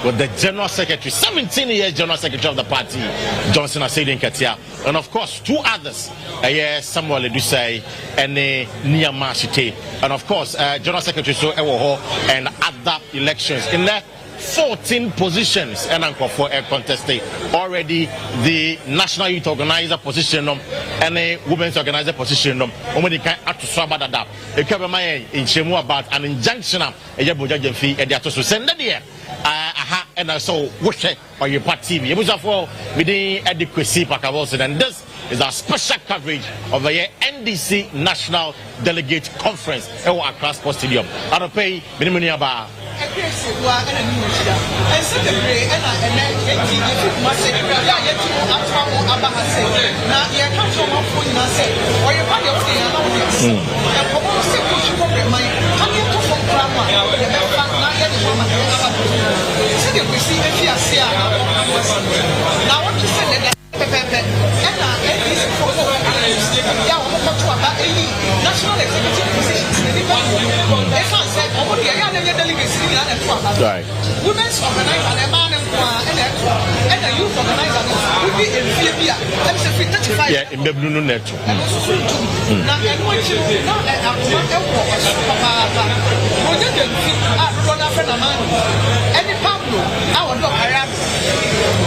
with the General Secretary, 17 years General Secretary of the party, Johnson Asiedua Nketia, and of course 2 others, Samuel Edusei and Niyama Shite, and of course General Secretary So Ewoho and other elections in there. 14 positions and for a contested already the national youth organizer position and a women's organizer position only can act to swab that it cover my in Chemu about an injunction a yabuja fee and they to send there and I saw wish or your party TV. It was for within the Kwesi Paker-Wilson, and this is our special coverage of the NDC National Delegate Conference at Accra Sports Stadium. I don't pay minimum about. Now, what you said that national executive positions right. Women's organizer and the youth organizer would be in Libya. That's a 35. Yeah, in the blue net. Any Pablo, our dog,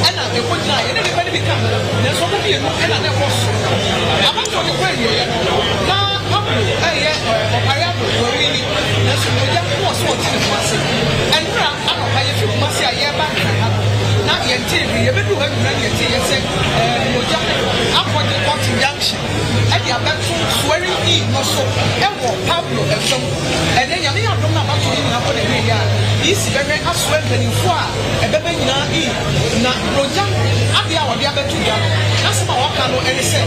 and I would not anybody become. There's somebody and I never was. I'm not going to tell you. Now, I really, that's what was and I don't pay if you must say, yeah, back. Not yet, you better do it. I'm going to go to Junction. And you are back to swearing in, also, and Pablo, and then you don't know about to this very as well when you far a baby na Rojan Abia or the other two. That's my Wakano and say,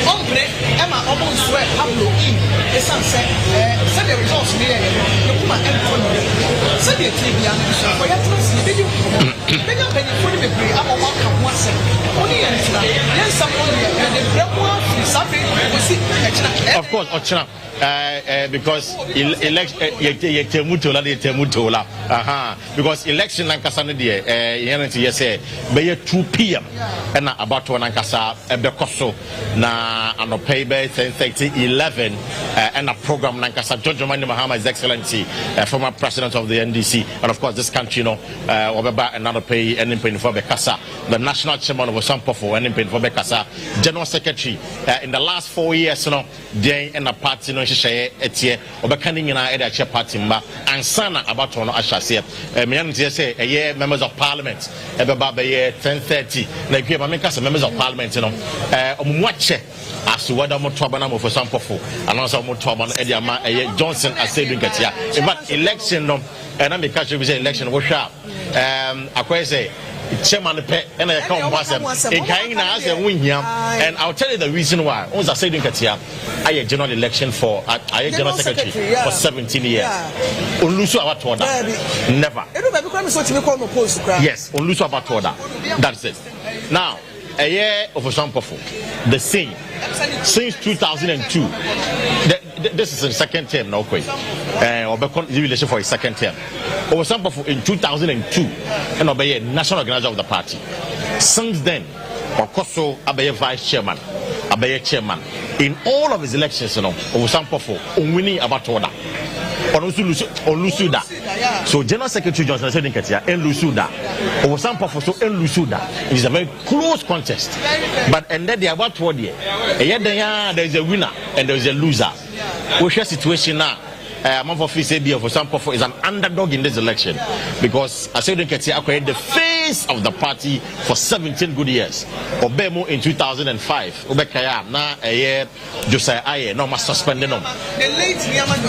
Ombre, Emma almost swear Pablo in the sunset, send the results here, the woman and send the TV for your trust. Did you put him agree? I'm a welcome once. Only yes, someone and the black one is something we see. Of course, Ochina. Because because election Nankasa yes by 2 p.m. and about to Nankasa Bekoso na anope be 10:30 11 and a program Nankasa George Mahama, His Excellency, former president of the NDC, and of course this country Obeba and anope and in for Bekasa, the national chairman of Osampofo and in for Bekasa, general secretary in the last 4 years they and a party etie obekani nyina eda che party mba ansana about ono ahwase me say members of parliament ebeba be 10:30 na kwe ma meka say members of parliament omumwache aso wada motoba na mofo sampofo anonso motoba no ede ama Johnson Asiedua Nketia but election no na me catch we say election wo hwa Akua say chairman pe and I come and I'll tell you the reason why. On Asiedua Nketia, I a general election for I a general secretary for 17 years. On Lusu Abatoda. Never. Yes, on Lusu Abatoda. That's it. Now, a year of Osampofo, the same since 2002. This is the second term now, or election for a second term. Osampofo in 2002, and obey national organizer of the party. Since then, Okoso Abaye vice chairman, Abaye chairman. In all of his elections, Osampofo winning Abatoda. On Lusuda. So General Secretary Johnson Asiedua Nketia and Lusuda. Osampofo so and Lusuda. It is a very close contest. But and then they are about toward there. There is a winner and there is a loser. What's your situation now? Osampofo is an underdog in this election because Asiedua Nketia acquired the face of the party for 17 good years. Obemo in 2005. Obekaya na Josiah Aye no must suspend them. The late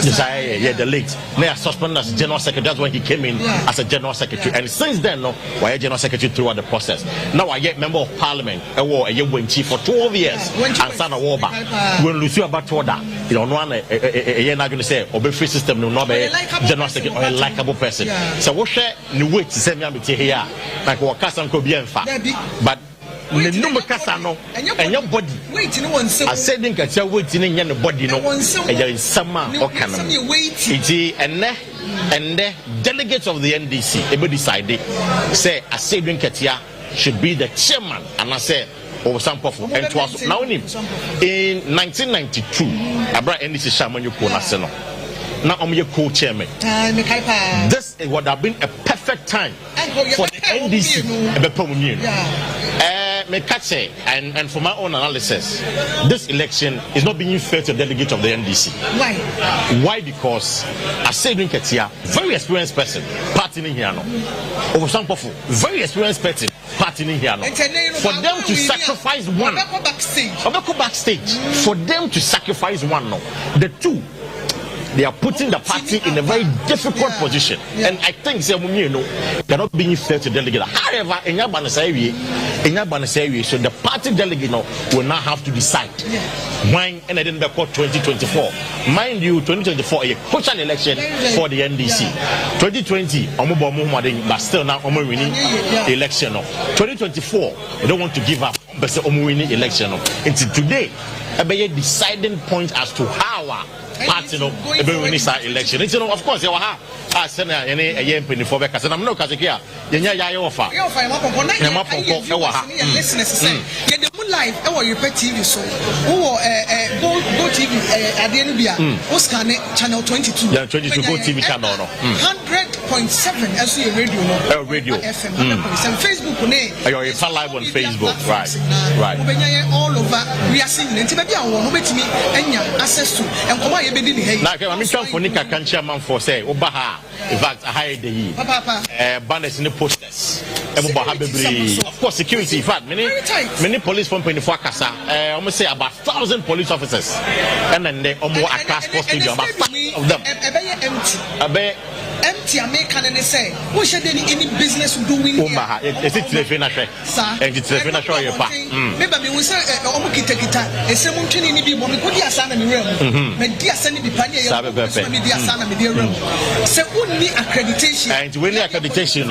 Josiah Aye, the late. They are suspended as general secretary. That's when he came in as a general secretary. And since then, why general secretary throughout the process. Now I get member of parliament. I war a year chief for 12 years. And son of Warba. When Lucia Batoda, you know, one a not going to say free system no not be general secretary or a likable person. So what share the way to send me here like what Kasan could be but the number Kasano and your body waiting one so Asiedua Nketia waiting in your body no and you're in summer or can and and the delegates of the NDC ebe decided say Asiedua Nketia should be the chairman, and I say over some powerful and twas now in 1992 abra NDC chairman you Naseno. Now I'm your co-chairman. This would have been a perfect time for the NDC. And for my own analysis, this election is not being fair to the delegate of the NDC. Why? Why? Because Asiedua Nketia, very experienced person, party in here now. Over some powerful, very experienced person, party in here now. For them to sacrifice one, backstage, for them to sacrifice one now, the two. They are putting the party in a very difficult position, and I think they're not being fair to delegate. However, so the party delegate now will now have to decide when and I didn't call 2024. Mind you, 2024 a crucial election for the NDC. 2020, but still now winning election. 2024, they don't want to give up, but still winning election. Until today, a deciding point as to how party no ebe win this election. It's of course you have send any penny for because I'm not kazekia yenya ya offer. You offer listeners say you the live e wo Oyerepa TV so wo go TV ade bia wo scan channel 22. Yeah, 22 go TV channel no. 100.7 as your radio no. Radio FM 100.7 Facebook ne. Oyerepa live on Facebook. Right. All over we are seeing nti be bia wo no betimi anya access to enkomo now, I'm trying for Nika Kancha man for say, Obaha, in fact, I hired the year. Banners in the posters. Of course, security, in fact, many police from 24 Casa, almost say about 1,000 police officers. And then they almost a class stadium, about 5 of them. Empty American and they say, what should any business doing? Is it the finish? And it's the finish or your part. Maybe we say, Omukita, a seven training be one could be a son of the room. Media sending the pioneer, media son of the room. So, only accreditation. And when accreditation,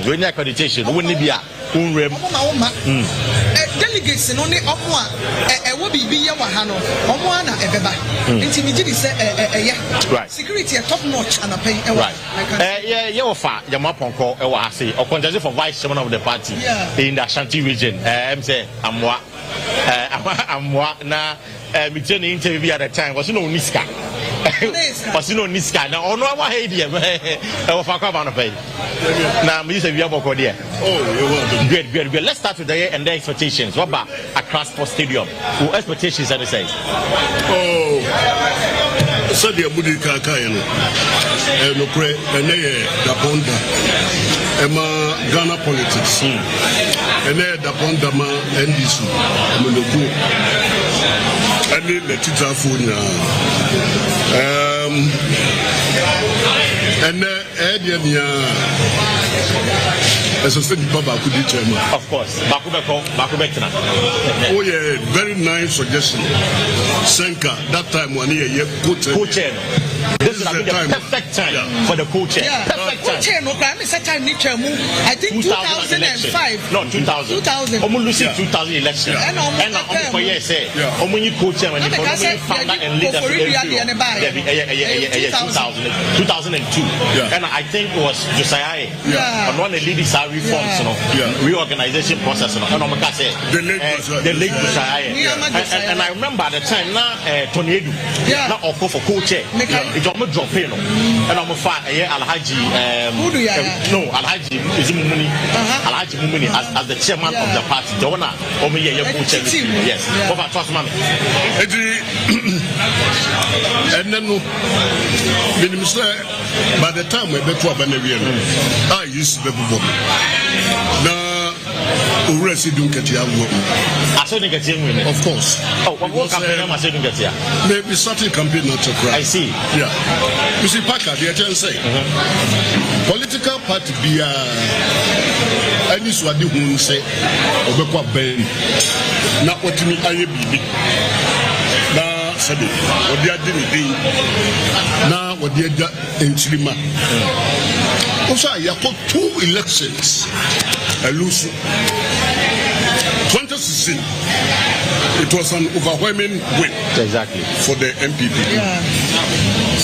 when accreditation, wouldn't be a delegates and only Omwa, will be Yamahano, Omwana, Ebeba. Intimidity say, security a top notch and a pay. Right. You offer Yamaponko, or contest for vice chairman of the party in the Ashanti region. I'm saying, I'm now, between the interview at the time was no Niska. Was no Niska. Now, on our idea, of Akua pay. Now, Mr. Viabokodia. Oh, good. Let's start with the year and their expectations. What about Accra Sports Stadium? Who expectations are they saying? Oh, so the Abudi Kakayano. No pray, and they the Bonda, Emma Ghana politics, and they the Bonda ma NDC, Moloku, and then the Tita Funa, and as I said, Baba could be chairman. Of course, Bakubekna. Oh yeah, very nice suggestion. Senka, that time 1 year, co-chair. This is the perfect time for the co-chair. Perfect time. No, I think 2005. No, 2000. Almost 2000 election. And for years, when you co-chair, when you found out and lead 2002. And I think it was Josiah. And one of the leaders are reforms, reorganization process. And the late Josiah. And I remember at the time, now Tony Edu, now offer for co-chair. It's almost drop in, and I'm a fat Alhaji. No, Alhaji is Mumuni. Alhaji Mumuni as the chairman of the party. Donna, yes. What about trust money? And then, by the time we went to Abanavian, I used to be now. Asiedua Nketia. Of course. Oh, what campaign am I saying get here? Maybe started campaign not to cry. I see. Yeah. You see, Paker, the attorney say, political party be any swadi who say, Obekwa Ben, not what me I be. Now, Sadi, what they are doing, now what they are in Chilima. Also, I have 2 elections. I lose 2017 as is seen, it was an overwhelming win. Exactly. For the MPP. Yeah.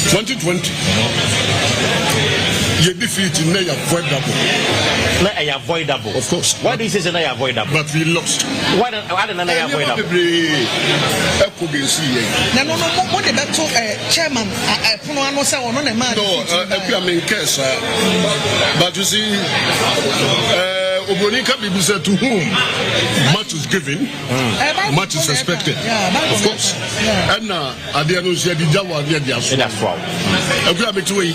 2020. You defeat in avoidable. Avoidable. Of course. Why do you say it's not avoidable? But we lost. Why don't avoidable? No. What the battle chairman? I mean, but you see, Obonika Bibi said to whom much is given, much is expected. Of course. And at the end of the day, that's wrong. If you have it away,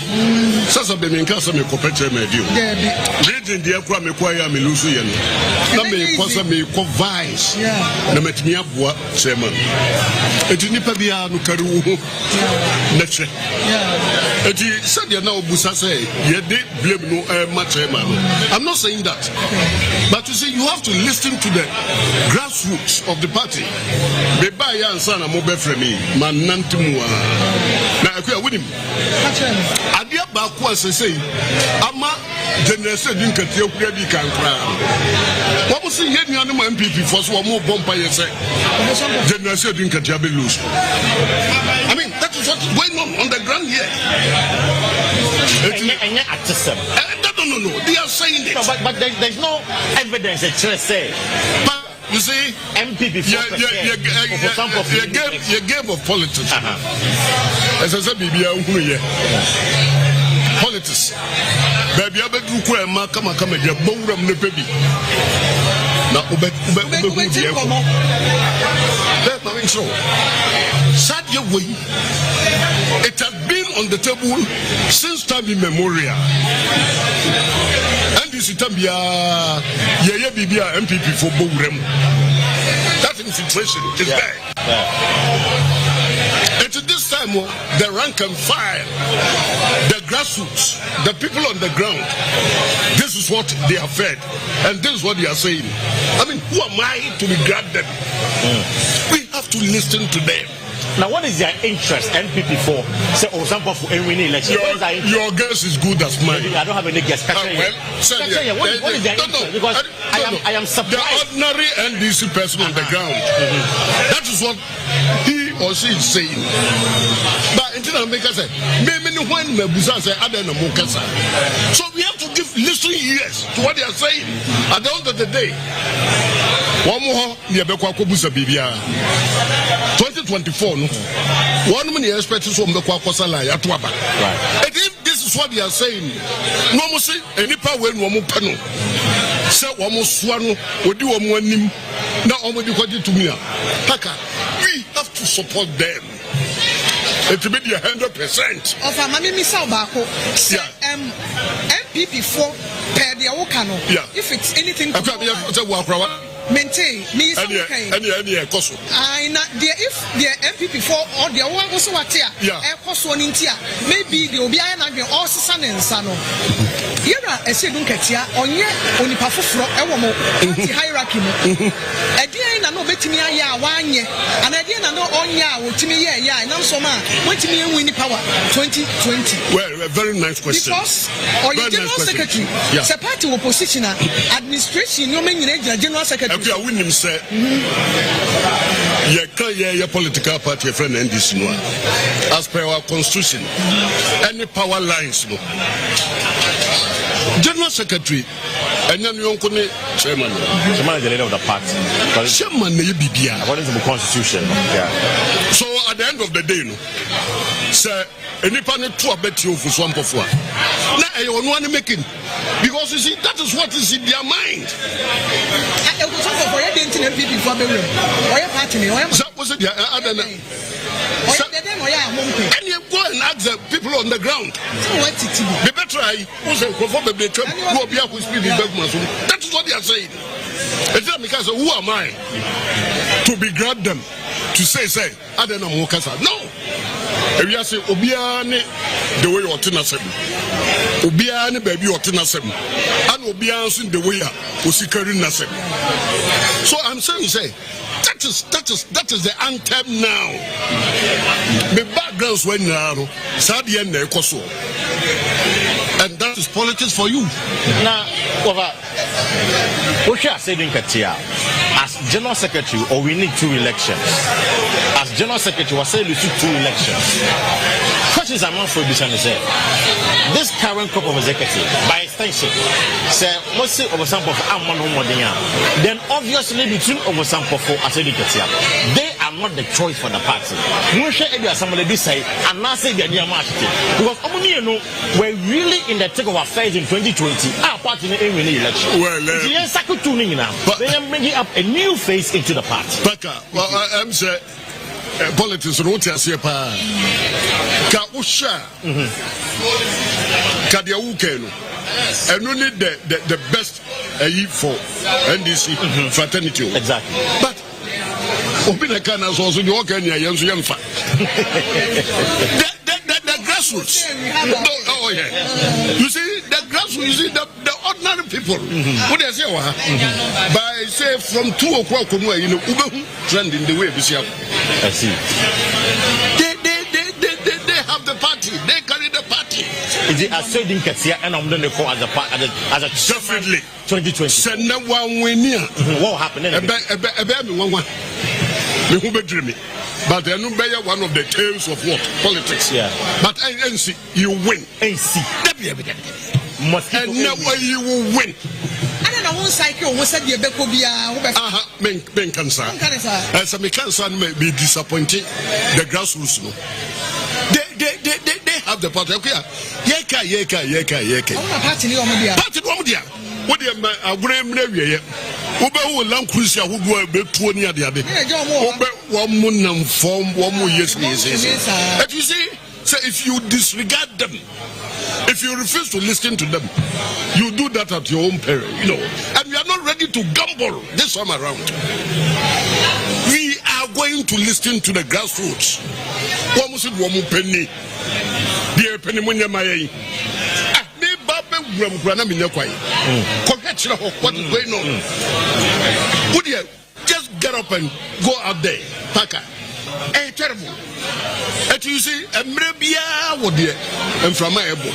Sasa Beminka, some competitor may do. Reading the Akua Mequaya Melusian. Now, me cosa me convice. No, met me up what, Chairman. It is Nipabia Nukaru. Nature. It is said now, Busase, ye did blame no much, Chairman. I'm not saying that. But you see, you have to listen to the grassroots of the party. Beba and son, I'm over from me. Man, Nantimua. Now, I with him. Adia Bakwa say, Ama generation didn't get your credit can crown. What was the head animal MPP for so more bumper? You say, generation didn't get your lose. I mean, that is what's going on the ground here. No. They are saying it. No, but there's no evidence that say. But you see, MPP your game of politics. As I said, politics. Baby, I bet you come and your bone from the baby. Now, it has been on the table since time immemorial. NDC Tambia, Yaya Bibia, MPP for Bowrem. That infiltration is there. And to this time, the rank and file, the grassroots, the people on the ground, this is what they are fed, and this is what they are saying. I mean, who am I to regard them? We have to listen to them. Now, what is their interest, NPP for? Say, for example, for any election. Your guess is good as mine. I don't have any guess. What is their interest? Because I am surprised. The ordinary NDC person on the ground. That is what he or she is saying. But until I make us say, so we have to give listening ears to what they are saying. At the end of the day, 2024, one minute expects from the Kwakosala Yatuaba. And if this is what they are saying, no more say any power when one more panel. Say one more swano, or do one more nim. Now, only what to me. Paka, we have to support them. It will be 100%. Of a Mammy Misabako, MPP for per the Okano. If it's anything to maintain me any cost. I not there if the MPP for or the one was what here, cost one in tia, maybe the Obian and the all son and son. Here I said, don't get here on ye only puff from a hierarchy. A dear and no betting me 1 year, and I didn't know on ya with me, and I'm so much. What to me win the power 2020. Well, a very nice question. Because or your general secretary, the party opposition administration, no man general secretary. Okay, I wouldn't say, your political party, your friend NDC, as per our constitution, any power lines, General Secretary, and then you chairman. Chairman is the leader of the party. Chairman, according to the constitution. So at the end of the day, sir, any panel to a bet you for swamp of one. Now I don't want to make it because you see that is what is in their mind. I was talking for your internet people for the room. Or your party, that was it. And you go and ask the people on the ground. They better try. That is what they are saying. It's not because who am I to begrudge them to say, I don't know Mokasa. No. If you say Obiane the way you're tenasem, Obiane baby or tenasem, and Obiane the way you're nasem. So I'm saying, that is the anthem now. The backgrounds when now, Sadian Nekoso. And that is politics for you. Now, what you are saying, Katia, as General Secretary, or we need 2 elections. As General Secretary, we say we need 2 elections. Questions I'm not for this, this current crop of executive, by extension, say most of some of then obviously between over some of Asiedua, they are not the choice for the party. We should somebody say and not say the idea much because we're really in the thick of affairs in 2020. Our party in any election. Well, they are bringing up a new face into the party. Well, I'm saying politics don't say pa. Ka usha. Ka dia ukeno. And only the best for NDC fraternity. Exactly. But Obina Kana also the Okenya Yansu Yamfa. The grassroots. Oh yeah. You see the grassroots, you see the ordinary people. What they say by say from 2 o'clock trend in the way we see. I see. They have the party. They carry the party. Is it as saying Katia and I'm going to call as a definitely 2020. Send no one win. What happened? But they're not one of the tales of what? Politics. Yeah. But NC, you win. NC. And now you will win. I don't know cycle was said Men cancer. As a cancer may be disappointed. The grassroots. They have the party. Yeka. Party. What do you mean? A graham levy. Who Lam Crucia who do a bit 20 at the other. 1 month form 1 more years. But you see, so if you disregard them, if you refuse to listen to them, you do that at your own peril, and we are not ready to gamble this time around. We are going to listen to the grassroots. Penny. Dear Penny Munyamay. What is going on? Would you just get up and go out there, Paker? Hey, terrible. And you see, a mrebia would be and from my able.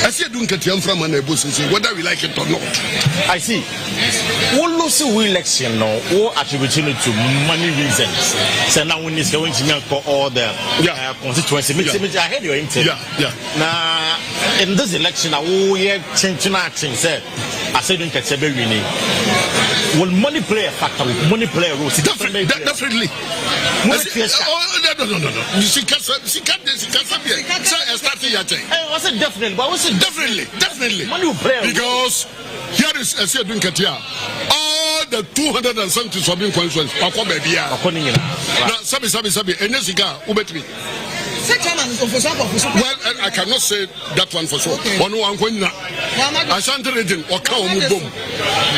I see, don't get you from an able to say whether we like it or not. I see. One lose election now, or attributing it to money reasons. So now when it's going to for all the constituency, I heard your intent. Yeah. Now, in this election, I will change action. Said, I said, don't get winning. Will money play a factor? Will money play a role? Definitely. No. You see, was it definitely? But was it definitely? Money will play because here is Asiedua Nketia. All the 200 and something swabbing constituents. Now, Sabi, and yes, ubetmi. Well, I cannot say that one for sure. Okay. Ashanti region or Kaumubum.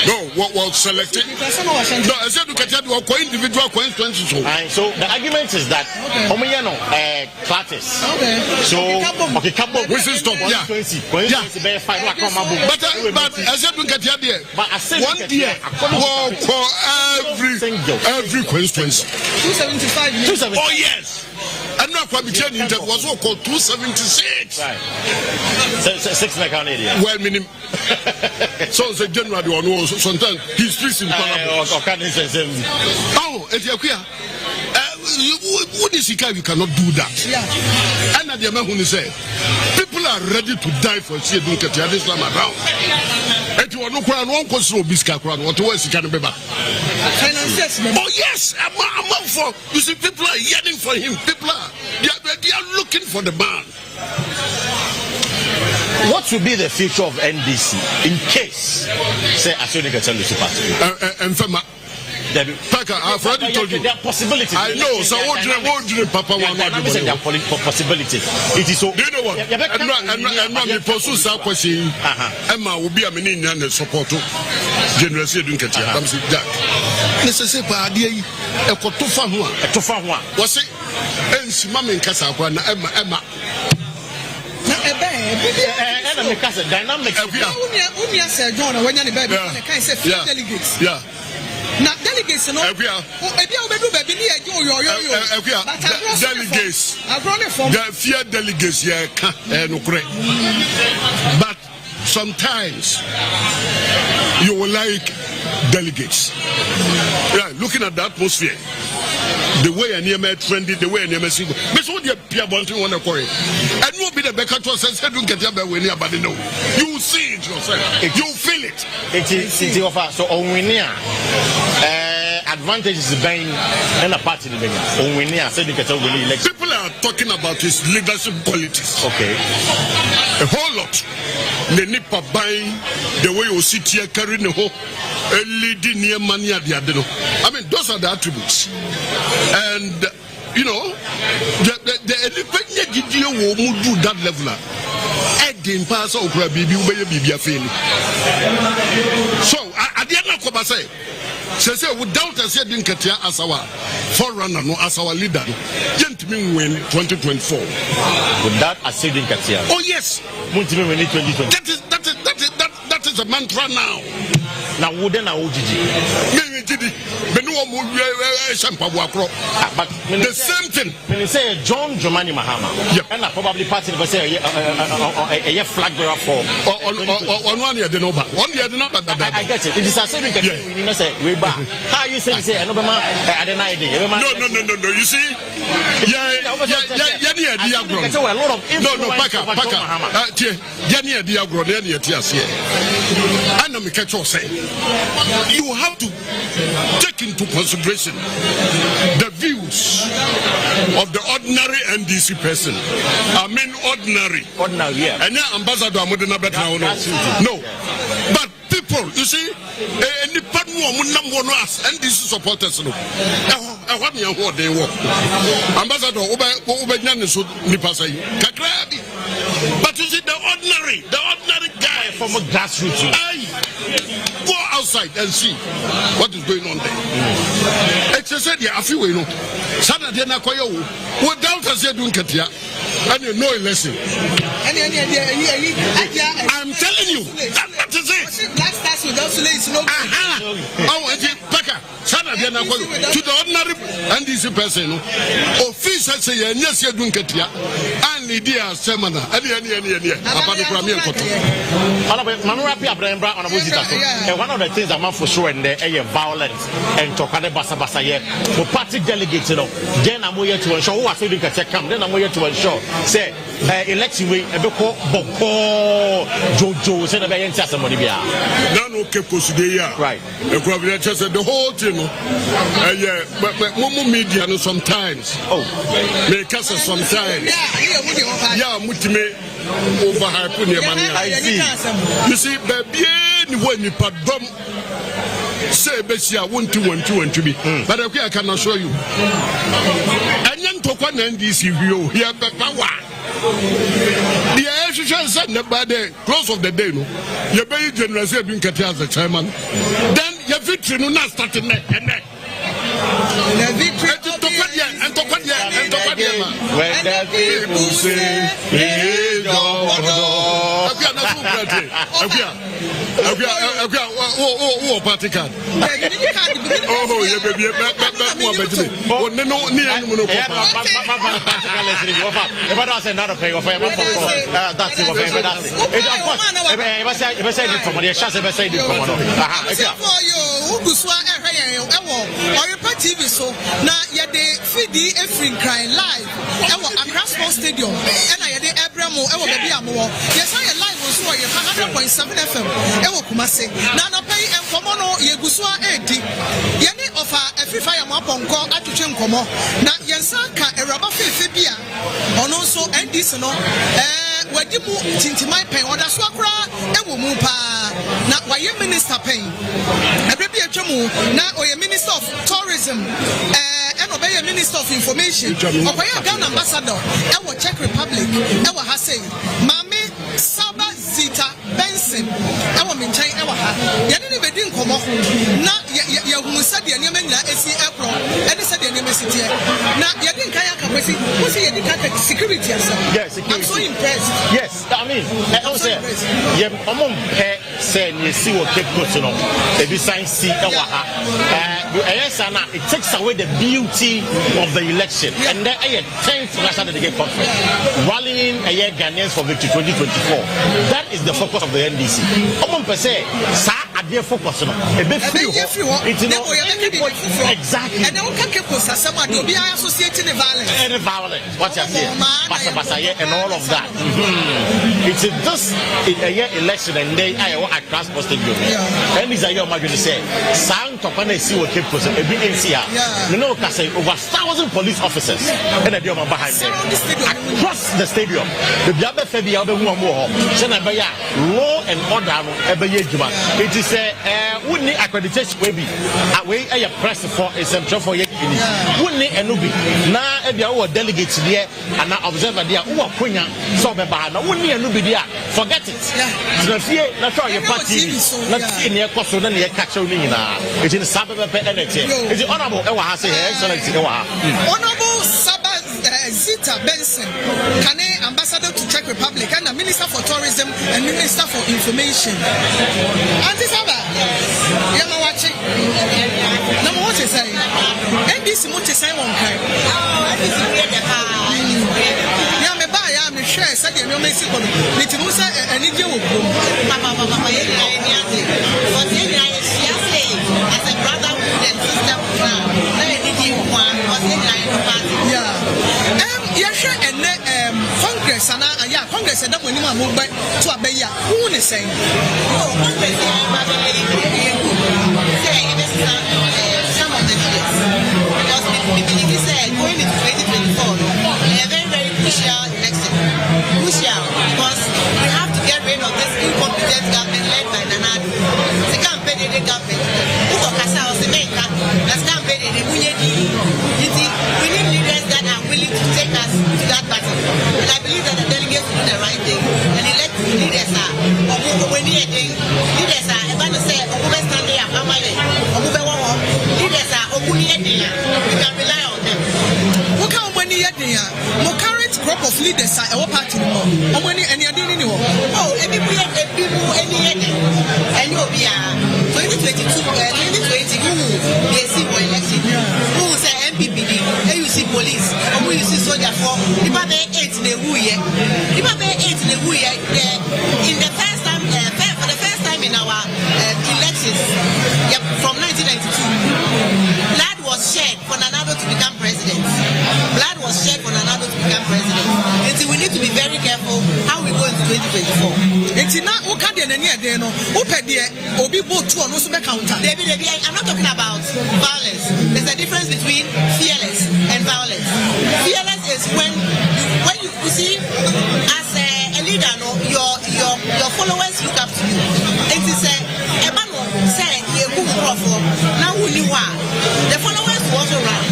No, what select it? No, I said look at individual constituencies. So the argument is that Omiyano Clatis. So okay, we should stop. Yeah. But I said look at there. But I said 1 year for every constituency. 275. Oh yes. And now for between it was what called 276. Right. 6 like an area. Well, meaning so the general one sometimes he's speaking in Parliament. Oh, Ethiopia. What is it? You cannot do that. Yeah. And at the man who say people are ready to die for Asiedua Nketia this time around. And you are not crying one question of Bisca crown. What was it? Oh yes, I'm up for. You see, people are yearning for him. People are they are looking for the man. What will be the future of NDC in case say Asiedua Nketia lose the party? Paker, I've already told you. There are possibilities. I know. So what do you Papa want to do? There are possibilities. It is so. Do you know what? I'm not pursue that question. Emma will be a meaning and support General Asiedua Nketia. I'm saying that. Necessary party. A kotofa hua. Was it? And Simam in Casa Emma. Delegates. Yeah. Now delegates, no. Delegates. The fear delegates, but sometimes you will like delegates. Yeah, looking at the atmosphere, the way an EMA trended, the way an EMA single. But what the Pia Bonton want to call it? And you will be the Becker to say, don't get your way near, but no. You will see it yourself. You feel it. It is of us. So, on winning, advantages is buying and a party in the on winning, I said, people are talking about his leadership qualities. Okay. A whole lot. The Nipa buying the way you sit here carrying the whole leading near money at the Adeno. I mean, those are the attributes. And you know, the independent GDO will do that level. Edding pass over BB. So at the end of Kobase, say without us saying Katia as our forerunner, no as our leader, gentlemen win 2024. Without us saying Katia. Oh yes, gentlemen win 2024. That is a mantra now. Now wouldn't I would but the same thing. When you say John Jomani Mahama, and I probably party to say a flag bearer for on 1 year, the number. 1 year, the number. I get it. It is a saving. You say, we back. How you say, I don't know. No. You see, you have to take into consideration the views of the ordinary NDC person. I mean ordinary, yeah. And now Ambassador Modena better no. But people, you see, any part more as NDC supporters no. What me what they work. Ambassador Obenyan so nipa say kakrabi. But you see the ordinary guy from a grassroots. Go outside and see what is going on there. It's said, yeah, I feel you know. Saturday na koyo without us doing Katia, and you know a lesson. I'm telling you, that is it. Black stars without slaves, no. Oh, Paker, Saturday na koyo to the ordinary NDC person. Officials say yes, you're doing Katia, and Lydia Semana, any. One of the things I'm for sure in there violence and Tokane Basa here for party delegates, you know. Then I'm here to ensure who are saying can come. Then I'm here to ensure say election way a boko Jojo said about answer somebody be no right. The whole thing, yeah, but Momo media no sometimes. Oh, make us sometimes. Yeah, mutime overhype near money. I see. You see, baby, when you put them say, Bessia, 1, 2, 1, 2, and 2 be. But okay, I can assure you. And young Tokwan NDC view here, power. The association said by the close of the day, no, your baby general said being Katia as the chairman. Then your victory no not starting neck and neck. The victory and when the people say, oh, party card. Oh, yeah, baby, that's another pay of that's TV so now you dey feed every crying live. Accra Sports Stadium and I dey Abramo baby amowo. Yes I live on so you 100.7 FM. Kumase. Na no pay enkomo no ye gusua edi. Ye ni offer every fire mo ponko atwetwe nkomo. Na yensa ka eraba fefe bia. Ono so NDC no wadimu tintimai pen oda so akra mu pa na waye minister pen. Ebrebi atwemu na oye minister of tourism and obey minister of information obey Ghana ambassador Czech Republic Hasei Mame Saba Zita Benson Mintain ha yɛne bedi nkomo na yɛhunu sɛ deɛ nneɛma nyina esi ɛkro ɛne sɛ deɛ nneɛma sitie na yɛde nkan aka kwesi wosi yɛde kaka security asa. Yes, security. I'm so impressed. Yes, I mean say yɛ ɔmo mpɛ sɛ ne si wɔ Keynote no ebi sign si ɛwɔ ha it takes away the beauty of the election and then 10th National Delegate Conference rallying Ghanaians for victory 2024. That is the focus of the NDC. Say, idea focus no e be free it no exactly and then can keep us some do be associated the violence any violence what you say pasa and all of that it's this election and they at transport stadium and is a year imagine say sound to na see what keep us e be NCR you know ka say over 1,000 police officers and they are behind them across the stadium the biabe fe bia be hu omo ho say na be ya law and order no e be ye djuma it is wonni accreditation we be we a press for exemption for ye wonni enu bi na e bia wo delegate there and observer there wo akonya so be ba na wonni enu bi there forget it na fie na try your party na fie ne ekoso na ne catch ni nyina it is sabe be energy it is honorable e wa ha say excellent e wa ha honorable Zita Benson, Kane Ambassador to Czech Republic and the Minister for Tourism and Minister for Information. Auntie Saba, you're not watching. No more to say. NDC more to say one kind. Yeah, me buy, I'm sure, said you know, Mexico. Nitimusa and India will go. As a brotherhood and sister, yeah. Congress and Congress and when you are moved back to a bay, who is saying, some of the leaders, because we said going into 2024, a very crucial election. Crucial because we have to get rid of this incompetent government led by Nanadu. The campaign of the government, who are Casa or Jamaica, that's campaign in the we need leaders that are willing to take us to that battle. And I believe that the delegates do the right thing. And elect leaders are leaders are about to say leaders are we can rely on them. What kind of money more current crop of leaders are our party anymore? How many any oh, everybody and you'll be 2022 2020 who they see for election who say MPPD and you see police and who you see soldier for the 8 in the who year the 8 in the who year in the first time for the first time in our elections from 1992 blood was shed for Nanado to become president. Blood was shed for Nanado to become president. And so we need to be very careful how we go into 2024. And now, who can't get any idea? No, who paid the Obi boat to an also counter? I'm not talking about violence. There's a difference between fearless and violence. Fearless is when you see as a leader, no, your followers look up to you. It is a man say now who you are. The followers will also run.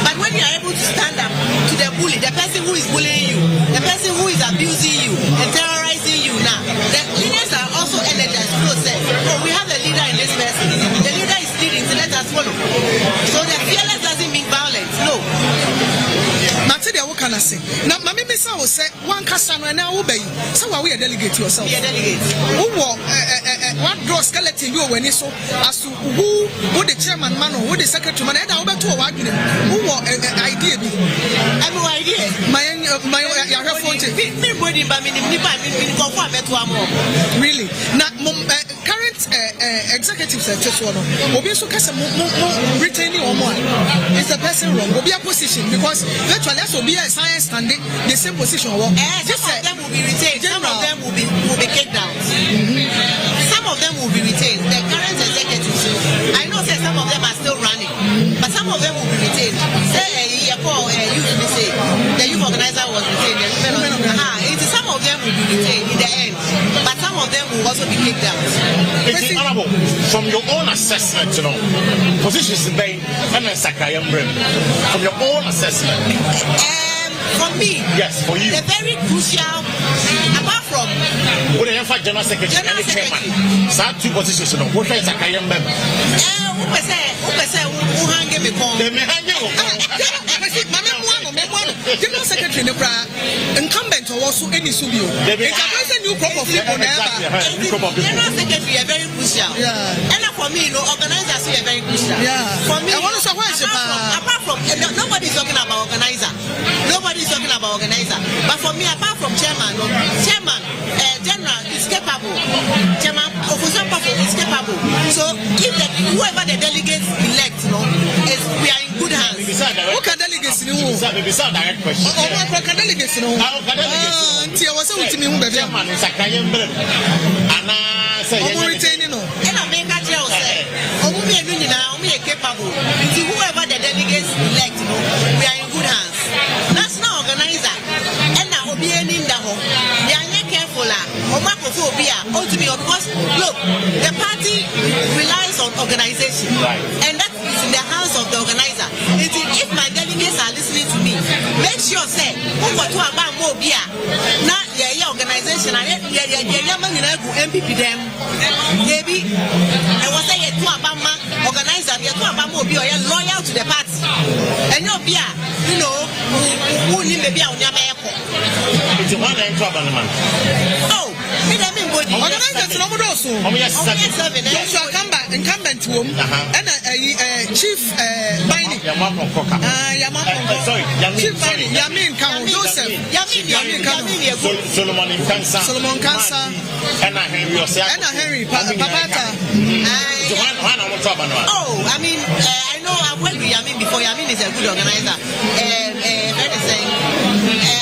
But when you are able to stand up to the bully, the person who is bullying you, the person who is abusing you and terrorizing you now, the leaders are also energized. Oh, we have a leader in this person. The leader is leading, so let us follow. So the fearless doesn't mean violence. No. Material, what can I say? Now, Mammy Missa will say, one customer now obey. So are we a delegate yourself? We are delegate. Who what draw skeleton you when you so as to who the chairman man or who the secretary man, and I'll bet to a argument. Who idea? I have no idea. My really? Now, current executives at just one. Obiso Casa retaining or more. Is the person wrong? Will be a position because virtually as will be a science standing the same position. Some of them will be retained. Some of them will be kicked out. Some of them will be retained. The current executives, I know that some of them are still running, but some of them will be retained. Say the youth organizer was retained. Some of them will be retained in the end, but some of them will also be kicked out. It's honorable. From your own assessment, you know, positions in Bay and Sakayam Brim. From your own assessment. For me, yes, for you. They're very crucial. Apart from what the fact General Secretary and Chairman. So two positions, you know. What is Sakayam Brim? Who hang me con? They may hang you. General Secretary incumbent or also any subio. It's a new crop of people. General Secretary are very crucial. Yeah. And for me, organizers are very crucial. Yeah. For me, apart from nobody's talking about organizer. Nobody's talking about organizer. But for me, apart from chairman, General is capable. Chairman, is capable. So if whoever the delegates elect, we are in good hands. Who can delegates in who? Direct question. Can delegates in who? Until I was saying to me, who be chairman is a Kayan Brem. And I say, I'm retaining. And I make a jail say, only a capable. Whoever the delegates elect, we are in good hands. National organizer, and now be in the home. They are not careful. Ultimately, because look, the party relies on organization, and that is in the hands of the organizer. If my delegates are listening to me, make sure say, organization, MPP them, maybe I was saying to Obama organizer, loyal to the party, and you'll be, who need maybe on your airport. It's one man. Oh. Incumbent to him and chief mining. Chief mining. Yamin Joseph. Solomon Kansa. And Henry Papata. Oh, I mean, I know I've worked with Yamin before. Yamin is a good organizer.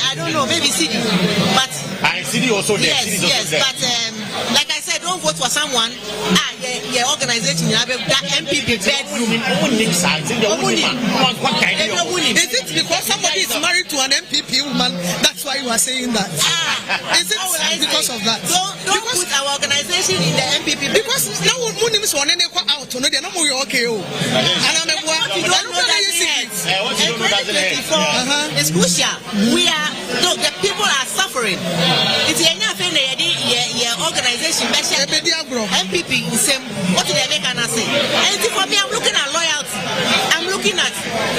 I don't know, maybe CD, but CD also there. Yes, but like I said, don't vote for someone. Your organization, you have that MPP bedroom. Is it because somebody is married to an MPP woman? That's why you are saying that. Is it because of that? Don't put our organization in the MPP because now Munims want to go out. No, they're not more okay. And I'm a what you don't know that it's crucial. We are look, the people are suffering. It's enough in the organization. MPP is same. What did they make an say? And for me, I'm looking at loyalty. I'm looking at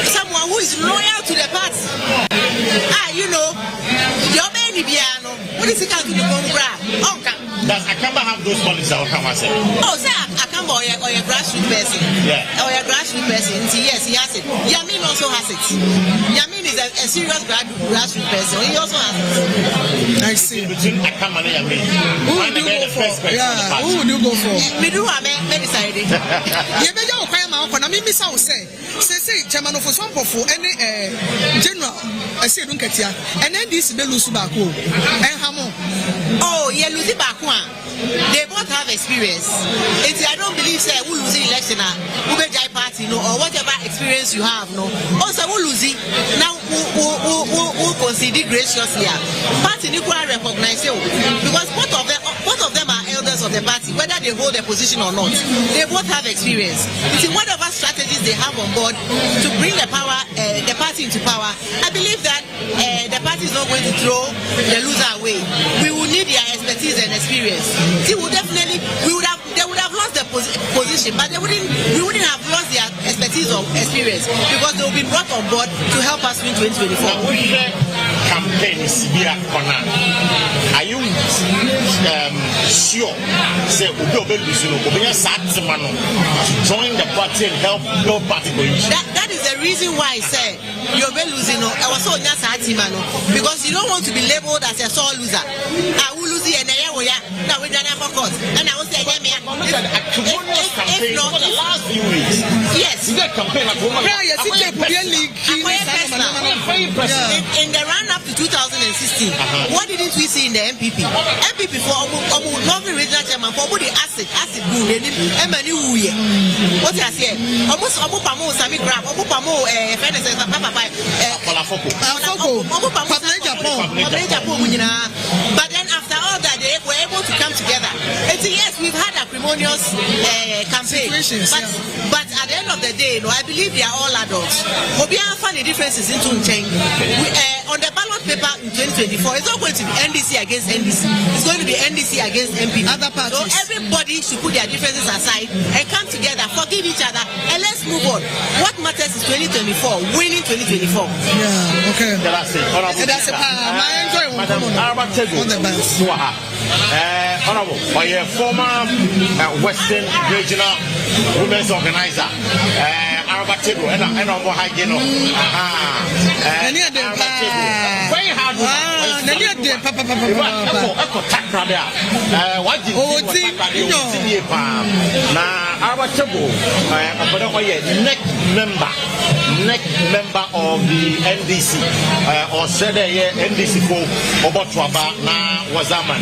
someone who is loyal to the party. Your baby piano. What is it to the Congress? Does Akamba have those policies that Akamba said? Oh, sir, Akamba or a grassroots person. Yeah. Or a grassroots person. Yes, he has it. Yamin also has it. Yamin is a serious grassroots person. He also has it. I see. Between Akamba and Yamin. Who would you go for? Yeah. Who would you go for? Me do I decided. You better go find my uncle. I mean, Miss House say, Chairman of some for any general. I say, don't get here. And then this be lose back home. And Hamo. Oh, yeah, lose back home. They both have experience. I don't believe say who lose the election who be Jai party or whatever experience you have Also who lose it now who consider gracious here. Party equally recognize you because both of them are elders of the party, whether they hold a position or not. They both have experience. Whatever strategies they have on board to bring the party into power, I believe that the party is not going to throw the loser away. We will need their expertise and experience. They would have lost their position, but we wouldn't have lost their expertise or experience because they will be brought on board to help us win 2024. Campaigns are you sure say join the party and help build party going? That is the reason why I say you're losing. I was so because you don't want to be labeled as a sore loser. I will lose and now we don't have a cause. And I will say, if not, the last few weeks, yes, that campaign in the run up to 2016, what didn't we see in the MPP? MPP for Northern Regional Chairman for the acid good and what I say, almost Obupamo, Sami Grab, Obupamo, but then after all that, they were able to come together. Yes, we've had acrimonious campaign, but at the end of the day, I believe they are all adults. We have funny differences in Tuncheng. On the ballot paper in 2024, it's not going to be NDC against NDC. It's going to be NDC against MP. Other parties. So everybody should put their differences aside and come together, forgive each other, and let's move on. What matters is 2024, winning 2024. Yeah, okay. That's it. That's it. Honorable, a former Western Regional Women's Organizer, Arabatego, and Hageno. Very hard. What neck member of the NDC or said NDC for Obotwaba na Wazaman.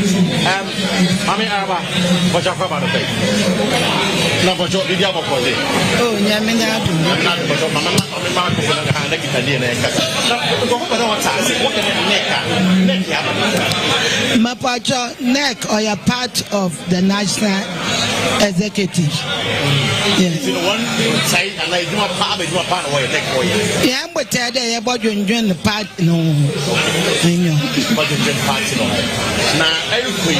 I mean, but you're from the no, but you're the other for it. Oh, Yamina, Mapacho neck or a part of the national executive. Yes. One side, and I do a part of your neck for you. Yeah, but today about you enjoying the part, no. But you party. Now, every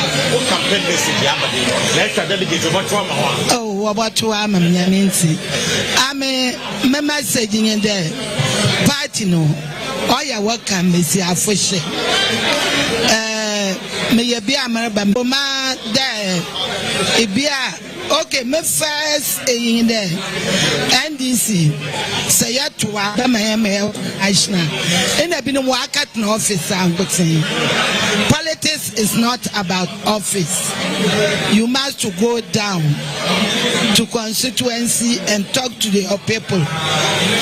campaign message, let's delegate to what oh, about 2 hours, Yaminsi. I'm a messaging in there. Party, no. Oh, yeah, welcome, Missy Afushe. May be a Marabama there. Okay, my first in the NDC say to Miami Ashna. And I've been working in office. Politics is not about office. You must to go down to constituency and talk to the people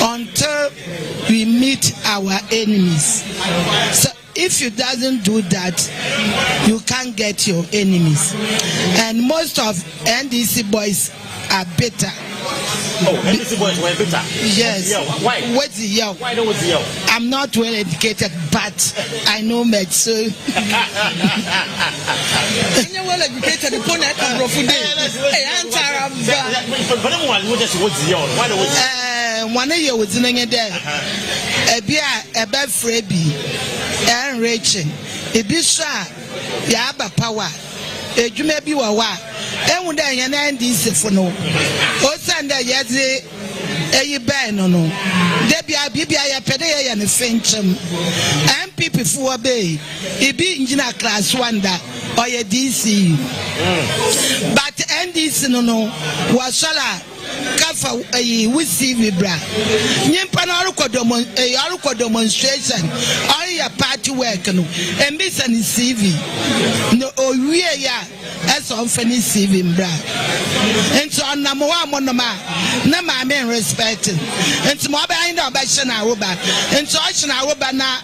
until we meet our enemies. So if you doesn't do that, you can't get your enemies. And most of NDC boys are bitter. Oh, NDC boys were bitter? Yes. Why? What's the yell? Why don't we yell? I'm not well educated, but I know medicine. You're well educated, the point I come from today. Why don't we? One year was in there. A beer, a bad freebie, and Rachel. A bishop, Yaba power. A Jumebi Wawa. And one day, an NDC for no. Oh, Sunday, yes, a ban no. Debia Bibia Pedea and a Frencham. And people for a bay. A be in class 1 or a DC. But NDC no was Shala. Kafa we see vibra nyimpa na aruko demonstration all your party work no embisa ni CV no owie ya as on fani CV mbra ento onamo wa monoma na ma me respect ento mo ba ina ba shena roba ento shena roba na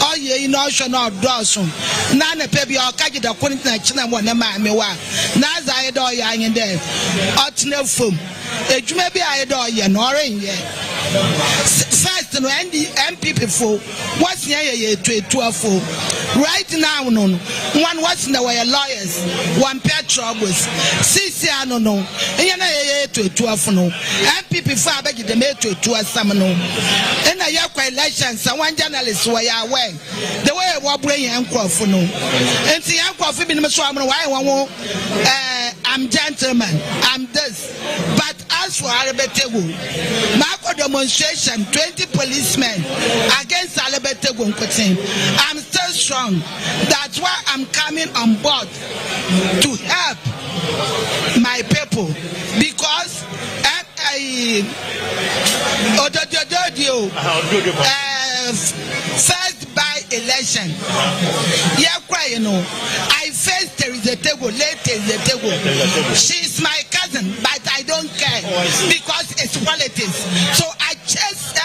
oh yeah, you know, should not Dawson. Nana Pebi or Kajida couldn't china one a man me wa. Naza I adore yang in there. Otno fum. It may be I adore ya, nor in ye. First, and the MP before what's near ye to a 12 right now, no one was in the way lawyers, one pair troubles. CC, no, no, and you're to a 12 no. MP before I beg the maid to a summon. And I have quite election, someone journalist where you are. The way I walk bring uncle for no. And see uncle for being why I'm gentleman, I'm this. But as for Alabetegu, Marco demonstration, 20 policemen against Alabetegu, I'm still strong. That's why I'm coming on board to help my people because first by election. Yeah, you know. I first there is a table, later is a table. She's my cousin, but I don't care because it's politics. So I just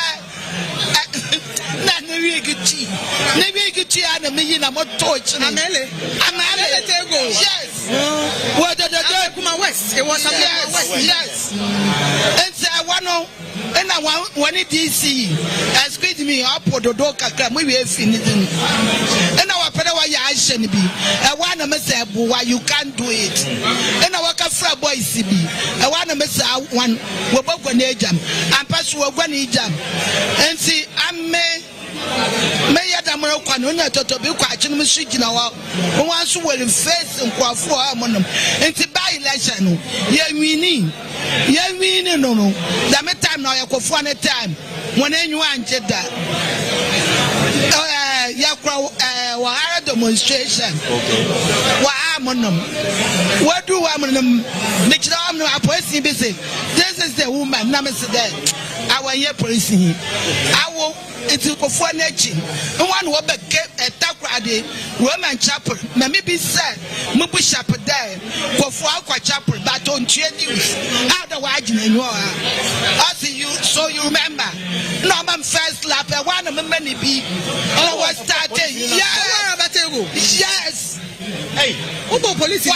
yes. Yes. And so and I want DC excuse me up for the door we have finished. And our Padawa be I want to mess up why you can't do it. And our Kafra boy CB I want to mess up one and pass one jam and see I'm Mayor Damaroko no to be quite in the now. Once you will face and quite for them. And to buy election, no. That time now, you go for a time when anyone did that. Wahara demonstration. What do I mean? This is the woman, Namaste. I want your police. I will. It's for nature. No one will be a Friday, Women Chapel, maybe said, Mubu Chapel there, for Aqua Chapel, but on news. Otherwise, you are. I see you, so you remember. No, man, first lap, I want to many be. I was starting. Yes. Hey, Ubo police.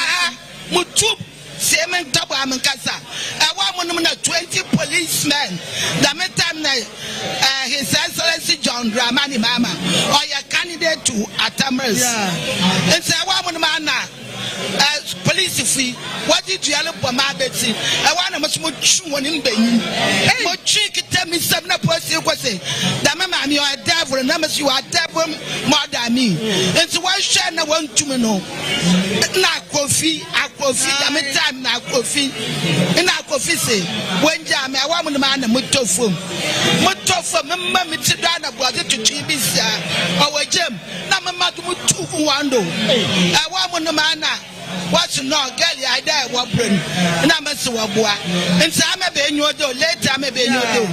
Mutu. Semen Tabu Amankasa. I want 20 policemen. The meantime, His Excellency John Dramani Mama, or your candidate to Atamers. And say, I want mana. Police fee. What did you look for my Betsy? I want a much more true one in Benin. More trick, tell me something. The mamma, you are devil, and numbers you are devil more than me. And so why shall I want to know? Not coffee, I mean, time now coffee. And I coffee say, when Jam, I want the man a mutofu. Mutofu, Mamma Mitsidana brought it to Chibis, our gem. Namama Mutu Wando. I want the man. What's not, Gally, I die, what bring, and I'm a swabua, and some may be your door, later may be your door.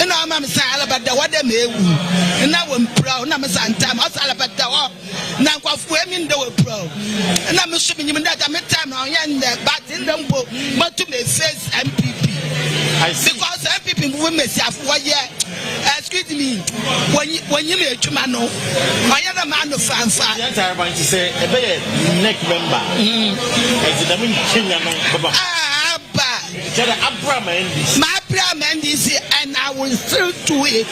And I'm a sal about the what they may woo, and now I'm proud, and I'm a time, I'll sal about the war. Now, what women do a pro, and I'm assuming that I'm a time on young, but in them book, but to me face MPP. Because MPP women say, what yet? Excuse me, when you make to Mano, I am a man of fanfare. I'm going to say, a neck member. My Abraham NDC, and I will still do it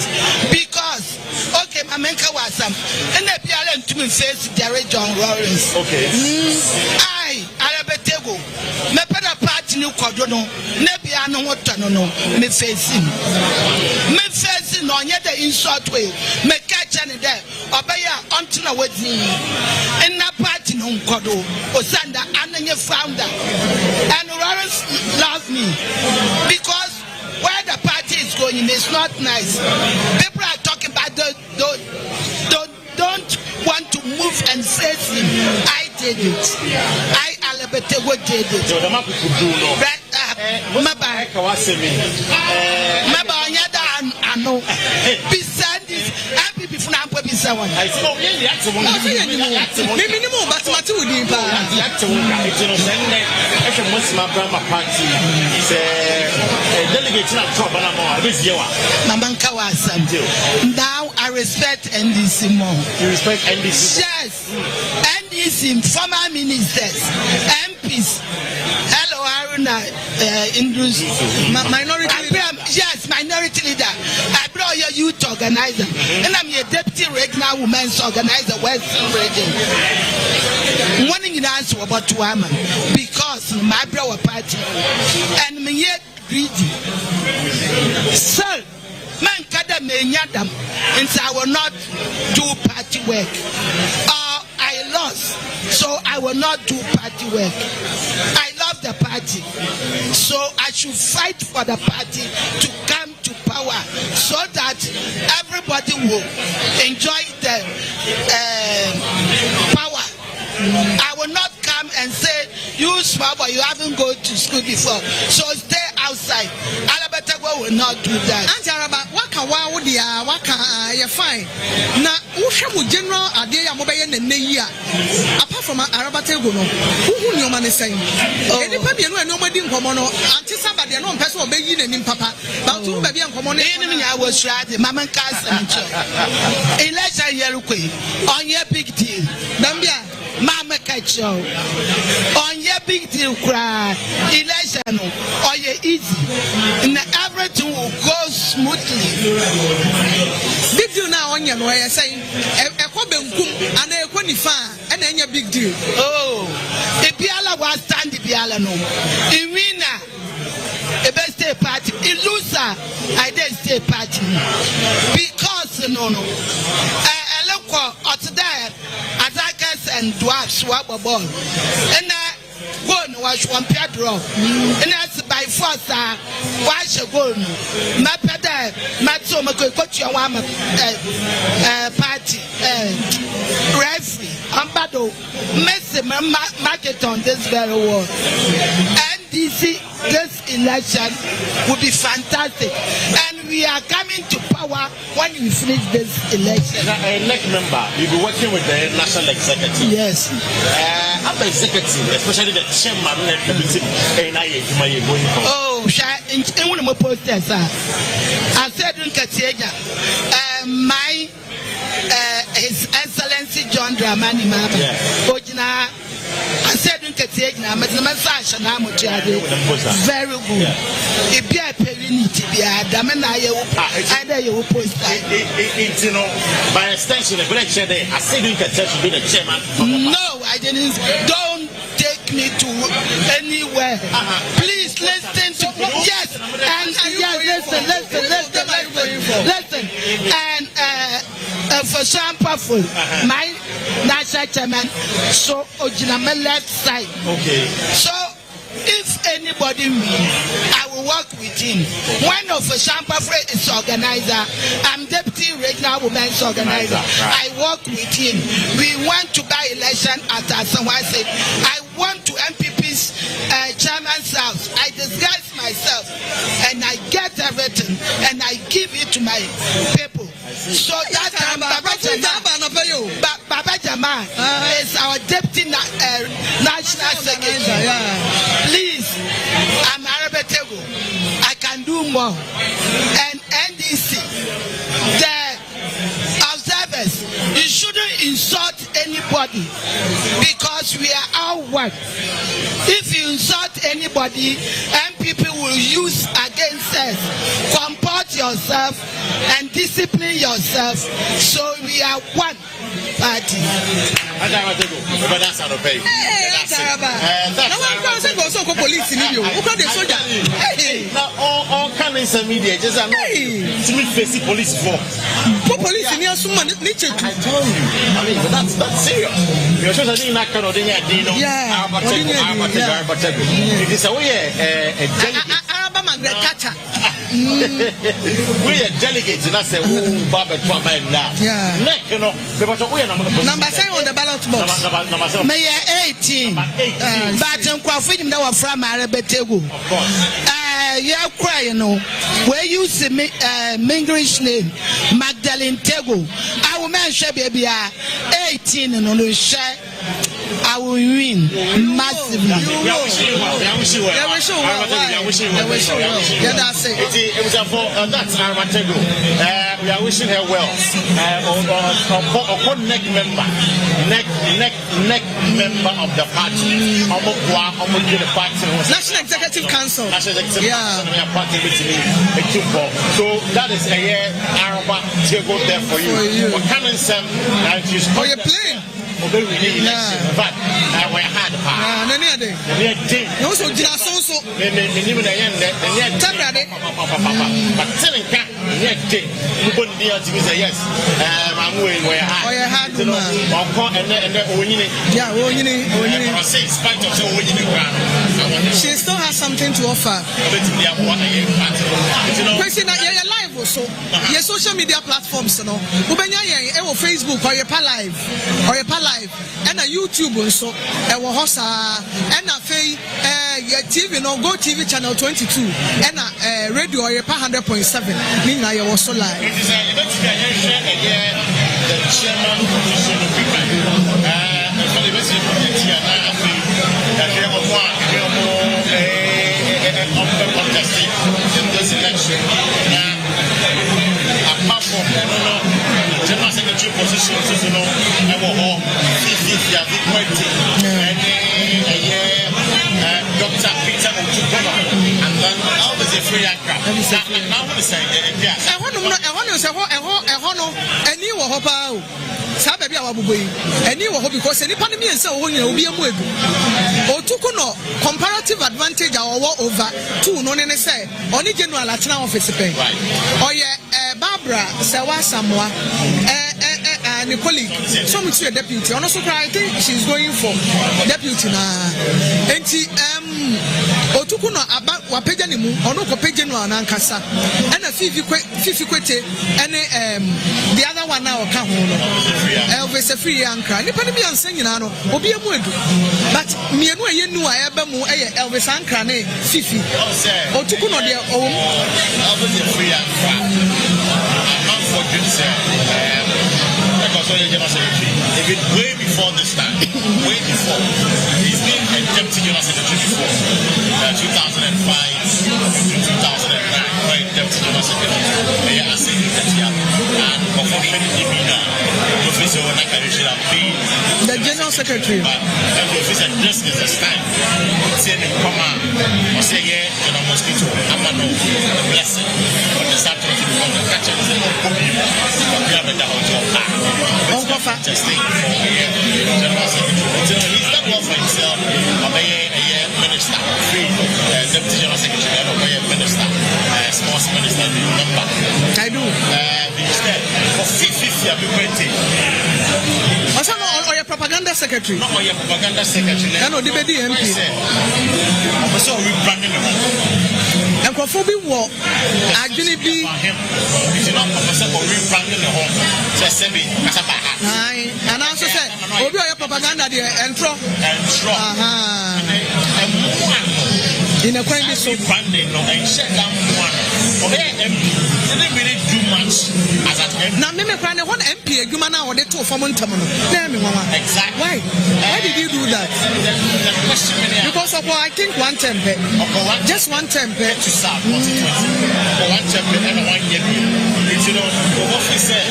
because okay, my menka was some and they are to me face Jerry John Lawrence. Okay. I Alabetego, me peda party new cordono, nebi ano what no, me facing. Me facing on yet the insult way, me catch any there, obey until I was in that party no cordo, Osanda, and your founder. And Lawrence loves me because where the party is going is not nice. People are talking about don't want to move and face him. I did it. I Alabetego did it. Beside this, happy before I'm going to be someone. I saw maybe no, but what would you Delegate now I respect NDC more. You respect NDC? Yes. NDC, former ministers, MPs. Hello, Aruna, minority leader. Yes, minority leader. I brought your youth organizer. And I'm your deputy regional women's organizer, Western region. One thing you answer about women because my brother party and me yet greedy. Sir, man kada me nyadam, and so I will not do party work. I lost, so I will not do party work. I love the party, so I should fight for the party to come to power so that everybody will enjoy the power. I will not come and say, you small boy, you haven't gone to school before, so stay outside. Alabetagwa will not do that. Antaraba, waka waudia, waka, you're fine. Now, Ushamu General Adia Mobile and Neya, apart from Arabatego, who your man is saying, any baby and nobody in common, until somebody and one person obeying and in Papa, but two baby and common enemy. I was right, Mamma Castle. Election Yeruque, on your big deal. Dambia. Mama catch you on your big deal cry election or you easy and everything will go smoothly. Big deal now on your way saying a problem and a quantify and then your big deal. Oh, if Biala was standing Biala no in winner a best stay party in loser I did stay party because no I look at that attackers and dwarfs swap a ball and one was one pedro and that's by force why should go my pedal matso coach your one party referee ambado Messi market on this very wall and NDC, this election will be fantastic. And we are coming to power when we finish this election. Next member, you'll be working with the national executive. Yes. I'm the executive, especially the chairman of the meeting. Oh, in one of my posters, I said, my His Excellency John Dramani Mama, Ojina, I said, very good. If you are paying to be a damana, you will post that. By extension, I said you can be the chairman. No, I didn't. Don't take me to anywhere. Please listen to me. Yes, and listen. And for some powerful, my national chairman, so Ojiname left side. Okay. So if anybody wins, I will work with him. One of Shampa is organizer. I'm deputy regional women's organizer. I work with him. We want to buy election at someone said. I want to MPP's chairman's house. I disguise myself and I get everything and I give it to my people. So that time, Baba Jama is our deputy national secretary. Please, I'm Arabetego. I can do more. And NDC, the observers, you shouldn't insult anybody because we are our one. If you insult anybody, MPP will use against us. Comport yourself and discipline yourself. So we are one party. But that's out of pay. Now all kinds of media just are not to me facing police for. Police in your summon, nature. I told you. I mean, that's serious. You're sure that you're not going to do it. It is a way a delegate. We are delegates and I say, oh, Baba, yeah. Number 7 on the ballot box. Mayor 18. But in Kwafim, that was from Arabetego. Of course. You're crying, where you see me, English name, Magdalene Tego. I will mention baby 18 and on the share. I will win massively. That's Armatego. We are wishing her well. Neck member of the party. National Executive Council. Yeah. So that is a year Armatego there for you. We're coming some and you playing. But we're hard. Also, just also. But telling cat, you wouldn't be able to say yes. I'm going where I had to know. She still has something to offer. Kwesi na your live also. Your social media platforms, no. Ubenya ye Facebook or your live and a YouTube also. Ewo hosa and a your TV no Go TV channel 22 and a radio or 100.7. Mean I was so live. It is the chairman position of people. Contesting in this election. Apart from general secretary position, Dr. Peter and then always a free aircraft. Now what is saying? Yes. I want to say, and you were hoping. Sabe bia wabuboyi eni wo ho because any pandemic and say wo nyina obi emu egu otukuno comparative advantage awo over 2 no ne say oni general atena office pen oye Barbara Sewa Samoa and a colleague so much a deputy ono so I think she's going for deputy na enti Otukuno aba wapeja ni mu ono ko peje no anankasa ena fifi kwete ene the other one now ka ho no Elvis free ankra nipa ne bi ansa nyina no obi emu edu but mienu ayenu a eba mu eye Elvis ankra ne fifi Otukuno de Elvis free ankra I'm for good sir because General Secretary even way before this time way before he's been a deputy General Secretary before 2005 to 2009 right deputy General Secretary I say that and professionally Dimina officer when I can be the General Secretary but the officer just is the time say the command or say yeah General Mosquito Amano blessing but the Saturday from the catcher is a copy we have a just think General Secretary so he's done well for himself minister deputy General Secretary minister sports minister remember I do instead for 50 I've been waiting also no your propaganda secretary not your propaganda secretary no the MP I'm so rebranding the home and Kofobi war adwene bi it's not professor for rebranding the home say me kasaba and also say obi your propaganda there entro in a kind of branding no and shut down one didn't really do much as at now me plan one MP adwuma na wode to form ntam no na me mama exactly why did you do that the question because of I think one tempe just one tempe to serve 2020 one tempe and 1 year you know what we said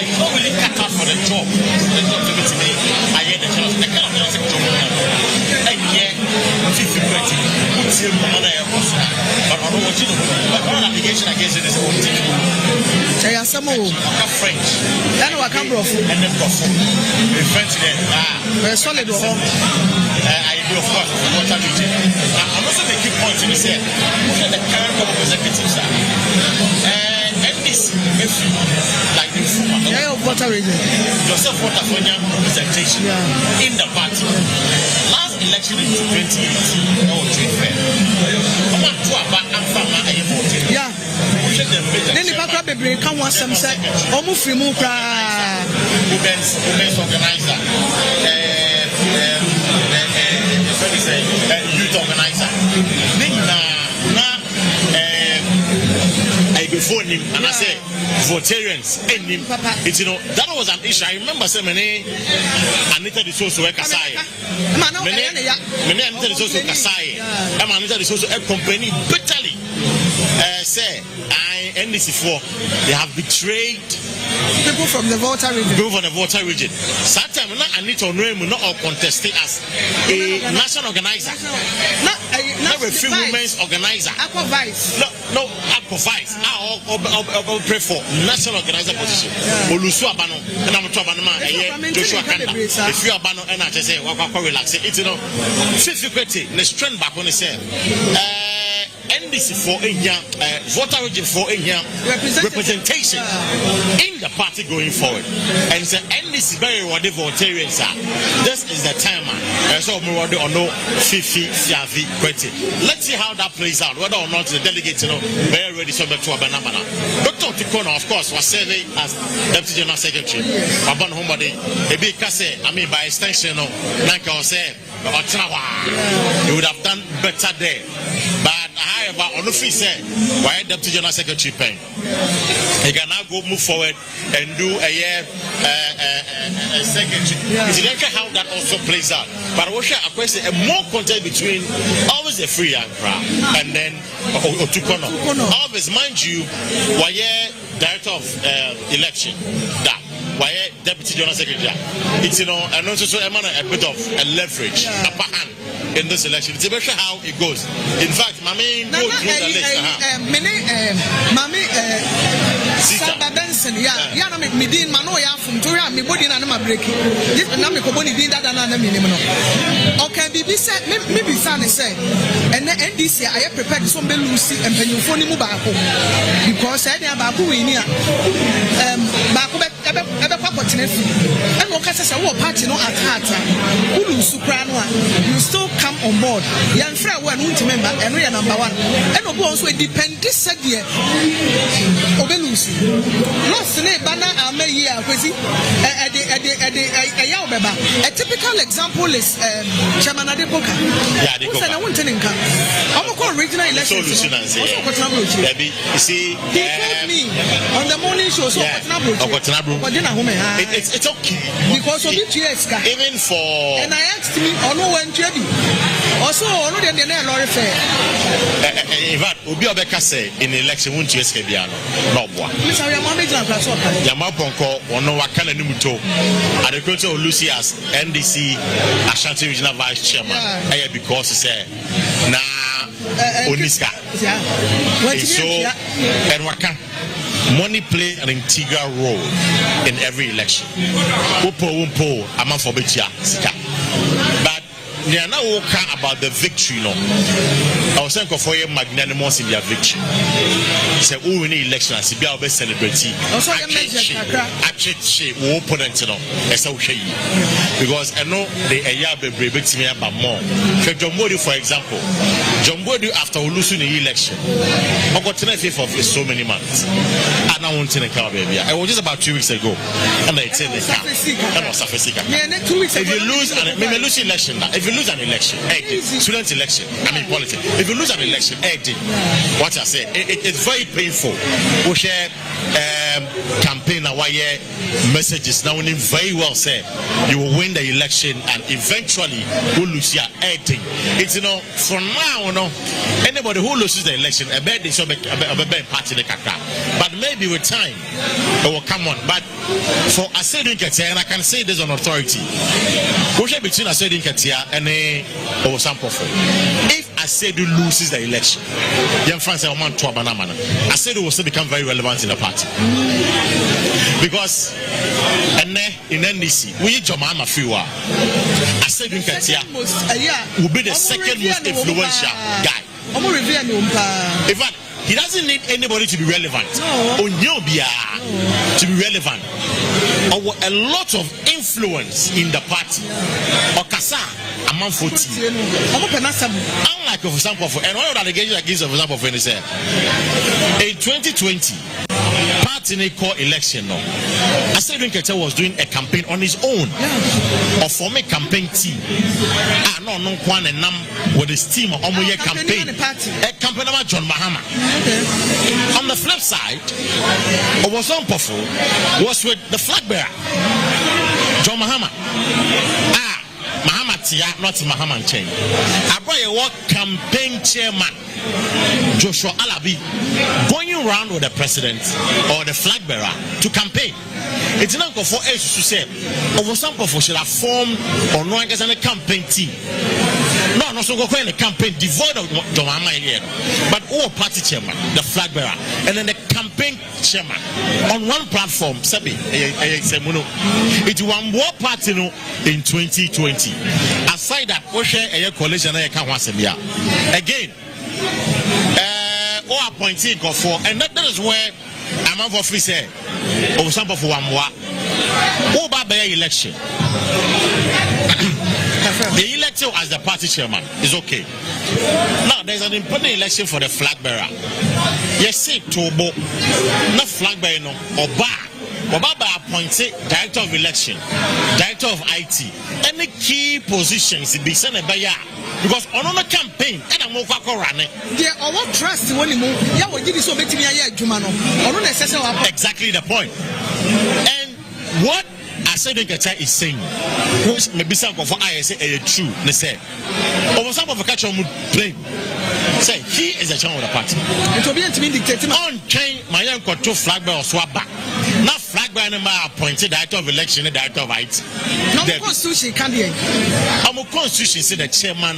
you don't really cut off for the job to me I hear the chance the kind of job and yeah 50-20 but I don't want you to but one application against it is own thing I some French then I come bro and then French there solid I do of course water region I'm also making points in the say the current government executives NDC like the water region Joseph Waterfonia representation in the party last election in 2018 no trade fair I'm not too about Amfama and voting then the Papa Bebre come one some say almost remove women's organizer youth organizer before him and I say Votarians and him it's you know that was an issue I remember saying Anita the social Kasai Anita the social Kasai Anita the social company bitterly say NDC4 they have betrayed people from the Volta region sometimes I need to know not all contesting as a national organizer not a few women's organizer Akua Vice no Akua Vice I'll pray for national organizer position Olusu Abano and I'm talking about Joshua Kanda if you Abano and I just say relax it's you know 50-20 the strength back on the same NDC4 in here, voter region 4 in here, representation in the party going forward. And it's NDC very rewarded votarians. This is the time, so we want to know 50, 20. Let's see how that plays out. Whether or not the delegate, you know, very ready subject to a banana. Dr. Tikono, of course, was serving as Deputy General Secretary. Aban Homebody, a big casse, I mean, by extension, like I said, you would have done better there. But however, on the fee said, why Deputy General Secretary Payne? He can now go move forward and do a year secretary. It's like how that also plays out. But I share a question, a more contact between always a free and then Otukono. Always, mind you, why director of election that. Why Deputy General Secretary? It's you know, and also a bit of a leverage, upper hand in this election. It's about how it goes. In fact, Mami go through the list. Mami Saba Benson, no me Mano ya from Toria, me body and my breaking. This na me ko boni din dada na me nim no. Okay, bibi say me bi say ne say and NDC I prepared so be lose empanyufo ni mu baako because say dey baako we ni a baako be kwakotene fi. And o ka say wo party no attack ulu sukra no a you still come on board. Yan frɛ wo anu member eno ya number 1. And obi also depend this say obelusi lost ne bana amayi a Kwesi a typical example is Chairman Adepoka. Yeah, they go. I'm call regional election. You see, he told me on the morning show. So it's okay because of it. Even for and I asked me, oh no, when also no the lorry fair. In fact, Obi Obeka say in the election won't you escape no boa. Mr. Yamaponko ono wakana nimuto. Adekoto Lucy as NDC Ashanti Regional Vice Chairman. Because he said na Oniska. So and waka money play an integral role in every election. Umpo ama for betia sika. But they are now talking about the victory, no. I was saying for you magnanimous in their victory. Say, oh, we need election, I see, be our best celebrity. Actually, we opponent, no. Because I know they are brave to me about more. John Bodu, for example, John Bodu after losing the election, I got 10th of so many months. And I want to car baby. I was just about 2 weeks ago, and I said the car. If you lose, maybe lose election. If you lose an election, student election, politics. If you lose an election, what I say, it's very painful. We share campaign away messages now when very well say you will win the election and eventually will lose your editing. It's for now, anybody who loses the election, a bad party the kaka. But maybe with time it will come on. But for Asiedua, and I can say this on authority, we share between Asiedua and if Asiedua loses the election, young friends say Asiedua will still become very relevant in the party. Because in NDC, we Jomama Fiwa Asiedua will be the second most influential guy. In fact, he doesn't need anybody to be relevant. To be relevant. Or a lot of influence in the party. Okasa among 40. Unlike for example, and one of the allegations against for example, in 2020, party called election. Asiedua was doing a campaign on his own, or forming a campaign team. With his team on campaign, a campaign about John Mahama. On the flip side, was with the flag bearer, John Mahama. Mahama Tia, not Mahama Chain. I brought a work campaign chairman, Joshua Alabi, going around with the president or the flag bearer to campaign. It's not for us to say, over some people should have formed or no one a campaign team. No, so go in a campaign devoid of Domama here. But all party chairman, the flag bearer, and then the campaign chairman on one platform, Sabi, it's one more party in 2020. Aside that, we share a coalition again. Or appointing for, and that is where I'm of office say, over some of one more. Over by election. The election as the party chairman is okay. Now there's an important election for the flag bearer. Yes, see, Tobo, not flag bearer, no, or bar. Obaba appointed director of election, director of IT, any key positions be sent by ya because on a campaign and I'm over running. Yeah, I want trust when you move. Yeah, we did this over to me. Exactly the point. And what Asiedua is saying, maybe some of I say true. They say, over some of the catch on plane. Say he is a chairman of the party. It will be to me dictating on chain my young got two flag bearer swap back. Not flag bearer appointed director of election and director of IT. No constitution can be. Our constitution said the chairman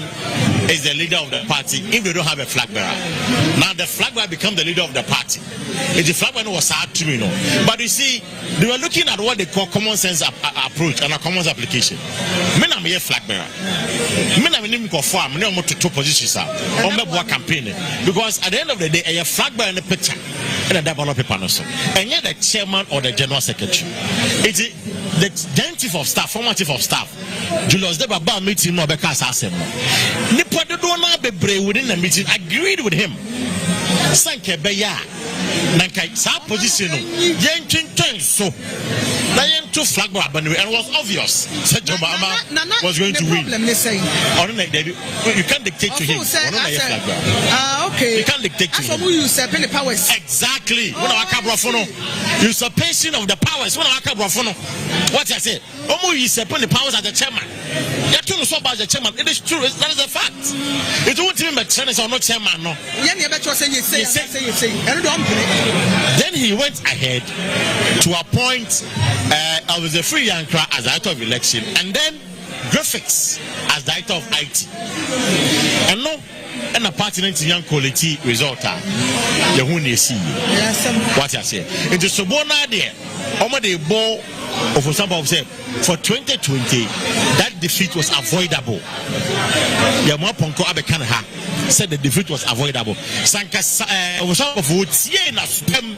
is the leader of the party if they don't have a flag bearer. Now the flag bearer become the leader of the party. If the flag bearer was hard to me, but you see, they were looking at what they call common sense approach and a common sense application. Men are a flag bearer. Men are in the farm. Men are to two positions on the campaign because at the end of the day, a flag bearer in the picture and a develop paper also. And yet the chairman or the general secretary. It's the then chief of staff, former chief of staff, Julius Debaba meeting no because assem. Nipa do not be brave within the meeting agreed with him. Sanke beya. Nankai sa position yen so. Na yen to flag bar and it was obvious. Said Obama was going to win. You can't dictate to him. Okay. You can't dictate to him. Usurping the powers. Exactly. Usurpation of the powers. What I say? Usurping the powers as the chairman. You're talking so about the chairman. It is true. That is a fact. It won't even make sense or not chairman. No. Then he went ahead to appoint the Free Yankra as director of election, and then Graphics as director of IT. And no, and a party in young quality result. The one you see. What I say? It is so bon idea. The ball of example said for 2020 that defeat was avoidable. Yamaponko Abekanaha said the defeat was avoidable. Sanka was of woods na spam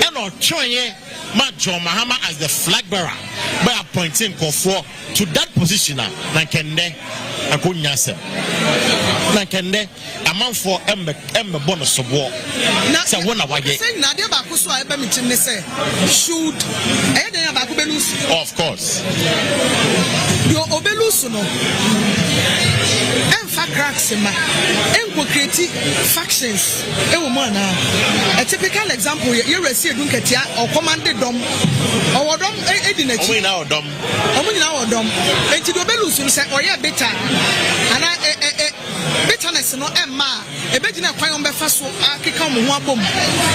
and or Choye Majo Mahama as the flag bearer by appointing Kofo to that position. Nankende Akunyase Nankende amount for Embe bonus of war. So one of Nadia Bakuso Ebamitin say shoot of course. Your Obelusuno cracks in my create factions. A typical example, you receive Dunketia or commanded dom or dom edinate now dom. And to the Belusun said, or yeah, better. And I bitterness no Emma, a better Payon Befaso, Akikam Wabum.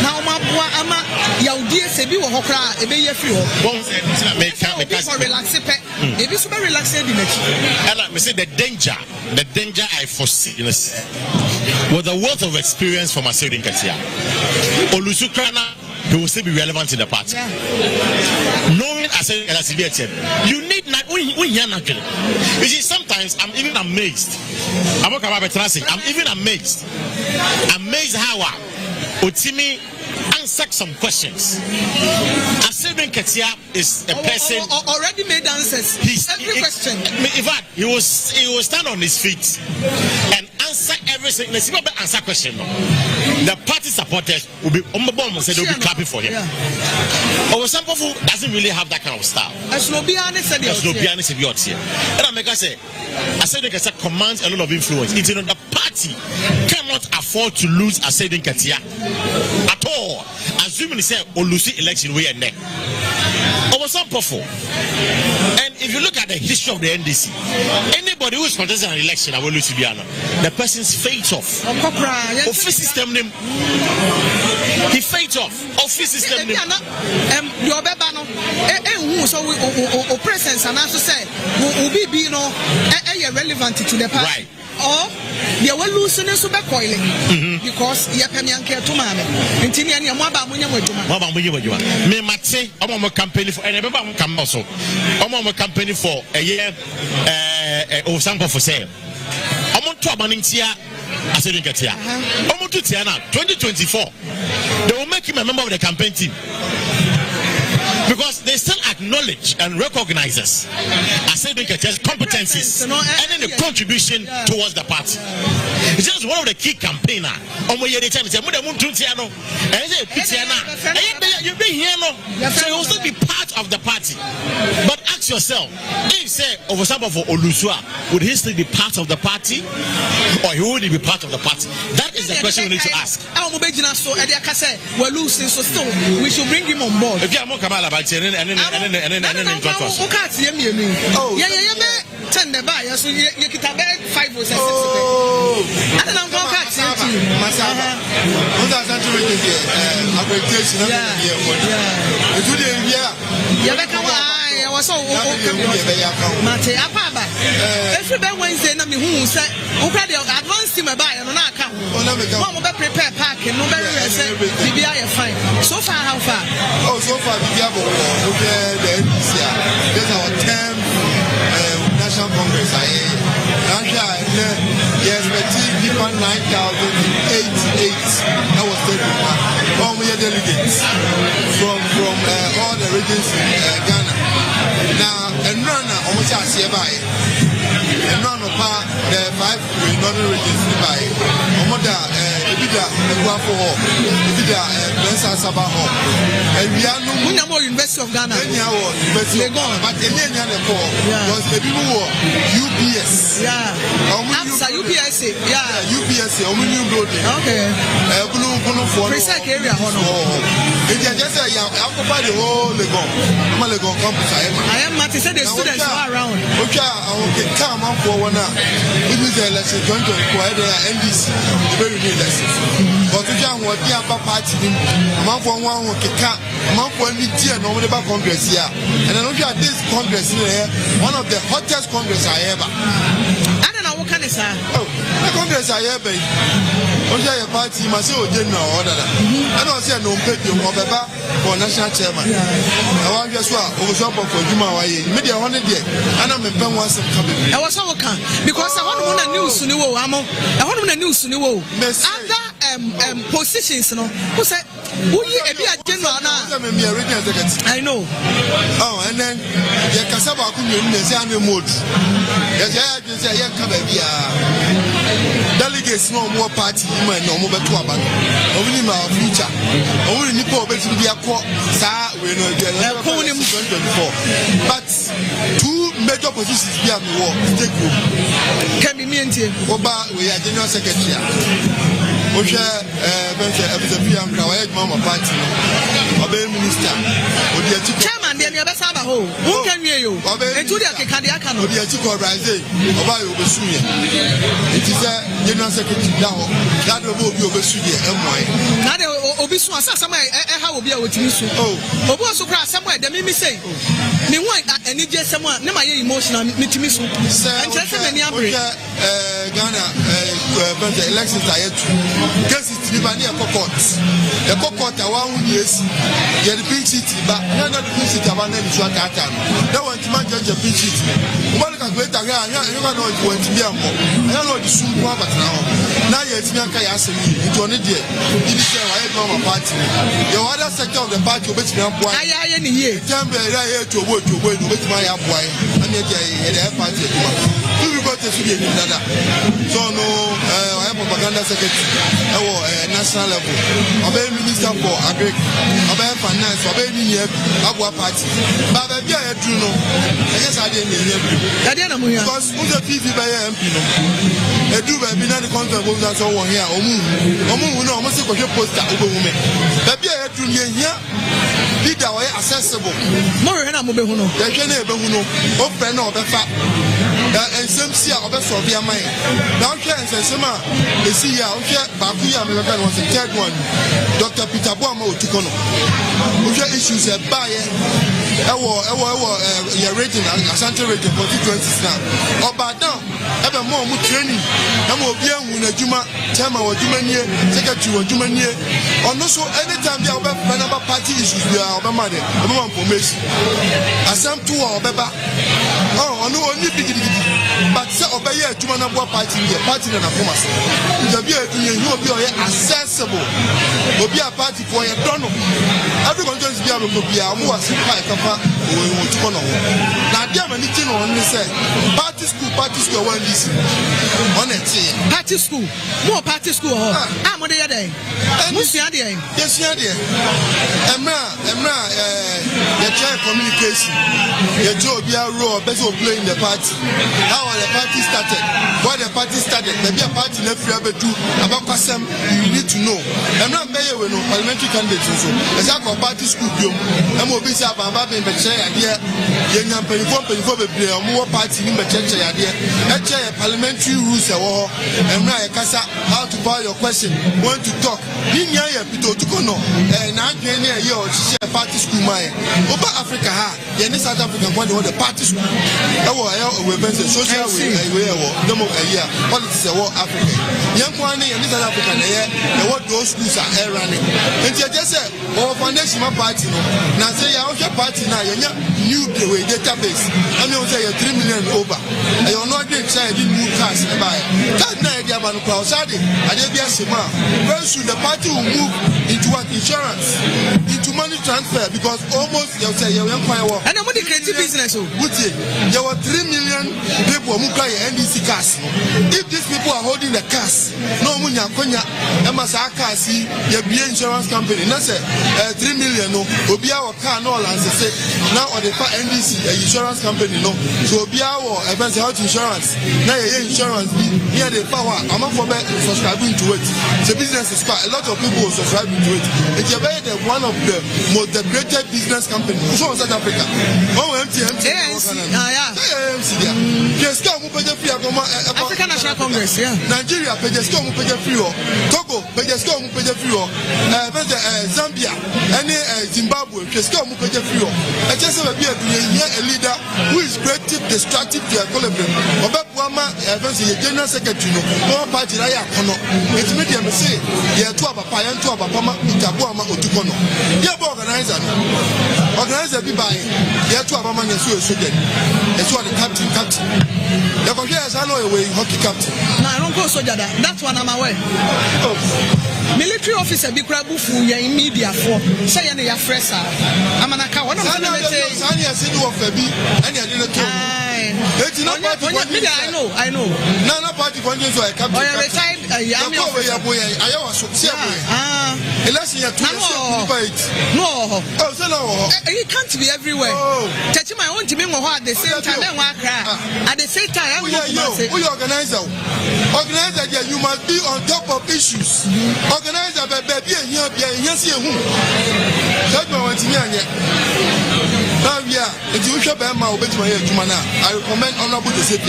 Now, Ama Yaudi Sebi or Hokra, a bay free. Make relax it. It is very relaxed. And let me say the danger I foresee with the wealth of experience from Asiedua Katia. Olusukrana, he will still be relevant in the party. Yeah. Knowing Asiedua, you need not. You see, sometimes I'm even amazed. I'm even amazed. Amazed how Otimi answered some questions. Asiedua Katia is a person already made answers. Every question. In fact, he will stand on his feet and answer everything. Let's see what answer question. The party supporters will be said they'll be clapping for him. Or some people doesn't really have that kind of style. And I make us say, Asiedua Katia commands a lot of influence. It's the party cannot afford to lose Asiedua Katia at all. Assuming they say Olusi election we are neck. Over some powerful. And if you look at the history of the NDC, anybody who is contesting an election, I will lose the person's fate off. Office system name. He fate off. Office system name. Your bebano. So presence and also say will be relevant to the party. Right. Or they were losing super coiling because Yapamian care to Mamma. Continue and Maba me might say, I'm on a campaign for and everyone come also. I'm on a campaign for a year or sample for sale. I'm on top of Asiedua Katia. I'm on to Tiana 2024. They will make him a member of the campaign team. Because they still acknowledge and recognize us Asiedua Katia's competencies and then the contribution towards the party. It's just one of the key campaigner. Oyerepa say, you've been here, no? So you will still be part of the party. But ask yourself, if say over some of Olusua, would he still be part of the party? Or he wouldn't be part of the party? That is the question we need to ask. We're losing, so still we should bring him on board. If you are more Kamala about and then the buyer, so you get a bag 5 or 6. I don't know what accreditation. It would be so Mate Apaba. Every Wednesday, na me who say, who can advance him by and not come. Mama prepare parking, no very BBI fine. So far, how far? Oh, so far, the NDC. There's our 10th National Congress. Yes, but people 9,088. That was taken. We are delegates from all the regions in Ghana. Now, and run almost as here by and run apart the 5 northern regions by Omoda, Ibida, the Guapo, Ibida, Bensa Sabah, and we are no more University of Ghana. University of Ghana, but in the poor was the people who UPS. Yeah, UPS, yeah, UPS, Ominium Building. Okay, Blue for precise area. If you just say, I'll provide the whole Legon campus. I am Marty said the students are around. Okay, I will get calm up for 1 hour. It is a lesson going to require the NDC, very new lessons. But to jam what the upper party, a month for 1 week, a month for any year, no one about Congress here. And I look at this Congress here, one of the hottest Congress I ever. I don't know what kind of say. Oh, the Congress I ever. Your party must say, general order. I don't say no pay you for national chairman. I want you to overshop for Juma. Media 100 years. And I'm a pen once coming. I was so kind because I want to news to know. I want to news to know. Other positions, no. Who said, who you a general now? I know. Oh, and then the Casaba community and the mood. Yes, I just say, delegates no more party. No more to about only my future. Only Nipo bet to be a court, sir. We know 2024. But 2 major positions here in the war. Take you. Can be maintained. We are general secretary. We share PM Kawai Mama Party. Obey Minister. Chairman, then you're best who can hear you? And to the Akadiakan, or the Achiko Rise, Obayo Besuya. It is a general secretary now. That will be Obesuya, MY. Now, Obisua, somewhere, how will be able to miss you? Oh, Obosu Crass, somewhere, the Mimi say. Me want and it just someone, no, my emotional Mitimisu. And just many Ghana elections are yet. Because it's Libania court. The court, yes, get the pinch it, but not the pinch it about them. That one to man judge a pinch it. One can wait again. You don't know it went to be a more. I don't know the soon but now. Now it's Mianka Yassi. It's on it yet. It is a normal party. The other sector of the party will be a boy. I am here. Temple here to work to wait with my boy. And yet, I party. We got to see another. So, no, I am propaganda secretary at national level. Obey Minister for Agric, obey Finance, obey Akua Party. But I do know. Yes, I didn't hear you. Because who's the TV by MP? I do by being the content of that over here. Omu, no, almost a poster over women. Baby, I do here. Leader accessible. More than a mobile. There's a neighbor who know. Open or the fact. And some see our best of your mind. Now, can say, Sema, they see ya, Bakuya American was the 3rd one. Dr. Peter Boamo took on. Which issues a buyer, your rating, Asante rating for 220 now. Or by now, ever more training. I'm a young when a Juma, Tama or Jumania, Secretary or Jumania. Or no, so anytime they are party issues, we are money, information. As some 2 or Beba. Oh, no, only big. But say obey a Jumanabua party in the party and a commerce. You will be accessible. Will be a party for a donor. Everyone just be able to be a more simple capa or to know. Now, there are many things on this party school, one this on it. Party school, more party school. I'm on the other day. Yes, yeah, dear. Emra, the chair communication. Your job, your role, best of playing the party. How the party started, why the party started, maybe a party left forever too. About Kasem, you need to know. I'm not paying with no parliamentary candidates. As I go party school, I'm going to be a Baba in the chair. idea. Young Penny be a more party in the church idea. Parliamentary rules and how to buy your question, want to talk. Ninya Pito to Kono, and I'm a party school. Over Africa, South African one the party school. Social way, politics Africa. Young one in South Africa, and what those schools are running. And just said, foundation party. Now say, I party now, new database. I mean, say 3 million over. I don't know if new cars buy. That night, they have a crowd. Very soon the party will move into what insurance, into money transfer because almost they'll say you're young fire. And I'm the creative business. There were 3 million people who buy NDC cars. If these people are holding the cars, no munya konya, Emasaka see your insurance company. That's 3 million no. Obia or car no lands say now on the NDC insurance company no. So Obia or events health insurance. Now your insurance near the power. I'm not for subscribing to it. The business is quite a lot of people subscribing to it. It's one of the most greatest business companies. So South Africa. Oh, MTM. African National Congress, yeah. Nigeria, Pejesco, Togo, Pejesco, Zambia, and Zimbabwe, Pejesco, I just have a leader who is creative, destructive to equilibrium. Obama, General Secretary, no party, it's medium say, yeah, to a Payan to a Pama, Itabuama, or Tukono. Yeah, organizer be by, yeah, to a Pama, and so it's what the captain. The Congress are no away hockey captain. No, I don't go so that's one I'm aware. Military officer be Krabufu, ya in media for say any fresa. I'm an account. One of them say, Asiedua of Fabi, and I didn't tell I know. None of party conditions are captain. I retired. I was election no. Oh, so no. You can't be everywhere. Touching my own team at the same time. At the same time, we organizer, you must be on top of issues. Organizer, baby, and yes, you that's my one to me. Now, yeah, if you shop at my I recommend Honorable Giuseppe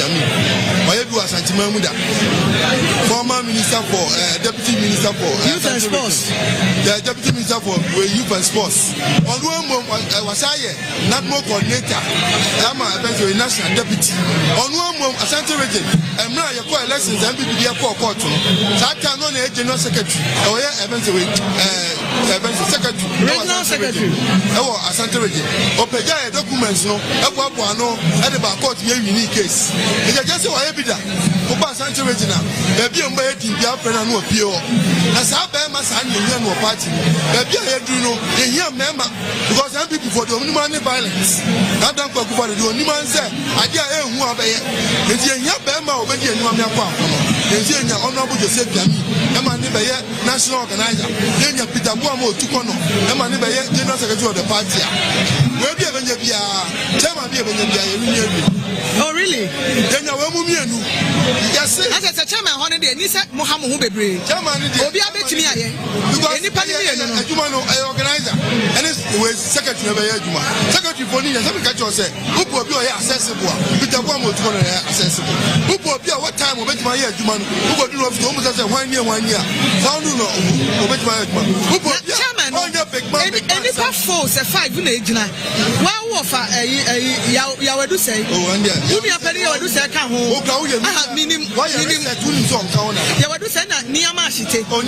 Oyerepa Santimamuda, former minister for deputy minister for youth and sports. The deputy minister for youth and sports. On one was I not more coordinator. I'm a national deputy. On one Asante region, and now you're quite elections and be there for court. That time on a general secretary. Oh, yeah, eventually, regional secretary. Oh, Asante region. Opega documents no. Ebuano at the court here unique case. It's just what I be that. Opa Asante region. Baby, I'm by the Diaspora no appeal. As I bear my son in no party. Baby, I do know a young member because some people for the only violence. Not done for the only man said, I dare who are there. It's a young member of the It's a honorable Giuseppe Emma national organizer. Then you Peter Buamo to Kono. Emma general secretary of the party. Where be a oh, really? Then you will yes, as a chairman, holiday, Nisa Mohammed Hubebre. Chairman, Obia Betty, any organizer, and it's secretary of Yajuma. Secretary for Nina, some catch say, who will be accessible? Peter Buamo to accessible. Who will be what time will bet my Yajuman, who will do almost as a 1 year. Found no, who will be chairman, any force a 5 in age now. Wow, Yawedu say, who are penny or do say, come home. I have meaning. Yawedu said that Niamashite. Oh,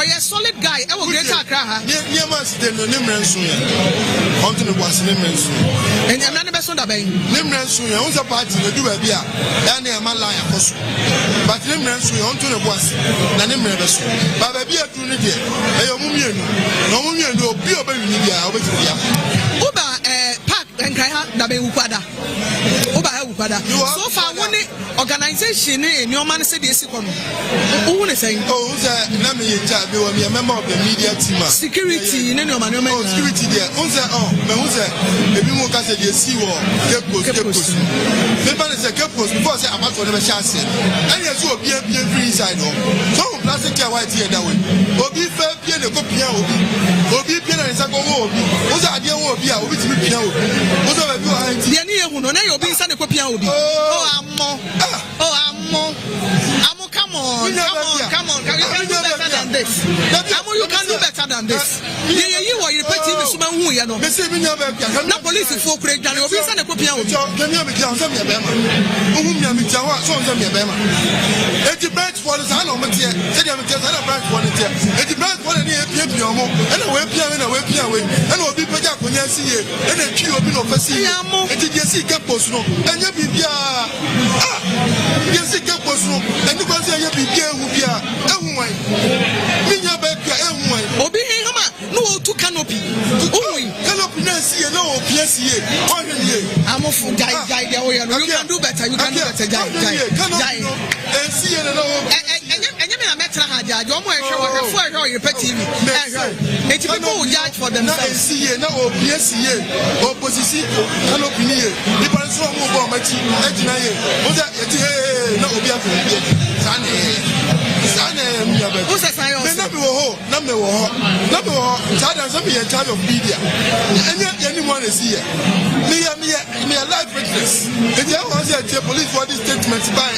yeah, solid guy. I will get a craha. Niamashite no Nimransu. Onto the was Nimransu. And I'm not the best on the bay. Nimransu, owns a party to do a beer. And they are my lion. But Nimransu onto the was Nanimransu. But a beer to Nidia. I am Mumian. No Mumian will be a baby. Uba Park and Kaya Dabe so far, one organization in your man said, yes, who is saying, oh, let me be a member of the media team. Security in any man, security there. If you look at the sea war, Capos. The man is a Capos before I say about whatever chance. And yes, you will be free inside. So, plastic care white here that way. Obi fair pia ne ko pia obi. Obi pia na nsa ko wo obi. Oza ade wo obi a obi timi pia obi. Oza ba bi o anti. Ye ni ehu no na ye obi nsa ne ko pia obi. Come on. You can do better than this. You can do better than this. You are repeating the Suman who you know. No police for Craig and Obi and a copy of can you be down some Yabama? Whom you meet your sons of Yabama? It depends for the son of Matia, said you have a branch for it. It depends for any Piamo, and a web piano and a web piano, and will be put up when you see it, and a few of you Faciamo, and you see Caposno, and you be you see Caposno, and you can say you be Gavia, Elway, Minya Becca, Elway, Obi Hama, no to canopy. Canopy, no, PSA, I'm off for die. You can do better, you can do better, die. And see it and you met Haja, don't wear your petty. It's people who judge for themselves. See, no, PSA, opposition, canopy, people so move on my team, no, who's a sign of number charge of media. And anyone is here. Me a life witness. And you want to say police for this statement by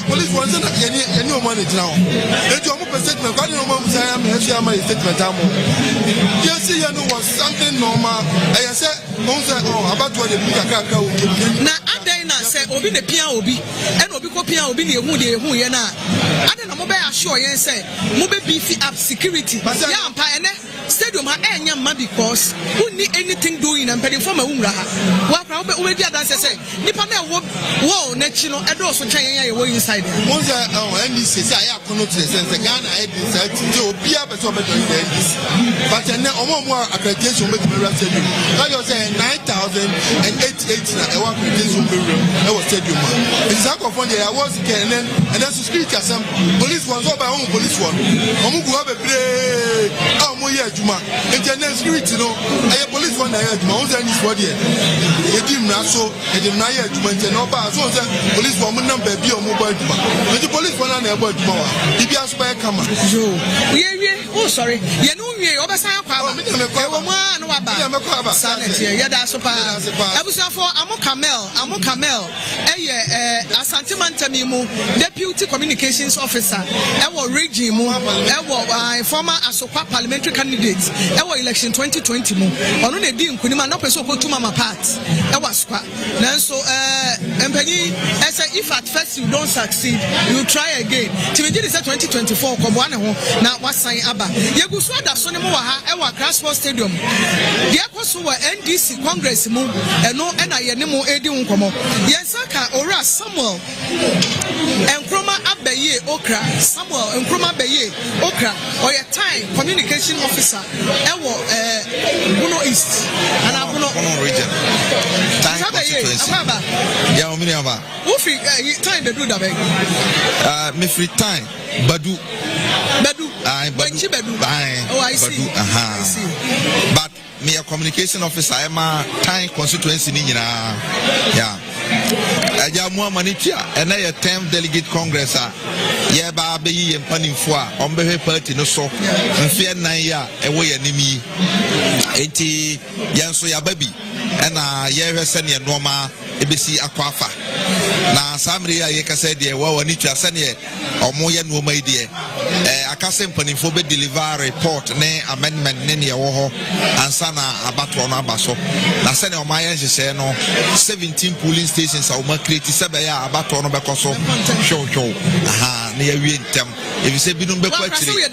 police wants any money now. And you want statement, but no one say I'm here statement. You see, you know was something normal. I said, about what the now, I say, Obi the Pia Obi, and Obi Copia Obi, who you know. I don't know, I assure you, say, Mobe beefy up security. Stadium because who need anything doing and paying for my umra. Well, probably already dance say, Nipana whoa, national adults for China inside. Once NDC say I have to sense the Ghana I decided to be up at NDC. But then more accreditation with the stadium. I was saying 9,088 accreditation I was stadium. It's a couple of I was and then security some police ones over home police one. Omugu have a play. Internal security, no. I police one I had my own body. It didn't so it didn't I had to maintain no bar. So police woman number be on mobile. But the police one about more. If you ask by a camera. Oh, sorry. You know me, Obasa Power. Sanity, that's a power. I was for Amo Camel, a Santimantamimu, Deputy Communications Officer, our regime, our former Asopa parliamentary candidates, our election 2020. On the Dim Kunima, no person to Mama Pat, our squad. So, Empany, I say, if at first you don't succeed, you try again. Timothy is 2024, Komwana, now what's saying Abba. Yaguswa da Sonemoa, our Grassroots Stadium. The Akua were NDC Congress move, and no Nemo Edium Como. Yansaka Ora Samuel and Kroma Abaye Okra, Samuel and Kroma Baye Okra, or a time communication officer, Buno East, and Abuno region. Time time to do that. Me free time, Badu. Oh, I see. I see. But me a communication officer, I'm a time constituency. Yeah. I have more money and I attend delegate congress. Yeah, baby, and panning for on behalf party no so. And fear 9 years away enemy. 80 Yanso ya baby. And yeah, send your normal ABC Aquafa. Now, somebody I can say, dear, well, I need to send you or more than no my dear. I can't simply for deliver report, nay, amendment, Nenia Woho, and Sana Abatona Basso. Now, send your my answer say no 17 polling stations are created Sabaya Abatona Bacoso. Show. Aha, near them. If you say Binum Bequatri, me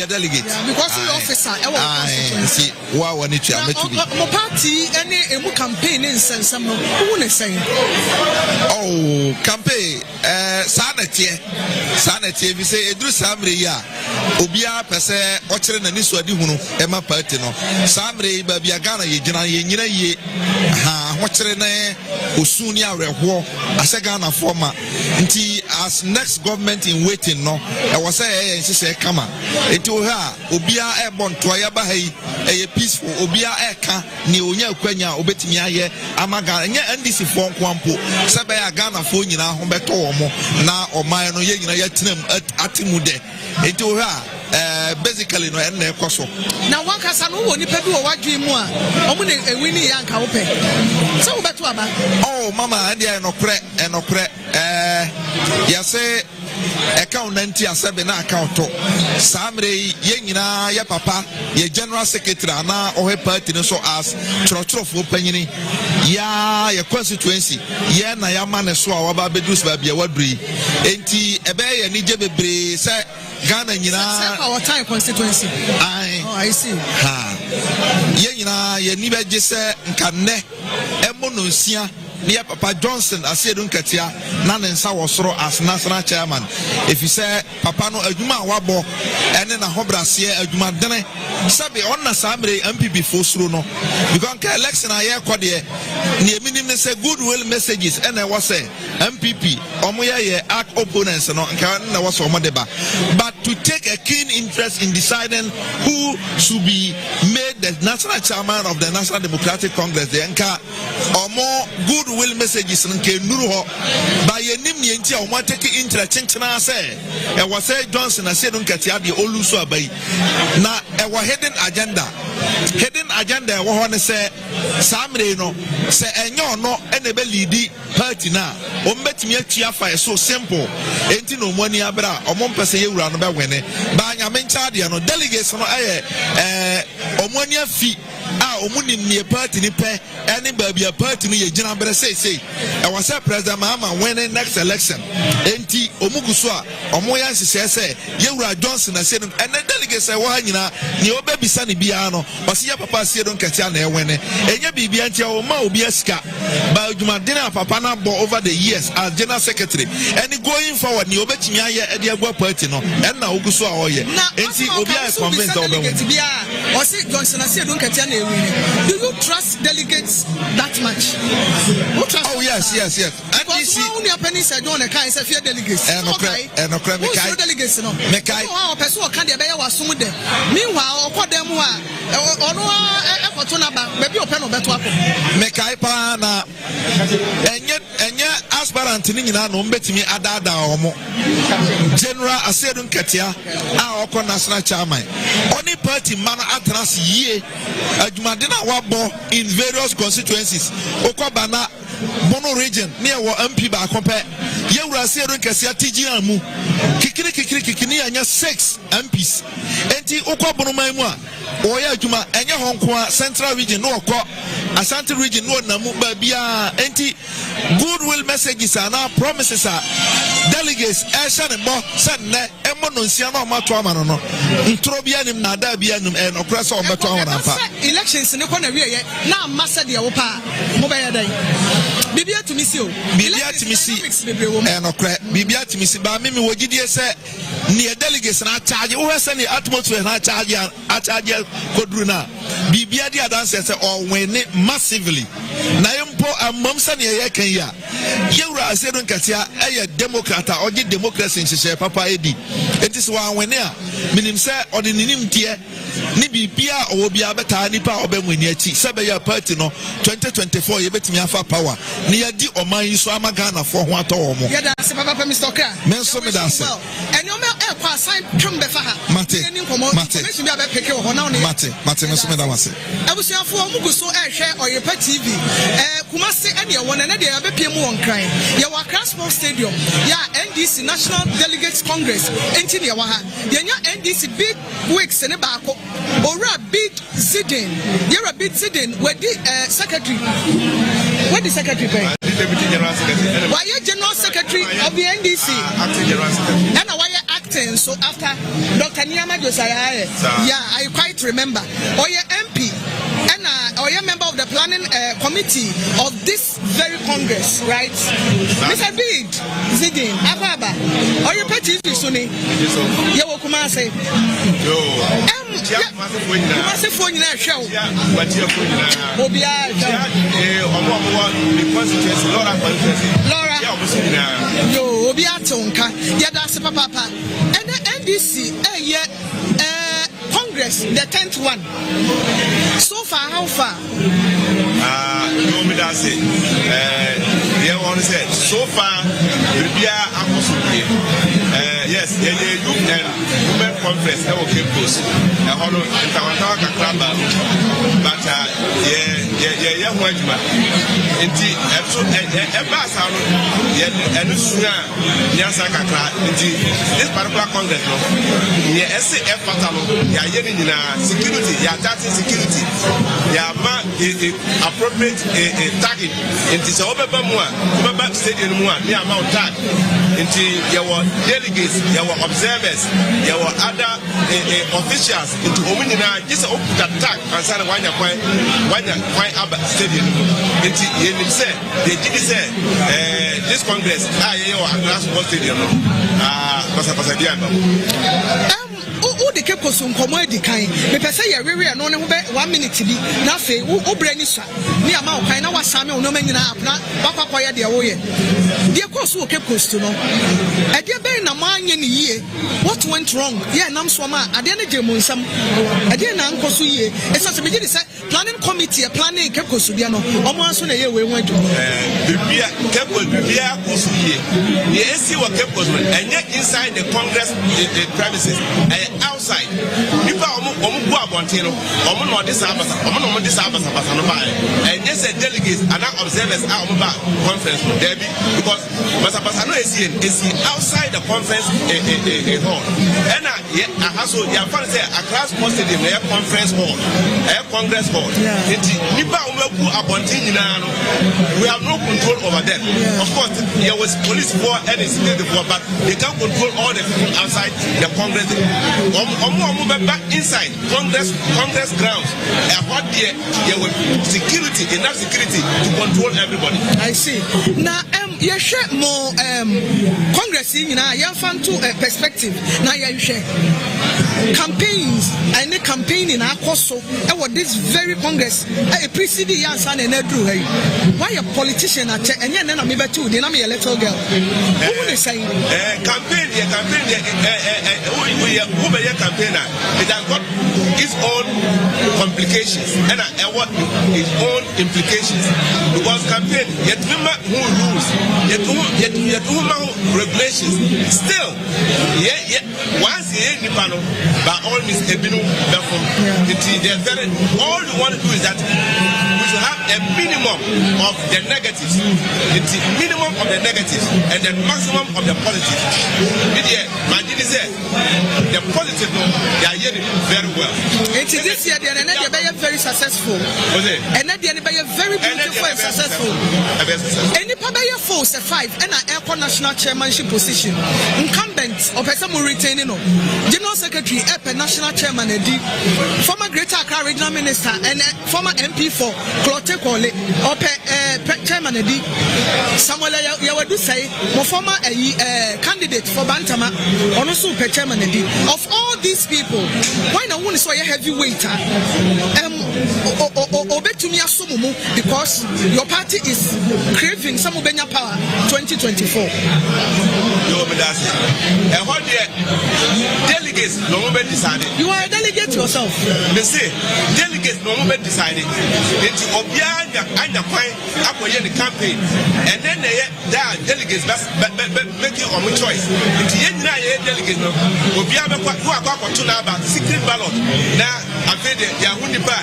a delegate. Because the officer, I see, wow, I need to party any campaign in some who is saying. Oh, campaign, sanity, if you say a do Samria, Ubia Pese, Ocheren and Niswadi Hunu, Emma Pertino, Samre, Babia Gana, Yena ye, Watcherene, Usunia, Reho, Asagana former, Nti, as next government in waiting no I was say say come into her obia e bon toya ba ha yi peaceful obia e ka ni onya akwanya obetimi aye amaga nya NDC fo nkwampo se be ya Ghana fo nyina ho beto omo na oman no ye nyina ya tinam atimude into her basically no en ekoso na wankasa no wo nipa bi wo wadwe mu a omo ne ewini yanka wo pe se wo beto aba oh mama and enokre yase account nanti asebe na account to samre ye nyina ye papa ye general secretary na ohe party no so as trotro panyini ya ye constituency ye na ya mane so a waba bedus ba bia wadri enti ebe ye ni je bebre se Ghana nyina our time constituency I see ha ye nyina ye ni beje se nkanne emononsia near Papa Johnson Asiedua Katia Nanensa was as national chairman. If you say Papa no Ajuma Wabo and then a Hobrasia Ajuma Dene Sabi on Nasamre MP before Sruno. Because election I hear Quadia near minimum say goodwill messages and I was say MPP Omoya act opponents and was Omadeba. But to take a keen interest in deciding who should be made the national chairman of the National Democratic Congress, the Enka or more good will messages nke nuru ho ba yenim ye ntia o mateke interest chenchena say e was say Johnson Asiedua Katia de oluso abai na e wa hidden agenda e wo ho ne say samre no say enyo no ene be lead party na o mbetimi atua fa so simple enti no mo ani abra o mo mpese ye wura no be wene ba nya mencha de no delegates no o mo ani afi a o mu ni ne party ni pe ene ba bia party no ye gina bere say I was a President Mahama winning next election. Enti omuguso a omoya nsese say Yewura Johnson Asiedua and the delegates say wa nyina ni obebisa ni bia no osi ya Papa Asiedua Katia na ewene enye bibia ntia o ma obi asika ba adwumadene a Papa na bo over the years as general secretary and going forward ni obetimi aye e de agwa party no and na oguso a oye enti obi a convince obe bia osi Johnson Asiedua Katia na ewene. Do you trust delegates that much? Oh yes. NDC only a penny said on a kind of fear delegates. And delegates no. Mekai. Oh, person can be a was soon there. Meanwhile, what them were or no maybe open or better. Mekai pana and yet aspirant in no bet me adada omo. General Asiedua Katia, our national chairman. Only party man atras ye Adjumadina Wabo in various constituencies. Okobana Bono region near what MP ba compare. Yewura Asiedua Katia TGM kikini anya 6 MPs. Enti okwa bono maimwa. Oya Juma enya honkwa central region no okwa Asante region no namu ba bia enti goodwill messages and our promises are delegates Asian and Bo Sanne Emononsia no mato amano no ntrobia nim na da bia nim en okra so obeto amana elections ne kona wie na massa de wo pa mo ba yadan bibia timisi o bibia timisi en okra bibia timisi ba me wogidie se ne delegates na charge wo se ne atmosphere na charge kodru na bibia dia dance se o win massively na yempo amam se ne ye kan ya Yewura Asiedua Katia eye democrat or democracy in Shisha Papa Edi. It is one when there. Minim say or the nim tier ni bibia or bia beta nipa obemwiniachi. Sabe party no 2024 ye betimi afa power. Ni yadi oman yi so amagana for ho atomo. Yeah, that's Papa Mr. Okra. Menso me dance. And you may kwa sign come befa ha. Mate. Mate menso me dance. Abusuafo omugu so ehwe Oyerepa TV. Kumase ene won na de abepie mu won kran. Ye wa Grassroots Stadium. Ya NDC National Delegates Congress. Enti ne wa ha. Ye nya NDC big weeks ne baako. Ora big sitting. Ye big sitting with the secretary. What the secretary pay? Deputy General Secretary. Why you General Secretary of the NDC? Acting General Secretary. And why you acting? So after Dr. Niyama Josiah, yeah, I quite remember. Or your MP and or your member of the planning committee of this very Congress, right? Mr. Big Zidin, Ababa, or your party is Sunni. You will come and say, massive phone in a show. Laura. Yo, Obi Atonka, Yadasa Papa, and the NDC, Congress, the 10th one. So far, how far? No, me that's it. The one said, so far, yes, the youth and women conference that will keep close. But this particular congress, security, security, appropriate tagging into the stadium, the amount tag into your delegates, your observers, your other officials into Ominina, just open that tag and say, why Abba Stadium. They did say, this congress, Grassroots Stadium, who the kept us on commodity kind. The person you really are known 1 minute to be nothing. Who brainy sir? Near Mount Pine, was Samuel no man in Apna, Papa Quaya de Oye. Dear course who kept us to know. I dear Ben a man in a year. What went wrong? Yeah, Nam Swama, I didn't get some. I didn't uncle Suye. It's as a beginning said, planning committee, planning kept us to Diano, almost on a year we went to. Kept us here. Yes, you were kept us, and yet inside the Congress, the premises. Outside, people are wanting this and yes, delegates and observers are about conference Debbie because Masapasano is outside the conference hall. And I also a class posted in a conference hall, a congress hall. We have no control over them. Of course, there was police for and but they can't control all the people outside the congress. Back inside Congress grounds. There was security, enough security to control everybody. I see. Now, you share more Congress in your fan to a perspective. Now you share campaigns. I need campaign in Akua so. This very Congress. I precede Yan and Edru. Why a politician at and then I'm able to. Then I'm a little girl. Who would they say? Campaign. Campaigner, it has got its own complications and its own implications. Because campaign, yet remember who rules, yet regulations. Still, once by all means, all you want to do is that we should have a minimum of the negatives. It's minimum of the negatives and the maximum of the positive. The positive, they are hearing very well. This year, they are very successful. And they are very beautiful and successful. Any Pabaya force a 5 and an airport national chairmanship position. Incumbents of a Samu retaining General Secretary, National Chairman, former Greater Accra Regional Minister, and former MP for Clote Kole, or Chairman Samuel Yawadu say, former candidate for Bantama, or also Chairman of all these people. Why not one is why a heavyweight? Because your party is craving some Ubenya power 2024. Delegates no more decided. You are a delegate yourself. They say delegates no more decided. It's Obianya and the campaign, and then they are delegates making a choice. It's delegates no Obianya who are talking about secret ballot. Now I feel that Yahunipa,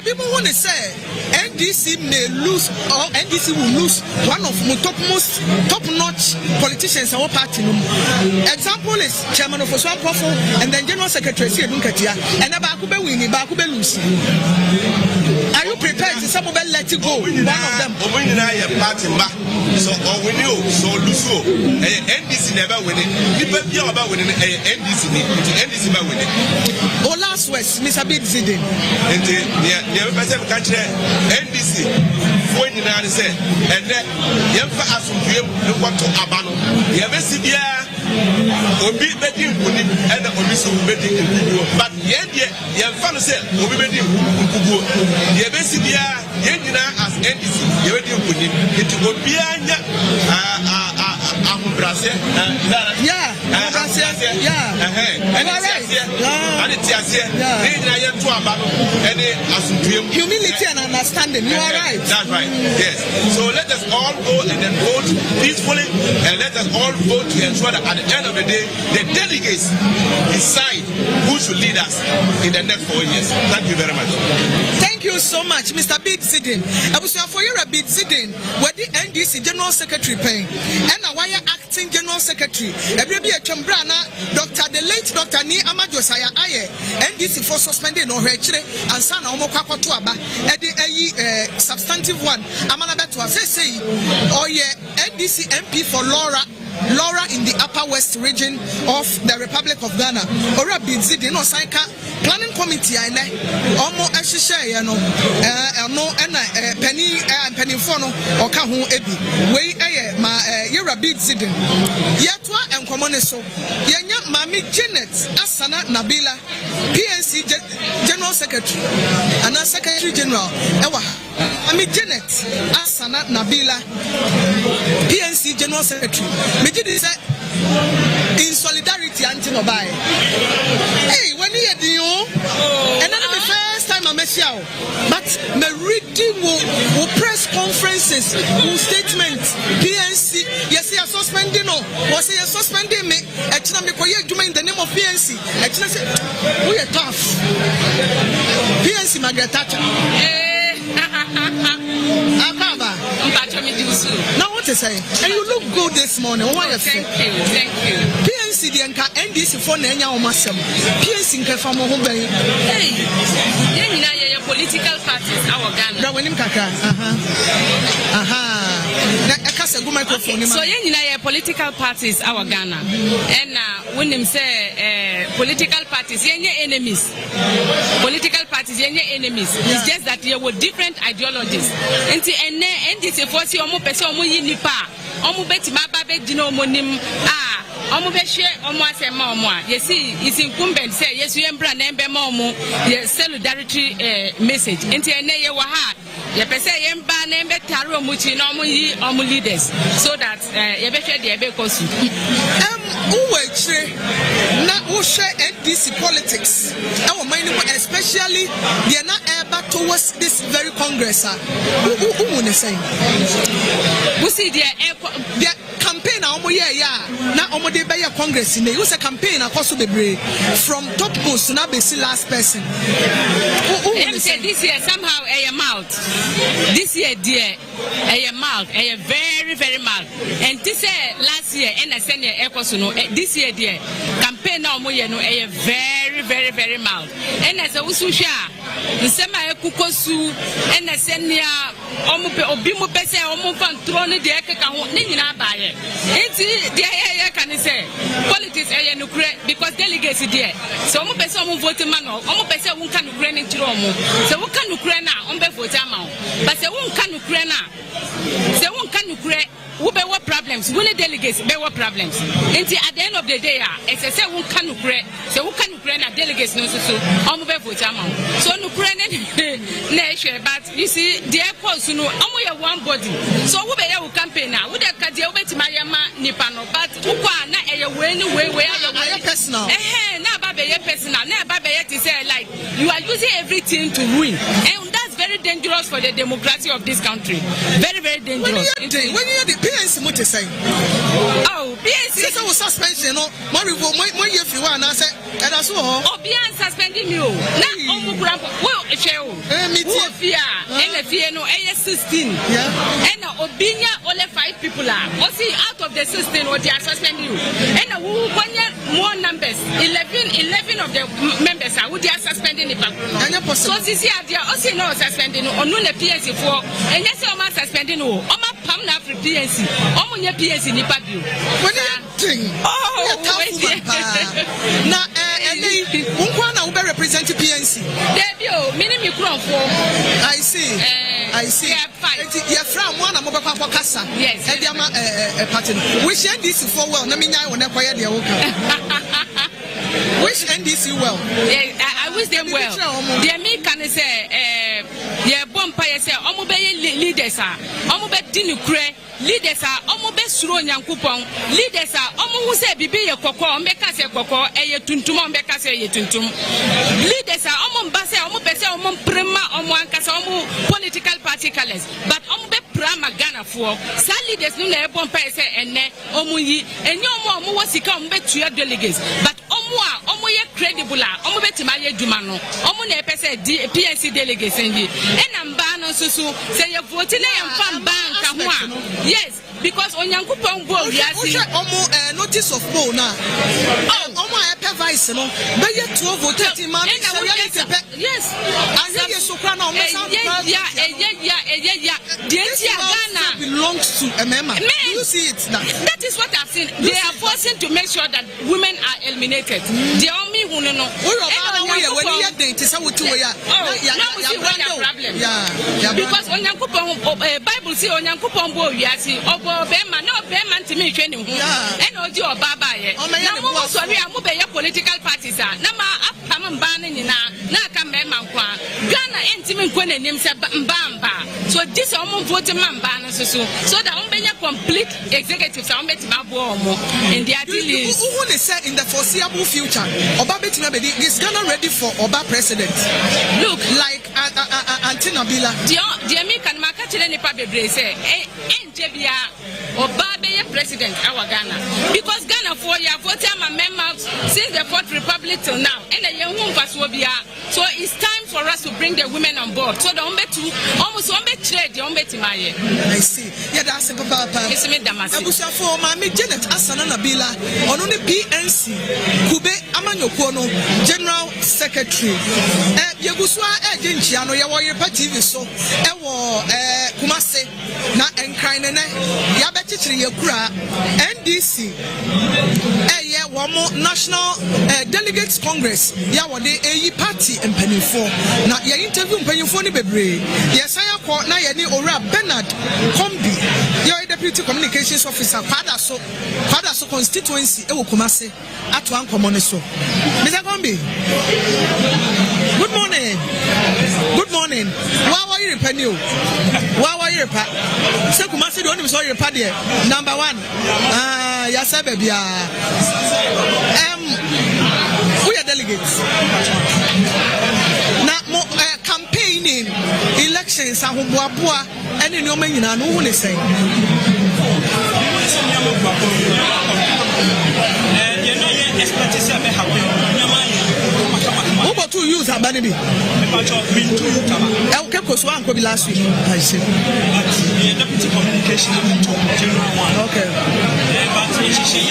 people want to say NDC may lose or NDC will lose one of the top-notch politicians in our party. Example is Chairman of Oswan Profo and then General Secretary Siedunkatia and Abakube winning, Bakube lose. Are you prepared to some of them let it go? One of them. So we knew so Luso NDC never winning. People hear about winning NDC by winning. Oh, last West, Mr. Big Zidin. And the country NDC when you say and then you have to want to abandon. You have a CBA Obi betting and Obisu betting but yet you have fun to say Obi betting you have a CBA as NDC, you already put it to go behind humility and understanding. You are right. That's right. Yes. So let us all go and then vote peacefully, and let us all vote to ensure that at the end of the day, the delegates decide who should lead us in the next 4 years. Thank you very much. Thank you so much, Mr. Bid Sidin. I was for you a Bid Sidin, where the NDC General Secretary paying, and a wire acting General Secretary, a baby a Chambrana, Dr. the late Dr. Ni Amadosaya Aye, NDC for suspending or Rechre, and Sana Omokako Tuaba, at the substantive one, Amanabetua say, oh yeah, NDC MP for Laura in the Upper West region of the Republic of Ghana. Ora Bidzidi no Saika Planning Committee ane omo ehhehye no penny fono oka ho ebi we ma Yera Bidzidi yetwa enkomo ne so yenya Mami Janet Asana Nabila PNC General Secretary and Secretary General ewa Mami Janet Asana Nabila PNC General Secretary in solidarity anti-mobile. Hey, when you do, and then the first time I met you, but me reading will press conferences, will statements, PNC, yes, you are suspending, was you suspending me, and you are in the name of PNC, and you say, we are tough. PNC, Margaret Thatcher. Now what to say? And you look good this morning. Thank you. PNC the NDC for Nenya Omasem. PNC in Kefamo Hubei. Hey, political parties, our Ghana. So political parties, our Ghana. And when them say political parties, enemies. Political parties, enemies. It's just that there were different ideologies. And NDC for si omo pese omo yinipa. Omo beti mababe dino monim omo be share omo asema omo a yesi is incumbent say yesu embra na embe ma omo ye solidarity message enti ene ye wa ha ye pese ye mba na embe taro omo chi na omo yi omo leaders so that ye be hwe de ye be kosu uwe na wo share NDC politics our mind especially they are not able towards this very congress who would say we see their campaign na omo de be congress in use a campaign across the break from top post to now be last person this year somehow a mouth this year dear a mouth a very very mild and this last year and this year dear campaign now no a very very very mild and as a ususha the sema ekukosu and a senia obi mo pese omo fan throne de ekeka ho ne nyina baaye enti de can say politics because delegates there so omo pese omo vote man omo pese won kan nukre ne tiro omo se won kan nukre na ombe vote ama but se won kan nukre na se won kan nukre we be what problems we delegates be what problems until at the end of the day say won kan nukre se won kan nukre na delegates no so omo be vote ama so nukre ne na ehwe but you see the airports no omo ye one body so we be your campaign na we dey kadia we betima ye ma nipa no but ukwa na eye we personal na ba be personal na ba be to say like you are using everything to win and that's very dangerous for the democracy of this country very very dangerous when you the PNC what to say PNC so suspension no mo ye fi wa na say and so PNC suspending you na omo grampo we ehwe o fia and fia no 16 and obinya only 5 people are see out of the 16 what they are suspending you and who more numbers 11 of the members are who they are suspending the so this year they are also no suspending on no PNC for and yes o ma suspending o ma pam na afri PNC o mo nya PNC ni pa bio when thing na unkwa na ube represent PNC debio minimi kronfo I see yeah from one am obekwa kasa yes e dia ma party we share this for well na me nyai won ekwa de woka wish NDC well I wish them well they me can say yeah bompa yese omo be leaders a omo be dinukure leaders a omo be suro nyankopon leaders a omo hu se bibi ye kokko omo be ka se kokko eye tuntum omo be ka se ye tuntum leaders a omo mba se omo be se omo prema omo ankasa omo political party colors but omo be prama Ghana for sa leaders no na e bompa yese enne omo yi enye omo wasika omo be tuya delegates but omo ye credible a omo be tima ye dwuma no omo na e pese PNC delegates ndi enamba no susu say ye vote na ye mfa bank ho a yes because onyankopon bo wiase omo notice of poll na omo a pe vice no be ye to vote man yes and ye so kra na omo sound yeah Ghana belongs to a member. Do you see it now? That is what I've seen. They are forcing to make sure that women are eliminated. The only who know. Because Bible say onyankopon bo wiase obo be man no be man to me hwene hu and oji obaba ye na mo so wi am be ye political parties a na ma apam mba na nyina na aka me man kwa Ghana entimi nkwana nim se mbamba so this omo vote mamba na so that on be complete executives on be timabo omo and their dealings who they say in the foreseeable future oba betima be is Ghana ready for oba president look like Antinabila the me kan maka chile ni pa bebre say enjebia oba be president our Ghana because Ghana for ya vote am members since the Fourth Republic till now and ye hu mfaso bia so it's time for us to bring the women on board so the ombe to almost ombe trade the ombe timaye I see yeah that's a papa it's me damasi abusa for mama Janet Asana Nabila ono ni PNC kube amanyoko no general secretary yegusua ejenchia no ye Oyerepa TV so ewo Kumase na enkran ne ya bechichiri yekura NDC womo National Delegates Congress ya wode eyi party empanifo na ya interview empanifo ni bebre ya saya ko na ya ni Ora Bernard Kombi ya deputy communications officer kwada so constituency ewo Kumase ato ankomo ne so Mr. Kombi good morning wa Oyerepa ni o wa Oyerepa se Kumase do oni so Oyerepa de number 1 ya sabe bia we are delegates na mo campaigning elections ahoboaboa ene ne o manyina no hu ne sen ye no ye expertise be happen to use a banner. I will keep one copy last week. I said, deputy communication general one. Okay. But she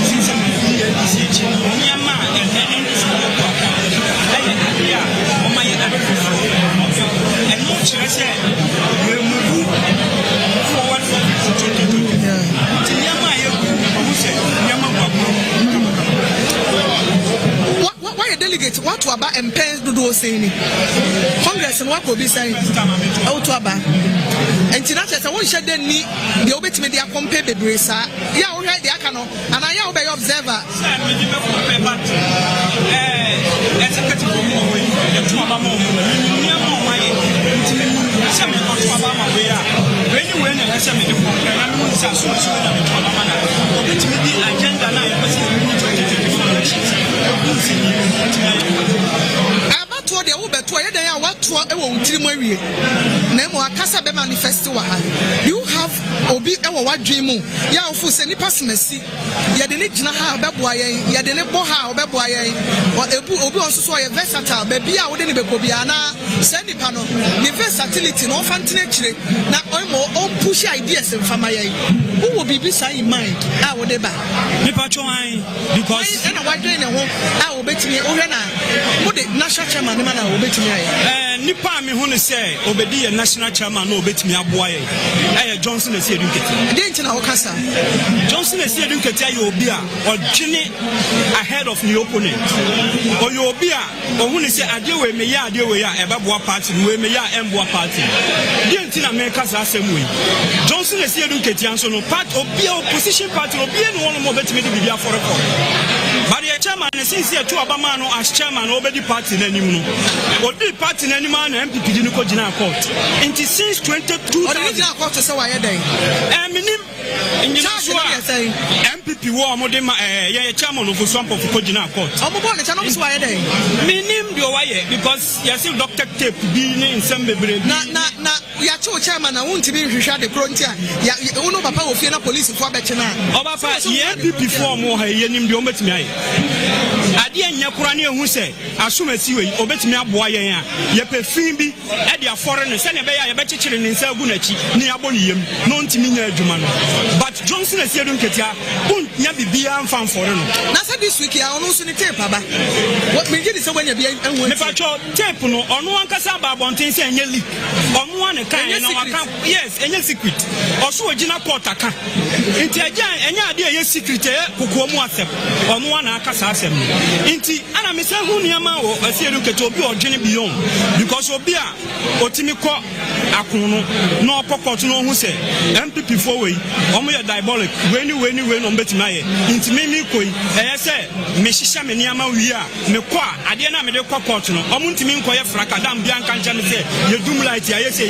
since I'm NDC, and no chance will move forward why a delegate what to about and pens do those saying Congress and what will be saying out to about and tonight I won't share the knee the obit media compare the bracer yeah alright the akano and I obey observer to the Uber to a what to a Nemo Casa be manifesto. You have Obi what dream ya for any passimessy. Yadini Jinaha Babuay, Yadene Boha, Babuay, or Obi also a versatile, baby, I wouldn't be Bobiana, Sandy Pano, the versatility, no fantinate. Now I'm all push ideas in Famaye. Who will be beside in mind? I would ever. Because and a white drain at home, I will bet me Orena. What the national chairman will bet me. nipa me hu ne say obedi a national chairman no obetimi aboa ye Johnson Asiedua Nketiah dey ntina wo kasa Johnson Asiedua Nketiah ye obi a odwene ahead of the opponent or you obi a ohun ne say ade we me ya ebeboa party we me ya emboa party dey ntina me kasa asem we Johnson Asiedua Nketiah so no part obi a opposition party obi no one mo betimi de bibia for but the chairman since here to Obama no as chairman obedi party n'anim no odi party n'anim na MPP di no ko gina court until since 22 o di gina court say why den minim nyina so MPP wo amode ma ye chairman of swamp of ko gina court omobo ne channel so why den minim di o why because you see doctor tape bi ni nsem bebre na ya cho chairman na won't be hwehwa de krontia ya uno papa wo fie na police fo abeche na obapa ye MPP form wo ha ye nim di o metimi aye ade anya kura ne ehu se asomasi we obetimi aboa yen a ye pefin bi e de afore ne se ne be ya ye be kekere ne nsa gu nachi ne abo ne yem no ntimi nya adwuma no but Johnson Asiedua Nketiah bun nya bibia mfa mfore no na say this week ya ono so ne tape aba what me gidi se wanya bia enwu me fa cho tape no ono ankasa ba bonten se enya leak ono an kan na waka yes enya secret oso ogina court aka nti agya enya ade ye secret e kokoa mu asem ono an akasa asem inti ana me say hu niama wo Asiedua Nketiah obi odwene beyond because obi a otimi ko akono no pokot no hu say MPP for we omo ye diabolic we no betimi aye inti me koi say me hihya me niama wi a me ko ade na me de kokot no omo ntimi nkoye fraka dam bia nka ncha me say ye dum light ya say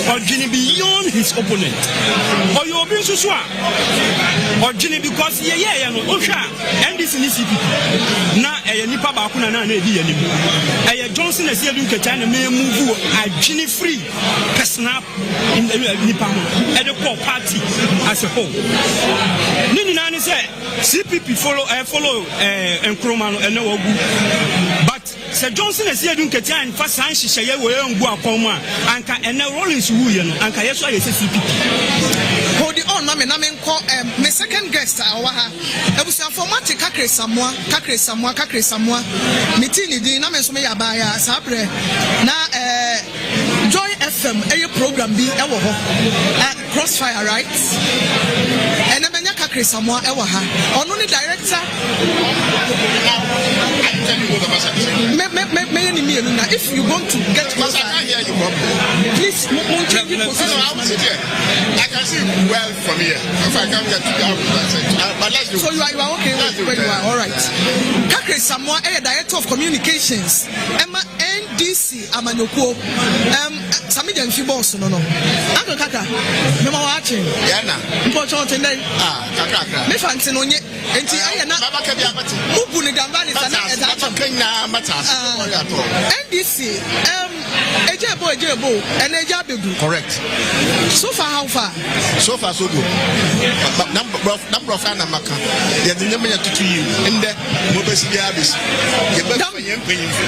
odwene beyond his opponent oyo obi susu a odwene because ye no ohwa NDC ni CPP na nipa ba ko na edi yanim Johnson Asiedua Nketiah na me move adwene free personal nipa mo e de core party as a whole nini na ni say CPP follow Nkrumah no ene wagu but Sir Johnson Asiedua Nketiah and fa san hihye we ngu akon a anka ene Rollins wu ye no anka yeso aye CPP hold on na me nko me second guest awa ha ebusia format kakre samwa meeting di na me so me ya ba ya sabre na Joy FM a program bi e wo ho Crossfire right and menya kakre samwa e wo ha ono ni director me ni me na if you want to get closer I can't hear you properly please change your position I can see well from here if I can't get to the but let's do so you are okay where you are all right kakre samwa a director of communications Emma NDC amanyoko Samidia mfi boss no Uncle Kaka me ma watching yana important then kaka me fancy no nye enti aye na baba ka bia mate mubu ni gambani sana eza kenya mata NDC ejebo and ejabedu correct so far so good number of ana maka ya dinyama ya tutu yi inde mo besi bia besi ye be fanyem panyimfu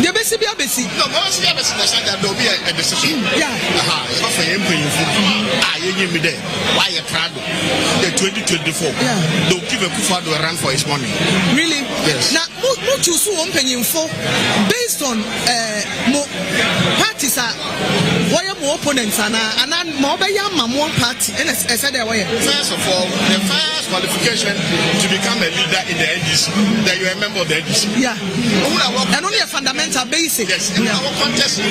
ye besi bia besi no mo besi bia besi na shada do be a decision yeah ye fanyem panyimfu ye nyimi de why you proud the 2024 they'll give a Akua a run for his money really yes na mo choose one panyimfu based on mo parties are why more opponents and more by one party and I said first of all the first qualification to become a leader in the NDC that you are a member of the NDC yeah and only a fundamental basic yes in our contest the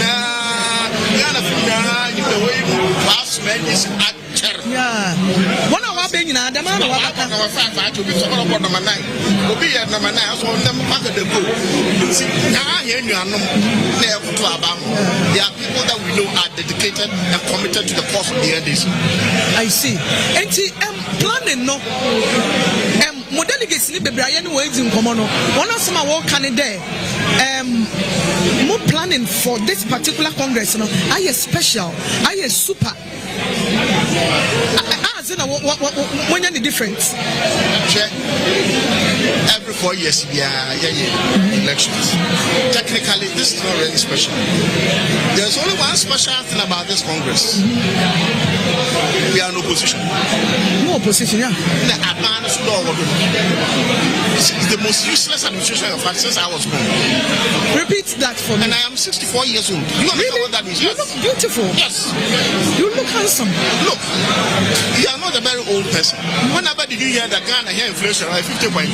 way pass NDC yeah one of our being na the man to be number 9 will be at number 9 so them back at the go see there are people that we know are dedicated and committed to the cause of the NDC. I see and planning no mo delegates ni bebraye ni we di nkomo no one of some work can there mo planning for this particular congress no I special I super when any difference every 4 years elections technically this is not really special. There's only one special thing about this congress: we are in opposition. no opposition, yeah. It's the most useless administration I've had since I was born. Repeat that for me. And I am 64 years old. You understand what that means? You look beautiful. Yes. You look handsome. Look, you are not a very old person. Whenever did you hear that Ghana here inflation at 50.3?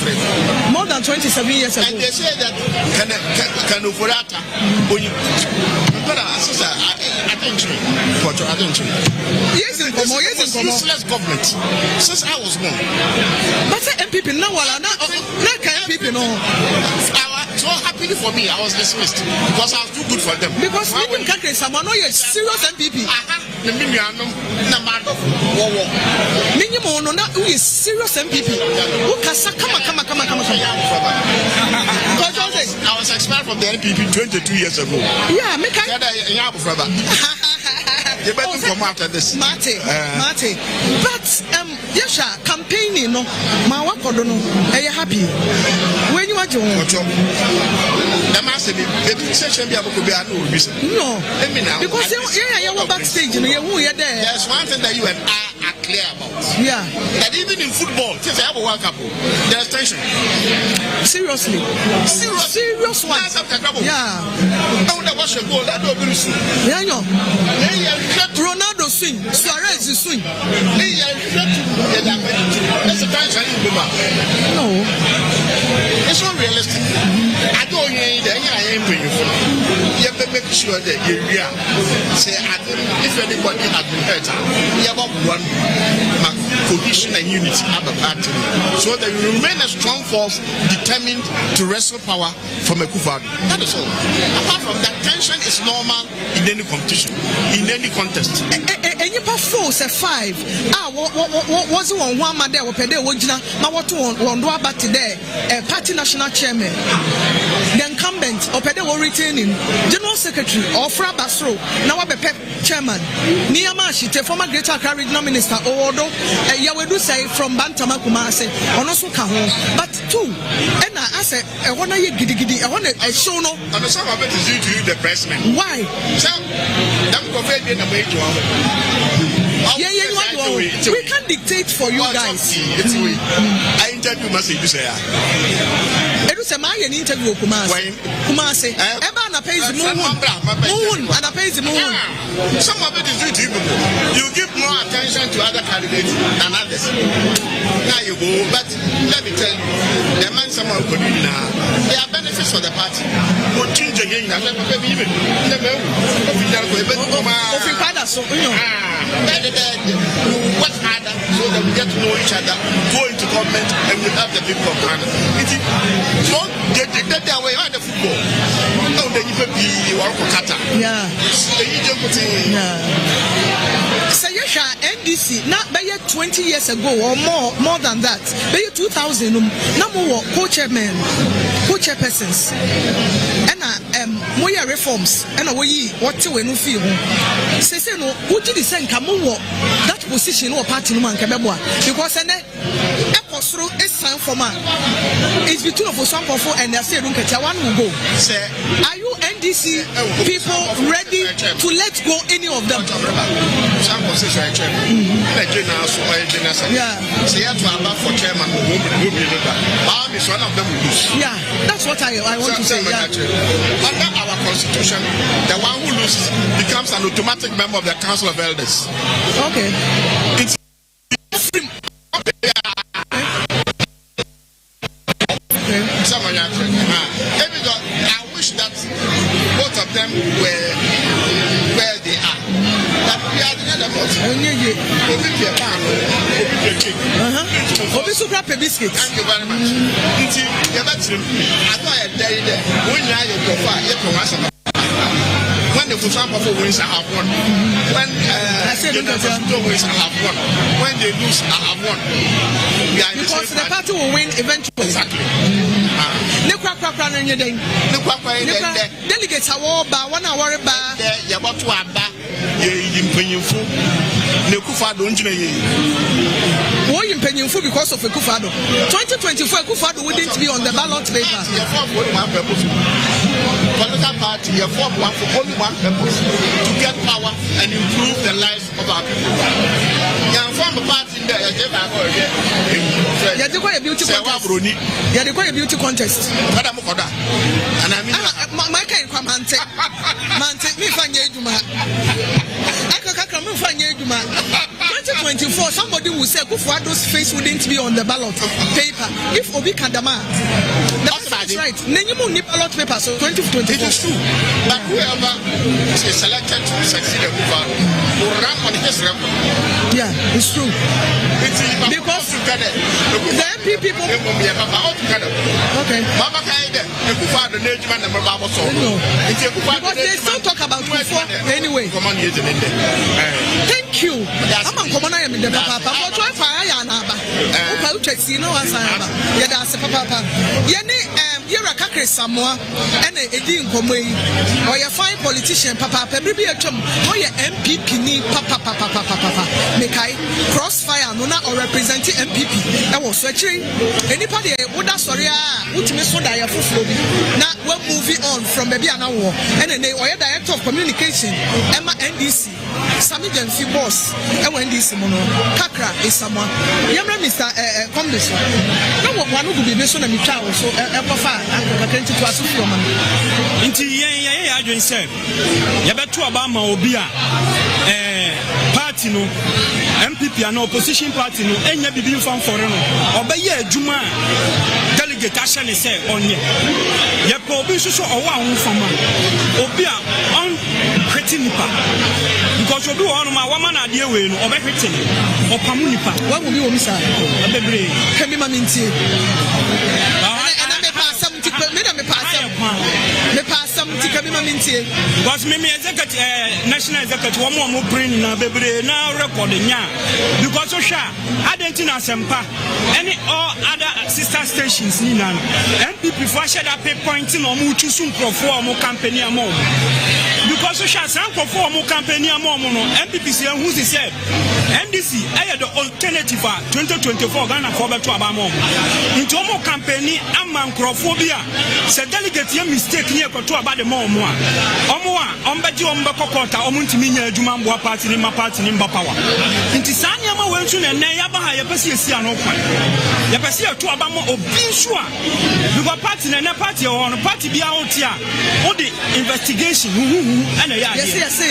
More than 27 years ago. And they say that Kanufurata, I don't know. Yes, useless government since I was born. But MPP now, not MPP no. So happily for me, I was dismissed because I was too good for them. Because even country, someone know you're serious MPP. Minimum no, not who is serious MPP. Who can come. I was expelled from the NPP 22 years ago. Yeah, make You better come after this. Mate. But yes, campaigning no, my work no. Are you happy? When you are doing? No, because you are backstage. You are there. There's one thing that you and I are clear about. Yeah. That even in football, since I have a World Cup, there's tension. Seriously. Serious one. Yeah. Yeah, no. Ronaldo swing, Suarez swing. No. It's not realistic. I don't hear that I am bringing for you. You have to make sure that you say, if anybody has been hurt, you have one cohesion and unity of the party, so that you remain a strong force determined to wrestle power from a Akua. That is all. Apart from that, tension is normal in any competition, in any contest. And you force a 5. Was one man there? Pede Wojina, Mawato on Dwaba today, a party national chairman, the incumbent, or Pede were retaining, General Secretary, or Fra Basro, now a pep chairman, Niyamashi, the former Greater Accra Regional Minister, or Yawedu say from Bantama Kumase, or also Kahon, but 2. And I said, I want to giddy, I want to show no. And the sum of it is due to you, the pressman. Why? So, I'm going to be we can't dictate for you guys. I interview message you say. Edu say my interview Kumase. Eba na pay the moon and I pay the moon. Some of it is due to you people. You give more attention to other candidates than others. Now you go, but let me tell you, the man someone could do now. There are benefits for the party. What change again? I said, even work harder so that we get to know each other, go into government, and we have the people of Ghana. Don't get that way on the football. No, then you could be Kata. Yeah. So you shall NDC not by 20 years ago or more than that. By 2000, no more co-chairmen, co-chairpersons, and more reforms, and away what to when you feel. Say no, who did the same come that position or party no man because through a sign for man. It's between of some people and they say, one will go. Are you NDC people ready to let go any of them? Yeah, that's what I want to say. Under our constitution, the one who loses becomes an automatic member of the Council of Elders. Okay. It's I wish that both of them were where they are. That we are the other ones. Biscuits. Thank you very much. When the Fusampa wins, I have won. When the wins, I have won. When they lose, I have won. Because the party will win eventually. Exactly. Delegates are all by 1 hour by because of Akufado. 2024 Akufado wouldn't be on the ballot paper. Political party, you form one for only one purpose, to get power and improve the lives of our people. You form a party there, Yeah, they call a beauty contest. Yeah, they call a beauty contest. Madam Koda. And I mean, my kind come and take. Me find you, man. I can come and find you, man. 2024, somebody will say, Kufuado's face wouldn't be on the ballot paper if Obi Kandama. That's right. Then you need ballot paper, so 2024. It is true. But whoever is selected to succeed a Kufuado will run on his record. Yeah, it's true. Because the MP people. Okay. Mama Kaide, the Kufuado, the Nejman, and Mama So. But they still talk about Kufuado anyway. Thank you. I'm on common. I am in the papa. I'm trying to fire Yanaba. Who check, you know, as I am. Yeah, that's a papa. You're a cacre Samoa and a Edin Comway. Or a fine politician, papa, maybe a chum, or your MPP, papa. Mekai, crossfire, Nona, or representing MPP. I was searching anybody would have sorry, which Miss Soda for now we're moving on from Baby Anna War. And then they were director of communication, Emma NDC, Sammy Jensi boss, and NDC Mono, Kakra is someone. Yamra Mr. Congress. No one who be based on a Michao, so I can't to us from into I don't say. Yabetu Obama Obia party no MPP and opposition party no enya bibi fan for no obeye adwuma delegate ashane say onye ye ko obi so owa ho fama obi a on kweti nipa because obi won ma wa na de we no obe kweti ni opamu nipa wa mu bi wo mi sa bebre kemi ma mintie ana me pa sam ti me pass some mintie because me executive national executive one more bring na bebre na record nya because so sha identity asempa any all other sister stations ni na MPP for share that pay point no mu choose nkrofo mo campaign am because so sha san nkrofo mo campaign am no MPP say who say NDC the alternative for 2024 Ghana for beto abamo into mo campaign am nkrofo bia say delegate your mistake near to about the more. Ombeji ombekokota omuntimi nya adwuma mbo party ni ma party ni mba power. Nti sanya ma wensu na na ya ba ha ya pese esi ano kwan. Ya pese to aba mo obi nso a. Because party na party e won party bia otia. O the investigation and ya. Yes.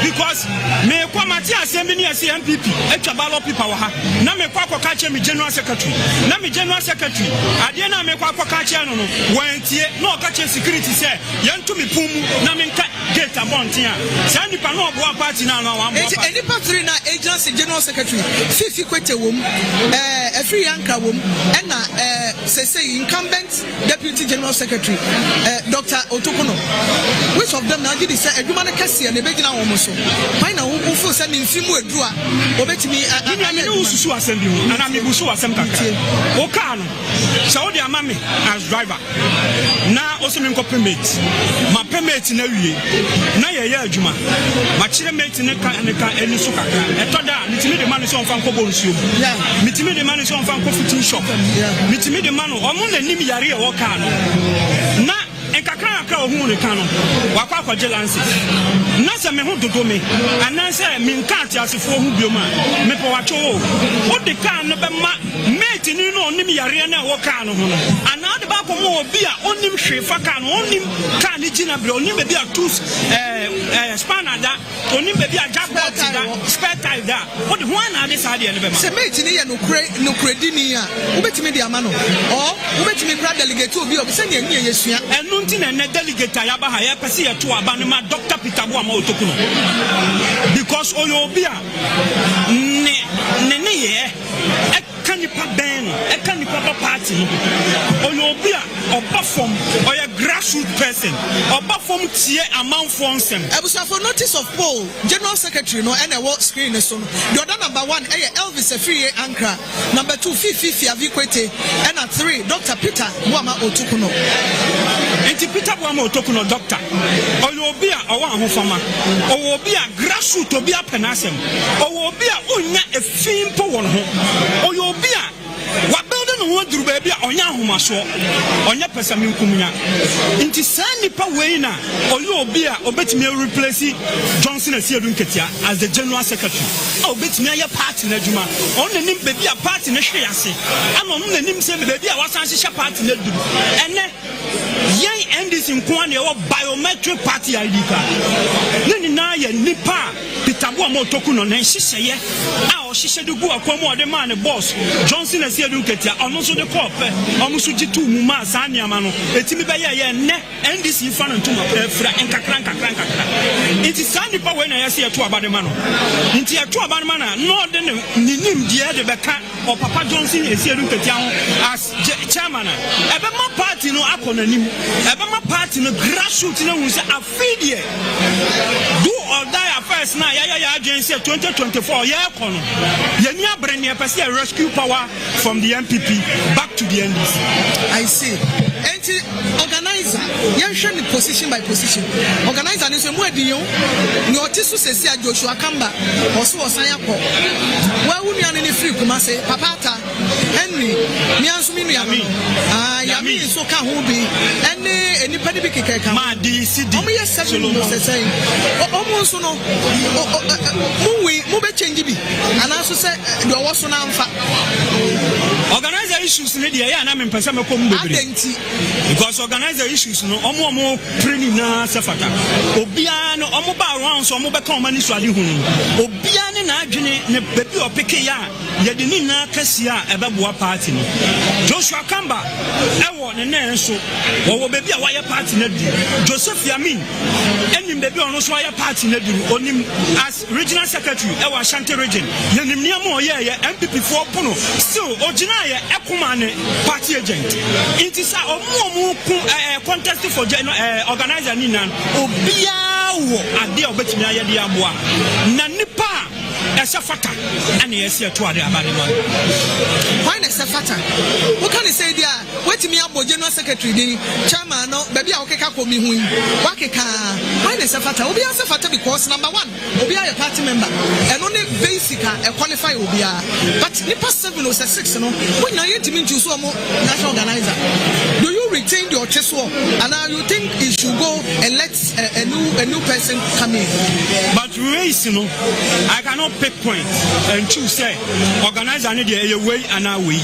Because me kwa mati asem ni ase MPP etwa ballot paper wa ha. Na me kwa akoka che me general secretary. Na me general secretary ade na me kwa akoka che no no. Wantie na okache security say to me pum na menka gate abontia sandi pa no obo party na no wa mo any party na agency general secretary fifi kwete wom every yanka wom and na say incumbent deputy general secretary Dr. Otokono which of them now did say adwuma na kase na begina wom so why na wo fo say ni mfimu edu a obetimi na me no susu asem bi ho na me busu asem kakra o ka no so de amame as driver na o se me permit ma permit na wie na ye adwuma ma kire mate ne ka eni so kakra etoda mitimi de manu so on fan ko bonsuo mitimi de manu so on fan ko fitin shop mitimi de manu o mo na nim yare e wo ka no na enkakra aka ohun ne kan no wakwa kwaje lanse na se me ho dodo me anan se me nka atiasefo hu bioma me po wacho o de kan no be ma mate ni no nim yare na wo ka no ho no ana de ba ko mo obi a onim hwe fa kan no onim kan ni gina bre onim be a tools spanner da onim be a jackpot da spare tire da o de ho ana de sa de ne be ma se mate ni ye no kredi ni a wo betimi de ama no o wo betimi kra delegate obi se ne anya yesua enu ntina ne delegate ya ba ha ya pese ye to aba no ma Dr. Peter Boama Otokuno because oyobia ne ye kanipa ben kanipa party no oyobia oba from oya grassroots person oba from tie amanfo nsem abusa for notice of poll general secretary no and what screen so no the other number 1 Elvis Afriye Ankra number 2 Fifi Avikwete and 3 Dr. Peter Boama Otokuno enti Peter Boama Otokuno doctor oyobia owa ahofama oyobia grassroots obia penasem oyobia onya efimpo won ho oyobia wa building ho duru baby onya ahomaso onya pesa minkumunya nti sani pa we na oyi obi a obetimi replace Johnson Asiedua Nketia as the general secretary obetimi aye party na adwuma on nanim baby a party na hwe ase ana on nanim se baby a wasan hye party na duru ene yen NDC nko na e biometric party ID card nini na ye nipa pitabo amotoku no na hyehyeye a o hyehyede gu akomo ode man boss Johnson Asiedua Nketia ono so de cop omo so gitu mu ma sa niama no etimi be ye ne NDC fa no ntuma fra enkakra nti sandi pa we na yesi eto abadema no nti eto abadema na no de ninim die de beka o papa Johnson Asiedua Nketia ho as chairman ebe ma party no akonanim ebe ma party no grassroots na hu se afidie do or die affairs na ya agency 2024 ya kono ye ni abre ne pese rescue power from the MPP back to the NDC. I see. Enti organizer yenhwe ni position by position. Organizer ni so mu adiyo ni otisu sesi a Joshua Kamba oso osan yakọ. Wa wu nua ni free kuma se papata Henry mi anso mi nua mi. Yami so ka ho bi ene enipa ni bi kekeka ma di CD. Omo ye 7 no sesai. Omo nso no mu be change bi ana so se do wo so na amfa. Organizer issues ni dia ya na me mpesa meko mu bebre. Because organizer issues no omo training na sefata obia no omo ba around so omo be kan mani so ade hunu obia ne na adwene ne baby opeke ya ye de ni na kase a ebeboa party no Joshua Kamba ewo ne na so wo baby a waya party na di Joseph Yamin enim baby ono so waya party na di onim as regional secretary ewo Ashanti region yenim ne am oye MPP for pono still ogina ye ekuma ne party agent it is omo contest for organizer ni nan obia wo ade obetimi ayede aboa na nipa esafata ane yesi eto ade abade man why na esafata what can you say there wetimi abo general secretary dey chairman no baby a okeka komi hu wakeka why na esafata obia esafata because number 1 obia a party member and only basic a qualify obia but nipa 7 or 6 no when na yetimi choose omo national organizer do you retain your cheso and now you think it should go and let a new person come in but race no I cannot pick point and choose say organizer need a way and a way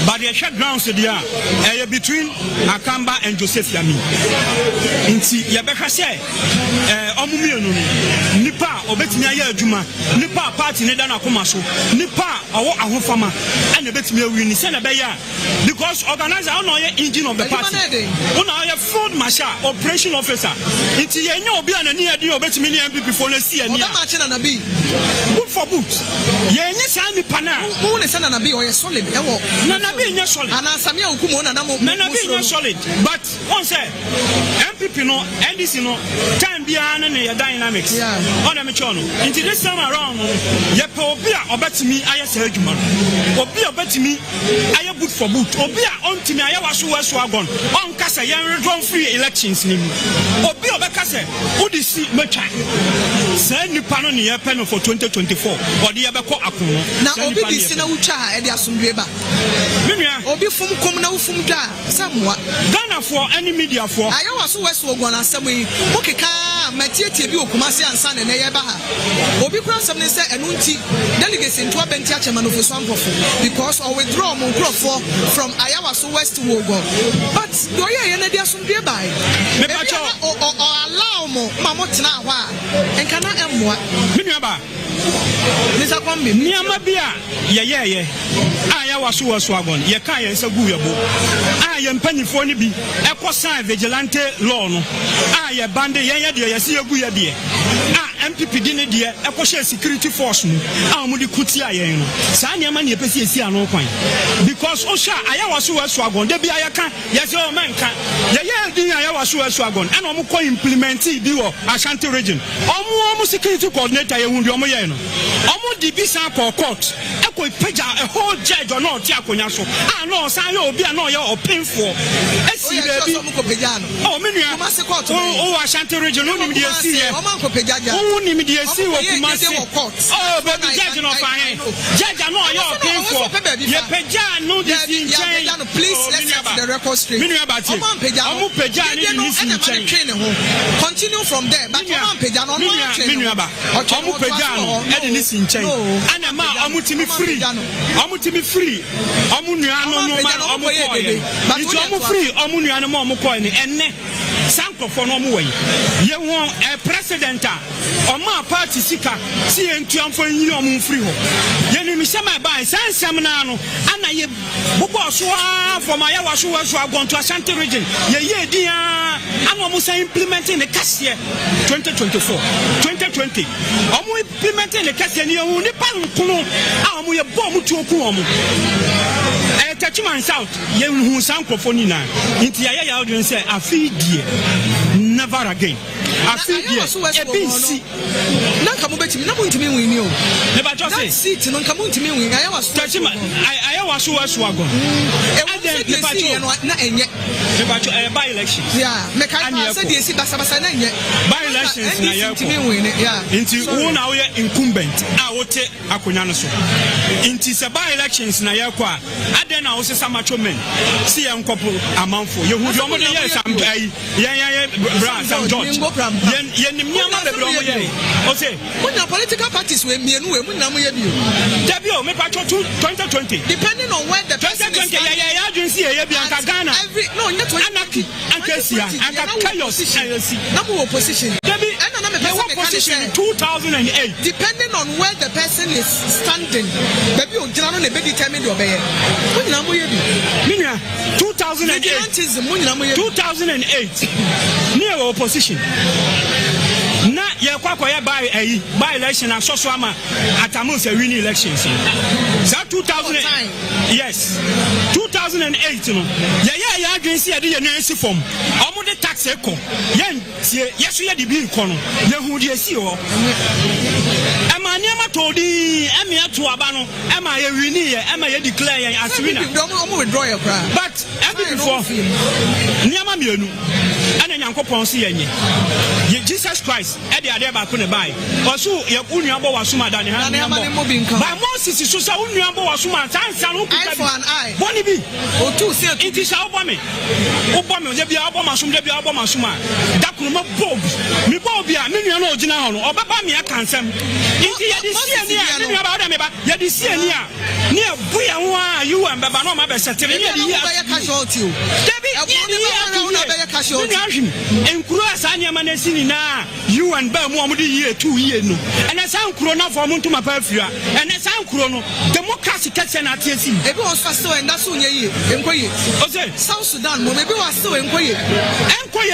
but the share grounds there between Akamba and Joseph Yami inti yebeka say omumienu nipa obetimi aye adwuma nipa party ne da na koma so nipa awo ahofama and obetimi awi ni say na be ya because organizer no ye engine of the party una ye field marshal operation officer inti ye nya obi anani adi obetimi ni MPP for na see ani na bi good for boot ye nya sa nipa na who ne say na bi o ye solid e wo na bi nya solid ana samia okumo na mo na bi nya solid but one say MPP no NDC no time bia na ne dynamics on me chono into this time around ye pe obi a obetimi aye sa adwuma obi a obetimi aye good for boot obi a ontimi aye waso agon on kasa yen redron free elections ni obi obekase udisi metwa say nipa no ne ye pe no for 2024 odi ye beko akono na obi disi na utwa e de asomdwe ba menua obi fum kom na ufum dwa samwa Ghana for any media for aye waso ogon asem yi okeka matietie bi okumase ansa na ye ba ha obi kura asem ne say enu nti delegate into abenti achema no foso ampofo because or withdraw mon crofo from Ayawaso West to Wogo but do ye na dia asomdwe ba me pa cho o allow mo mamo tena hwa enkana emmoa menua ba Nisa kwambi niama bia ye Ayawaso agon ye kan ye nsa gu yebo ye mpanyifo ni bi ekosan vigilante law no ye bande ye de ye se yegu ye de MPP di ne de ekoshe security force no mu di kuti ayen no sa niama ne pese esi ano kwan because osha Ayawaso agon de bia ye kan ye se o manka ye di Ayawaso agon and omo ko implement bi wo Ashanti region omo security coordinator ye hundu omo ye no omo di bi san ko court eko peja a whole judge or not akonya so no san ye obi no ye opinfo esi baby omo ko peja no menua o Ashanti region no nim de esi ye omo ko peja ja Only media see what you must say. Oh, but the judge no fine. Judge no your pay for. Ye peja no this in chain. Please let's set the record straight. Omo peja ni listen chain. Continue from there. But omo peja no chain. Omo peja no e listen chain. Ana ma omo timi free. Omo timi free. Omo nua no no ma omo koye. But omo free omo nua no ma omo koye ni enne. Sankofo no omo wey. Ye won president Oma party sika si entuamfo nyiri omo free ho ye ni misema ban sansam na no ana ye bobo so from ayawa so agonto Ashanti region ye dia ana omo say implementing the kasie 2024 2020 omo implementing the kasie ni hu ni pan kuno a omo ye bo omo tuoku omo Tachiman South ye hu sankofo ni na nti ya audience say afi die never again afi die ebisi na kamu betimi na muntimi wini o ne ba just say seat no kamu ntimi wini ayawa so Tachiman ayawa so agon e ne ba na enye ne ba cho by election yeah me kan say dey si basa na enye by elections na ya ko nti wo na wo ye incumbent a wote akonya no so nti se by elections na ya ko a ade na wo se samacho men si ya nkopo amanfo ye hu omo de ye sam ai ye bra sam George ye nim nyama bebre omo ye o say munya political parties we mienu we munya mo ye bio debi o me pa 2020 depending on where the person 2020 ya agency ye bi anka Ghana no not anarchy ankesia anka chaos na mo opposition debi na me position in 2008 depending on where the person is standing baby o gina no na be determine the obey munya mo ye bi minya 2008 near opposition na ye kwakoye by election asoso ama atamu se win elections sa 2000 yes 2008 no ye agency ye de nancy form omo de tax eko ye yeso ye de bi ko no ye hu de si ho ema ni ama to di ema ato aba no ema ye win ye ema ye declare ye as winner omo withdraw your cry but every before ni ama mienu ana nyankopon se ye nye Jesus Christ e de ade ba ko ne bai osu ye unuabo wasuma da ne ha ne ba Moses so sa unuabo wasuma sansa no kuta for an eye boni bi o tu se iti sa obo me je bia obo masum de bia obo masuma da kuno ma bob mi bob a me nua no ogina ho no obaba me aka nsem iti ye di sie ni a me nua ba oda me ba ye di sie ni a ne abu ya ho a you and baba no ma be setere ye di ya casualty o debi una be casualty enkuru asanya ma na sini na you and ba mu amudi ye 2 years no ene san kuro na for mu ntuma pa afia ene san kuro no democracy kese na atiesi ebi was fasto and that's unye ye enkoye o say South Sudan mo ebi was so enkoye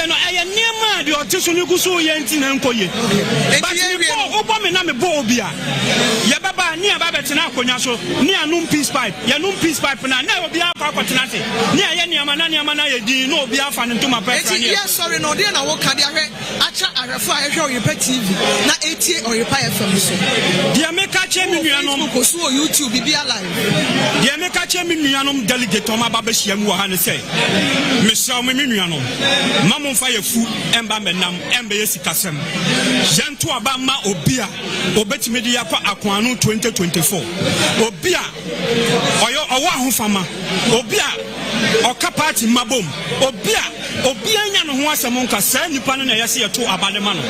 no eye niam de otiso ni guso ye nti na enkoye but obo me na me bo obia ye baba ni aba betena akonya so ni anum peace pipe ye num peace pipe na obi akwa kwatena se ni aye niam na ye din no obi afa ne ntuma pa afia ni yes sorry no dey na wo ka dey ahwe acha arefo ahwe Oyerepa TV na etie Oyerepa FM so dia meka che mi nuanom ko so YouTube bibia live dia meka che mi nuanom delegate o ma ba behia mu ha ne say me sha mi nuanom ma mo fa yefu emba menam emba yesikasem yentu aba ma obia obetime de yakwa akwanu 2024 obia oyo owo ahofama obia oka party mabom obia nya no ho asem nka sa nipa no na yese yeto abadema no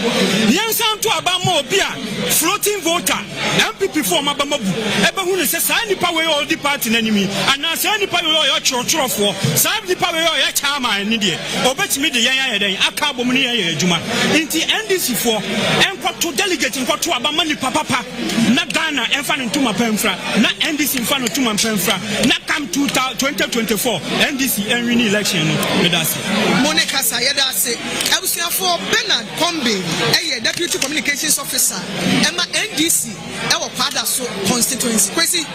yensa nto abama obia floating voter MPP form abamabu ebe hu ne se sa nipa we all the party nanimi ana sa nipa we yo chorofo sa nipa we yo chairman ni de obetimi de yan den aka bom ne yan adwuma nti NDC for enkoto delegate enkoto abama ni papa na Ghana enfa no ntuma pamfra na NDC enfa no ntuma pamfra na come 2024 NDC win election no medasi Monica Sayedase Ebusia for Bernard Kombe Deputy Communications Officer Emma NDC ewo kwada so constituency Kwesi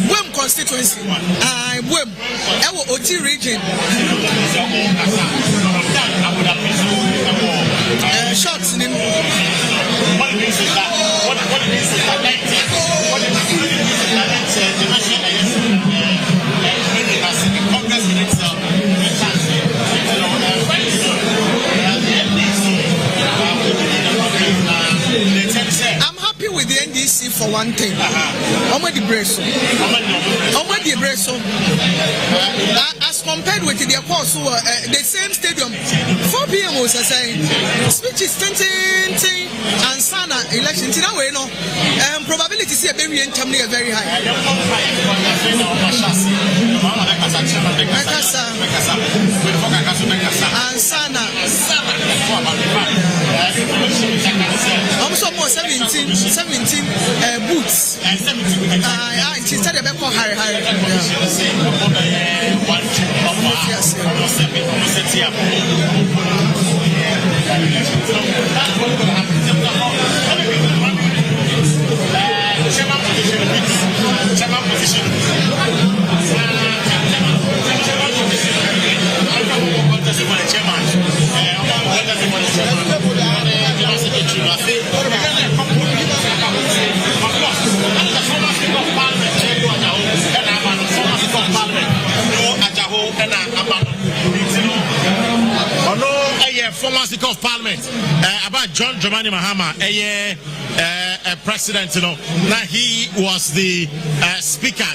Wem constituency Wem ewo Oti region shots in him. What it is is that one thing. Omedi Breso. As compared with the course, the same stadium, 4 p.m. was saying, speeches 10 and Sana election. Probability is very high. And Sana. Also more 17 boots. Instead of high. Former Speaker of Parliament about John Dramani Mahama, president, now he was the speaker.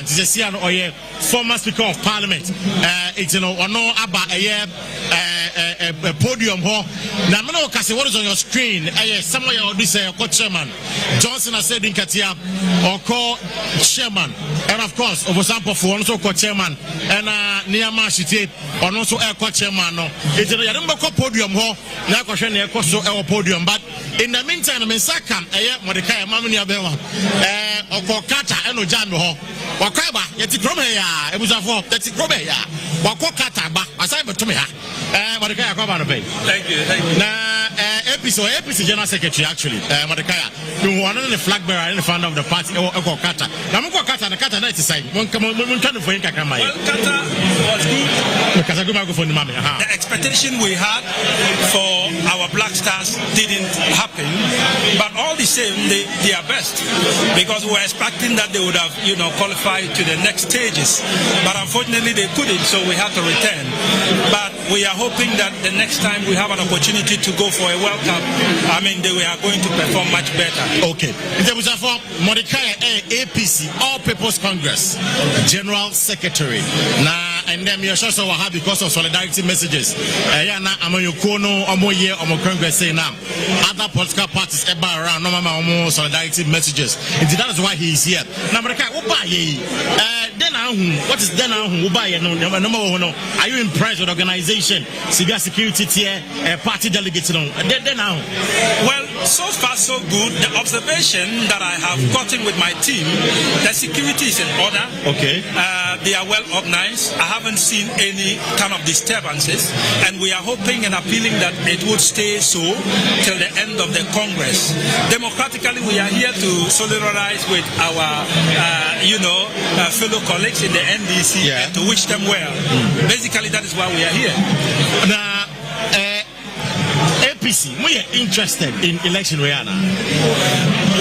Former Speaker of Parliament. It's about a podium. Now, what is on your screen? Somewhere this chairman Johnson has said in Katia or call chairman, and of course, over sample for also call chairman and Niyama Shite or also air chairman. No, it's a podium. Now, question our podium, but in the meantime, I'm in Sakam, Mordecai, Mammy Abewa, or Kata, and Ojano, Wakaba, yet it it was a walk, that's it, Wakata, as I to me, Mordecai, thank you. Now, episode General Secretary, actually, Mordecai, you were the flag bearer and the founder of the party, or Kata. Now, Kata and Kata, night side, one come on, Kata was good. The expectation we had for our Black Stars didn't happen, but all the same, they are best because we were expecting that they would have, qualified to the next stages, but unfortunately they couldn't, so we had to return. But we are hoping that the next time we have an opportunity to go for a World Cup, they are going to perform much better. Okay. In terms of Mordecai APC, All People's Congress, General Secretary. Now, and then you're sure so have because of solidarity messages. Congress say now other political parties around no solidarity messages. And that is why he is here. Now, what is then? Are you impressed with the organization? Civil security tier, party delegates. Well, so far so good. The observation that I have gotten with my team, the security is in order. Okay. They are well organized. I haven't seen any kind of disturbances, and we are hoping and appealing that it would stay so till the end of the Congress. Democratically, we are here to solidarize with our, fellow colleagues in the NDC and to wish them well. Basically, that is why we are here. Now, APC, we are interested in election, Rihanna.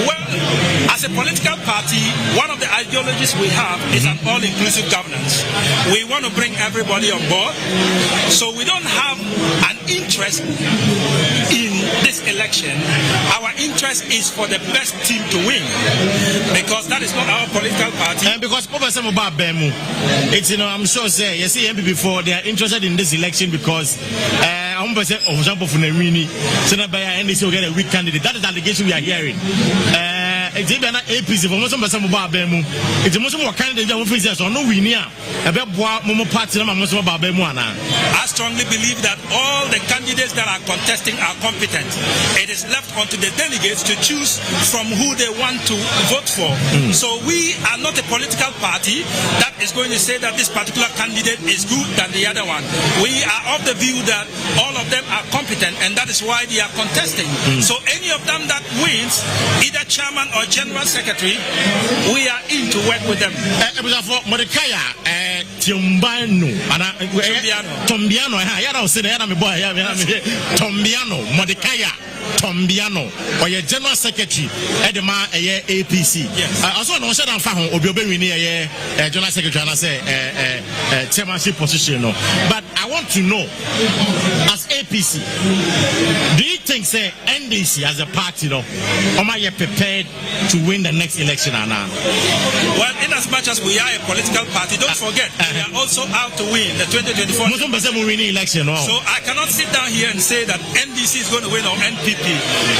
Well, as a political party, one of the ideologies we have is an all-inclusive governance. We want to bring everybody on board, so we don't have an interest in this election. Our interest is for the best team to win, because that is not our political party. And because it's, I'm sure say you see MP before they are interested in this election because for example, for Nemini, NDC will get a weak candidate. That is the allegation we are hearing. It's even APC for most of us. It's most of our candidates that we face. So no, we near party. I strongly believe that all the candidates that are contesting are competent. It is left onto the delegates to choose from who they want to vote for. So we are not a political party that is going to say that this particular candidate is good than the other one. We are of the view that all of them are competent, and that is why they are contesting. So any of them that wins, either chairman or general secretary, we are in to work with them. Tombiano, or your general secretary, Edema, APC. Yes. Also, no said I'm found a general secretary, and I say chairmanship position. But I want to know, as APC, do you think say NDC as a party, am I prepared to win the next election or not? Well, in as much as we are a political party, don't forget we are also out to win the 2024 election. So I cannot sit down here and say that NDC is going to win or NPP.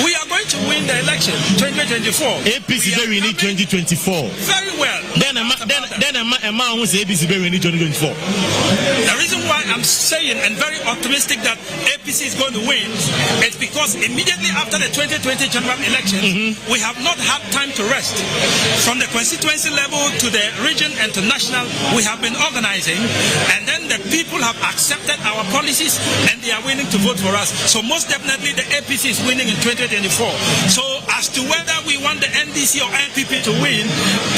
We are going to win the election 2024. APC we need 2024. Very well. Then a man who say APC we need 2024. The reason why I'm saying and very optimistic that APC is going to win is because immediately after the 2020 general election, we have not had time to rest. From the constituency level to the region and to national, we have been organizing, and then the people have accepted our policies and they are willing to vote for us. So most definitely the APC is winning in 2024. So as to whether we want the NDC or NPP to win,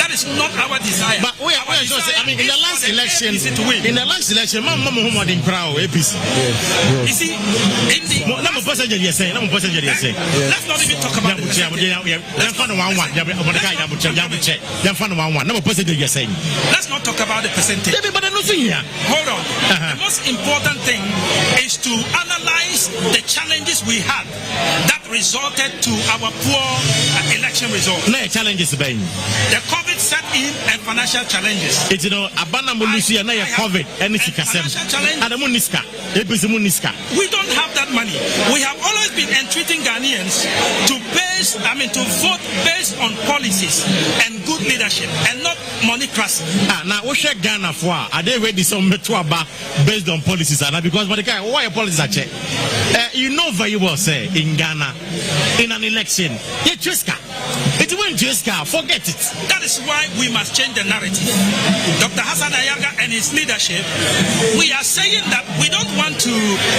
that is not our desire. But in the last election, Mama Muhammad in crowd APC. You see, let's not even talk about it. Let's not talk about the percentage. Hold on. The most important thing is to analyze the challenges we had that resulted to our poor election result. Challenges the COVID set in and financial challenges. It's COVID and we don't have that money. We have always been entreating Ghanaians to vote based on policies and good leadership and not moneycracy. Now we share Ghana for are they ready some based on policies because why policies are check? You know very well say in Ghana in an election it won't forget it. That is why we must change the narrative. Dr. Hassan Ayaga and his leadership, we are saying that we don't want to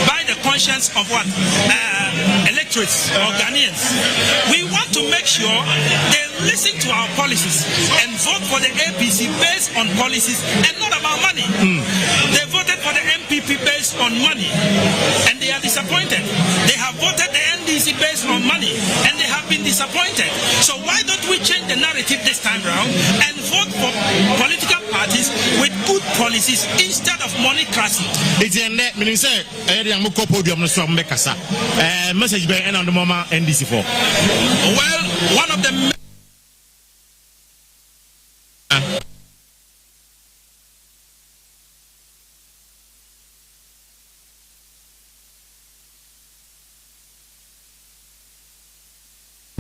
buy the conscience of electorates or Ghanaians. We want to make sure they listen to our policies and vote for the APC based on policies and not about money. They voted for the MPP based on money and they are disappointed. They have voted the NDC based on money and they have been disappointed. So why don't we change the narrative this time around and vote for political parties with good policies instead of moneycracy? It's a net meaning say podium message by end on the moment NDC for. Well, one of the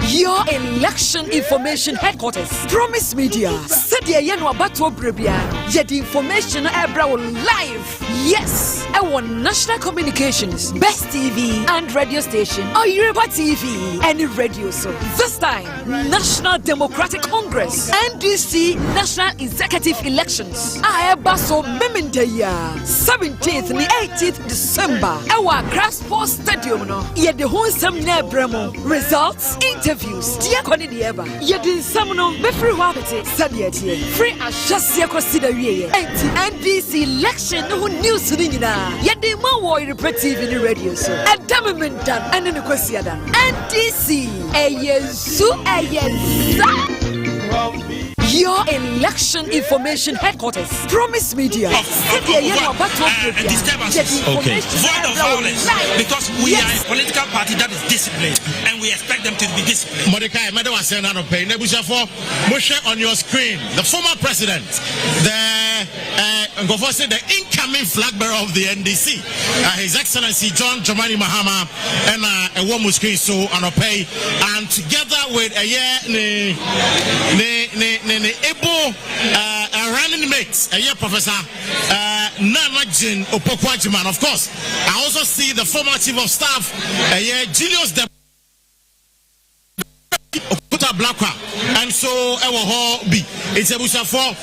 Your election information headquarters, Promise Media. Said the Yano Abato Brebia. Yet the information Ebra live. Yes, our national communications, best TV and radio station, Oyerepa TV and radio. So this time, National Democratic Congress, NDC National Executive Elections. Aebaso Memendeya, 17th and 18th December. Our Grassroots Stadium. Yet the whole Sam Nebremo results interviews. Dear Connie Dieba, Yedin Samuno, Befree Wabete, Sadiati, Free Ashasia Consider NDC election who news Nina, Yedin Oyerepa TV in the radio. So, a Damaman done and in the Kwesi NDC, Your election information headquarters, Promise Media. And disturbances. Okay. Void of violence. Because we are a political party that is disciplined and we expect them to be disciplined. Mordecai, Madam was saying on your screen the former president, the incoming flag bearer of the NDC, His Excellency John Dramani Mahama, and a woman screen so on pay, and together with a able running mates, a year Professor Namajin Opokwajiman. Of course, I also see the former chief of staff, a year Julius De Blackwell, and so our be it's a busha for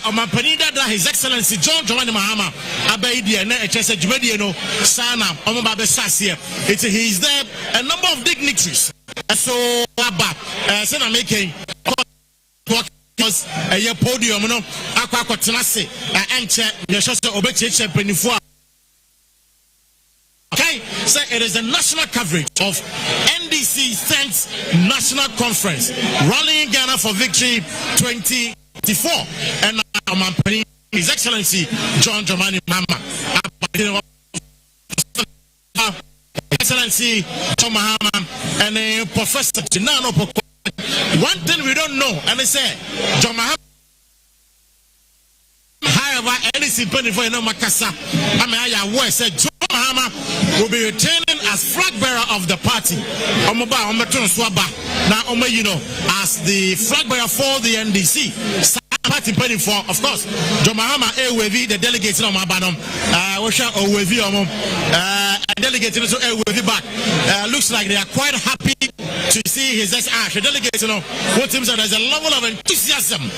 Omapanida that His Excellency John Dramani Mahama Abaidi and HS Jumediano Sana Omababe Sasia. He's there a number of dignitaries. So Sena making a year podium no Akua Tenase and Obeche Penifua. Okay, so it is a national coverage of NDC Thanks National Conference Rallying Ghana for Victory 2024, and His Excellency John Dramani Mahama Excellency John Mahama and Professor Tinano. One thing we don't know, and they say John Mahama. However, NDC 24 in Makasa, I said John Mahama will be returning as flag bearer of the party. Now, as the flag bearer for the NDC. Party penny for, of course, John Mahama, the delegates on my banner, delegates back. Looks like they are quite happy to see his ex-ash. The delegates, what seems there's a level of enthusiasm.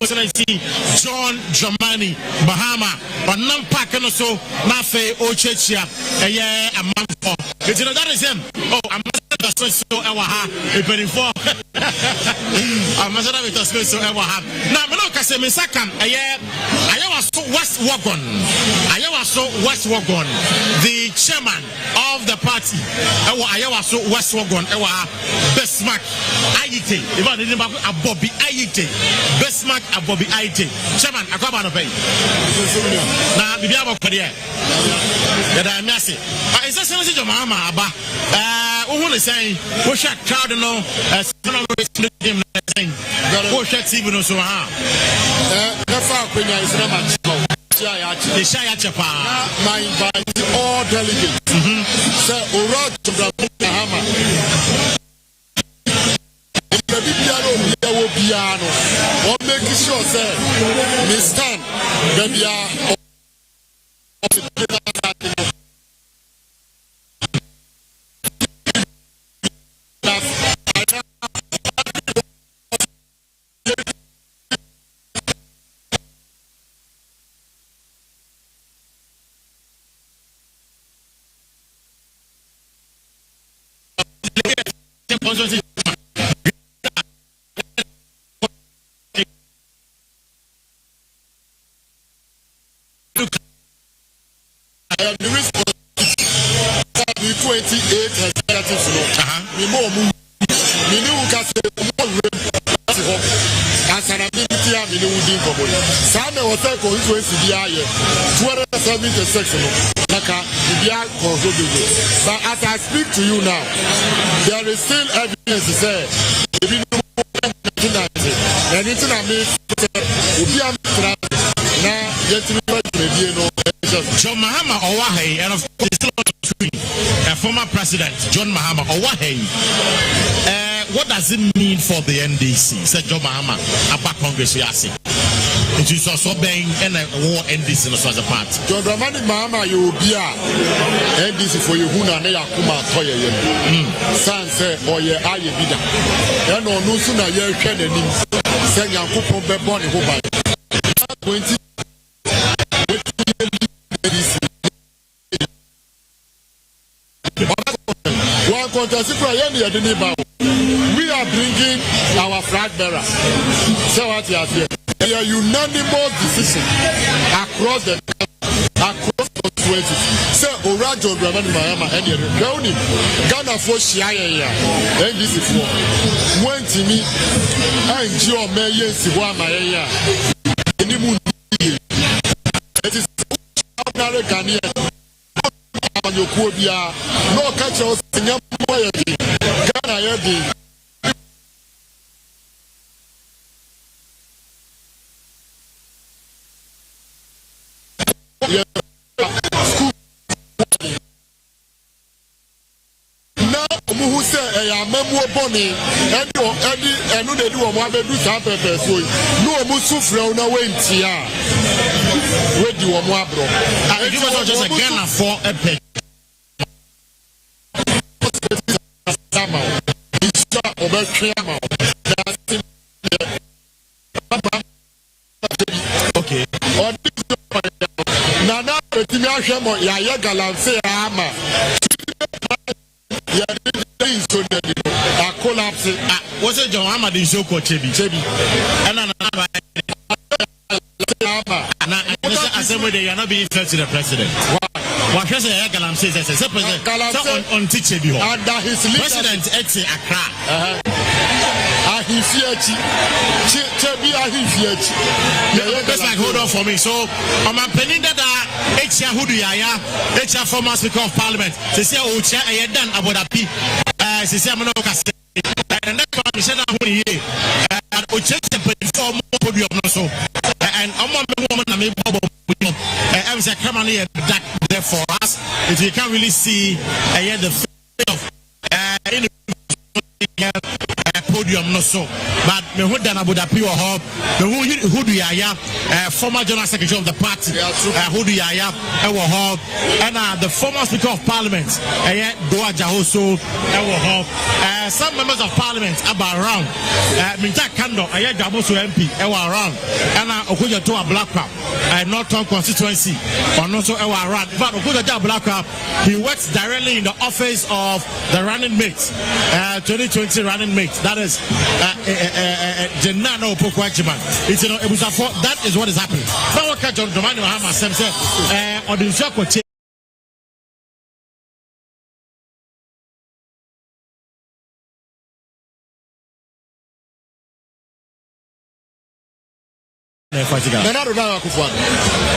John Dramani Bahama Banam Paker so Nafe Ochechia a month for it. That is him. Oh, I'm so ewaha for I'm so ewaha. Now Manoka se Misakam West Wagon, the chairman of the party. West Wagon Besmark Ayite. Even the name of Bobby Ayite. Besmark Bobby Ayite. Chairman, Akua no pay. Na bibi abokode ya da miase. Is that something John Mahama aba? Who is saying we should crowd no him saying we should see no so ha. Never kwenya is not much. The Shaya Chapa. My invite all delegates. Sir, Ora Mahama. Piano. What make sure, sir? Miss Stan, baby, but as I speak to you now, there is still evidence to say John Mahama Owahe, and of course, a former president, John Mahama Owahe. What does it mean for the NDC? Said John Mahama, about Congress, it is also being in a war NDC as a part. John Mahama, you will be a NDC for you, Huna, Akuma, Toya, Sanse, or your Ayebida. And on no sooner you can send your coupon Bebon, who by 20. We are bringing our flag bearer. So what you are here? A unanimous decision across the constituencies. So Orajo Dramani Mahama and the County Ghana for Shia and this is for when Timmy and Joe Mayer Siwama. It is Ghanaian. No catch us in your Ghana. Now, who say a memo bonnie and no, they do a one do something. No, Musufra, no way, Tia. Where do you want, bro? I was just a Ghana for a pet. Okay. Nana, ya galamse ama. Ya so a collapse. Was it John Mahama in Soko Chebi? And assembly, you are not being fair to the president. What does Galam say? President on teaching you. President Etse Accra. He That's like hold on for me. So I'm penning that H.R. Hudu Yaya, H.R. former Speaker of Parliament. They say Ocha Ayedan Abodapi. They say I'm not and that's why we said that we here. Ocha perform podium so. And I'm a woman I may I was a come here there for us. If you can't really see the feel of podium no so, but me who done about the pure hope, who do ya former general secretary of the party, who do ya hope, and the former speaker of parliament, Doa Jahoso, hope, some members of parliament about around, Minta Kando, Jaboso MP, around, and Okuja to a black crowd, Northern constituency, or not so around, but Okuja black crowd, he works directly in the office of the running mate, 2020 running mate. That is Jenano Pokwachiman. It's it was that is what is happening. Now what catch on Domani Mahama Semse or the Shako.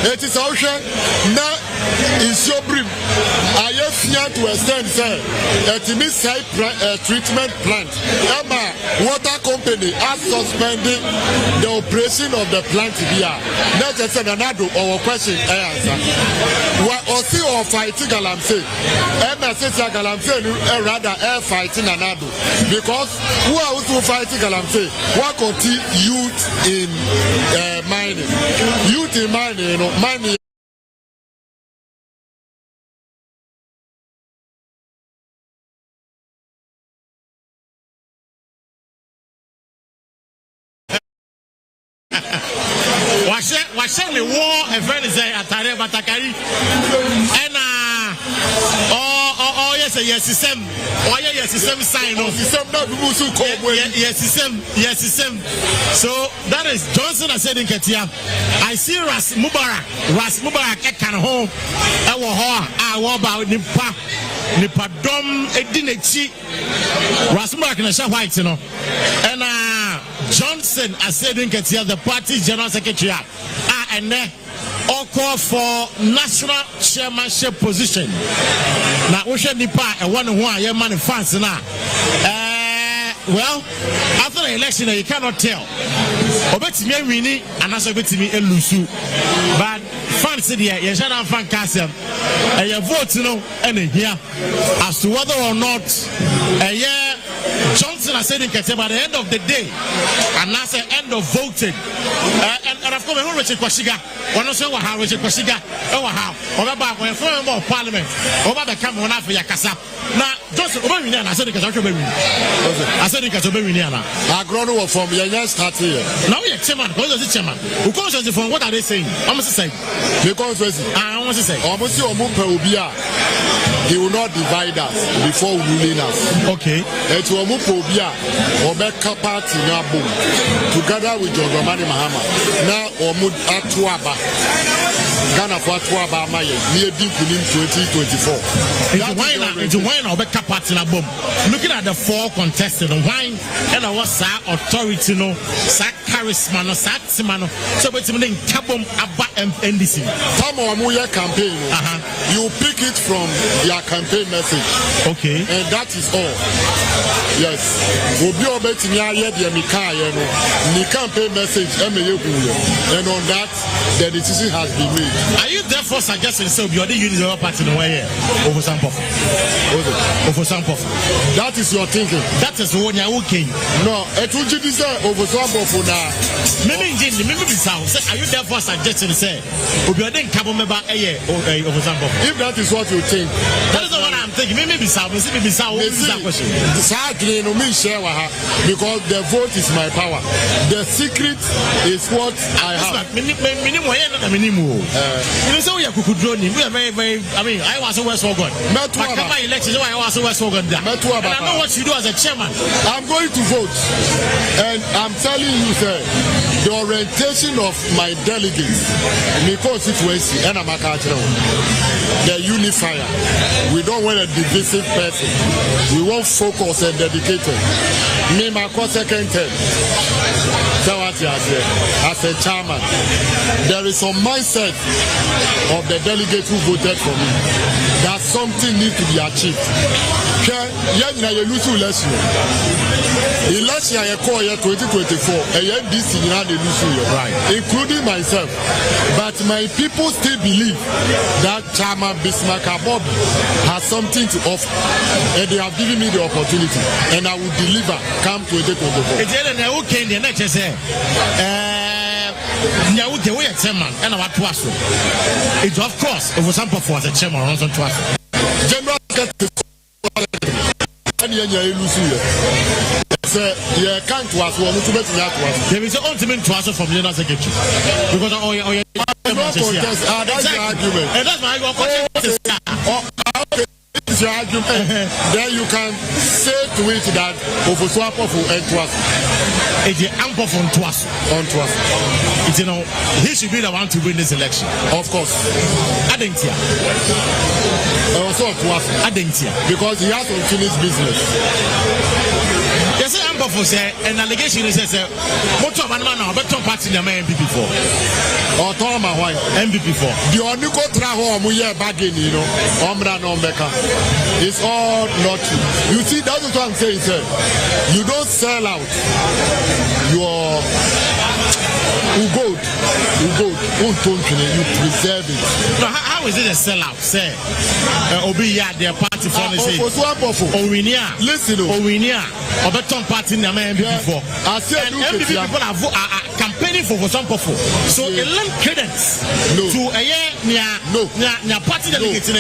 It is ocean now is your brim. I have here to extend say at side treatment plant. Emma water company has suspended the operation of the plant here. Let us say another or question answer. What or see or fighting Galamse? Emma says Galamse rather air fighting another because who are also fighting Galamse? What could youth in mining? Youth in mining, you know, mining. Washe me war a friend is atare batakari and yes system sign on system system. So that is Johnson has said in Ketia. I see Ras Mubarak can home our about nipa dom edinechi Ras Mubarak na sha white no and Johnson has said in Ketia, the party general secretary and all call for national chairmanship position. Now we should nipa and one your man fans now. Well, after the election, you cannot tell. Obetimi winning and also obetimi elusu. But fans said here, you should have fan castle. And your vote, you know, and here as to whether or not Johnson has said in Kete by the end of the day, and that's the end of voting. And of course, Richard Kwesiga, one also how Richard Kwesiga, how about when former member of parliament, over the camera for Yakasa. Now, Johnson, I said, because I said, because I grown up from your start here. Now we are chairman, because of the chairman. Who comes from what are they saying? I'm going to say, because I want to say, he will not divide us before ruling us. Okay. It will move Obeka party together with John Romani Mahama. Now Omud Atuaba. Ghana for Atuaba Maye near deep in 2024. It's wine Obeka party na bomb. Looking at the four contestants, wine and our authority no, sa charisma no, sa timano. So it's in Kabum Abba NDC. Some of your campaign. You pick it from their campaign message. Okay. And that is all. Yes. Obi obetimi aye de mika aye no. Ni campaign message and on that the decision has been made. Are you therefore suggesting so you are the unity party no way over some puff? Over some puff. That is your thinking. That is when you okay. No, it will be over some puff na. Maybe be sound. Are you therefore suggesting say Obi are the cabo member over some puff? If that is what you think, that is what I'm thinking. Maybe be sound. Maybe be sound. That question. Because the vote is my power. The secret is what I have. You say we are Kukudroni. We are very, very. I mean, I was always so good. My elections, I was always so good. And I know what you do as a chairman. I'm going to vote, and I'm telling you, sir, the orientation of my delegates, my constituency, and I'm a the unifier. We don't want a divisive person. We want focus and dedicated. Me, my second term. So what you say, as a chairman, there is a mindset of the delegates who voted for me that something needs to be achieved. Election I call 2024, NDC right, including myself. But my people still believe that Chairman Bismarck Abobi has something to offer, and they have given me the opportunity, and I will deliver come 2024. It of course, it was some for the chairman on to us. General can't was one to bet that one. There is an ultimate to us from the General Secretary. Because that's the argument. And that's my is your argument. Then you can say to it that Ofoswapo and to us. It's the ample on to us. It's, you know, he should be the one to win this election. Of course. I think here. Also to us. I think here. Because he has unfinished business. Yes, I'm for say an allegation is what of man but top party the MPP for. Or Toma why MPP for. The only go travel we are bargain, you know. Omra no meka. It's all not true. You see, that's what I'm saying, sir. You don't sell out your you preserve it. No, how is it a sellout? Say, Obi their party for the sake. Listen, Obeton party in the MPP for. And MPP people are campaigning for some people. So a lend credence to a year near party delegate.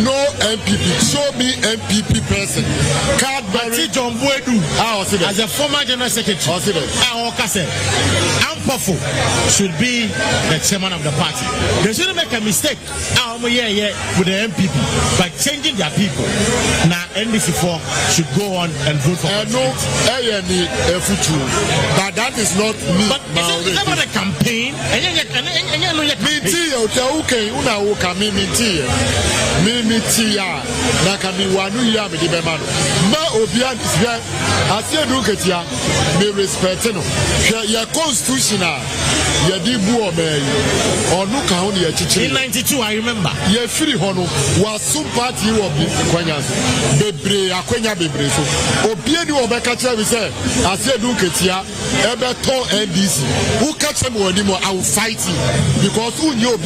No MPP. Show me MPP person. Cardberry John Boedu as a former general secretary. Ampofo should be the chairman of the party. They shouldn't make a mistake with the MPP by changing their people. Now NDC4 should go on and vote for but that is not me. But it's about a campaign. In 92, I remember. Was some party of the Quanyas. We say, Asiedua, Everton NDC. Who catch them anymore? I will fight you because who know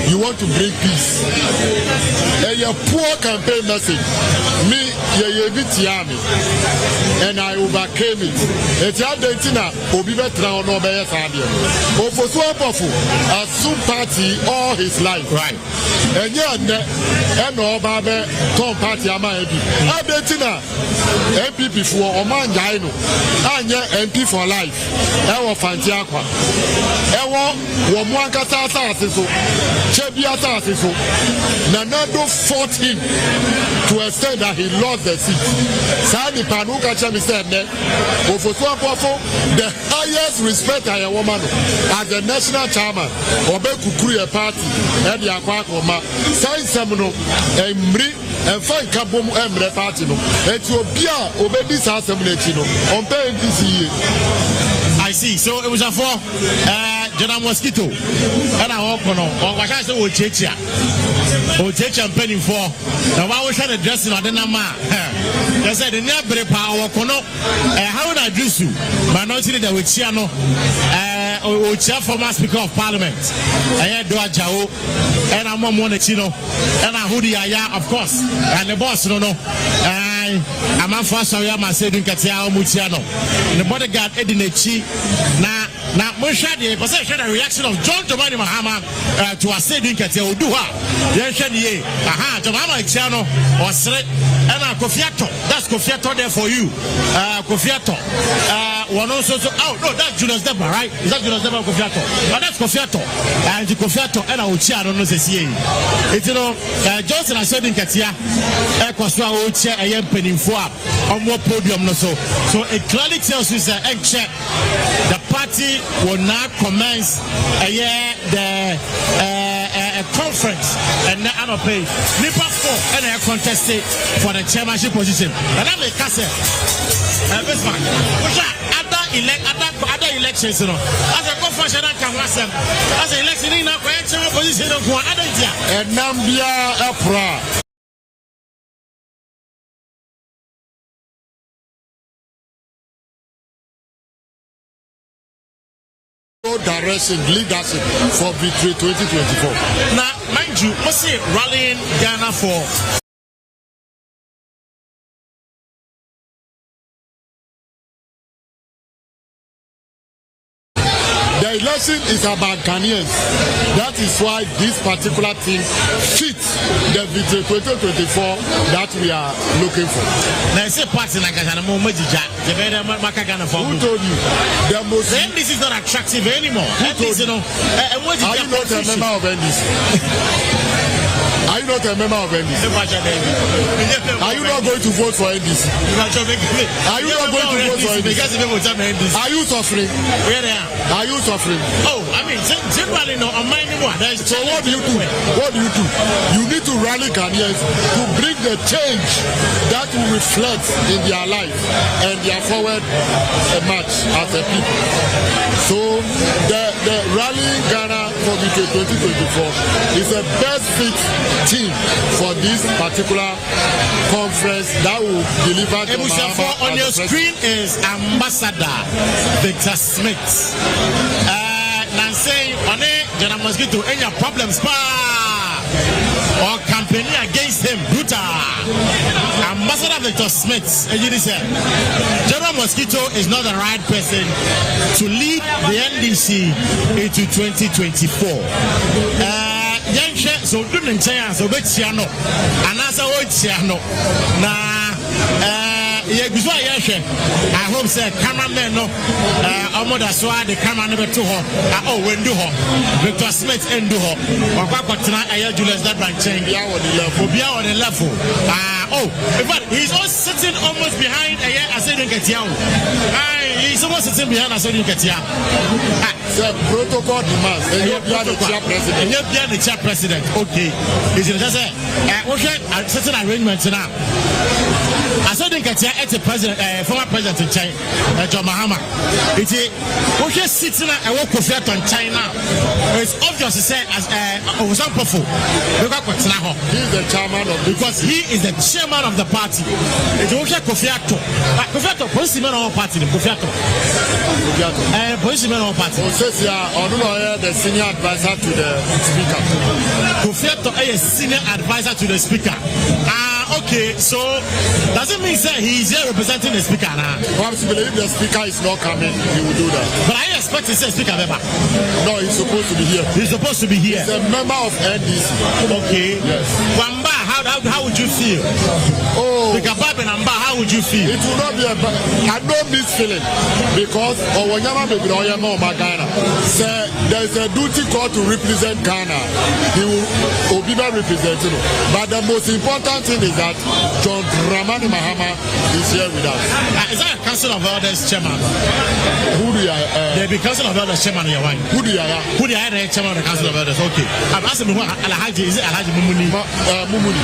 you want to bring peace. And your poor campaign message, me, and I overcame it. It's Argentina, Obibe Trao no Beya Sadia. Ofoswapo, a soon party all his life. Right. And no Babe, Tom Party Amaebi. Argentina, MPP for Oman Jaino, Anya MP for life. Ewo Fantiakwa. Ewo Womwanka Sasa, Chebia Sasa. Nanado fought him to extend that he lost the seat. Sani Panuka Chemi said, the highest respect I a woman as the national chairman of a Kukuya party and the Akwa Sai Semino and Mri and Fine Kabum Emre party. Ethiopia obey this assembly on paying this year. I see. So it was a for General Mosquito and I walk on what I say with Checha. Oh, Checha and Penny for now. I was trying to dress in Adenama. They said the near power kono. How would I address you? But not saying that with Chiano, Chair former Speaker of Parliament. I had Doa Jao and I'm on Chino and I Hudi Aya, of course, and the boss, no. I'm a first of all, I said, Katia Muciano. The bodyguard Edinechi. Now, Mushadi, a reaction of John Giovanni Mahama to a said Katia Uduha. Then Shadi, aha, Giovanni Chiano or Sret and a Kofiato. That's Kofiato there for you. Kofiato. One also, oh, no, that's Julius Deba, right? Is that Julius Deba Kofiato? But that's Kofiato. And the Kofiato and Uchiano knows the CA. It's, you know, Johnson has said in Katia, Equaswa Uche, a young penny for on more podium. So it clearly tells you that the party will now commence a conference, a and I pay Nipa 4 and I contested for the chairmanship position. And I'm a castle. This man, other elections, you know, as a confessional can as an election in a position of one other year. And Nambia Afra. Direction, leadership for Victory 2024. Now, mind you, what's it rallying Ghana for? The election is about Ghanaians. That is why this particular thing fits the Victory 2024 that we are looking for. Now, say party like Ghana, who told you? The most. Then this is not attractive anymore. Who told you? Are you not a member of NDC? Are you not a member of NDC? Are you not going to vote for NDC? Are you not going to vote for NDC? Are you suffering? Are you suffering? Oh, I mean, generally, no, on my anymore. So what do you do? What do you do? You need to rally Ghanaians to bring the change that will reflect in their life and their forward march as a people. So the rallying Ghana for the 2024 is the best fit team for this particular conference that will deliver to on your screen is Ambassador Victor Smith. Nancy, on it, General Mosquito, any problems, or campaigning against him, brutal. Ambassador Victor Smith, General Mosquito is not the right person to lead the NDC into 2024. So do not chance of Chiano and as a word Chiano. I hope say cameraman no Omoda Swa the camera never to her. Oh, when do her Victor Smith and do her. Or Julius that branch on the level. Oh, but he's also sitting almost behind Asiedua. He's almost sitting behind Asiedua. The protocol demands and you're the chairpresident. And you're the chairpresident. Okay. Is it just a certain arrangement now? Asiedua is a president, former president in China, John Mahama. It's a sitting and work with on China. It's obvious to say as some powerful. He is the chairman of because he is the chairman of the party. It's okay Kofiato. Kofiato, policeman of party. Kofiato. Policeman of party. The senior advisor to the speaker. Kofiato is senior advisor to the speaker. Okay, so does it mean that he is here representing the speaker now? Perhaps if the speaker is not coming, he will do that. But I expect to say speaker member. No, he's supposed to be here. He's supposed to be here. He's a member of NDC. Okay. Yes. Wamba, how would you feel? Oh. How would you feel? It will not be I don't miss feeling because there is a duty called to represent Ghana. He will be represented. But the most important thing is that John Dramani Mahama is here with us. Is that a Council of Elders chairman? Who do you there be Council of Elders chairman in your wine? Who do you Who do you chairman of the Council of Elders? Okay. I'm asking who Alhaji is it Alhaji Mumuni? Mumuni.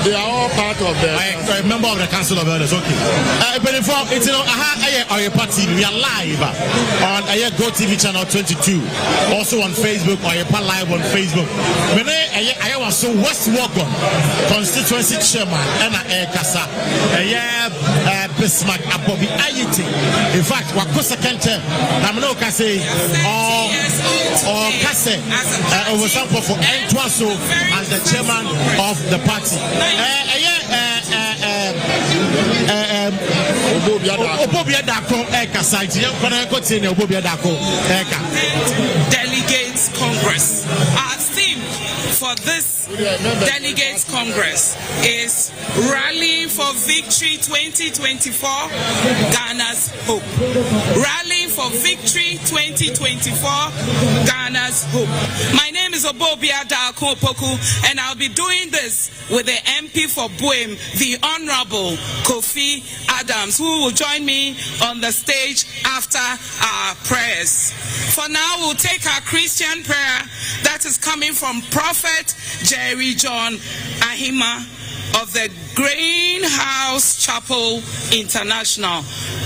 They are all part of the member of the Council of Elders. Okay. But before it's Oyerepa TV, we are live on Go TV channel 22. Also on Facebook, Oyerepa live on Facebook. I was so West Wagon constituency chairman and Kasa. Bismarck Abobi Ayiti. In fact, Wako second term. Namno Kase or Kase over sample for Entwaso as the chairman of the party. Delegates Congress. Our theme for this Delegates Congress is Rallying for Victory 2024, Ghana's Hope. Rallying for Victory 2024, Ghana's Hope. My name is Obobia Dalkopoku, and I'll be doing this with the MP for Buem, the Honorable Kofi Adams, who will join me on the stage after our prayers. For now, we'll take our Christian prayer that is coming from Prophet Jerry John Ahima of the Greenhouse Chapel International.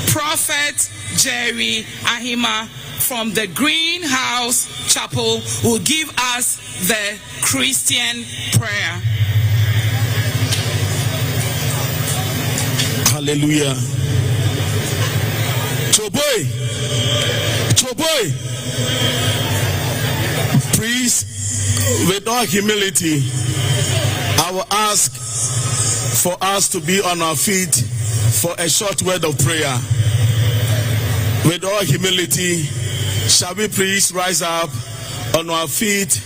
Prophet Jerry Ahima from the Greenhouse Chapel will give us the Christian prayer. Hallelujah. Choboy. Please, with all humility, I will ask for us to be on our feet for a short word of prayer. With all humility, shall we please rise up on our feet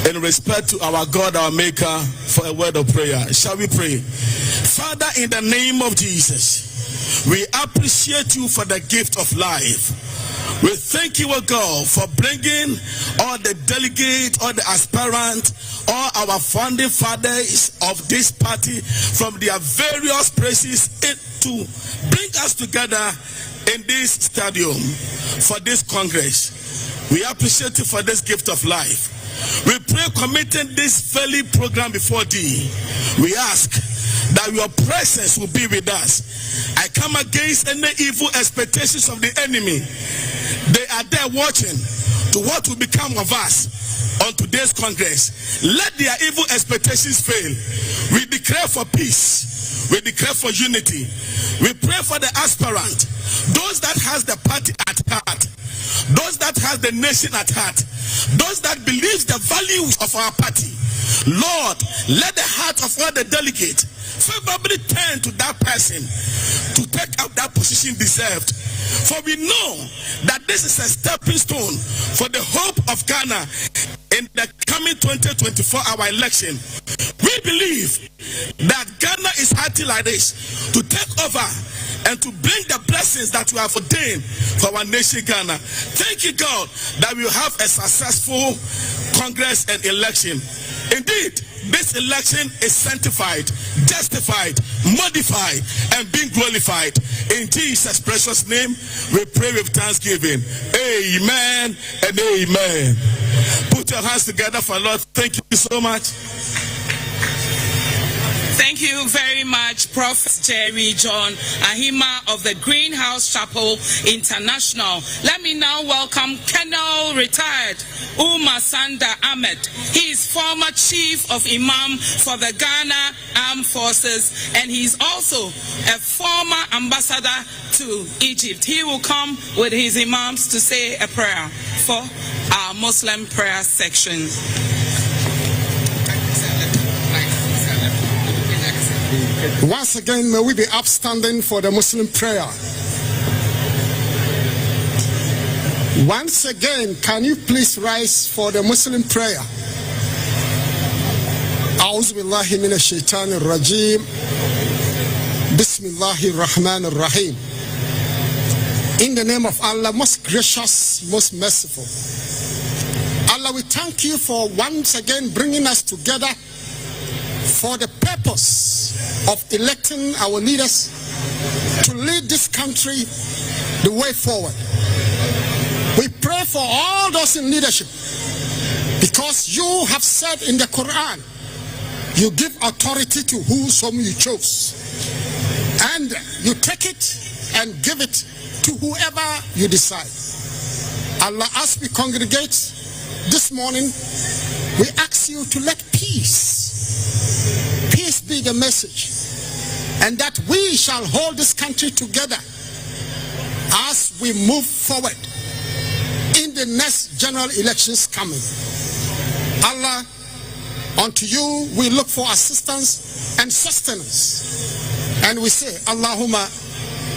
in respect to our God, our Maker, for a word of prayer? Shall we pray? Father, in the name of Jesus, we appreciate you for the gift of life. We thank you, O God, for bringing all the delegates, all the aspirants, all our founding fathers of this party from their various places to bring us together in this stadium for this Congress. We appreciate you for this gift of life. We pray committing this very program before thee. We ask that your presence will be with us. I come against any evil expectations of the enemy. They are there watching to what will become of us on today's Congress. Let their evil expectations fail. We declare for peace. We declare for unity. We pray for the aspirant, those that has the party at heart, those that has the nation at heart, those that believes the values of our party. Lord, let the heart of all the delegates favorably turn to that person to take up that position deserved. For we know that this is a stepping stone for the hope of Ghana in the coming 2024 our election. We believe that Ghana is acting like this to take over and to bring the blessings that we have ordained for our nation Ghana. Thank you, God, that we will have a successful Congress and election. Indeed, this election is sanctified, justified, modified, and being glorified. In Jesus' precious name, we pray with thanksgiving. Amen and amen. Put your hands together for Lord. Thank you so much. Thank you very much, Prophet Jerry John Ahima of the Greenhouse Chapel International. Let me now welcome Colonel Retired Umar Sanda Ahmed. He is former Chief of Imam for the Ghana Armed Forces, and he's also a former ambassador to Egypt. He will come with his imams to say a prayer for our Muslim prayer section. Once again, may we be upstanding for the Muslim prayer. Once again, can you please rise for the Muslim prayer? A'udhu billahi minash shaitanir rajim. Bismillahir rahmanir rahim. In the name of Allah, most gracious, most merciful. Allah, we thank you for once again bringing us together for the purpose of electing our leaders to lead this country the way forward. We pray for all those in leadership, because you have said in the Quran, you give authority to whom you chose, and you take it and give it to whoever you decide. Allah, as we congregate this morning, we ask you to let peace be the message, and that we shall hold this country together as we move forward in the next general elections coming. Allah, unto you we look for assistance and sustenance, and we say, Allahumma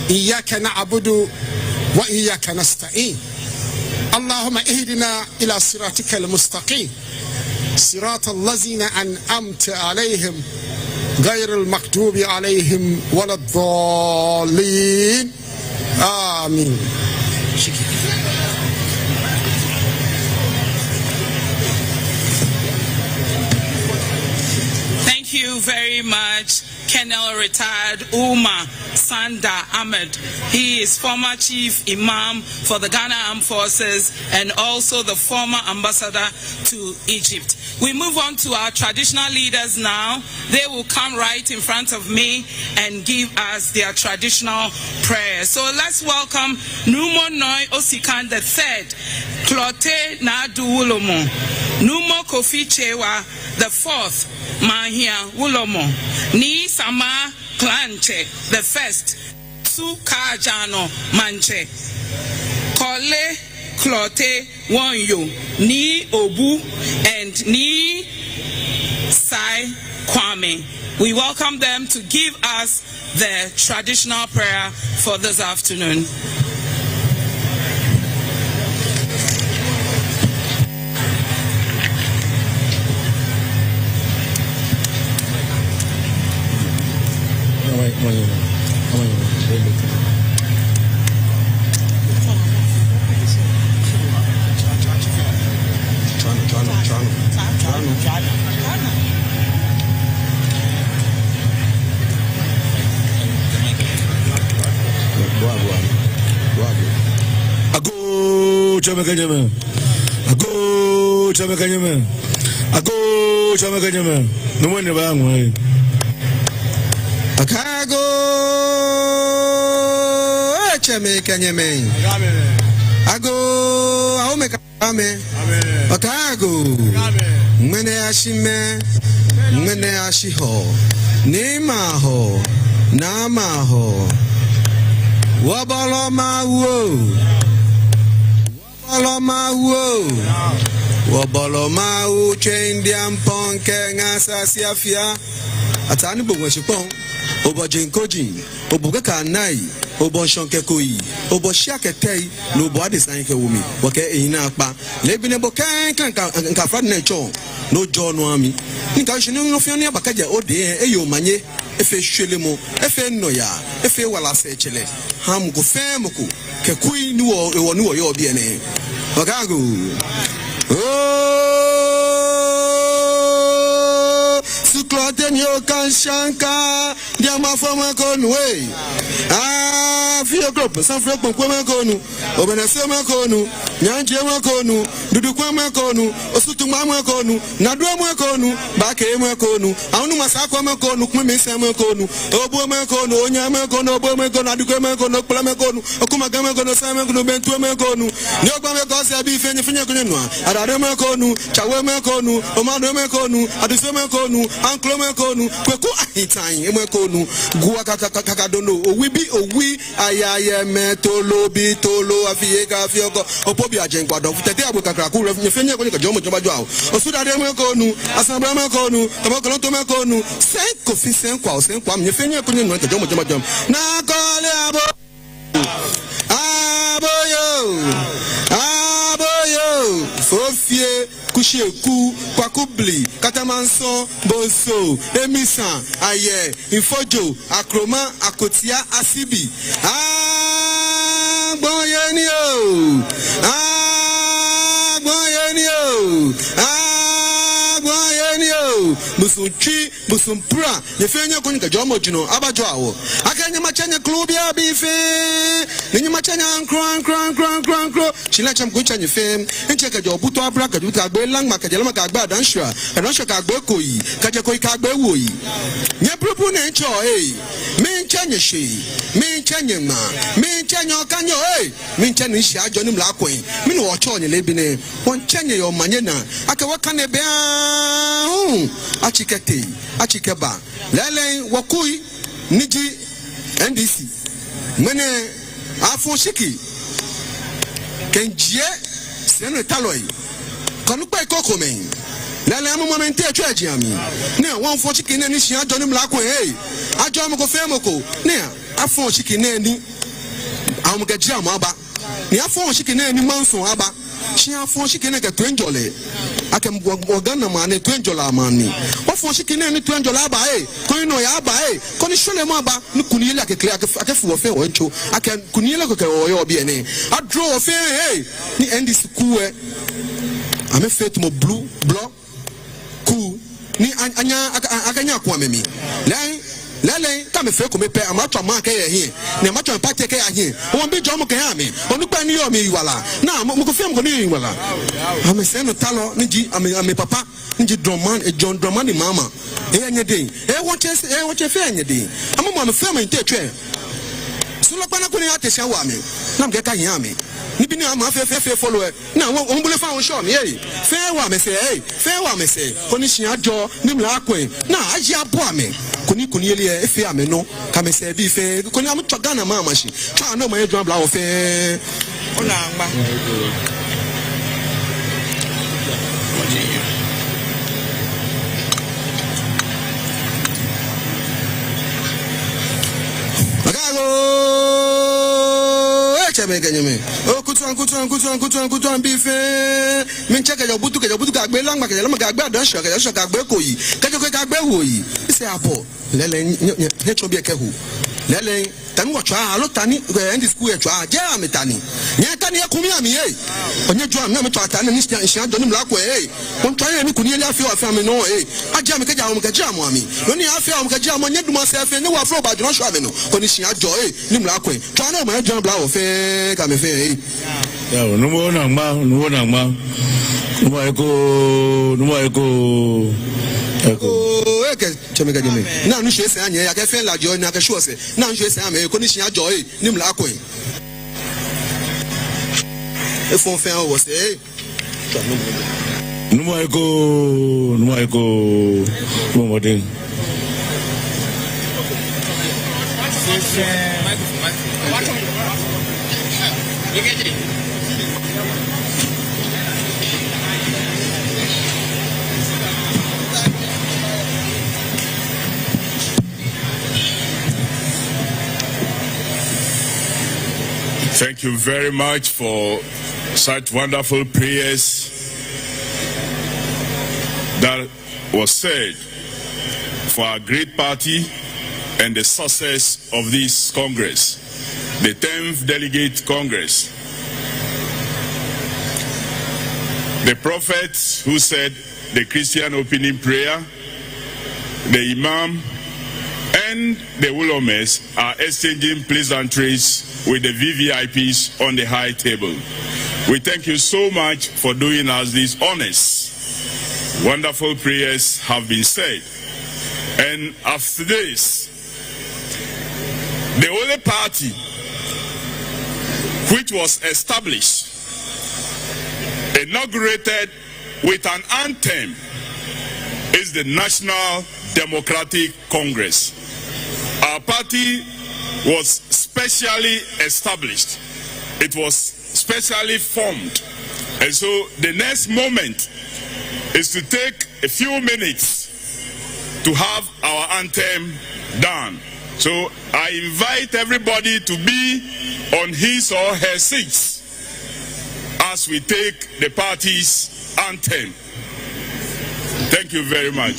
iyyaka na'budu wa iyyaka nasta'in. Allahumma ihdina ila siratika al-mustaqim, sirata allazina an'amta alayhim غير المكتوب عليهم ولا الضالين آمين. Thank you very much, Colonel Retired Umar Sanda Ahmed. He is former Chief Imam for the Ghana Armed Forces and also the former ambassador to Egypt. We move on to our traditional leaders now. They will come right in front of me and give us their traditional prayer. So let's welcome Numo Noi Osikan III, Klote Nadu Wulomo, Numo Kofi Chewa the fourth, Mahia Wulomo, Ni Sama Klanche the first, Sukajano Manche, Kole Klote Wanyo, Ni Obu, and Ni Sai Kwame. We welcome them to give us their traditional prayer for this afternoon. Ago Chamakanyama. Ago Chamakanyama. Ago Chamakanyama. No one ever. Akago Chamakanyama. Ago Aomekame. Akago Mene Ashime. Mene Ashiho. Nema ho. Nama ho. Wabaloma wo. Wabaloma wo. Wabaloma wo chain diam ponke ngasa siafia. Atani bongwe shipon. Obo jenkoji. Obo kanai. Obo shonke koi. Obo shiake tei. No bo adesign ke wumi. Wake ina akpa. Lebine bo kan ka frad necho. No John wami. Nika shinu no fioni abakaja ode eyo manye. Efe shwelemo, efe noya, efe wala sechele. Ham go femuku, ke kui nuo yo biene. Wakago. Oh, Sukloten yo kanshanka, diama fama konwe. Ah, fio group, san fio kwa konu, obenese konu, nyanje konu, dudu kwa konu, osutu konu, nadwa konu, bake konu, aunu masakwa konu, kumese konu, obu konu, onyama konu, obu konu, adukwe konu, okpula konu, okumagama konu, sama konu, bentu konu, nyogba kosi abi fenye kunenwa, adare konu, chawe konu, omado konu, aduse konu, anklo konu, kweku ahitan konu, guwa kakadono, owi ayaye metolo bitolo afieka afioko opobi ajenkwa do tete abu kakrakuru nyefenye ko jomo joba jwa osuda de konu asambra konu tabakolo to konu senko fi senkwa senkwa nyefenye ko nyeno jomo joba jwa na kole aboyo fofie kusheku kwakubli katamanso bonso emisa aye infojo akroma akotia asibi agboyeni o busunchi busumpra yefenya ko nika jomo jino abajo awo akanya machanya klubia bife ninyi machanya kran chila cham ko chanya fem encheka jo buto abra ka duta gbe lang makajela makagba danshwa danshwa ka gbe koyi kaje koyi ka gbe woyi nye propu na encho me chanya she me chanya ma me chanya kanyo me chanya shi ajo nim la koyi me no ocho nye lebine won chanya yo manye na aka waka ne bia achikete achikeba lele wakui niji NDC mene afon shiki kenjie senu taloi kanu pe koko men lele amu momente echu ajiami ne won fon shiki ne ni shi ajo ni mla ko ajo am ko femoko ne afon shiki ne ni am ga jia mo aba ni afon shiki ne ni manso aba shi afon shiki ne ga twenjole akem Ghana man $20 money. What for she can any $20 buy? Coin no ya buy. Koni shole mo ba no kunile akefu ofe oncho. Aken kunile ko oyo bi ene. I draw ofe hey ni NDC ku e. Ame fet mo blue block ku ni akanya kwa memi. Lele come fe ko me pe amacho man ke here na amacho party ke here won bi jo mo ke ha me onu pa ni yo me wala na mo ko fe mo ni wala ame se no talo ni ji ame papa ni ji drumman e John drumman ni mama e anye den e wo che fe anye den amama me fe me nte twe so lo pa na ko ni atesha wa me na me ka here me ni bi ni ama fe follow na won bule fa won show me eh fe wa me se ko ni hia jo ni mla akwen na aji abo ame kuni ele efe ame no ka me se bi fe kuni am twa Ghana ma machi twa no ma e drum bla wo fe ona ngba Chemeganyeme o kutuan bife min cheke yo butu ka gbe langba ke lama ka gbe adan sho ka gbe koyi ka gbe woyi ise apo lele nye chobi ekehu lele tani watwa alo tani end school e twa je ametani nye tani e kumi ami e onye jo am na me twa tani ni sia do ni mla ko e on twa ye ni kuni ele afi afi ami no e aja me keja mo ami no ni afi am keja mo nye duma se afi ni wa fro ba jo sho ami no oni sia jo e ni mla ko e twa na ma jo bla wo fe ka me fe e ya no mo na ma no eko eke chemega jeme na nu hwe se anye ya ke fe la jo na ke sure se na nu hwe se ame ko ni hia jo e ni mla ko e fon fe o se no mo eko mo modern Thank you very much for such wonderful prayers that was said for our great party and the success of this Congress, the 10th Delegate Congress. The prophet who said the Christian opening prayer, the Imam, and the Ulomes are exchanging pleasantries with the VVIPs on the high table. We thank you so much for doing us these honors. Wonderful prayers have been said. And after this, the only party which was established, inaugurated with an anthem, is the National Democratic Congress. Our party was specially established. It was specially formed. And so the next moment is to take a few minutes to have our anthem done. So I invite everybody to be on his or her seats as we take the party's anthem. Thank you very much.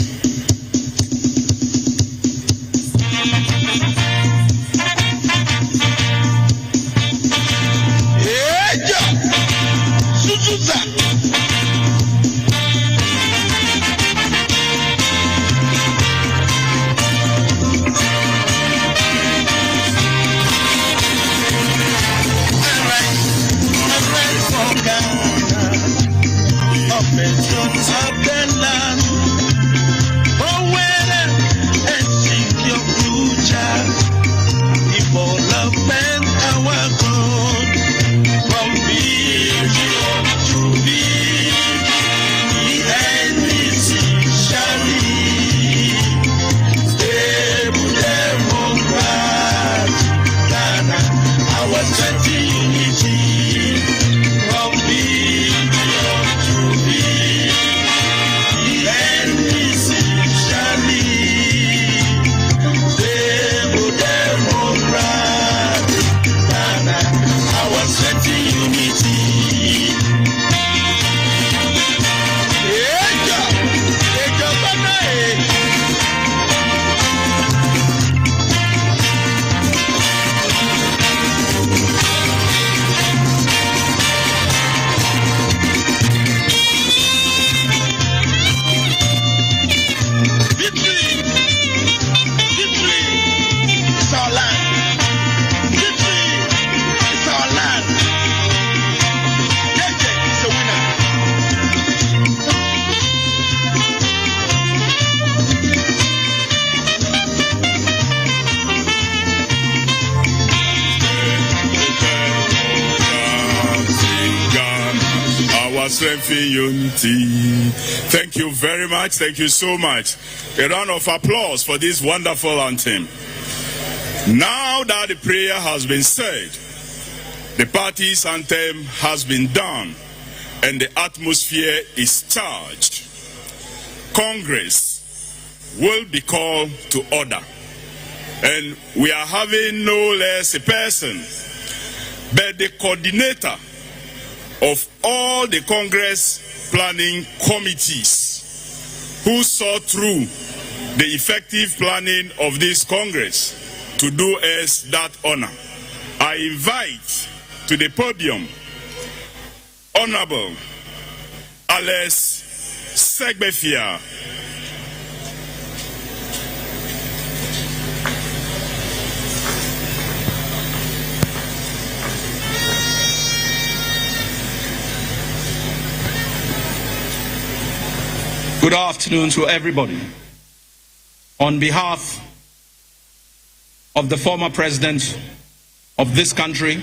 strengthen unity. Thank you very much. Thank you so much. A round of applause for this wonderful anthem. Now that the prayer has been said, the party's anthem has been done, and the atmosphere is charged, Congress will be called to order. And we are having no less a person but the coordinator of all the Congress planning committees who saw through the effective planning of this Congress to do us that honor. I invite to the podium Honorable Alex Segbefia. Good afternoon to everybody. On behalf of the former president of this country,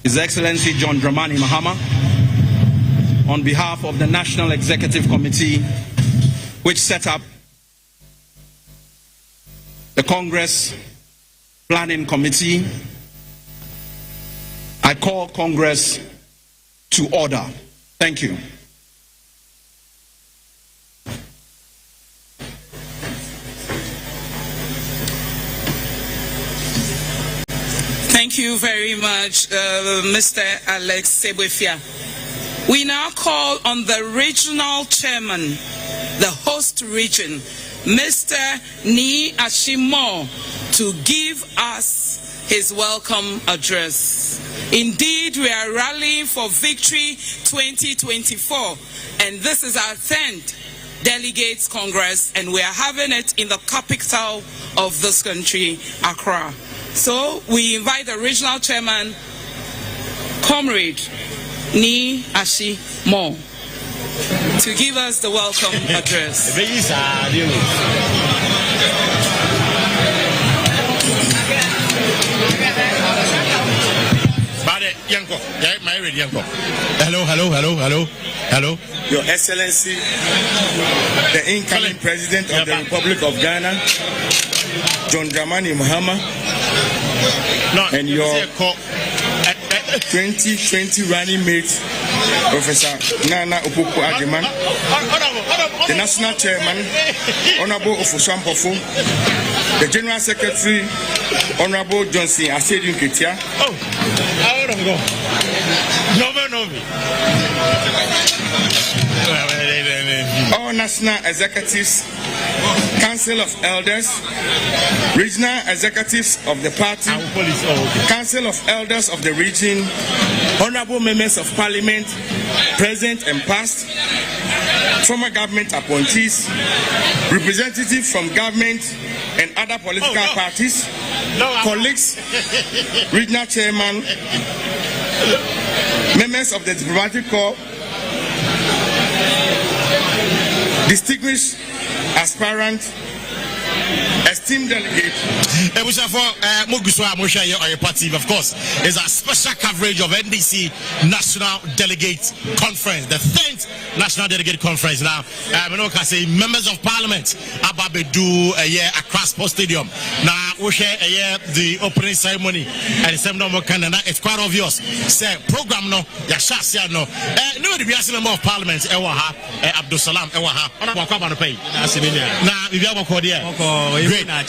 His Excellency John Dramani Mahama, on behalf of the National Executive Committee, which set up the Congress Planning Committee, I call Congress to order. Thank you. Thank you very much, Mr. Alex Segbefia. We now call on the regional chairman, the host region, Mr. Ni Ashimo, to give us his welcome address. Indeed, we are rallying for Victory 2024, and this is our 10th Delegates Congress, and we are having it in the capital of this country, Accra. So we invite the regional chairman, Comrade Ni Ashimo, to give us the welcome address. Hello. Your Excellency, the incoming President of the Republic of Ghana, John Dramani Mahama, and your 2020 running mate, Professor Nana Opoku Agiman, the National Chairman, Honorable Ofusam Pofu, the General Secretary, Honorable Johnson Asiedua. All national executives, Council of Elders, regional executives of the party, Council of Elders of the region, honorable members of parliament, present and past, former government appointees, representatives from government and other political parties, colleagues, regional chairman, members of the diplomatic corps, distinguished aspirant, esteemed delegate. Of course, is a special coverage of NDC National Delegate Conference, the 10th National Delegate Conference. Now, I say members of Parliament about to do a year across Sports Stadium. Now, we share a year the opening ceremony and the seminar Canada. It's quite obvious. Say program no, Yashasya no. No, the biggest member of Parliament, Ewaha, Abdul Salam, Ewaha. On a wakaba no pay. Now, we have a cordial. Great. I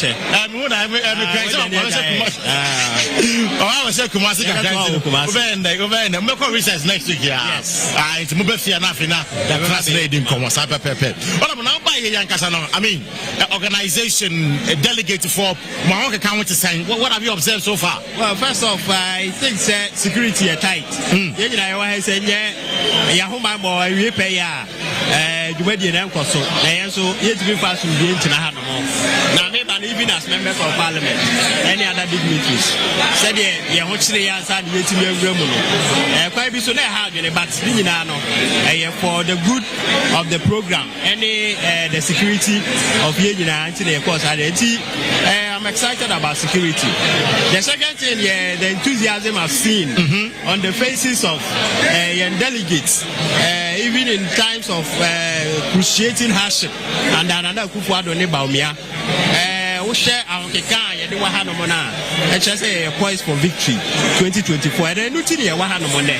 was saying Kumasi can recess next week. Yes. It's Mubefia Nafina, the fascinating Komasa Pepe. What I'm now buying Yankasano. I mean, organization, a delegate for my account to sign. What have you observed so far? Well, first off, I think security is tight. I said, Yahoma boy, we pay you wait in Encoso. So, yet to be fast with the internet. Now, even as members of parliament, any other dignitaries. Said yeah, what should they answer the quite be so hard, but for the good of the program, any the security of Yejina, of course, I'm excited about security. The second thing, the enthusiasm I've seen on the faces of delegates, even in times of cruciating hardship, and another Kufuado Nebaumia. We share our Kekaya, the Wahanomona, and just a poise for victory 2024. And then Nutinia Wahanomone.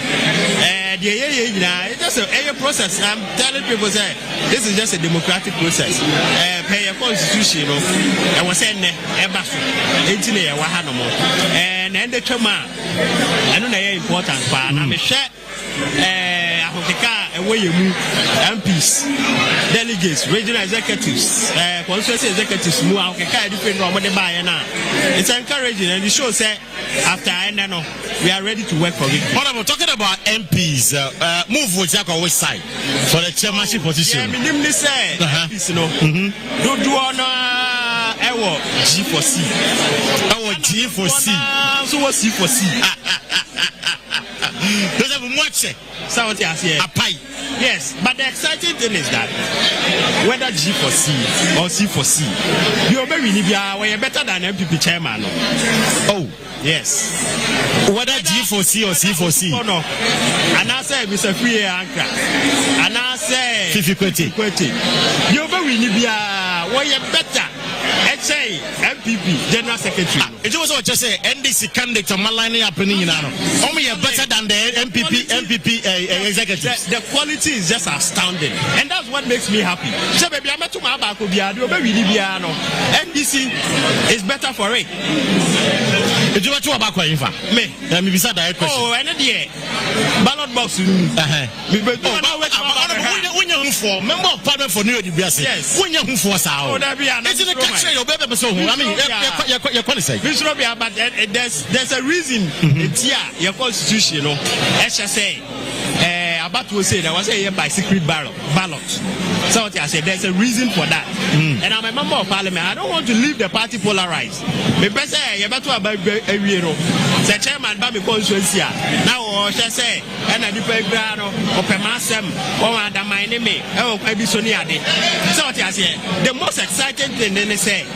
It's just a process. I'm telling people, say, this is just a democratic process. Pay a constitution, and was saying, Ebasu, Engineer Wahanomo, and then the Chama. I know they are important, but I'm a share. Where you move MPs, delegates, regional executives, constituency executives, move different from what they buy now. It's encouraging, and it shows that after I know we are ready to work for it. What about talking about MPs? Move with Jack on which side for the chairmanship position? Yeah, I mean, say MPs, you know, do honor G4C. Our G4C. So what's C4C? There's a much. Yes, but the exciting thing is that whether G4C or C4C, you're very better than MPP chairman. Oh, yes. Whether G4C or C4C. Oh, no. And I say, Mr. Free Anchor. And I say, Fifi Kwesi. You're very better. HA, MPP, General Secretary. It was what you say, NDC candidate on my line happening now. Only better than the MPP executives. The quality is just astounding. And that's what makes me happy. So, baby, I'm to my back. NDC is better for it. Did you want to about me? Let me beside that question. Oh, and then ballot box. When you're for member of parliament for New York, yes. When you're for Sao, it's in the country. I mean, you're quite say. But there's a reason. It's here, your constitution, you know. SSA. About to say there was a by secret ballot. So I said there's a reason for that. And I'm a member of parliament. I don't want to leave the party polarized. The chairman Bami constituency. Now I say and I depend or Pemasem or under my name. Oh, maybe Sonia. So I say the most exciting thing they say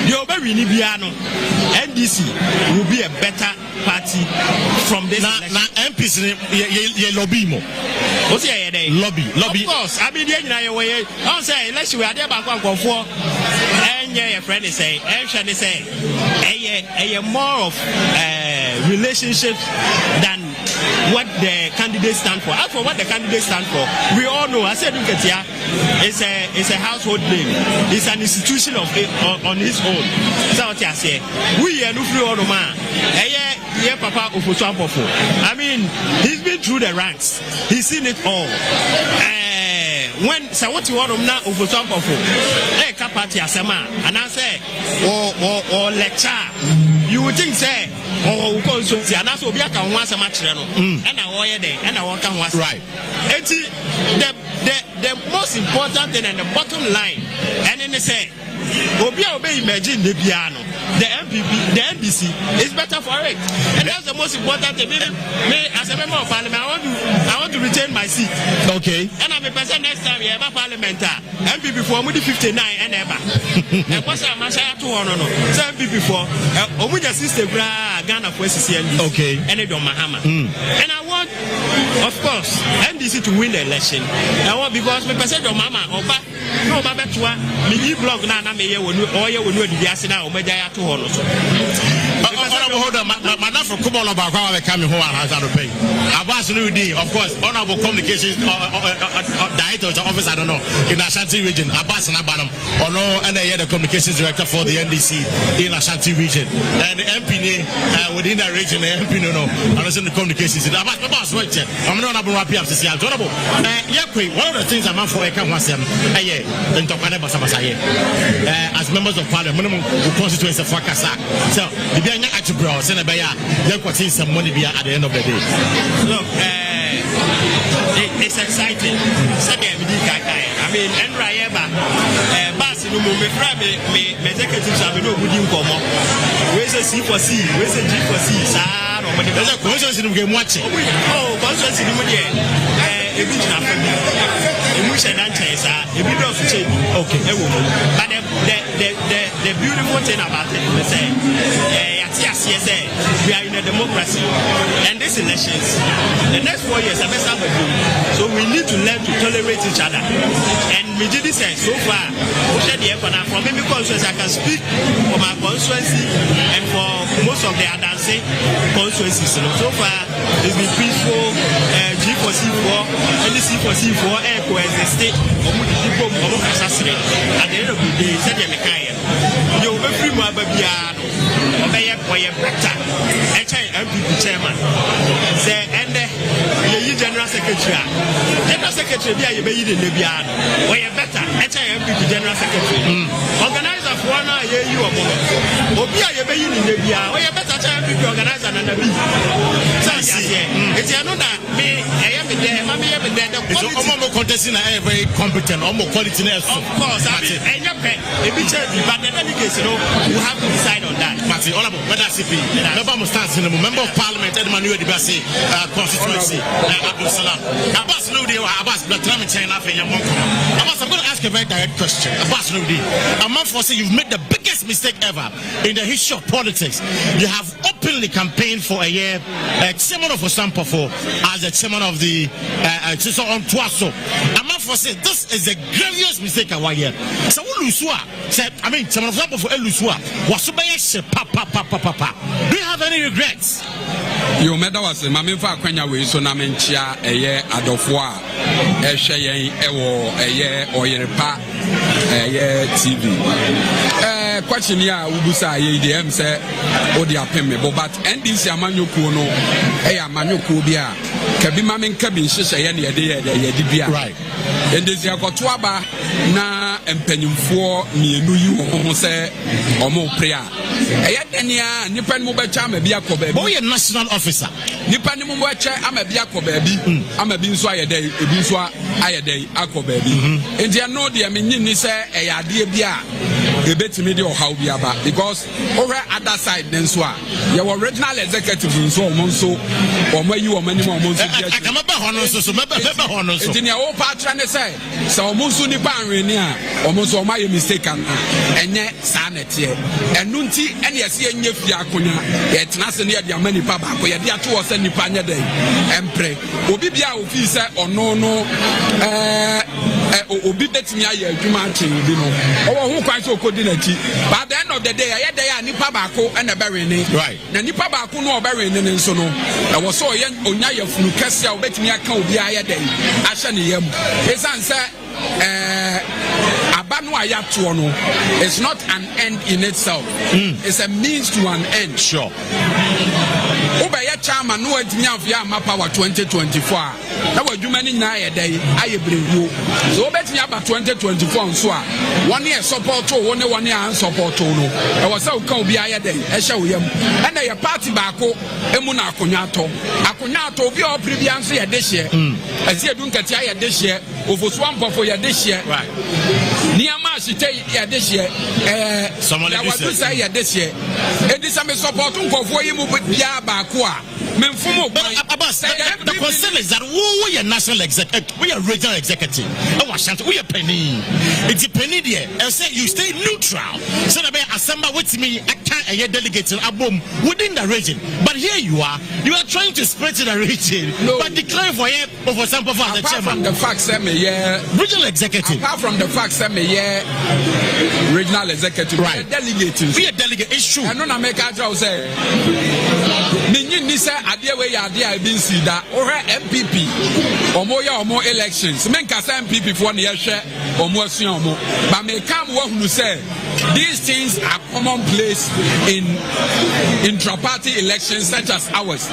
you're very Nibiano. NDC will be a better party from this election. Now MPs lobby more. What's the lobby? Of course. I mean, I'll say unless we are there back on for and your friend is saying, and say a more of relationships than what the candidates stand for. As for what the candidates stand for, we all know. I said, look at here, it's a household name. It's an institution of on his own. So what I say, we are no free on man. Yeah, Papa Ufosuampofo. I mean, he's been through the ranks. He's seen it all. When so what you want now Ufosuampofo, Kapati Asema, and I say, or lecture. You would think, say, and that's what we can once a match, and I wire there, and I walk on once. Right. The most important thing and the bottom line, and then they say, imagine the piano, the MPP, the NDC is better for it, and that's the most important thing. Me, as a member of parliament, I want to retain my seat. Okay. And I'm a person next time you have a parliamentar. MPP for 59 and ever. And what's a Mashaya 200? So MPP for Omuja sister Ghana Kwesi. Okay. And it on Mahama. And I want, of course, NDC to win the election. I want because my person of Mama or no Mama Tua, me blog Nana me or you will know the Asina or Medaya 200. Hold on, Madam from Kumon about how they coming home and has to pay. Abbas Nudi, of course, honorable communications director of the office, I don't know, in Ashanti region, Abbas and Abanam, or no, and the communications director for the NDC in Ashanti region. And the MP within that region, the MP no, I don't the communications. Abbas, wait, I'm not about happy to see. One of the things I'm for a come was as members of parliament, who constitutes a Fakasa. So, if you're not at your brow, send a buyer, they're putting some money at the end of the day. Look, it's exciting. I mean, and Rayeba, Bass no me friend me executives have no good income. Where's the C for C? Where's the G for C? Sir, or whatever. There's a conscience in the game watching. Oh, conscience in the money. A bit of emotion and chase, a bit of change. Okay, but the beautiful thing about it is yes, we are in a democracy, and these elections, the next 4 years, are best of so we need to learn to tolerate each other. And we did this so far. From my constituency, I can speak for my constituency and for most of the other constituencies. So far, it's been peaceful. G for C4, NDC for C4, Akua as a state. At the end of the day, said you will be free more baby. Obey better. MPP chairman. Say, and the general secretary. General secretary, you be in the Bian. Way better. MPP general secretary. Organizer for 1 year, you are more. Obia, you be in the Bian. Way better MPP organizer than the B. It's another me. I am there. Mammy, I am there. It's almost contesting a very competent, almost quality. Of course, I mean, and you're but the delegates, you have to decide on that. Martin, all about whether CP, member of parliament, Edmanu Dibasi, constituency, Abdul Salam. Abbas Nudi, Abbas, the Tram in China, Abbas, I'm going to ask a very direct question. Abbas Nudi, a month for say you've made the biggest mistake ever in the history of politics. You have openly campaigned for a year, chairman of Osampofo as the chairman of the on Tuaso. A month for say this is a grievous mistake our year. So said, I mean, chairman of Osampofo Elusua was papa. Do you have any regrets? You matter was a mammy for Kenya way, so Namentia, a year Adolfoa, a Shayen, a year Oyerepa, a year TV. Question here, Ubusa, ADM say, Odia Pemebo, but NDC Amanu Kuno, a Manu Kubia, Kabimamin Kabin, Shayan, a day, Dibia. Right. And this year got Twaba, na and Penum for me, you say, or more prayer. Ayatania, Nipan Mubacha, may be a cobe. Boy, a national officer. Nipan Mubacha, I'm a biako baby. I'm a binswa a day, a binswa a day, ako baby. And they are no dear Mini say, a dear bia, a bit media or how be about because over other side than Swa. Your original executive in so Monso, or where you are many more months. I come up on us, so remember, in your own part, trying to say, so Monsu Nipan Renia, almost all my mistake, and yet sanity, and Nunti. And yes, you Yakunya, yet Nasan near many papa, where they are 2 or 7 panya day, and pray. Obibia officer or no, Obibet me, Jumanchi, you know, or who quite so coordinate. By the end of the day, I had the Nipabako and a baron, right? The Nipabako no baron and so no. I was so young, Onaya Flucasia, bet me a cow be a day. Ashanium, his answer. It's not an end in itself. It's a means to an end. Sure. Obaya chama no etinya power 2024. Na wadwumani na ye dai ayebrewu. So obetnya about 2024 so a one year support one year support no. E was say o kan obi aye dai e hye woyam. E na ye party baako emu na akonyato obi o previous so ye de hye. Asiedua nkati aye de hye. Ofosu ampofo ye de hye. Right. Niama shite ye de hye. Ya wadu say ye de hye. E di some support nkofo yi mu bia baako a the concern is that we are national executive, we are regional executive, we are penny. It's a penny there. I say you stay neutral. So that assemble with me, I can't a delegate in Abom within the region. But here you are trying to spread to the region, but declare for you for example for the chairman. Apart from the facts, regional executive. Apart from the facts, regional executive, right? Delegate. We are delegate. It's true. I don't know. Make a say. Nisa Adewe Yadia been see that or MPP or more elections. Menkasa MPP for the share or more siomo. But may come one who say these things are commonplace in intra-party elections such as ours.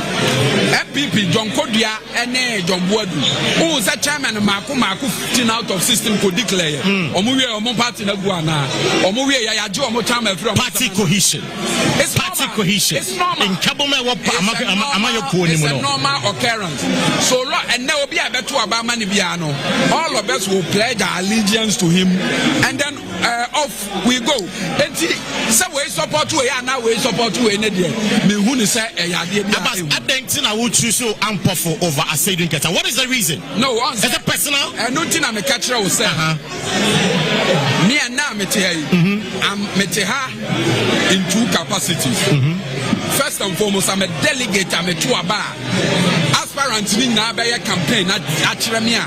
MPP John Kodia and John Boadu. Who is a chairman of Maku 15 out of system could declare. Omuwe or party Naguana. Omuwe Yajo Motama from party cohesion. It's party cohesion. It's normal. In Kabome it's a normal occurrence. So and now be a better about Manibiano. All of us will pledge our allegiance to him, and then off we go. Some way support to and now we support to any day. Me who is say I think I would choose so ample over Asiedua Nketa. What is the reason? No, is it personal? No thing I'm a catcher will say. Me and now me tell you, I'm meteha in two capacities. First and foremost, I'm a delegate. I'm a tuaba. Aspirant in na be campaign at Chiremia.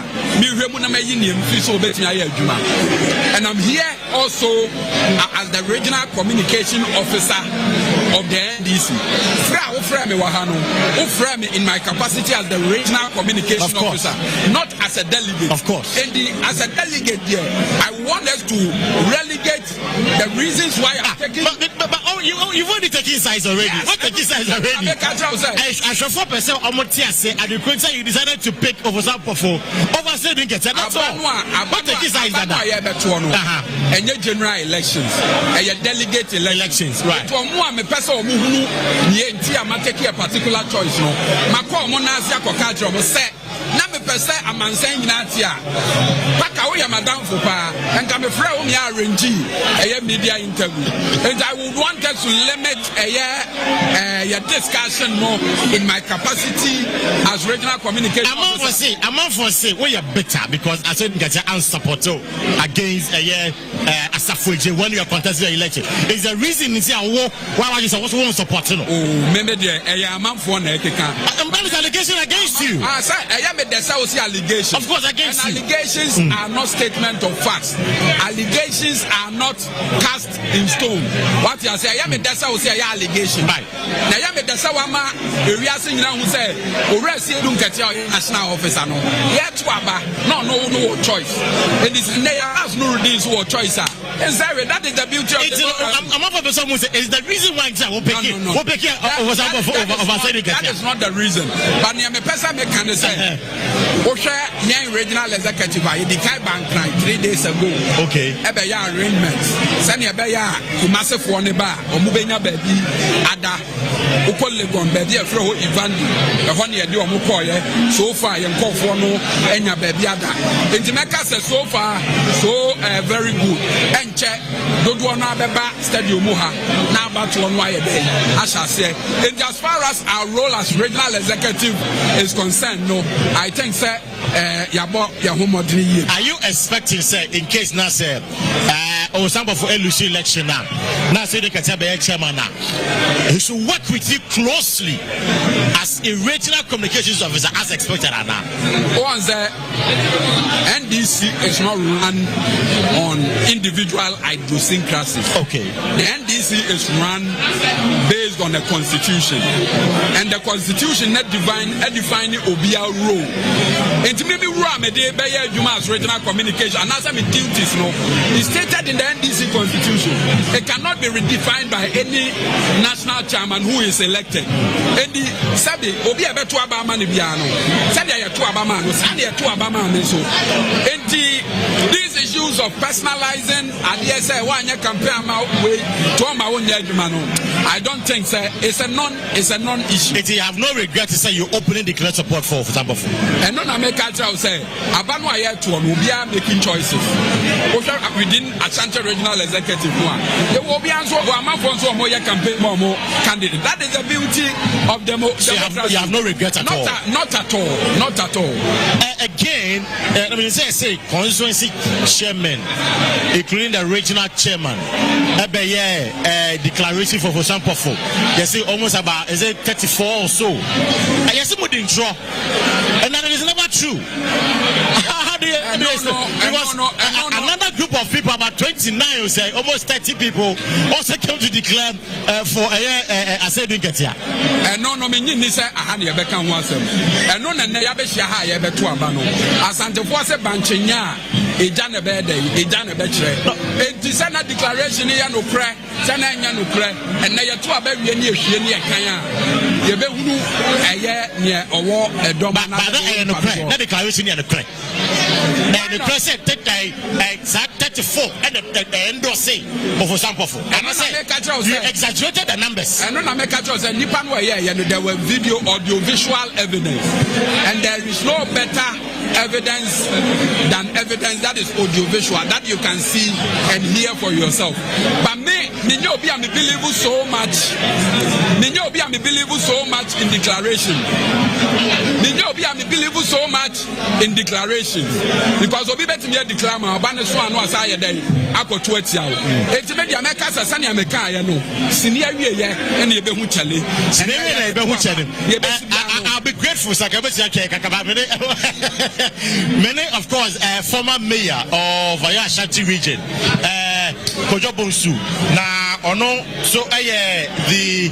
And I'm here also as the regional communication officer of the NDC. In my capacity as the regional communication officer, not as a delegate. Of course. And as a delegate here, I want us to relegate the reasons why I'm taking. But you've already taken sides already. Yes. What taking sides already? I show 4% of what at the point you decided to pick over sample for over Asiedua Nketa. That's all. What taking sides are that? And your general elections, and your delegate elections, right? To a person who take a particular choice. No, Mako Monazia Kokajo say. Name per se a man saying Natia. Pakaoya Madame Fupa, and come a friend me arrange a media interview. And I would want us to limit a discussion more in my capacity as regional communication. I'm for say we are better because I said get your answer against Asafuji when you are contesting the election. Is the reason is why you supposed to support? Oh, maybe there a man for allegation against you. Allegations. Of course, against and allegations are not statement of facts. Allegations are not cast in stone. What you say, I am a desa will say allegation. Now, I am a desa wama. We are saying now who say, "Ore Asiedua Nketa national officer no." Yet waba no choice. It is there has no reasons for choice. That is the beauty of it. I'm not for someone say is the reason why we'll pick it. We'll pick it over Asiedua Nketa. That is not the reason. But I am a person can say. Young regional executive, I did bank 3 days ago. Okay. Ebeya arrangements. Send Ebeya to massive one bar, or Mubena baby, Ada, Ukolegon, baby, a flow Ivandi, the honey do Mukoye, so far, young Kofono, and your baby Ada. Intimeka says so far, so very good. And check, Dodwana Beba, Stadium Muha, now back to 1 way a day. I shall say, and as far as our role as regional executive is concerned, no, I think, sir, are you expecting, sir, in case now, sir, or some of LUC election now Asiedua Nketa be chairman now, he should work with you closely as a regional communications officer as expected now? Once the NDC is not run on individual idiosyncrasies. Okay. The NDC is run based on the constitution, and the constitution not defining Obia role. And maybe as regional communication and as duties no is stated in the NDC constitution. It cannot be redefined by any national chairman who is elected. And the Sabi Obi Abetu Abama Nibiano, Sadia to Abama, Sadia to Abama, so and these issues of personalizing ADSA one year campaign way to my own Yajumano. I don't think it's a non-issue. You have no regret to say you openly declare support for example. And none of culture say Abanwa here to be making choices within Ashanti regional executive one. There will be answer for more campaign more candidate. That is the beauty of democracy. You have no regret at all. Not at all. Again, I mean say constituency chairman, including the regional chairman, declaration for example for they say almost about 34 or so. And yes, somebody didn't draw. And that is never true. How do you another group of people, about 29, say almost 30 people, also came to declare for Asiedua Nketa. And no, me say I had a become once. And no, and never share higher better abano. As Santa Force Banchinya, a Jana Bede, a Jana Betre. It is a declaration here no crack, Sananya no crack, and they are two a baby near Shania Kaya. You be who a year near a war, a dog, that declaration near the crack. And the president take 34 and the endorsing of example. And I say you exaggerated the numbers. And I make a choice and Nipan were here, there were audio visual evidence, and there is no better evidence than evidence that is audiovisual, that you can see and hear for yourself. But me believe so much. Me believe so much in declaration. Me believe so much in declaration. Because obi beti me declare ma ba ne so anu asa ye den akoto atia wo. Enti me dia meka sasa ne meka ye no. Sini awie ye ene ye behu chale. Sini na ye behu chale. I'll be grateful many of course former mayor of Ashanti region Kojo Bonsu na ono so the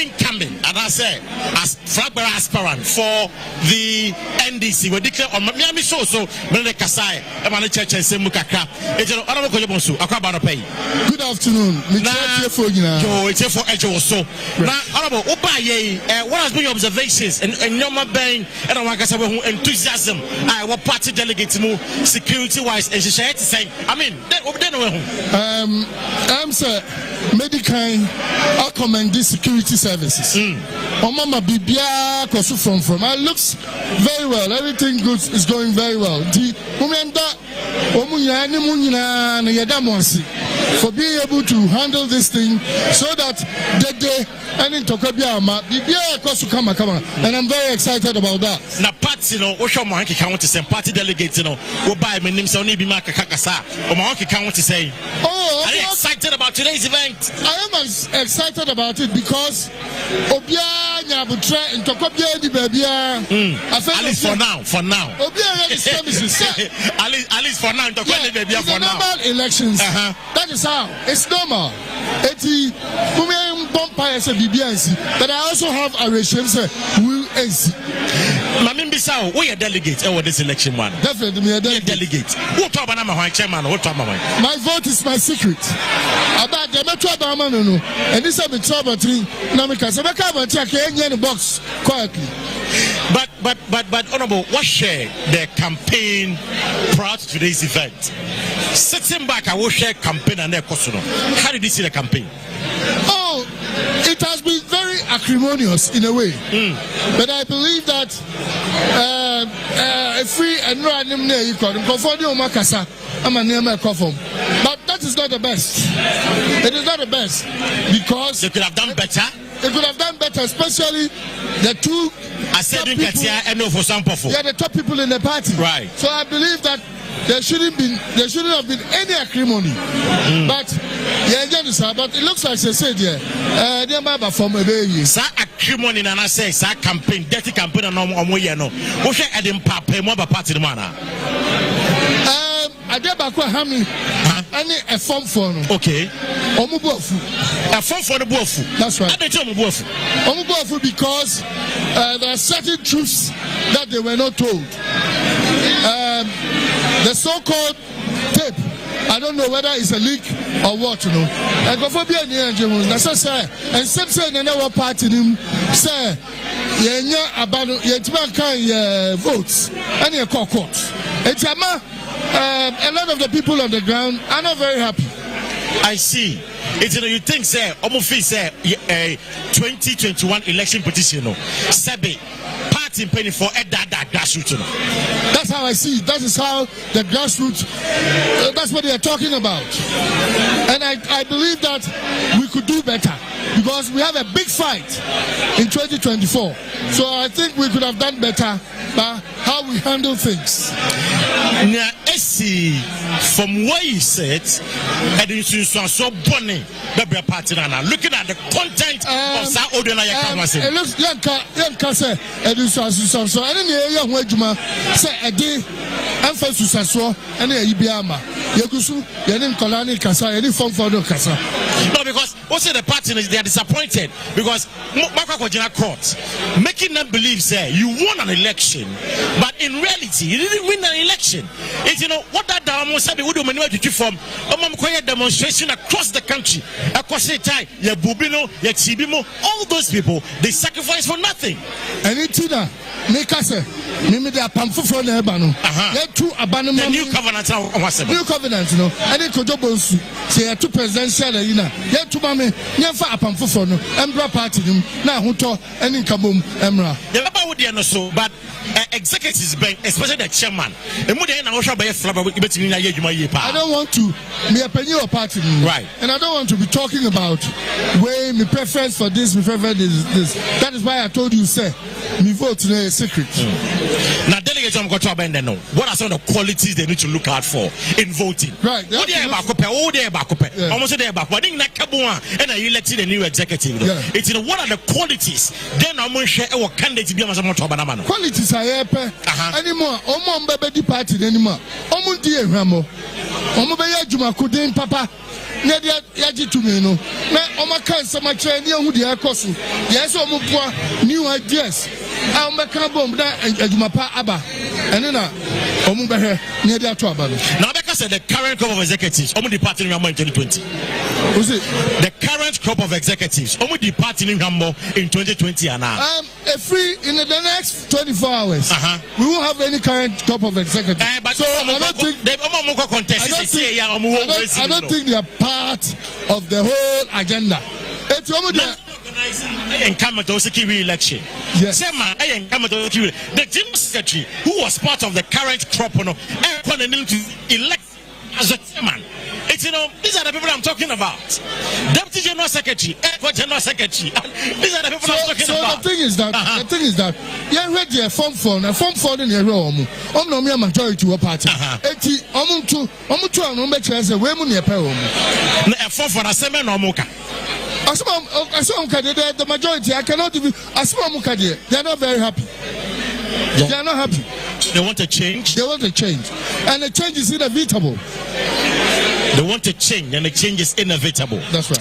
incoming, and I say as Fragber aspirant for the NDC we declare on Miami so Mene Kasai Emane Church and Semukaka Ejelo Honorable Kojo Bonsu Akwa Bano Pay. Good afternoon. Now Honorable Obaye, what has been your observations and your bang and enthusiasm what party delegates mu security wise and she to say I mean I'm sir medical I commend these security services. Mama Bibia Kosu from I looks very well, everything good is going very well. For being able to handle this thing so that the day and in Tokabiama, and I'm very excited about that. Now, party, Oshomanki County and party delegates, will buy my name, so maybe Makakasa, or Monkey County say, are you excited about today's event? I am excited about it because Obia Nyabutra in Tokabia di Babia. At least for now. Obia is services. At least for now, Tokabia Babia for now. Normal elections. That is how it's normal. But I also have a regime will AC. Mamin Bissau, we are delegate over this election, man. Definitely, we are delegate. What talk about chairman? What talk about my vote is my secret. About the Metro Bamano, and this is a trouble thing. Namika, so I can't check any box quietly. But Honorable, what share the campaign prior to today's event? Sitting back, I will share campaign and their customer. How did you see the campaign? Oh, it has been very acrimonious in a way. But I believe that free and random you can confront you Makasa. I'm a name but that is not the best. It is not the best because they could have done better. They could have done better, especially the two. I said the top people in the party. Right. So I believe that there shouldn't have been any acrimony. But it looks like they said from a baby. Acrimony and I say campaign, dirty campaign and no. What should Adam Papa more party the man? I did back any a form for no. Okay. A form for the bofu. That's right. I did bofu because there are certain truths that they were not told. The so-called tape, I don't know whether it's a leak or what, you know. I go for being here, and some say they never party him. Say, votes and you call court. It's a lot of the people on the ground are not very happy. I see. It's you think say almost say a 2021 election petition Sabe party paying for that grassroots. That's how I see it. That is how the grassroots that's what they are talking about. And I believe that we could do better because we have a big fight in 2024. So I think we could have done better by how we handle things. Now, from what you said, and so bonny, the party now looking at the content of South Odena Yakamasi. It looks young say, so I didn't hear young say a day, emphasis and a Ibiama. Yakusu, Yanin Kolani Kasa, any form for the Kasa. No, because also the party they are disappointed because Makakojina court making them believe say you won an election, but in reality you didn't win an election. It's what that Damo said we do many to from a demonstration across the country, across the time, Bubino, Tibimo, all those people they sacrifice for nothing. And it's make us maybe they are pamphlet for the Ebano. The new covenant, new covenant, no. And it could double say two presidential, yet to Mammy, never a pamphlet for no, Embra party, now who talk and in Kabum, Emra. The Baba would so, but executives bank, especially the chairman. I don't want to be a penny or party, right? And I don't want to be talking about way my preference for this, my preference this. That is why I told you, sir, me vote today is secret. Now, delegates on what are some of the qualities they need to look out for in voting? Right. What they about almost there about what in Kabua and I elected a new executive. It's what are the qualities? Then I'm going to share our candidate to be qualities are anymore. Baby party anymore. Dear Ramo. Juma Kudin Papa. Nadia Yaji to me, no. Omaka Samacha, who the Akosu. Yes, Omupua, new ideas. I'll make a bomb and Jumapa Abba. And then Omubahe, Nadia Twaba. Now, because the current crop of executives, only departing in 2020. Who's it? The current crop of executives, only departing in Rambo in 2020 and now. In the next 24 hours, we won't have any current crop of executives. But so I don't think they are part of the whole agenda. It's re-election. Yes. The General Secretary, who was part of the current crop, to elect as a chairman. It's, these are the people I'm talking about. Deputy General Secretary, General Secretary. These are the people I'm talking about. The thing is that, you read your form 4 in your room. No majority to a party. The majority, I cannot even. They are not very happy. They are not happy. They want a change. And the change is inevitable. They want a change, and the change is inevitable. That's right.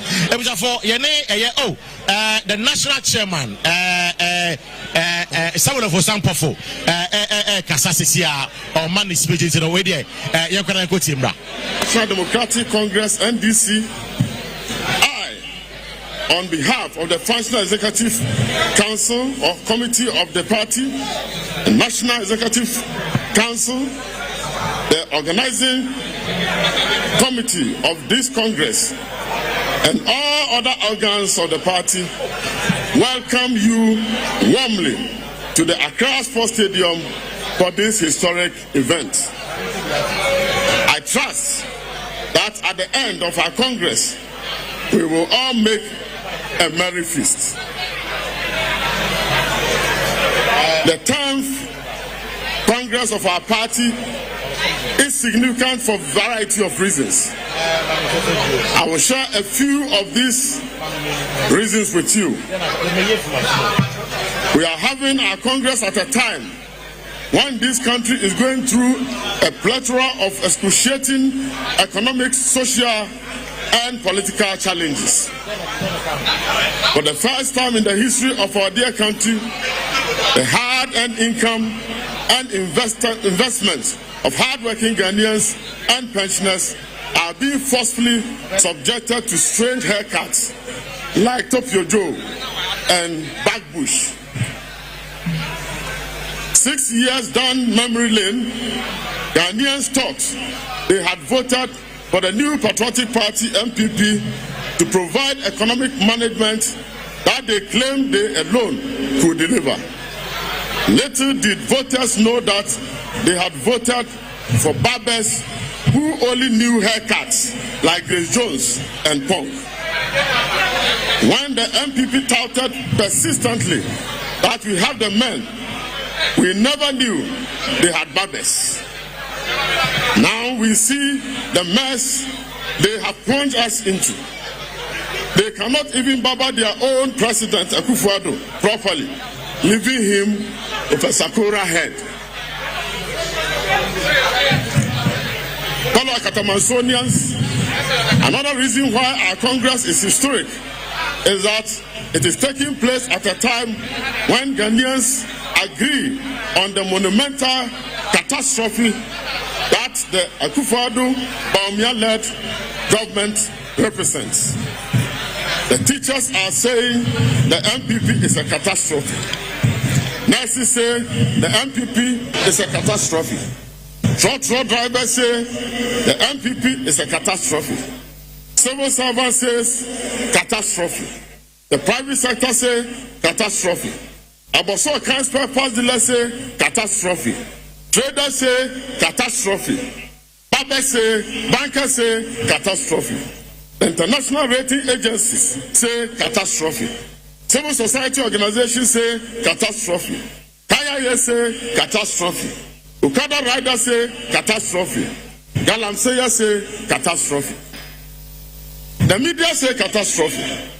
The national chairman, someone of Osampofo, Kasasisia, or man is speaking to the way there. National Democratic Congress, NDC. On behalf of the Functional Executive Council or Committee of the Party, the National Executive Council, the Organizing Committee of this Congress, and all other organs of the party, welcome you warmly to the Accra Sports Stadium for this historic event. I trust that at the end of our Congress, we will all make a merry feast. The 10th Congress of our party is significant for a variety of reasons. I will share a few of these reasons with you. We are having our Congress at a time when this country is going through a plethora of excruciating economic, social, and political challenges. For the first time in the history of our dear country, the hard-earned income and investments of hard-working Ghanaians and pensioners are being forcefully subjected to strange haircuts like Tokyo Joe and Backbush. 6 years down memory lane, Ghanaians thought they had voted for the new Patriotic Party MPP to provide economic management that they claimed they alone could deliver. Little did voters know that they had voted for barbers who only knew haircuts like Grace Jones and Punk. When the MPP touted persistently that we have the men, we never knew they had barbers. Now we see the mess they have plunged us into. They cannot even barber their own president, Akua, properly, leaving him with a Sakura head. Fellow Akatamansonians, another reason why our Congress is historic is that it is taking place at a time when Ghanaians agree on the monumental catastrophe that the Akufo-Addo-Bawumia-led government represents. The teachers are saying the MPP is a catastrophe. Nurses say the MPP is a catastrophe. Truck drivers say the MPP is a catastrophe. Civil servants says catastrophe. The private sector say catastrophe. Aboso can spare parts dealers say catastrophe. Traders say catastrophe. Babbers say, bankers say catastrophe. International rating agencies say catastrophe. Civil society organizations say catastrophe. Kaya say catastrophe. Okada riders say catastrophe. Galamseya say catastrophe. The media say catastrophe.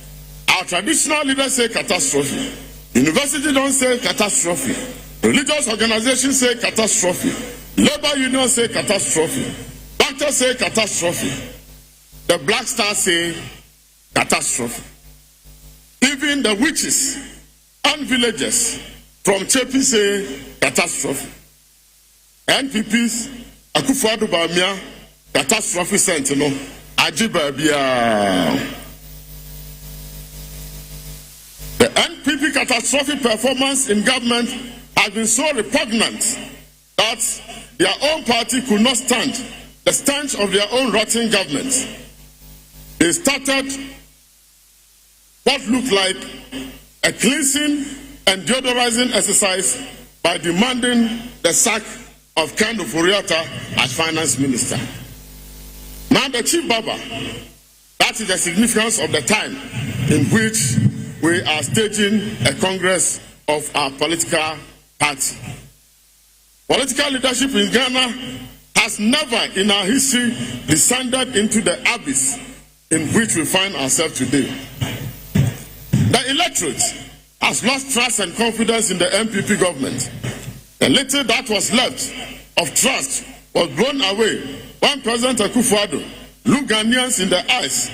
Our traditional leaders say catastrophe. University don't say catastrophe. Religious organizations say catastrophe. Labor unions say catastrophe. Doctors say catastrophe. The Black Stars say catastrophe. Even the witches and villagers from Chepi say catastrophe. NPP's Akufo-Addo Bawumia catastrophe sentinel Ajibabia. The NPP catastrophic performance in government has been so repugnant that their own party could not stand the stench of their own rotten government. They started what looked like a cleansing and deodorizing exercise by demanding the sack of Ken Ofori-Atta as finance minister. Now the chief barber, that is the significance of the time in which we are staging a congress of our political party. Political leadership in Ghana has never in our history descended into the abyss in which we find ourselves today. The electorate has lost trust and confidence in the MPP government. The little that was left of trust was blown away when President Akufo-Addo looked Ghanaians in the eyes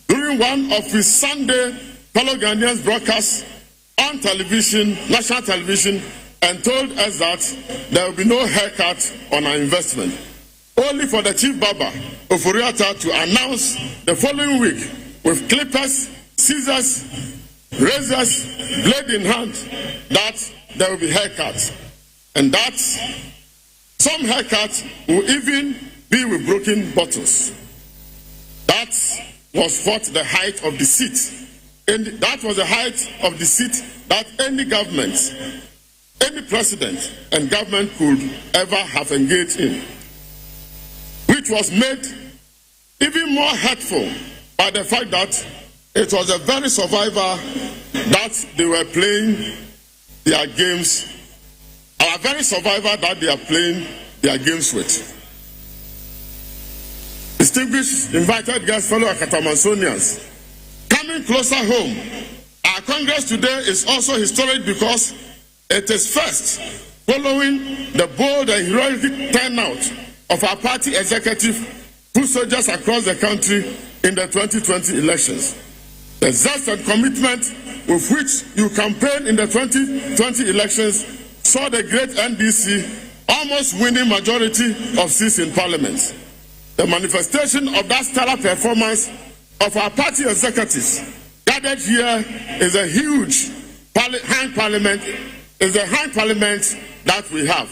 during one of his Sunday fellow Ghanaians broadcasts on television, national television, and told us that there will be no haircut on our investment. Only for the chief barber, Ofori-Atta, to announce the following week with clippers, scissors, razors, blade in hand, that there will be haircuts. And that some haircuts will even be with broken bottles. That was what the height of deceit. And that was the height of deceit that any government, any president and government could ever have engaged in, which was made even more hurtful by the fact that it was a very survivor that they were playing their games, our very survivor that they are playing their games with. Distinguished invited guests, fellow Akatamansonians, coming closer home, our Congress today is also historic because it is first following the bold and heroic turnout of our party executive who soldiers across the country in the 2020 elections. The zest and commitment with which you campaigned in the 2020 elections saw the great NDC almost winning majority of seats in parliament. The manifestation of that stellar performance of our party executives gathered here is a huge hang parliament, that we have,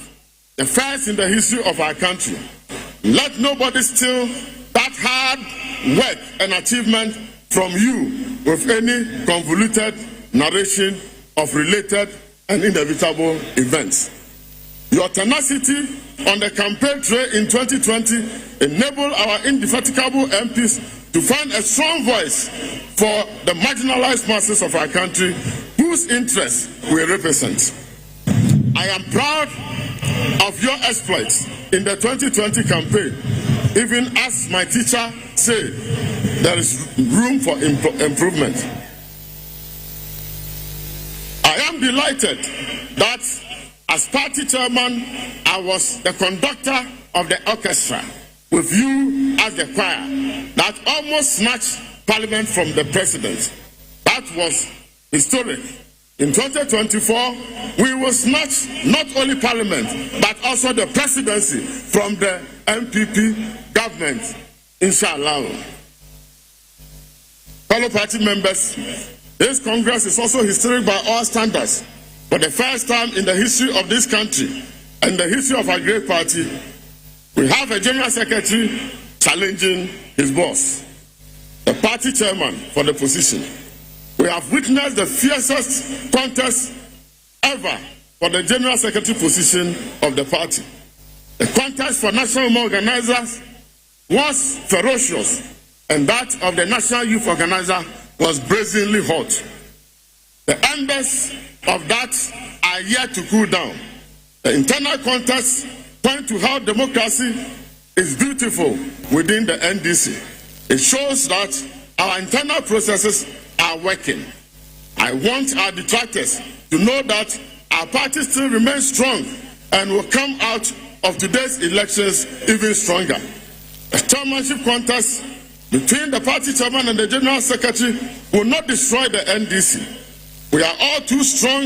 the first in the history of our country. Let nobody steal that hard work and achievement from you with any convoluted narration of related and inevitable events. Your tenacity on the campaign trail in 2020 enabled our indefatigable MPs to find a strong voice for the marginalized masses of our country whose interests we represent. I am proud of your exploits in the 2020 campaign. Even as my teacher said, there is room for improvement. I am delighted that as party chairman, I was the conductor of the orchestra with you as the choir that almost snatched parliament from the president. That was historic. In 2024, we will snatch not only parliament, but also the presidency from the MPP government, inshallah. Fellow party members, this Congress is also historic by all standards. For the first time in the history of this country and the history of our great party, we have a general secretary challenging his boss, the party chairman, for the position. We have witnessed the fiercest contest ever for the General Secretary position of the party. The contest for national organizers was ferocious, and that of the National Youth Organizer was brazenly hot. The embers of that are yet to cool down. The internal contest point to how democracy is beautiful within the NDC. It shows that our internal processes are working. I want our detractors to know that our party still remains strong and will come out of today's elections even stronger. A chairmanship contest between the party chairman and the general secretary will not destroy the NDC. We are all too strong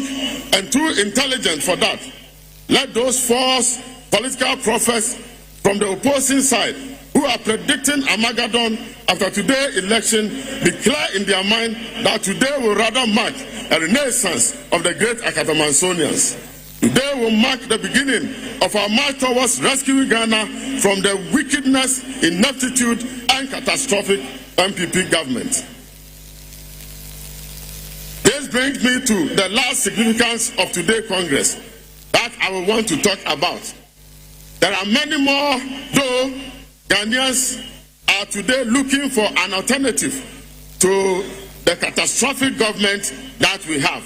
and too intelligent for that. Let those false political prophets from the opposing side who are predicting Armageddon after today's election be clear in their mind that today will rather mark a renaissance of the great Akatamansonians. Today will mark the beginning of our march towards rescuing Ghana from the wickedness, ineptitude, and catastrophic MPP government. This brings me to the last significance of today's Congress that I will want to talk about. There are many more, though Ghanaians are today looking for an alternative to the catastrophic government that we have.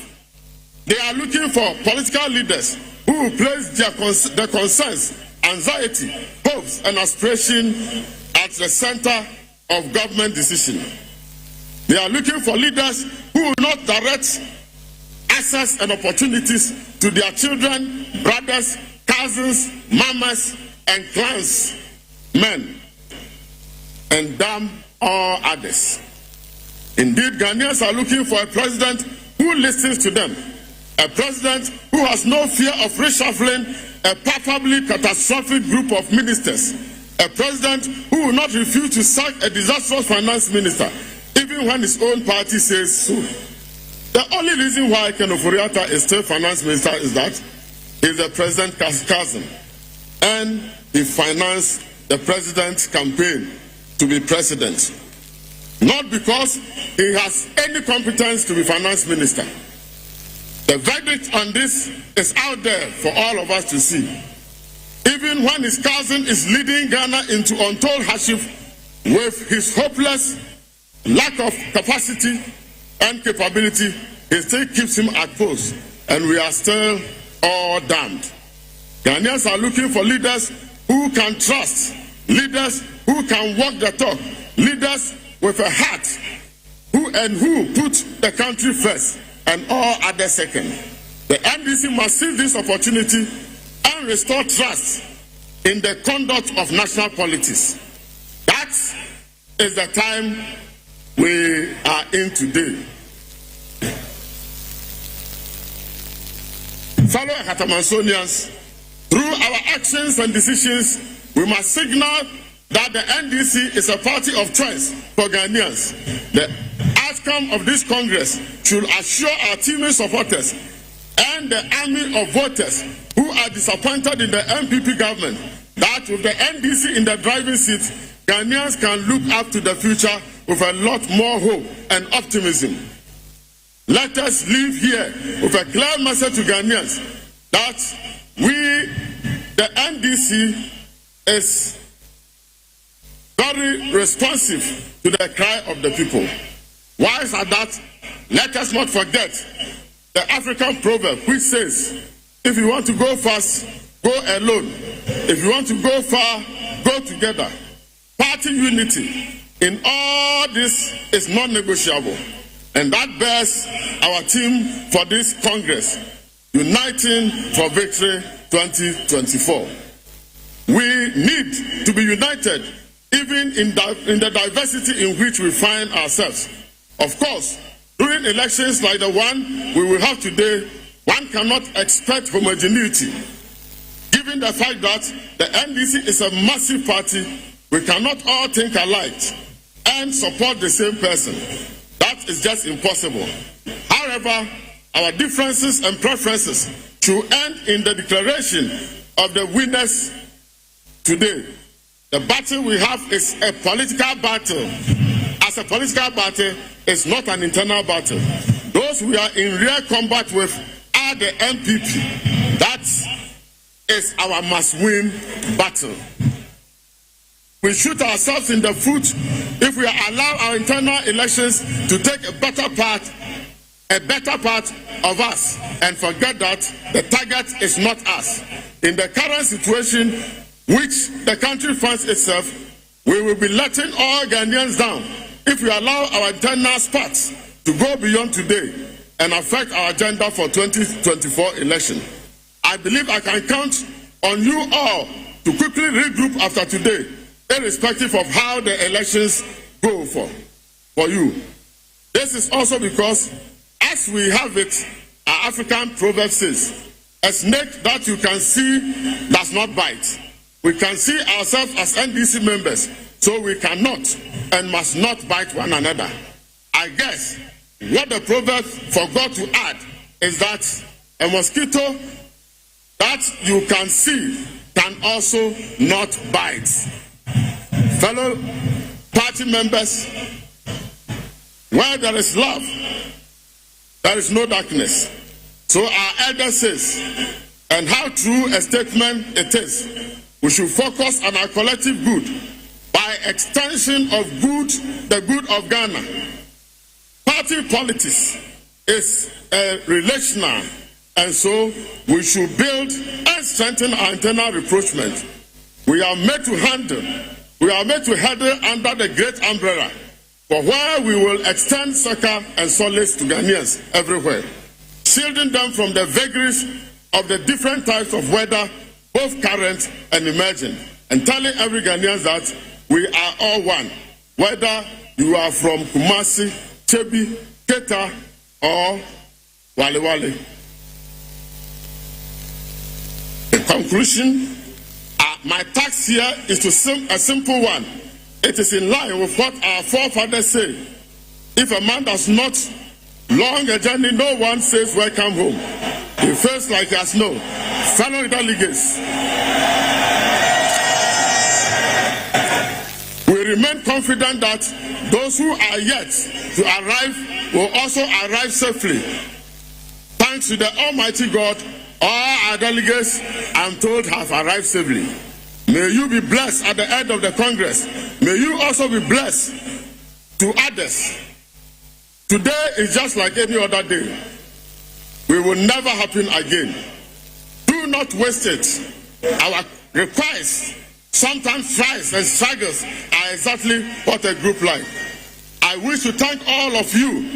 They are looking for political leaders who will place their concerns, anxiety, hopes, and aspiration at the center of government decision. They are looking for leaders who will not direct access and opportunities to their children, brothers, cousins, mamas, and clans, men, and damn all others. Indeed, Ghanaians are looking for a president who listens to them, a president who has no fear of reshuffling a palpably catastrophic group of ministers, a president who will not refuse to sack a disastrous finance minister, even when his own party says so. The only reason why Ken Ofori-Atta is still finance minister is that he's the president's cousin, and he financed the president's campaign to be president. Not because he has any competence to be finance minister. The verdict on this is out there for all of us to see. Even when his cousin is leading Ghana into untold hardship with his hopeless lack of capacity and capability, he still keeps him at post, and we are still all damned. Ghanaians are looking for leaders who can trust, leaders who can walk the talk, leaders with a heart who put the country first and all other second. The NDC must seize this opportunity and restore trust in the conduct of national politics. That is the time we are in today. Fellow Akatamansonians, through our actions and decisions, we must signal that the NDC is a party of choice for Ghanaians. The outcome of this Congress should assure our teaming supporters and the army of voters who are disappointed in the MPP government that with the NDC in the driving seat, Ghanaians can look up to the future with a lot more hope and optimism. Let us leave here with a clear message to Ghanaians that the NDC, is very responsive to the cry of the people. Why is that? Let us not forget the African proverb which says, if you want to go fast, go alone. If you want to go far, go together. Party unity in all this is non-negotiable. And that bears our team for this Congress, Uniting for Victory 2024. We need to be united even in the diversity in which we find ourselves. Of course, during elections like the one we will have today, one cannot expect homogeneity. Given the fact that the NDC is a massive party, we cannot all think alike and support the same person. That is just impossible. However, our differences and preferences should end in the declaration of the winners today. The battle we have is a political battle. As a political battle, it's not an internal battle. Those we are in real combat with are are the MPP. That is our must-win battle. We shoot ourselves in the foot if we allow our internal elections to take a better part of us and forget that the target is not us. In the current situation which the country finds itself, we will be letting all Ghanaians down if we allow our internal sparks to go beyond today and affect our agenda for 2024 election. I believe I can count on you all to quickly regroup after today, irrespective of how the elections go for you. This is also because, as we have it, our African proverb says, a snake that you can see does not bite. We can see ourselves as NDC members, so we cannot and must not bite one another. I guess what the proverb forgot to add is that a mosquito that you can see can also not bite. Fellow party members, where there is love, there is no darkness. So our elder says, and how true a statement it is, we should focus on our collective good by extension of the good of Ghana. Party politics is relational, and so we should build and strengthen our internal rapprochement. We are made to handle under the great umbrella, for where we will extend succor and solace to Ghanaians everywhere, shielding them from the vagaries of the different types of weather, both current and emerging, and telling every Ghanaian that we are all one, whether you are from Kumasi, Chebi, Keta, or Wale Wale. In conclusion, my task here is a simple one. It is in line with what our forefathers say. If a man does not long a journey, no one says welcome home. He feels like he has no. Fellow delegates, we remain confident that those who are yet to arrive will also arrive safely. Thanks to the Almighty God, all our delegates, I'm told, have arrived safely. May you be blessed at the end of the Congress. May you also be blessed to others. Today is just like any other day. We will never happen again. Do not waste it. Our requests, sometimes tries and struggles are exactly what a group like. I wish to thank all of you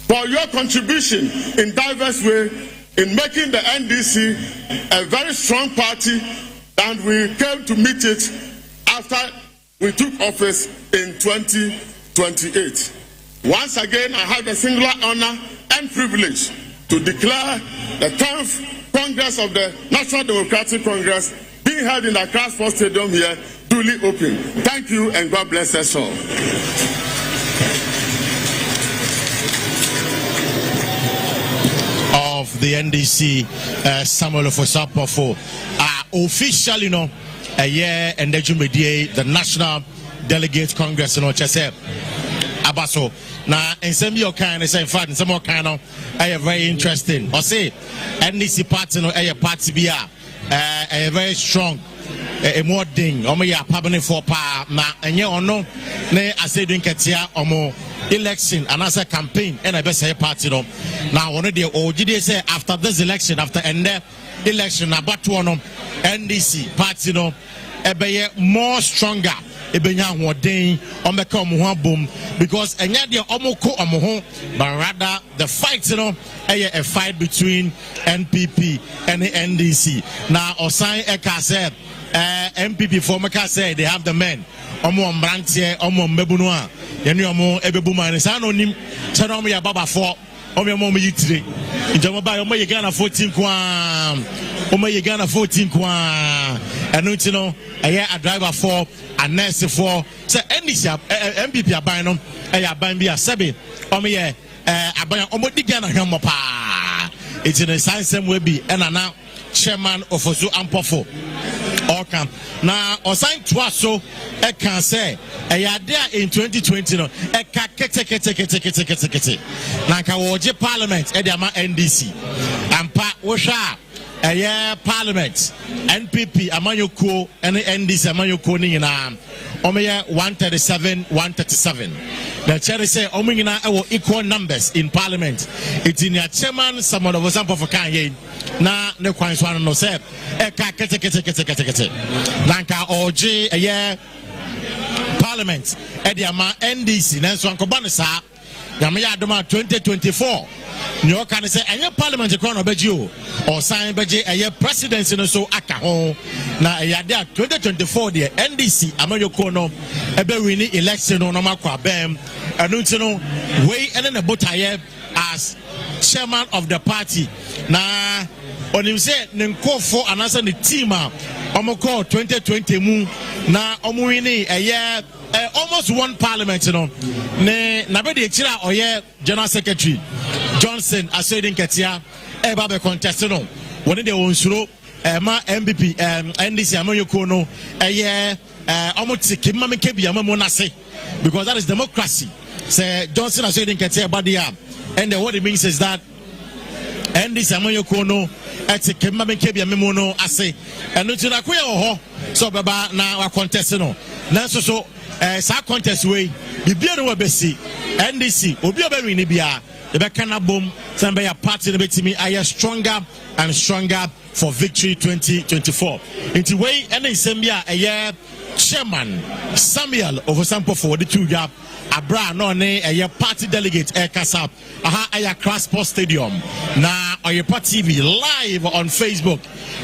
for your contribution in diverse ways in making the NDC a very strong party, and we came to meet it after we took office in 2028. Once again, I have the singular honor and privilege to declare the 10th Congress of the National Democratic Congress being held in the Accra Sports Stadium here duly open. Thank you and God bless us all. Of the NDC, Samuel Ofosapofo, officially, a year and the National Delegate Congress, Abaso. Now, in some of your kind, in fact, in some more kind of, very interesting. Or say, NDC party, a party be a very strong, a more ding, or me a permanent for pa, and you know, ne Asiedua Katia, or more election, and as a campaign, and I best say party. Now, one of the OGD say after this election, after end election, about one NDC party, a be more stronger. Ebenya Wadin Omeka Muhabum because Enyadia Omoko Omoho, but rather the fight, a fight between NPP and the NDC. Now Osai Eka said, MPP former said they have the men. Omo Mbrantie, Omo Mbebunwa, Yenu Omo Ebebuma, and Sano Nim, Sanomi Ababa for Omo Yitri. In Jamaba, Omo Yagana 14 Kwan, Omo Yagana 14 Kwan, and a driver for. A nurse for say NDC MPP abano aban bi asabe omo aban omodi gana hwemo pa it's in a science way bi and now chairman of Ozu Ampofo or Oka. Now, Osain Twaso, can say, in 2020, no, kete. Nanka woje Parliament, Ediama NDC. And Pa Osha, Parliament, NPP, Amanyoko, and NDC, Amanyoko, Nina, Omeya 137. The chair say, Omina, equal numbers in Parliament. It's in your chairman, some of the example for Kanye. Na ne kwanswan no se kete nanka oje Parliament ediama NDC nanso ankoba ne sa nyame ya adoma 2024 nyo kan se enye Parliament kro no beji o sign beji presidency no so aka ho na yade 2024 de NDC amayoko no ebe win election no makwa bem anu nti no we ene ne botaye as chairman of the party na on him say Nenkofo anasa the team omoko 2020 mu na omuwini almost one Parliament ne na be de kira oye General Secretary Johnson Aswedin Ketia eba be contest no woni de wonsuro ma MPP NDC amoyoko no omotiki mama kebi amamu na say because that is democracy. Say Johnson Aswedin Ketia badia and what it means is that NDC amoyoko no etike mama kebi amamu no ase eno tina ko ye ho so beba na wa contest no na so sa contest we bibia no wabesi NDC obi obewin ni bia the Bekana boom, somebody a party betimi are stronger and stronger for victory 2024. Into way any Sambia a year chairman Samuel over sample for the 2 gap Abra no ne a year party delegate air Kasap aya Grassroots Stadium. Now Oyerepa TV live on Facebook.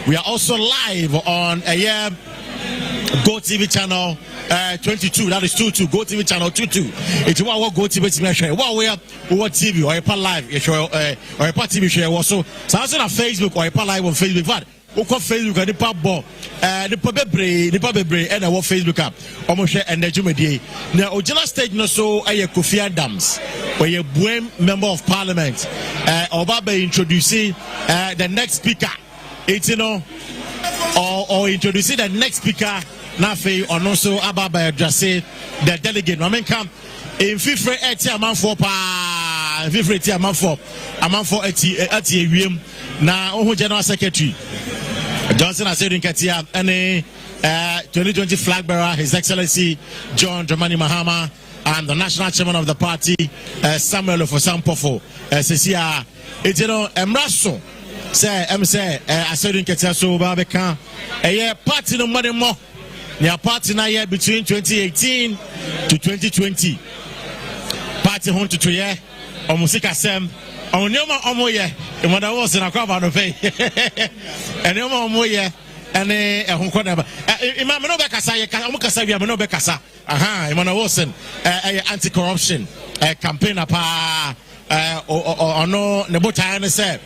We are also live on a year Go TV channel 22, that is 22, Go TV channel 22. It's what Go TV share. What TV or Oyerepa live, Oyerepa TV share also. So also on Facebook or Oyerepa live on Facebook. But Oko Facebook and the pub ball, the pub bebre, and our Facebook app. Almost share and the Jumedi. Now, original stage no so a Kofi Adams, or a Buem member of Parliament, Obabe introducing the next speaker. It's or introducing the next speaker. Nafe or no so Ababa Jase, the delegate. I mean, come in Fifre Eti Aman for Pa, Fifre Eti Aman for Eti Wiem. Now, General Secretary Johnson Aswedin Ketia, and 2020 flag bearer, His Excellency John Dramani Mahama, and the national chairman of the party, Samuel Ofosampofo, Cecia, Emraso. Say, Aswedin Ketia so Babeka, a party no money more. Their party now here between 2018 to 2020. Party home to 2 years. Musika sem. Onyoma omoye. E mo da wo se na kwa ba no pay. Onyoma omoye. Ene ehunko na ba. Imam no be kasa ye ka omukasa bia no be kasa. Aha, Imam Wilson anti-corruption campaign apa ono ne botan ne say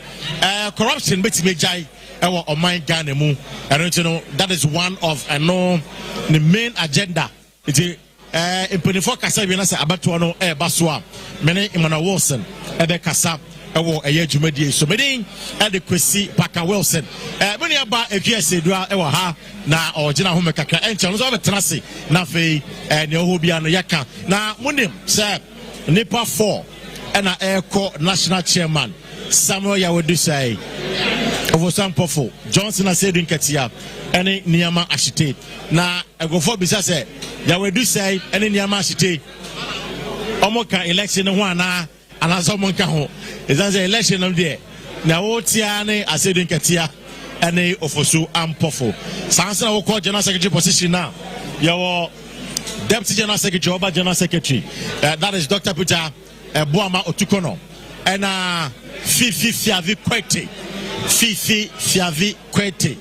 corruption betime jai on my Ghana mu. I don't know that is one of the main agenda. It's in 24 kasa we na say abato no baswa. Many Imam Wilson ebe kasa ewo eye dwumadi so medin the Kwesi Paker-Wilson many aba Asiedua ewo ha na ogina ho mekaka enche no so betena se na fe ne ho bia no yaka na munim say nipa 4 na eko national chairman Samuel Yawedu say over some powerful Johnson Aswedin Ketia any Niama Ashite na egofo bisa say Yawedu say any Niama Ashite omoka election ho ana anaso monka ho is an election of there na wotia ne Aswedin Ketia any ofosu ampofo sansa wo call general secretary position now your deputy general secretary oba general secretary that is Dr. Peter Boama Otukono and Fifi Fiavi Kwete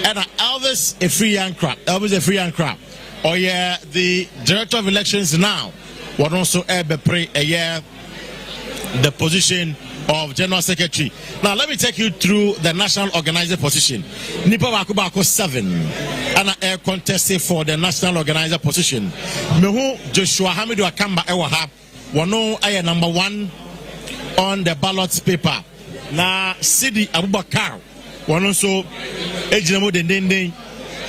and Elvis a free young crap. Oh yeah, the director of elections now would also pray a year the position of general secretary. Now let me take you through the national organizer position. Nipa Wakubako 7 and a contested for the national organizer position. Mehu Joshua Hamidu Akamba Ewaha wano aya number 1 on the ballot paper. Na Sidi Abubakar wano so ejinamo dendende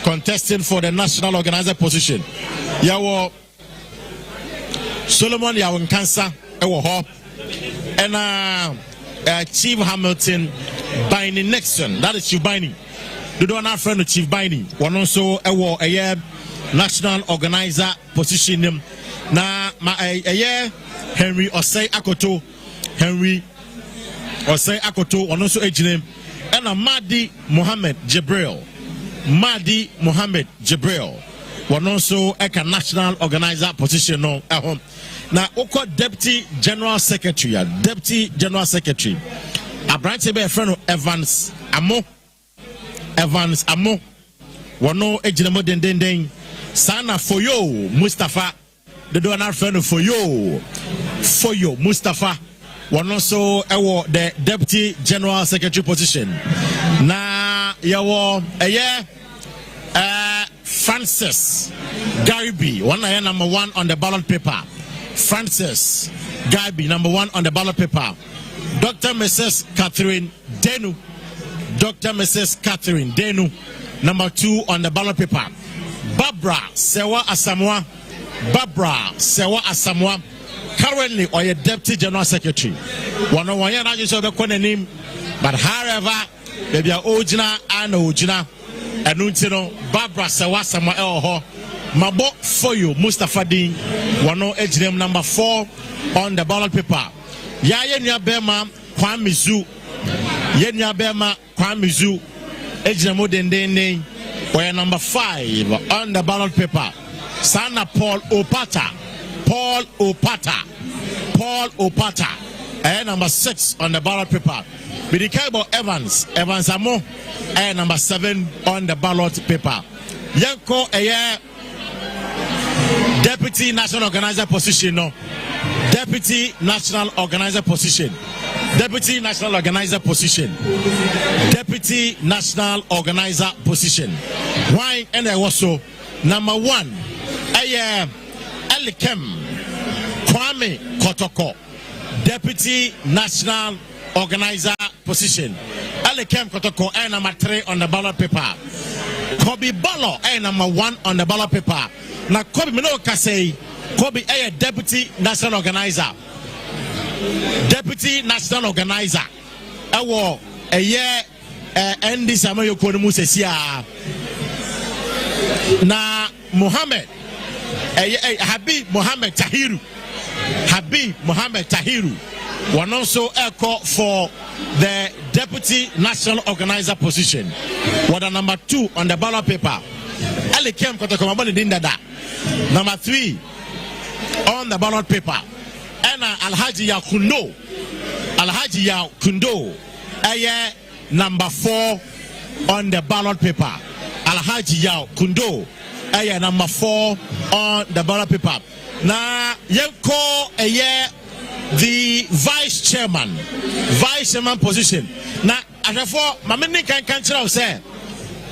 contesting for the national organizer position. Yawo Solomon Yawon Cancer, Ewo Hop, and Chief Hamilton Binding Nixon. That is Chief Binding. The do not friend of Chief Binding. One also a national organizer position. Na Henry Osei Akoto, one also age name, and a Mahdi Mohammed Jibril, one also a national organizer position no at home. Now, Oko Deputy General Secretary, a branch of a friend of Evans Amo, one no age name, Sana Foyo Mustafa. The donor friend for you, Mustafa, one also the Deputy General Secretary position. Na yawo Francis Gariby, number 1 on the ballot paper. Francis Gariby, number 1 on the ballot paper. Dr. Mrs. Catherine Denu, number 2 on the ballot paper. Barbara Sewa Asamoah, currently or a Deputy General Secretary. One year I just have a name, but however, maybe Ojina and Ojina, and Untino, Barbara Sewa Asamoah, Mabo for you, Mustafa Dean, one age name number 4 on the ballot paper. Yenya Bema, Kwamizu, age name or number 5 on the ballot paper. Sana Paul Opata, and number 6 on the ballot paper. Bidikaibo Evans Amo, and number 7 on the ballot paper. Yanko Deputy National Organizer position, no. Deputy National Organizer position. Why and I was so number 1. Elikem Kwame Kotoko, Deputy National Organizer position. Elikem Kotoko, number 3 on the ballot paper. Kobe Balo, number 1 on the ballot paper. Now Kobe Minoka say Kobe Deputy National Organizer. Awo NDC amayo konumu sesia. Na Mohammed Habib Mohammed Tahiru one also echo for the Deputy National Organizer position. What a number 2 on the ballot paper. Ali Kem Kotokomaboni Dindada. Number 3 on the ballot paper. And Alhaji Yakundo. Number 4 on the ballot paper. Alhaji Yakundo. Number 4 on the ballot paper. Now, Yenko the vice chairman position. Now, as for Mamini can say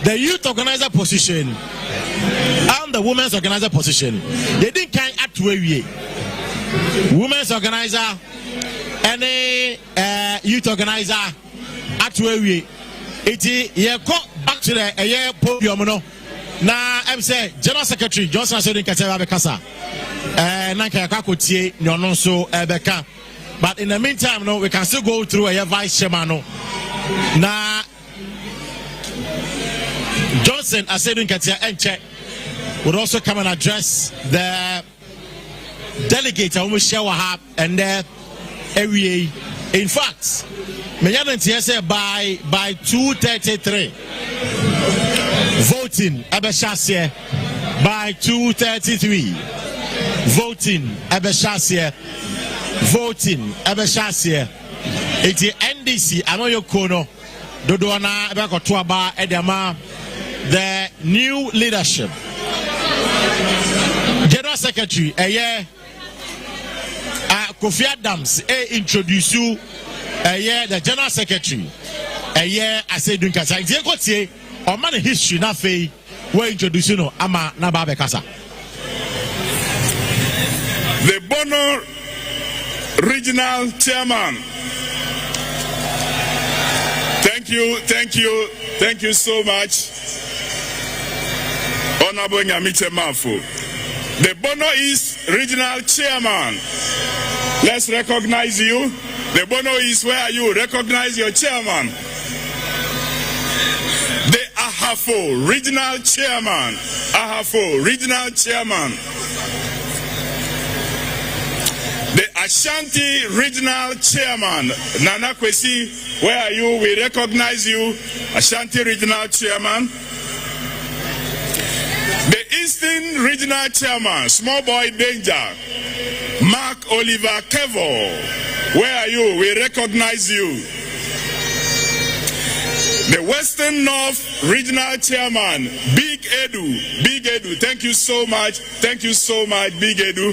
the youth organizer position and the women's organizer position, they didn't kind act way. Women's organizer, any youth organizer act way. It is back to the podium. Now, I'm saying General Secretary Johnson Asodin Katera Bekasa. But in the meantime, no, we can still go through a vice chairman. Now, Johnson Asodin Katera Enche would also come and address the delegate and their area. In fact, by 2:33 voting by 2:33 voting it's NDC Anoyo Kono Dodona Ebakotuaba Edema, the new leadership. General Secretary Kofi Adams introduce you the General Secretary Asiedua Kasa or man history na fe we introduce you no ama na ba be kasa. The Bono Regional Chairman. Thank you so much. Honorable Nyamiche Mafo. The Bono East Regional Chairman. Let's recognize you. The Bono East, where are you? Recognize your chairman. The Ahafo Regional Chairman. Ahafo Regional Chairman. The Ashanti Regional Chairman. Nana Kwesi, where are you? We recognize you. Ashanti Regional Chairman. The Eastern Regional Chairman, Small Boy Danger, Mark Oliver Kevo. Where are you? We recognize you. The Western North Regional Chairman, Big Edu. Big Edu, thank you so much. Thank you so much, Big Edu.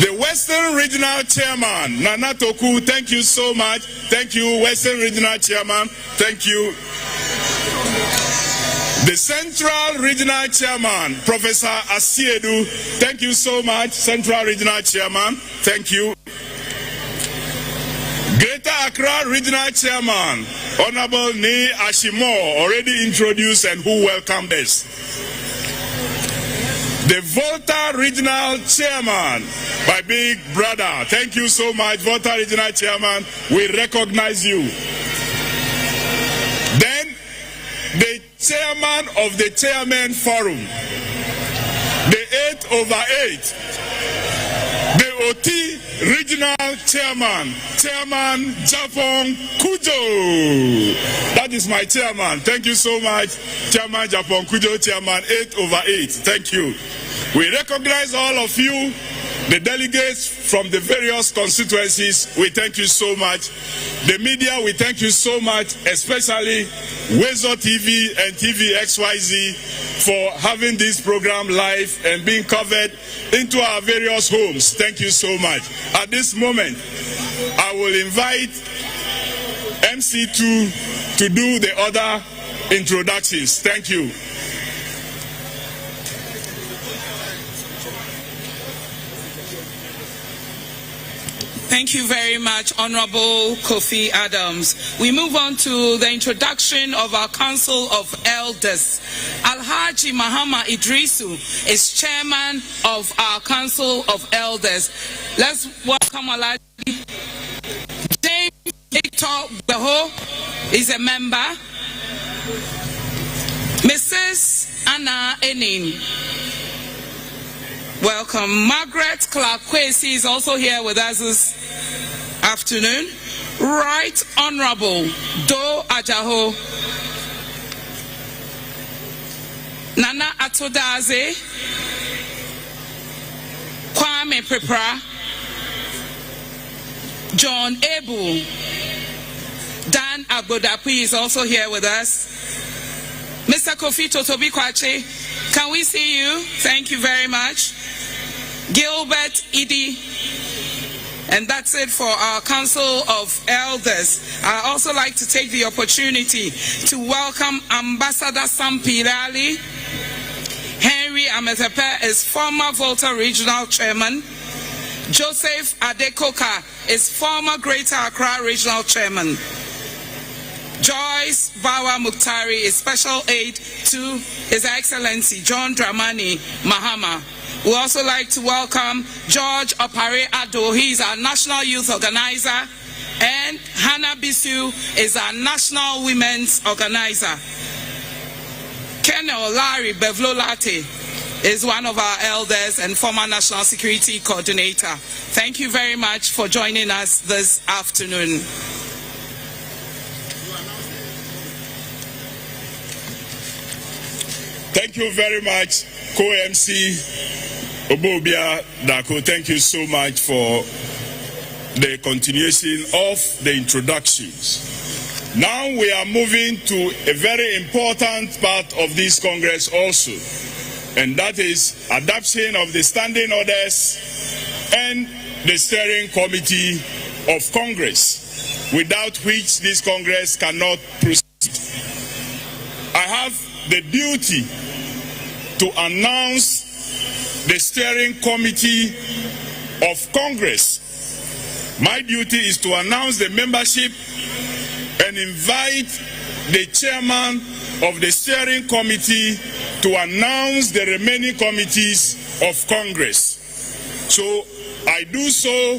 The Western Regional Chairman, Nana Toku, thank you so much. Thank you, Western Regional Chairman. Thank you. The Central Regional Chairman, Professor Asiedua, thank you so much, Central Regional Chairman, thank you. Greater Accra Regional Chairman, Honorable Ne Ashimo, already introduced and who welcomed us. The Volta Regional Chairman, my big brother, thank you so much, Volta Regional Chairman, we recognize you. Then, the Chairman of the Chairman Forum, the 8/8, the OT Regional Chairman, Chairman Japon Kujo. That is my chairman. Thank you so much, Chairman Japon Kujo, Chairman 8/8. Thank you. We recognize all of you, the delegates from the various constituencies. We thank you so much. The media, we thank you so much, especially Wezo TV and TV XYZ for having this program live and being covered into our various homes. Thank you so much. At this moment, I will invite MC2 to do the other introductions. Thank you. Thank you very much, Honorable Kofi Adams. We move on to the introduction of our Council of Elders. Alhaji Mahama Idrisu is chairman of our Council of Elders. Let's welcome Alhaji. James Victor Beho is a member. Mrs. Anna Enin. Welcome. Margaret Clark Kwesi is also here with us this afternoon. Right Honorable Do Ajaho. Nana Atodaze. Kwame Prepra. John Ebu. Dan Agbodapi is also here with us. Mr. Kofi Totobi Kwache, can we see you? Thank you very much. Gilbert Idi. And that's it for our Council of Elders. I also like to take the opportunity to welcome Ambassador Sampirali. Henry Ametepe is former Volta Regional Chairman. Joseph Adekoka is former Greater Accra Regional Chairman. Joyce Bawa Muktari is special aid to His Excellency John Dramani Mahama. We also like to welcome George Opare Ado. He is our National Youth Organizer. And Hannah Bisu is our National Women's Organizer. Colonel Larry Bevlolate is one of our elders and former National Security Coordinator. Thank you very much for joining us this afternoon. Thank you very much, Co-MC Obobia Dako. Thank you so much for the continuation of the introductions. Now we are moving to a very important part of this Congress also, and that is adoption of the standing orders and the steering committee of Congress, without which this Congress cannot proceed. I have the duty to announce the steering committee of Congress. My duty is to announce the membership and invite the chairman of the steering committee to announce the remaining committees of Congress. So I do so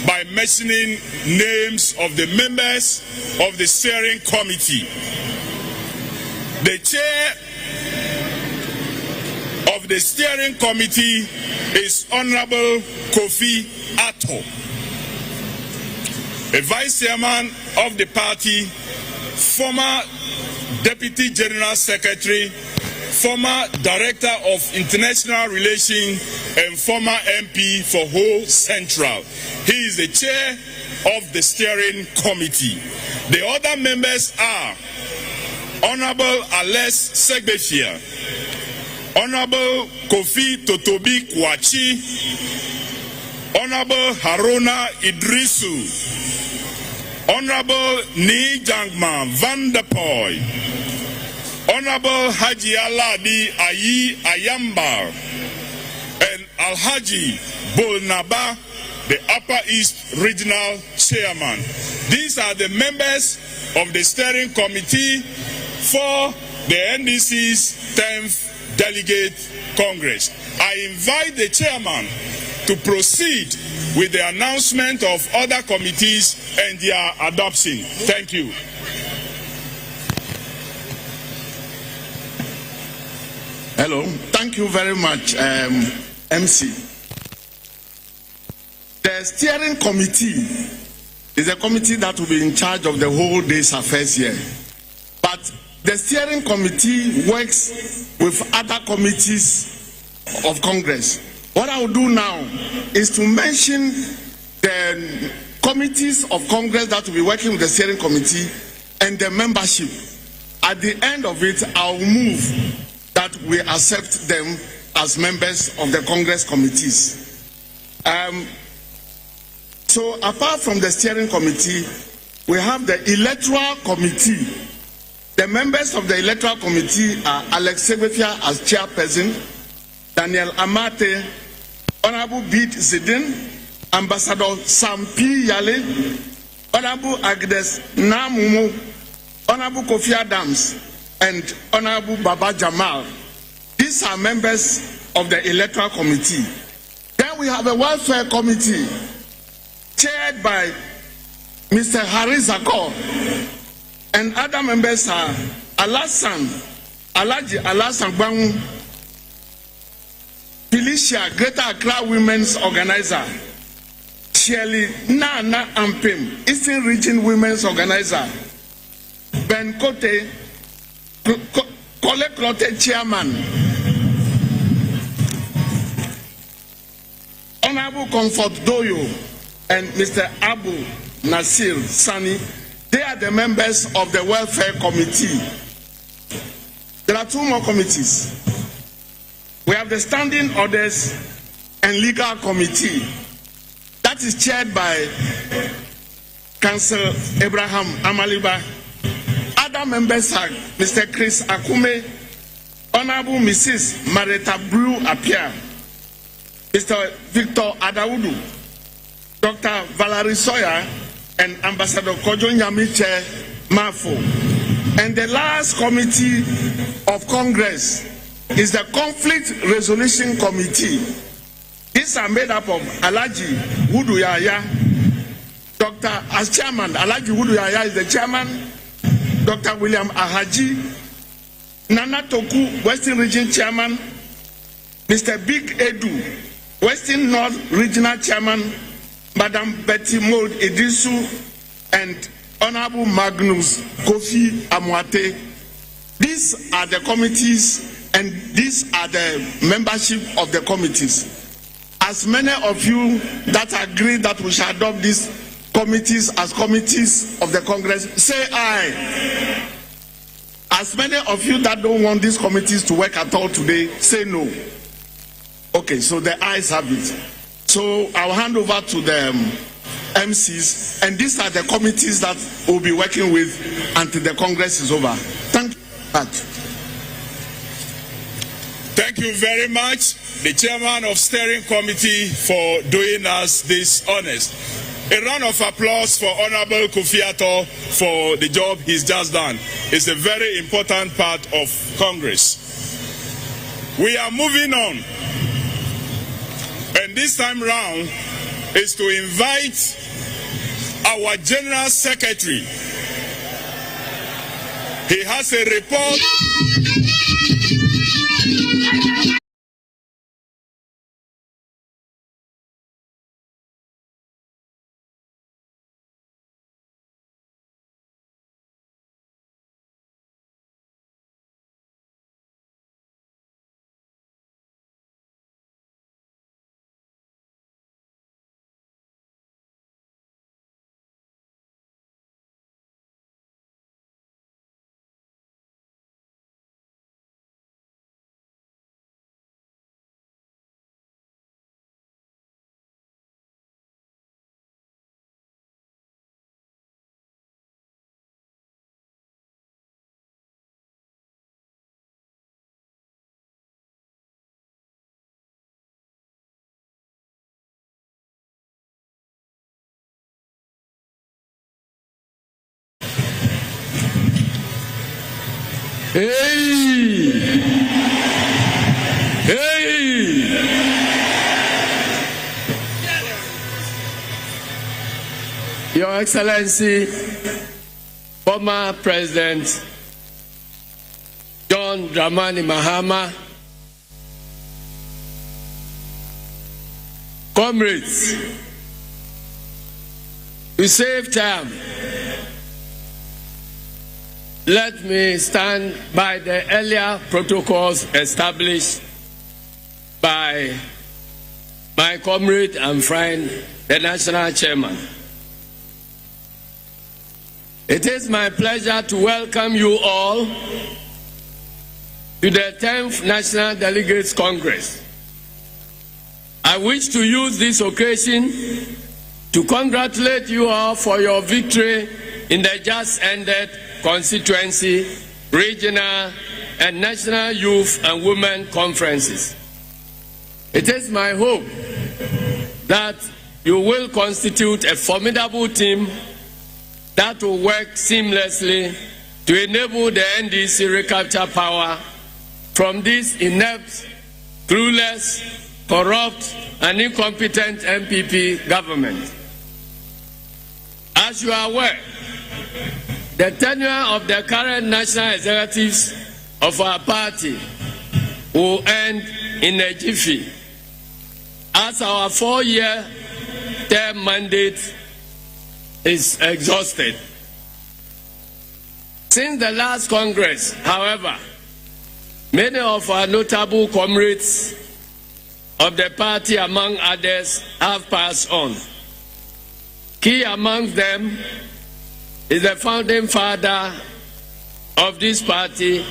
by mentioning names of the members of the steering committee. The chair of the steering committee is Honorable Kofi Atto. The vice chairman of the party, former deputy general secretary, former director of international relations, and former MP for Ho Central. He is the chair of the steering committee. The other members are Honorable Ales Segbefia, Honorable Kofi Totobi Kwachi, Honorable Haruna Idrisu, Honorable Ni Jangma Van der Poy, Honorable Haji Aladi Ayi Ayamba, and Alhaji Bolnaba, the Upper East Regional Chairman. These are the members of the steering committee for the NDC's 10th Delegate Congress. I invite the chairman to proceed with the announcement of other committees and their adoption. Thank you. Hello, thank you very much, MC. The steering committee is a committee that will be in charge of the whole day's affairs here. But the steering committee works with other committees of Congress. What I will do now is to mention the committees of Congress that will be working with the steering committee and the membership. At the end of it, I'll move that we accept them as members of the Congress committees. So apart from the steering committee, we have the electoral committee. The members of the electoral committee are Alex Segbefia as chairperson, Daniel Amate, Honorable Bid Zidin, Ambassador Sam P. Yale, Honorable Agnes Namumu, Honorable Kofi Adams, and Honorable Baba Jamal. These are members of the electoral committee. Then we have a welfare committee chaired by Mr. Harry Zakor, and other members are Alaji Alasan Bangu, Felicia, Greater Accra Women's Organizer, Shirley Nana Ampim, Eastern Region Women's Organizer, Ben Kote, Kole Klote Chairman, Honorable Comfort Doyo, and Mr. Abu Nasir Sani. They are the members of the Welfare Committee. There are two more committees. We have the Standing Orders and Legal Committee. That is chaired by Councillor Abraham Amaliba. Other members are Mr. Chris Akume, Honorable Mrs. Marita Brew Apia, Mr. Victor Adaudu, Dr. Valerie Sawyer, and Ambassador Kojo Nyamiche Mafo. And the last committee of Congress is the Conflict Resolution Committee. These are made up of Alaji Wudu Yaya, Dr. as chairman, Alaji Wudu Yaya is the chairman, Dr. William Ahaji, Nana Toku, Western Region Chairman, Mr. Big Edu, Western North Regional Chairman, Madam Betty Mold Edisu, and Honorable Magnus Kofi Amwate. These are the committees and these are the membership of the committees. As many of you that agree that we shall adopt these committees as committees of the Congress, say aye. As many of you that don't want these committees to work at all today, say no. Okay, so the ayes have it. So I'll hand over to the MCs, and these are the committees that we'll be working with until the Congress is over. Thank you. Thank you very much, the chairman of steering committee, for doing us this honors. A round of applause for Honorable Kofi Ato for the job he's just done. It's a very important part of Congress. We are moving on. And this time round is to invite our General Secretary. He has a report. Hey! Hey! Your Excellency, former President John Dramani Mahama, comrades, to save time, let me stand by the earlier protocols established by my comrade and friend, the National Chairman. It is my pleasure to welcome you all to the 10th National Delegates Congress. I wish to use this occasion to congratulate you all for your victory in the just ended constituency, regional, and national youth and women conferences. It is my hope that you will constitute a formidable team that will work seamlessly to enable the NDC recapture power from this inept, clueless, corrupt, and incompetent MPP government. As you are aware, the tenure of the current national executives of our party will end in a jiffy, as our 4-year term mandate is exhausted. Since the last Congress, however, many of our notable comrades of the party, among others, have passed on. Key among them is the founding father of this party,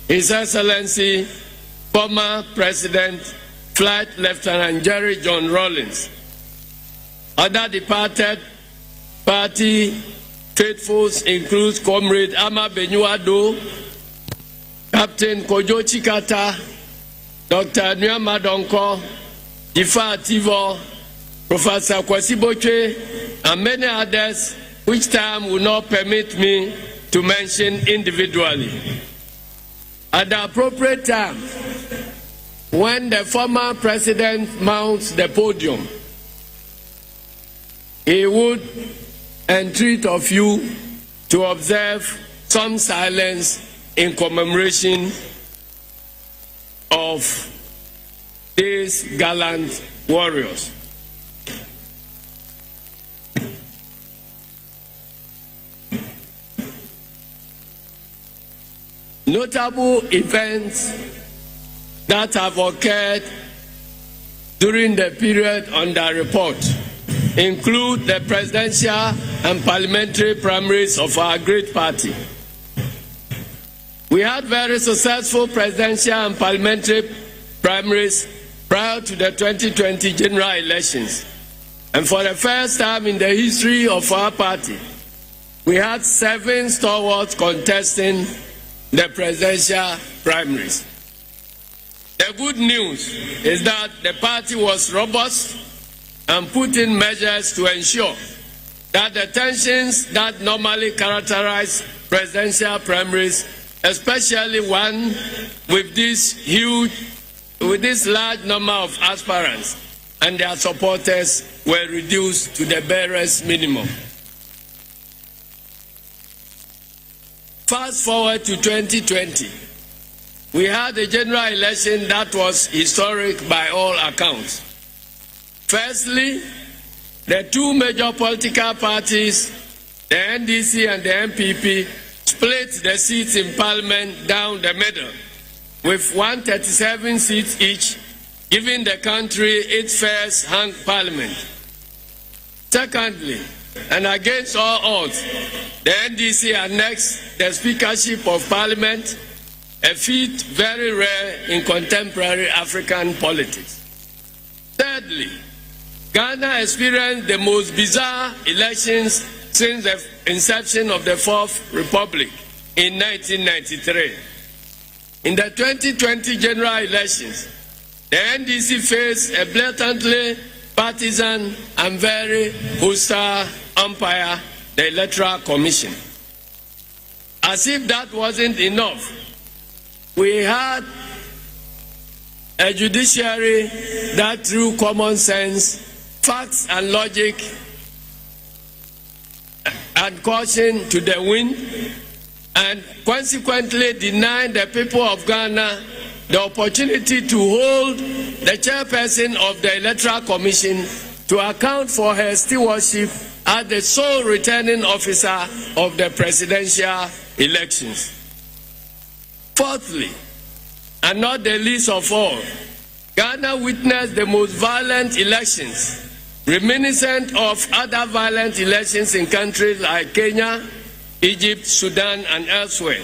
His Excellency, former President, Flight Lieutenant Jerry John Rawlings. Other departed party faithfuls include Comrade Ama Benyuado, Captain Kojo Chikata, Dr. Nyama Donko, Jifa Ativo, Professor Kwesi, and many others, which time will not permit me to mention individually. At the appropriate time, when the former president mounts the podium, he would entreat of you to observe some silence in commemoration of these gallant warriors. Notable events that have occurred during the period under report include the presidential and parliamentary primaries of our great party. We had very successful presidential and parliamentary primaries prior to the 2020 general elections. And for the first time in the history of our party, we had 7 stalwarts contesting the presidential primaries. The good news is that the party was robust and put in measures to ensure that the tensions that normally characterize presidential primaries, especially one with this large number of aspirants and their supporters, were reduced to the barest minimum. Fast forward to 2020. We had a general election that was historic by all accounts. Firstly, the two major political parties, the NDC and the MPP, split the seats in parliament down the middle, with 137 seats each, giving the country its first hung parliament. Secondly, and against all odds, the NDC annexed the speakership of parliament, a feat very rare in contemporary African politics. Thirdly, Ghana experienced the most bizarre elections since the inception of the Fourth Republic in 1993. In the 2020 general elections, the NDC faced a blatantly partisan and very hostile umpire, the Electoral Commission. As if that wasn't enough, we had a judiciary that through common sense, facts and logic and caution to the wind, and consequently denied the people of Ghana the opportunity to hold the chairperson of the Electoral Commission to account for her stewardship as the sole returning officer of the presidential elections. Fourthly, and not the least of all, Ghana witnessed the most violent elections, reminiscent of other violent elections in countries like Kenya, Egypt, Sudan, and elsewhere.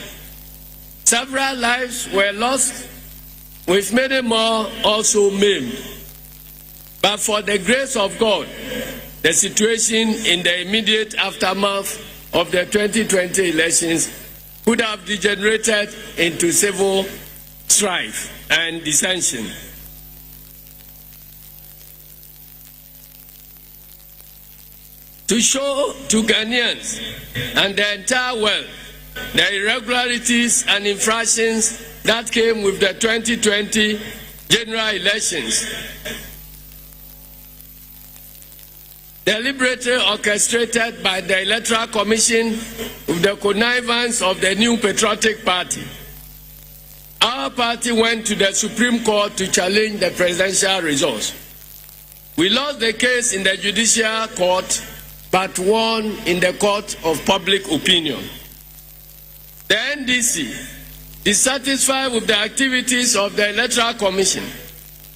Several lives were lost, with many more also maimed. But for the grace of God, the situation in the immediate aftermath of the 2020 elections could have degenerated into civil strife and dissension. To show to Ghanaians and the entire world the irregularities and infractions that came with the 2020 general elections, deliberately orchestrated by the Electoral Commission with the connivance of the New Patriotic Party, our party went to the Supreme Court to challenge the presidential results. We lost the case in the judicial court, but won in the court of public opinion. The NDC, dissatisfied with the activities of the Electoral Commission,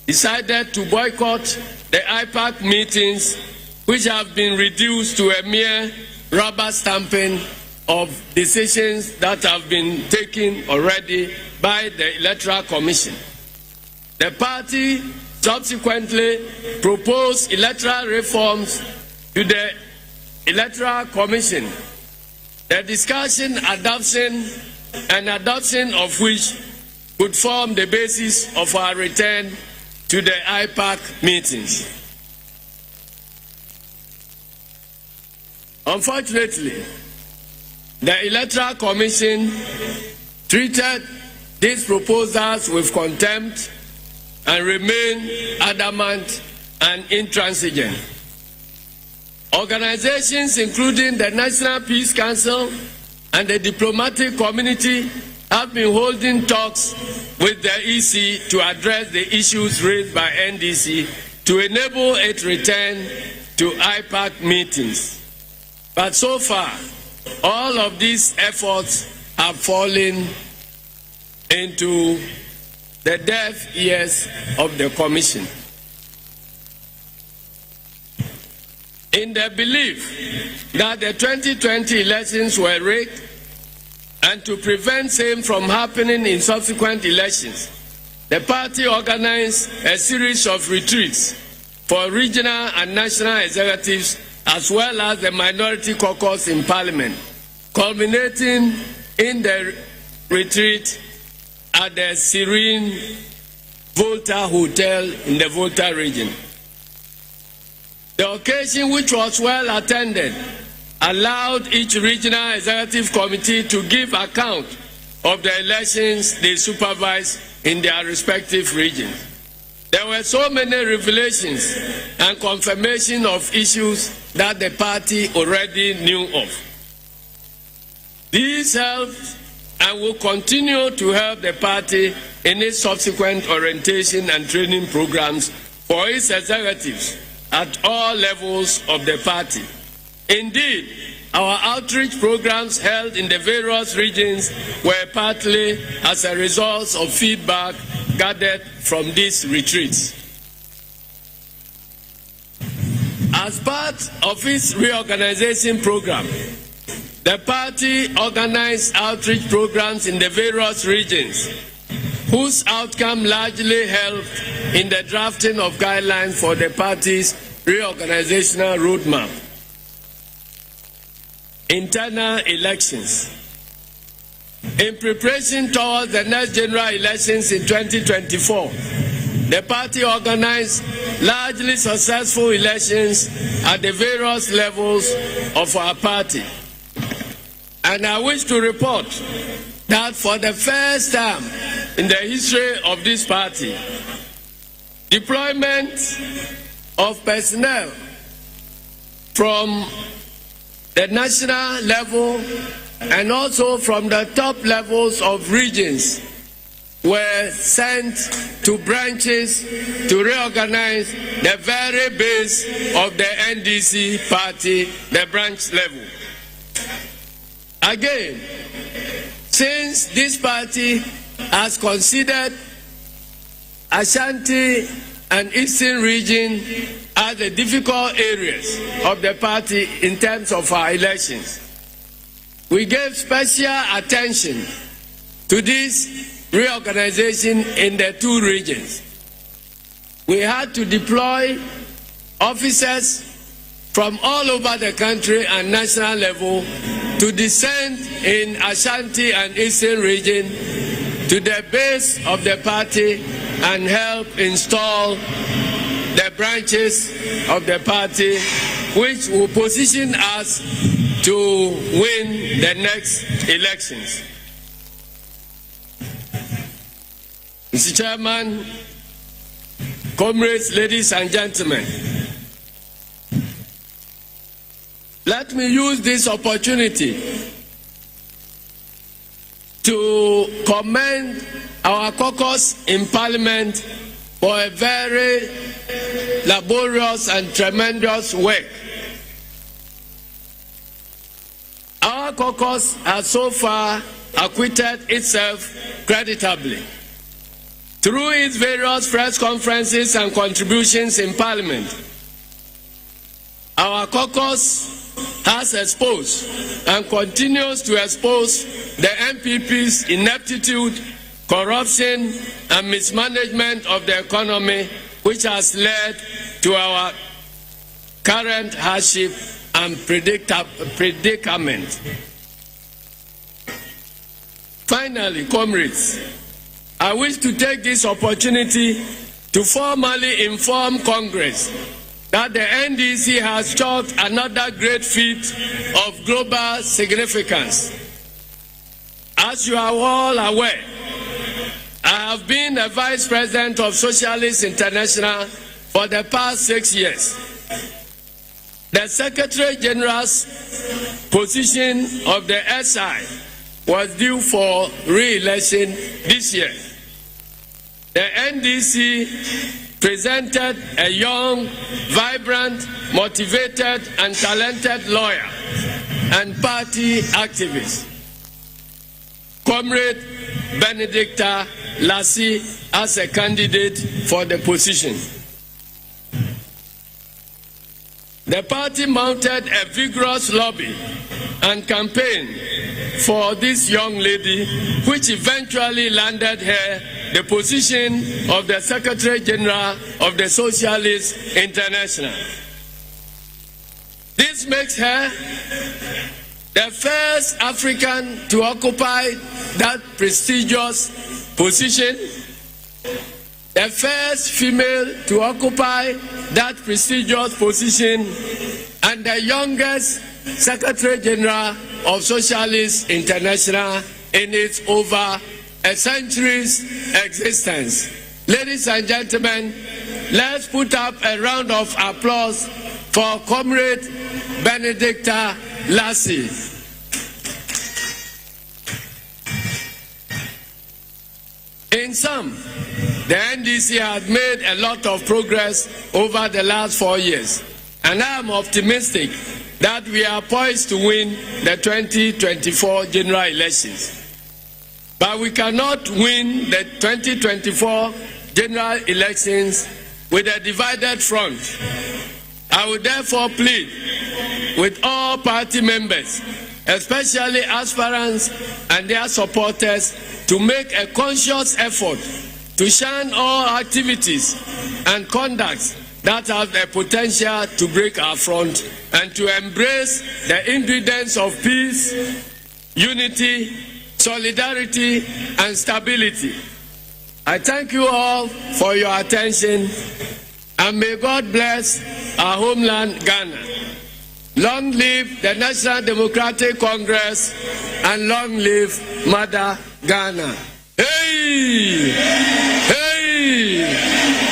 decided to boycott the IPAC meetings, which have been reduced to a mere rubber stamping of decisions that have been taken already by the Electoral Commission. The party subsequently proposed electoral reforms to the Electoral Commission, the discussion, adoption of which would form the basis of our return to the IPAC meetings. Unfortunately, the Electoral Commission treated these proposals with contempt and remained adamant and intransigent. Organizations including the National Peace Council and the diplomatic community have been holding talks with the EC to address the issues raised by NDC to enable its return to IPAC meetings. But so far, all of these efforts have fallen into the deaf ears of the Commission. In the belief that the 2020 elections were rigged and to prevent same from happening in subsequent elections, the party organized a series of retreats for regional and national executives as well as the minority caucus in Parliament, culminating in the retreat at the Serene Volta Hotel in the Volta region. The occasion, which was well attended, allowed each regional executive committee to give account of the elections they supervise in their respective regions. There were so many revelations and confirmation of issues that the party already knew of. These helped and will continue to help the party in its subsequent orientation and training programs for its executives at all levels of the party. Indeed, our outreach programs held in the various regions were partly as a result of feedback gathered from these retreats. As part of its reorganization program, the party organized outreach programs in the various regions, whose outcome largely helped in the drafting of guidelines for the party's reorganizational roadmap. Internal elections. In preparation towards the next general elections in 2024, the party organized largely successful elections at the various levels of our party. And I wish to report that for the first time in the history of this party, deployment of personnel from the national level and also from the top levels of regions were sent to branches to reorganize the very base of the NDC party, the branch level. Again, since this party has considered Ashanti and Eastern region as the difficult areas of the party in terms of our elections, we gave special attention to this reorganization in the two regions. We had to deploy officers from all over the country and national level to descend in Ashanti and Eastern region to the base of the party and help install the branches of the party, which will position us to win the next elections. Mr. Chairman, comrades, ladies and gentlemen, let me use this opportunity to commend our caucus in Parliament for a very laborious and tremendous work. Our caucus has so far acquitted itself creditably. Through its various press conferences and contributions in Parliament, our caucus has exposed and continues to expose the MPP's ineptitude, corruption, and mismanagement of the economy, which has led to our current hardship and predicament. Finally, comrades, I wish to take this opportunity to formally inform Congress that the NDC has chalked another great feat of global significance. As you are all aware, I have been a vice president of Socialist International for the past 6 years. The Secretary General's position of the SI was due for re-election this year. The NDC presented a young, vibrant, motivated, and talented lawyer and party activist, Comrade Benedicta Lassie, as a candidate for the position. The party mounted a vigorous lobby and campaign for this young lady, which eventually landed her the position of the Secretary General of the Socialist International. This makes her the first African to occupy that prestigious position, the first female to occupy that prestigious position, and the youngest Secretary General of Socialist International in its over a century's existence. Ladies and gentlemen, let's put up a round of applause for Comrade Benedicta Lassie. In sum, the NDC has made a lot of progress over the last 4 years, and I am optimistic that we are poised to win the 2024 general elections. But we cannot win the 2024 general elections with a divided front. I would therefore plead with all party members, especially aspirants and their supporters, to make a conscious effort to shun all activities and conducts that have the potential to break our front, and to embrace the ingredients of peace, unity, solidarity, and stability. I thank you all for your attention, and may God bless our homeland, Ghana. Long live the National Democratic Congress, and long live Mother Ghana. Hey! Hey!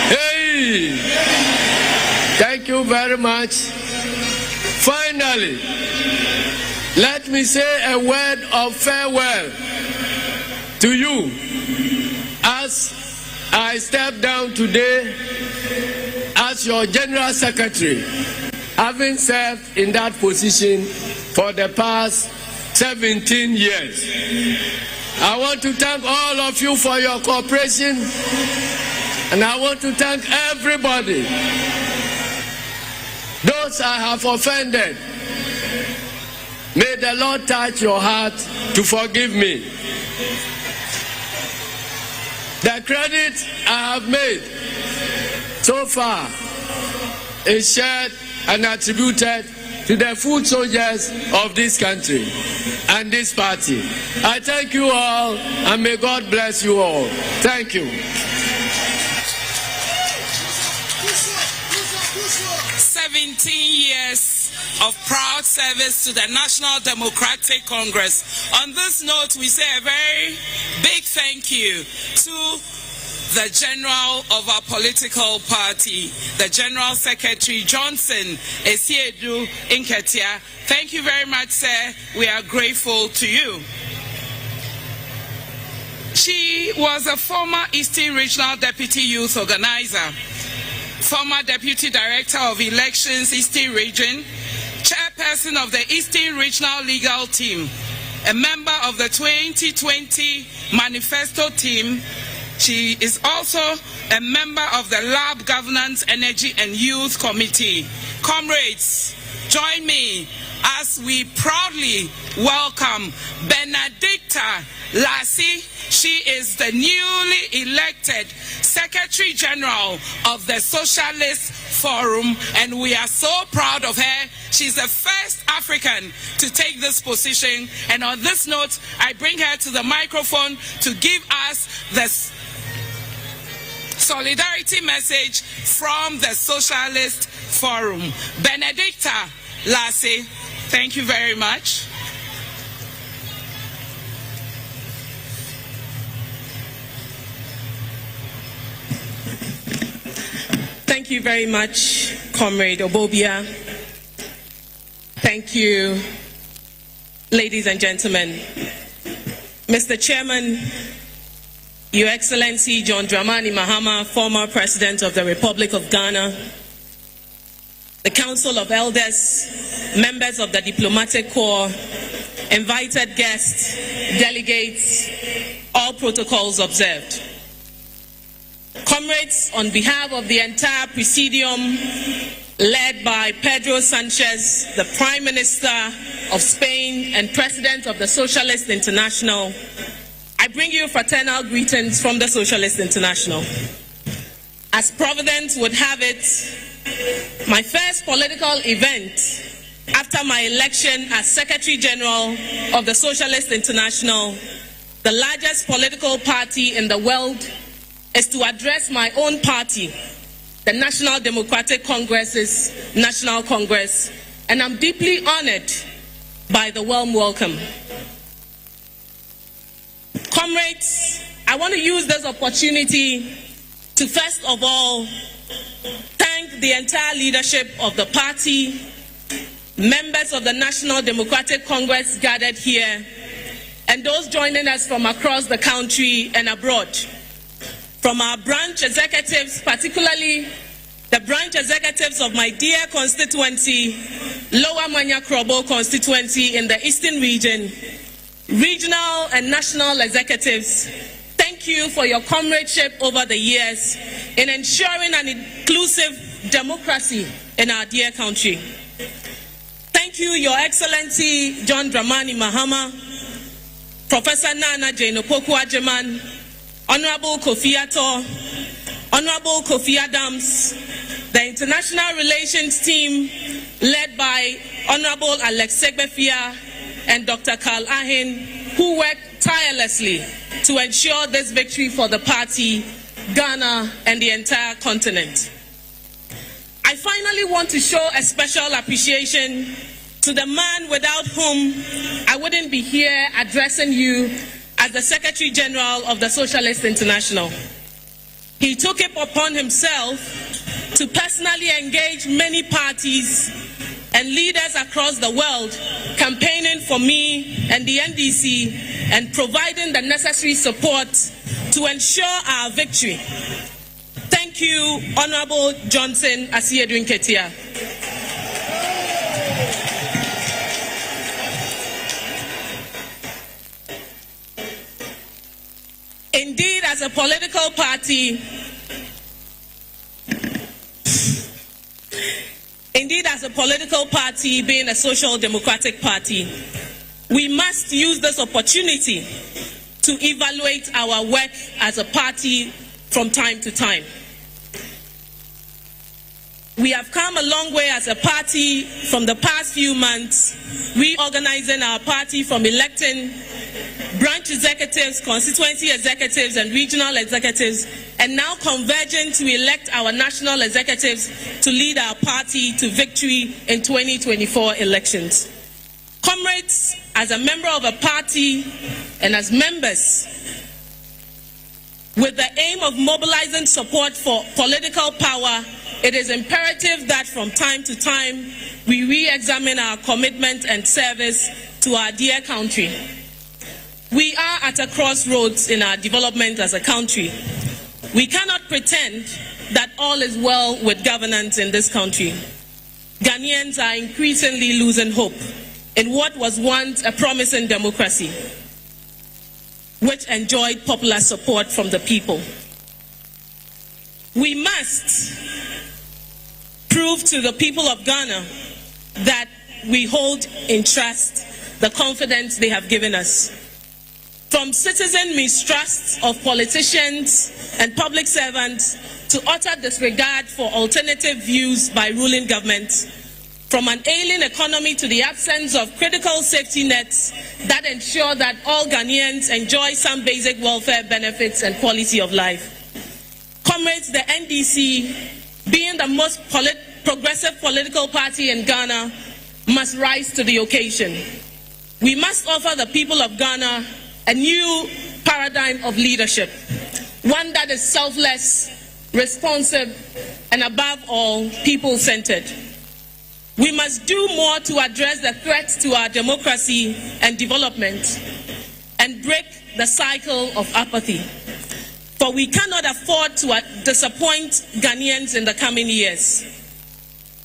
Hey! Thank you very much. Finally, let me say a word of farewell to you as I step down today as your General Secretary, having served in that position for the past 17 years. I want to thank all of you for your cooperation, and I want to thank everybody. Those I have offended, may the Lord touch your heart to forgive me. The credit I have made so far is shared and attributed to the foot soldiers of this country and this party. I thank you all, and may God bless you all. Thank you. 17 years of proud service to the National Democratic Congress. On this note, we say a very big thank you to the general of our political party, the General Secretary Johnson Asiedua Inketia. Thank you very much, sir. We are grateful to you. She was a former Eastern Regional Deputy Youth Organizer, former Deputy Director of Elections, Eastern Region, Chairperson of the Eastern Regional Legal Team, a member of the 2020 Manifesto Team. She is also a member of the Lab Governance, Energy and Youth Committee. Comrades, join me as we proudly welcome Benedicta Lassie. She is the newly elected Secretary General of the Socialist Forum, and we are so proud of her. She's the first African to take this position, and on this note, I bring her to the microphone to give us the solidarity message from the Socialist Forum. Benedicta Lassie, thank you very much. Thank you very much, Comrade Obobia. Thank you, ladies and gentlemen. Mr. Chairman, Your Excellency John Dramani Mahama, former President of the Republic of Ghana, the Council of Elders, members of the Diplomatic Corps, invited guests, delegates, all protocols observed. Comrades, on behalf of the entire Presidium, led by Pedro Sanchez, the Prime Minister of Spain and President of the Socialist International, I bring you fraternal greetings from the Socialist International. As Providence would have it, my first political event after my election as Secretary General of the Socialist International, the largest political party in the world, is to address my own party, the National Democratic Congress's National Congress, and I'm deeply honored by the warm welcome. Comrades, I want to use this opportunity to first of all thank the entire leadership of the party, members of the National Democratic Congress gathered here, and those joining us from across the country and abroad. From our branch executives, particularly the branch executives of my dear constituency, Lower Manya Krobo constituency in the Eastern region, regional and national executives, thank you for your comradeship over the years in ensuring an inclusive democracy in our dear country. Thank you, Your Excellency John Dramani Mahama, Professor Nana Jane Opoku Ajeman, Honorable Kofi Ato, Honorable Kofi Adams, the international relations team led by Honorable Alex Segbefia and Dr. Carl Ahin, who worked tirelessly to ensure this victory for the party, Ghana, and the entire continent. I finally want to show a special appreciation to the man without whom I wouldn't be here addressing you as the Secretary General of the Socialist International. He took it upon himself to personally engage many parties and leaders across the world, campaigning for me and the NDC and providing the necessary support to ensure our victory. Thank you, Honorable Johnson Asiedua Nketia. Indeed, as a political party, being a social democratic party, we must use this opportunity to evaluate our work as a party from time to time. We have come a long way as a party from the past few months, reorganizing our party from electing branch executives, constituency executives, and regional executives, and now converging to elect our national executives to lead our party to victory in 2024 elections. Comrades, as a member of a party and as members with the aim of mobilizing support for political power, it is imperative that from time to time we re-examine our commitment and service to our dear country. We are at a crossroads in our development as a country. We cannot pretend that all is well with governance in this country. Ghanaians are increasingly losing hope in what was once a promising democracy, which enjoyed popular support from the people. We must prove to the people of Ghana that we hold in trust the confidence they have given us. From citizen mistrust of politicians and public servants to utter disregard for alternative views by ruling governments, from an ailing economy to the absence of critical safety nets that ensure that all Ghanaians enjoy some basic welfare benefits and quality of life. Comrades, the NDC, being the most progressive political party in Ghana, must rise to the occasion. We must offer the people of Ghana a new paradigm of leadership, one that is selfless, responsive, and above all, people-centered. We must do more to address the threats to our democracy and development and break the cycle of apathy. For we cannot afford to disappoint Ghanaians in the coming years.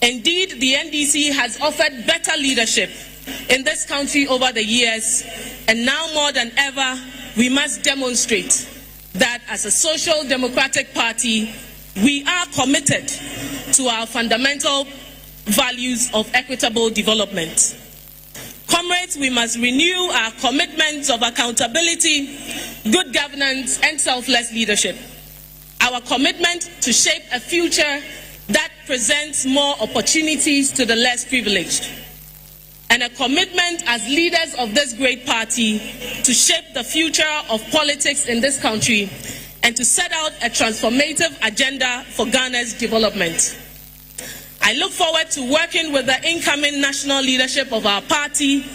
Indeed, the NDC has offered better leadership in this country over the years, and now more than ever, we must demonstrate that as a social democratic party, we are committed to our fundamental values of equitable development. Comrades, we must renew our commitments of accountability, good governance, and selfless leadership. Our commitment to shape a future that presents more opportunities to the less privileged. And a commitment as leaders of this great party to shape the future of politics in this country and to set out a transformative agenda for Ghana's development. I look forward to working with the incoming national leadership of our party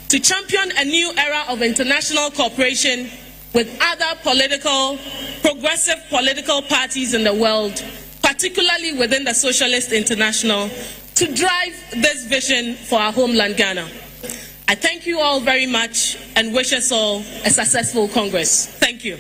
to champion a new era of international cooperation with other progressive political parties in the world, particularly within the Socialist International, to drive this vision for our homeland, Ghana. I thank you all very much and wish us all a successful Congress. Thank you.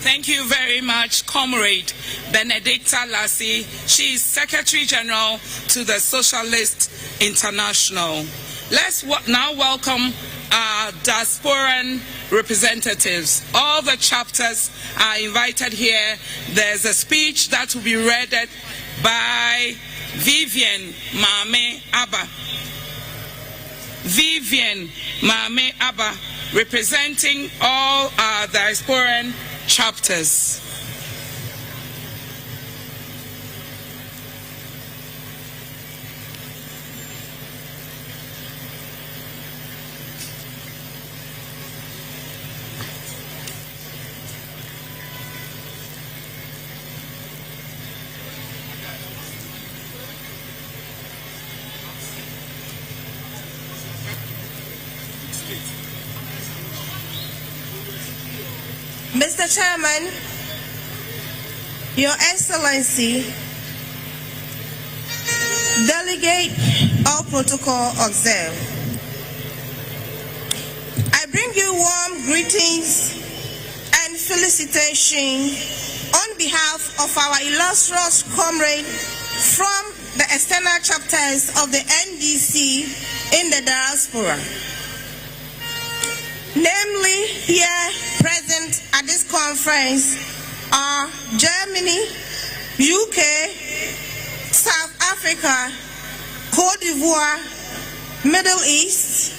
Thank you very much, Comrade Benedicta Lassie. She is Secretary General to the Socialist International. Let's now welcome our Diasporan representatives. All the chapters are invited here. There's a speech that will be read by Vivian Mame Abba. Vivian Mame Abba, representing all our Diasporan chapters. Mr. Chairman, Your Excellency, Delegate, all protocol observed. I bring you warm greetings and felicitations on behalf of our illustrious comrade from the external chapters of the NDC in the diaspora. Namely, here present at this conference are Germany, UK, South Africa, Cote d'Ivoire, Middle East,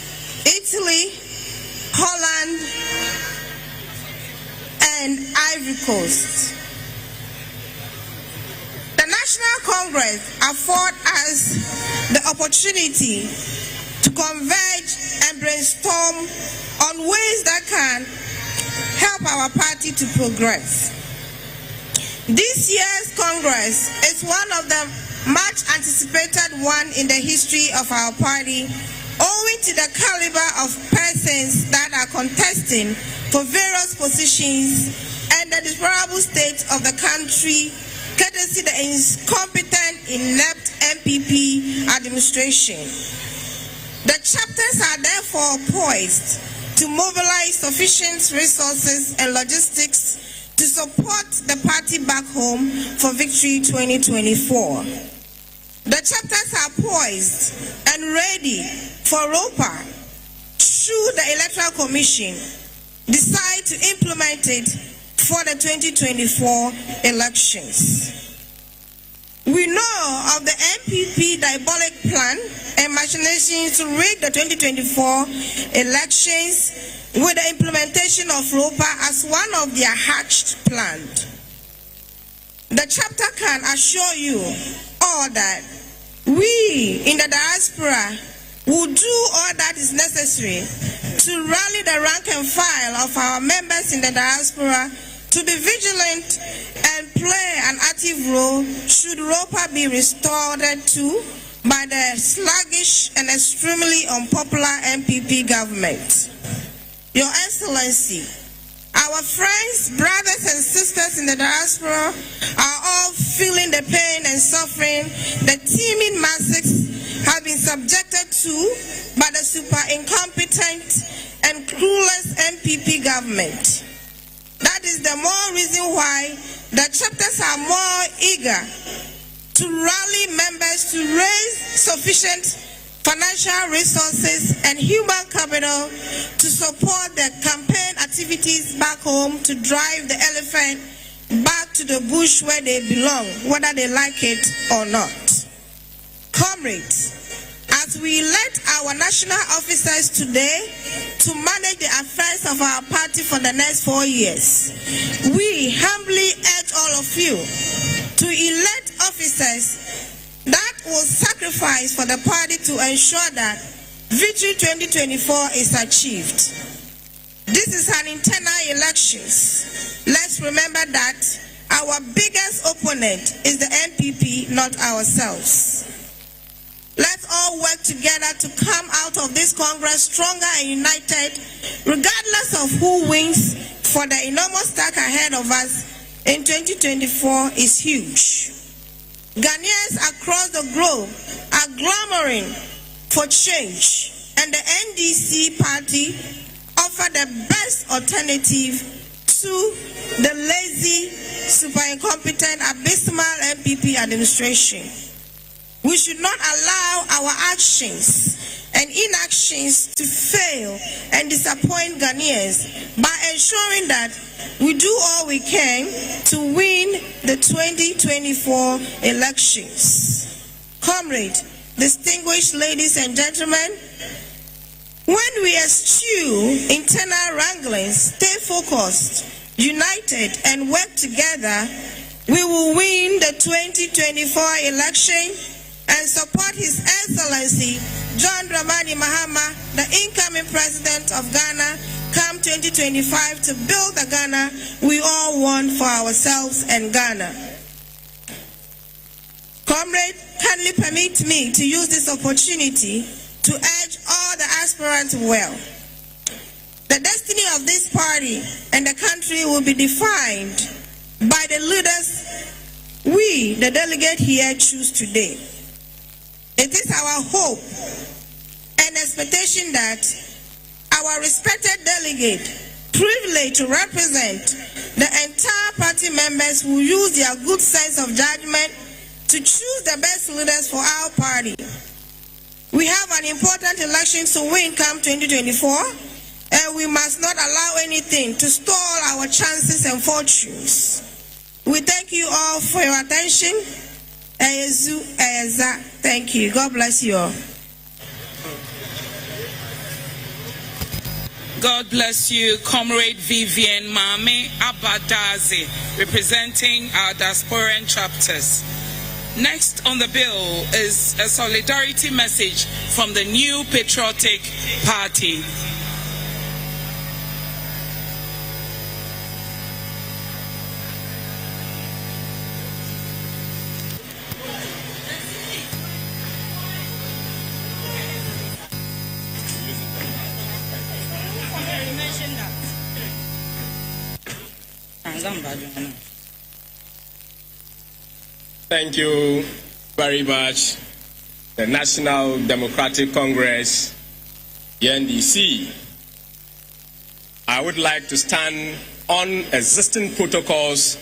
Italy, Holland, and Ivory Coast. The National Congress affords us the opportunity to converge and brainstorm on ways that can help our party to progress. This year's Congress is one of the much anticipated one in the history of our party, owing to the caliber of persons that are contesting for various positions and the deplorable state of the country, courtesy the incompetent, inept MPP administration. The chapters are therefore poised to mobilize sufficient resources and logistics to support the party back home for Victory 2024. The chapters are poised and ready for ROPA should the Electoral Commission decide to implement it for the 2024 elections. We know of the MPP diabolic plan and machinations to rig the 2024 elections with the implementation of ROPA as one of their hatched plans. The chapter can assure you all that we in the diaspora will do all that is necessary to rally the rank and file of our members in the diaspora to be vigilant and play an active role should ROPA be restored to by the sluggish and extremely unpopular MPP government. Your Excellency, our friends, brothers and sisters in the diaspora are all feeling the pain and suffering the teeming masses have been subjected to by the super incompetent and clueless MPP government. That is the more reason why the chapters are more eager to rally members to raise sufficient financial resources and human capital to support the campaign activities back home to drive the elephant back to the bush where they belong, whether they like it or not. Comrades, as we elect our national officers today to manage the affairs of our party for the next 4 years, we humbly urge all of you to elect officers that will sacrifice for the party to ensure that Victory 2024 is achieved. This is an internal elections. Let's remember that Our biggest opponent is the NPP, not ourselves. Let's all work together to come out of this Congress stronger and united, regardless of who wins, for the enormous task ahead of us in 2024 is huge. Ghanaians across the globe are clamoring for change, and the NDC party offer the best alternative to the lazy, super incompetent, abysmal NPP administration. We should not allow our actions and inactions to fail and disappoint Ghanaians by ensuring that we do all we can to win the 2024 elections. Comrades, distinguished ladies and gentlemen, when we eschew internal wranglings, stay focused, united, and work together, we will win the 2024 election and support His Excellency John Dramani Mahama, the incoming President of Ghana, come 2025 to build the Ghana we all want for ourselves and Ghana. Comrade, kindly permit me to use this opportunity to urge all the aspirants well. The destiny of this party and the country will be defined by the leaders we, the delegate here, choose today. It is our hope and expectation that our respected delegate, privileged to represent the entire party members, will use their good sense of judgment to choose the best leaders for our party. We have an important election to win come 2024, and we must not allow anything to stall our chances and fortunes. We thank you all for your attention. Thank you. God bless you all. God bless you, Comrade Vivian Mame Abadazi, representing our Diasporan chapters. Next on the bill is a solidarity message from the New Patriotic Party. Thank you very much, the National Democratic Congress, the NDC. I would like to stand on existing protocols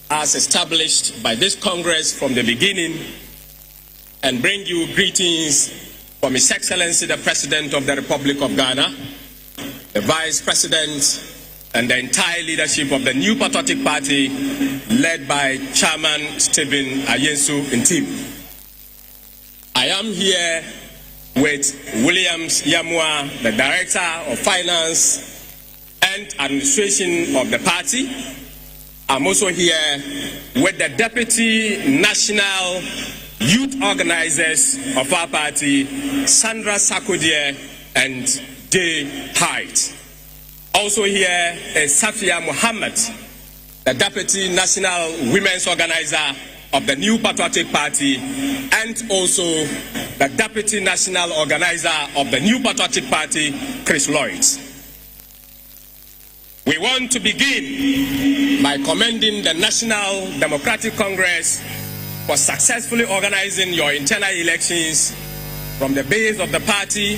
as established by this Congress from the beginning and bring you greetings from His Excellency the President of the Republic of Ghana, the Vice President, and the entire leadership of the New Patriotic Party, led by Chairman Stephen Ayensu Ntim. I am here with Williams Yamua, the Director of Finance and Administration of the party. I'm also here with the Deputy National Youth Organizers of our party, Sandra Sakodie and Day Height. Also here is Safia Muhammad, the Deputy National Women's Organizer of the New Patriotic Party, and also the Deputy National Organizer of the New Patriotic Party, Chris Lloyd. We want to begin by commending the National Democratic Congress for successfully organizing your internal elections from the base of the party,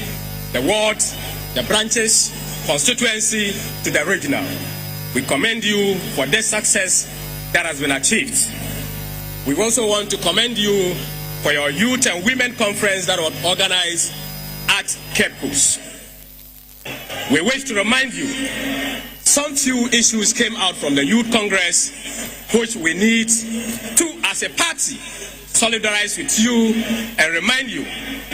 the wards, the branches, constituency to the regional. We commend you for this success that has been achieved. We also want to commend you for your youth and women conference that was organized at Cape Coast. We wish to remind you, some few issues came out from the Youth Congress which we need to, as a party, solidarize with you and remind you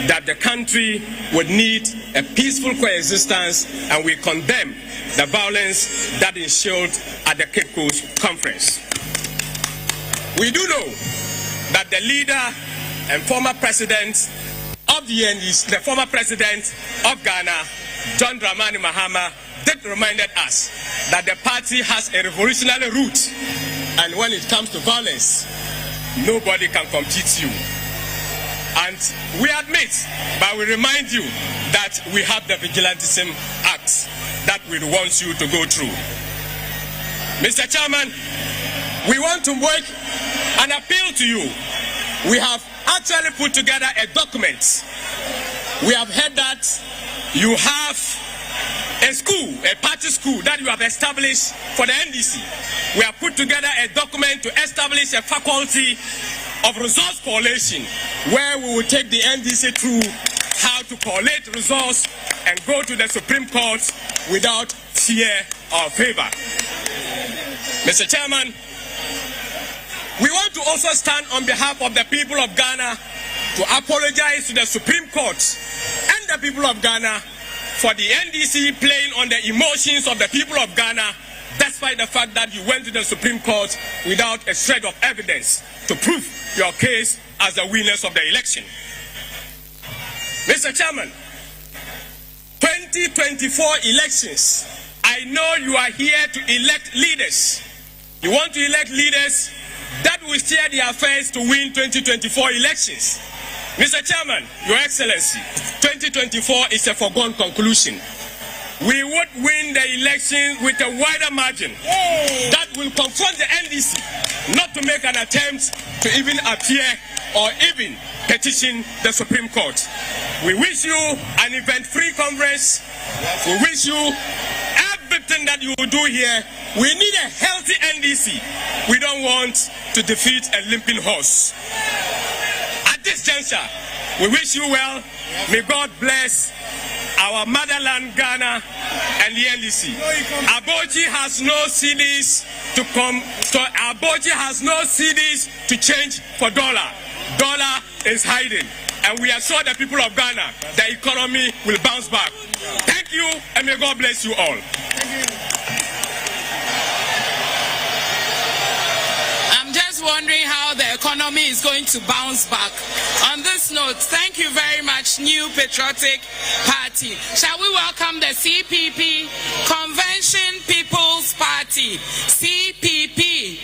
that the country would need a peaceful coexistence, and we condemn the violence that ensued at the Cape Coast Conference. We do know that the leader and former president of the NDC, the former president of Ghana, John Dramani Mahama, did remind us that the party has a revolutionary root And when it comes to violence, nobody can compete you. And we admit, but we remind you that we have the Vigilantism Act that we want you to go through. Mr. Chairman, we want to make an appeal to you. We have actually put together a document. We have heard that you have a school, a party school that you have established for the NDC. We have put together a document to establish a faculty of resource collation where we will take the NDC through how to collate resource and go to the Supreme Court without fear or favor. Mr. Chairman, we want to also stand on behalf of the people of Ghana to apologize to the Supreme Court and the people of Ghana for the NDC playing on the emotions of the people of Ghana, despite the fact that you went to the Supreme Court without a shred of evidence to prove your case as the winners of the election. Mr. Chairman, 2024 elections, I know you are here to elect leaders. You want to elect leaders that will steer the affairs to win 2024 elections. Mr. Chairman, Your Excellency, 2024 is a foregone conclusion. We would win the election with a wider margin that will confront the NDC not to make an attempt to even appear or even petition the Supreme Court. We wish you an event-free Congress. We wish you everything that you will do here. We need a healthy NDC. We don't want to defeat a limping horse. At this juncture, we wish you well. May God bless our motherland Ghana and the NDC. Abochi has no CDs to come. So Abochi has no CDs to change for dollar. Dollar is hiding. And we assure the people of Ghana the economy will bounce back. Thank you, and may God bless you all. I'm just wondering how the economy is going to bounce back. On this note, thank you very much, New Patriotic Party. Shall we welcome the CPP, Convention People's Party, CPP.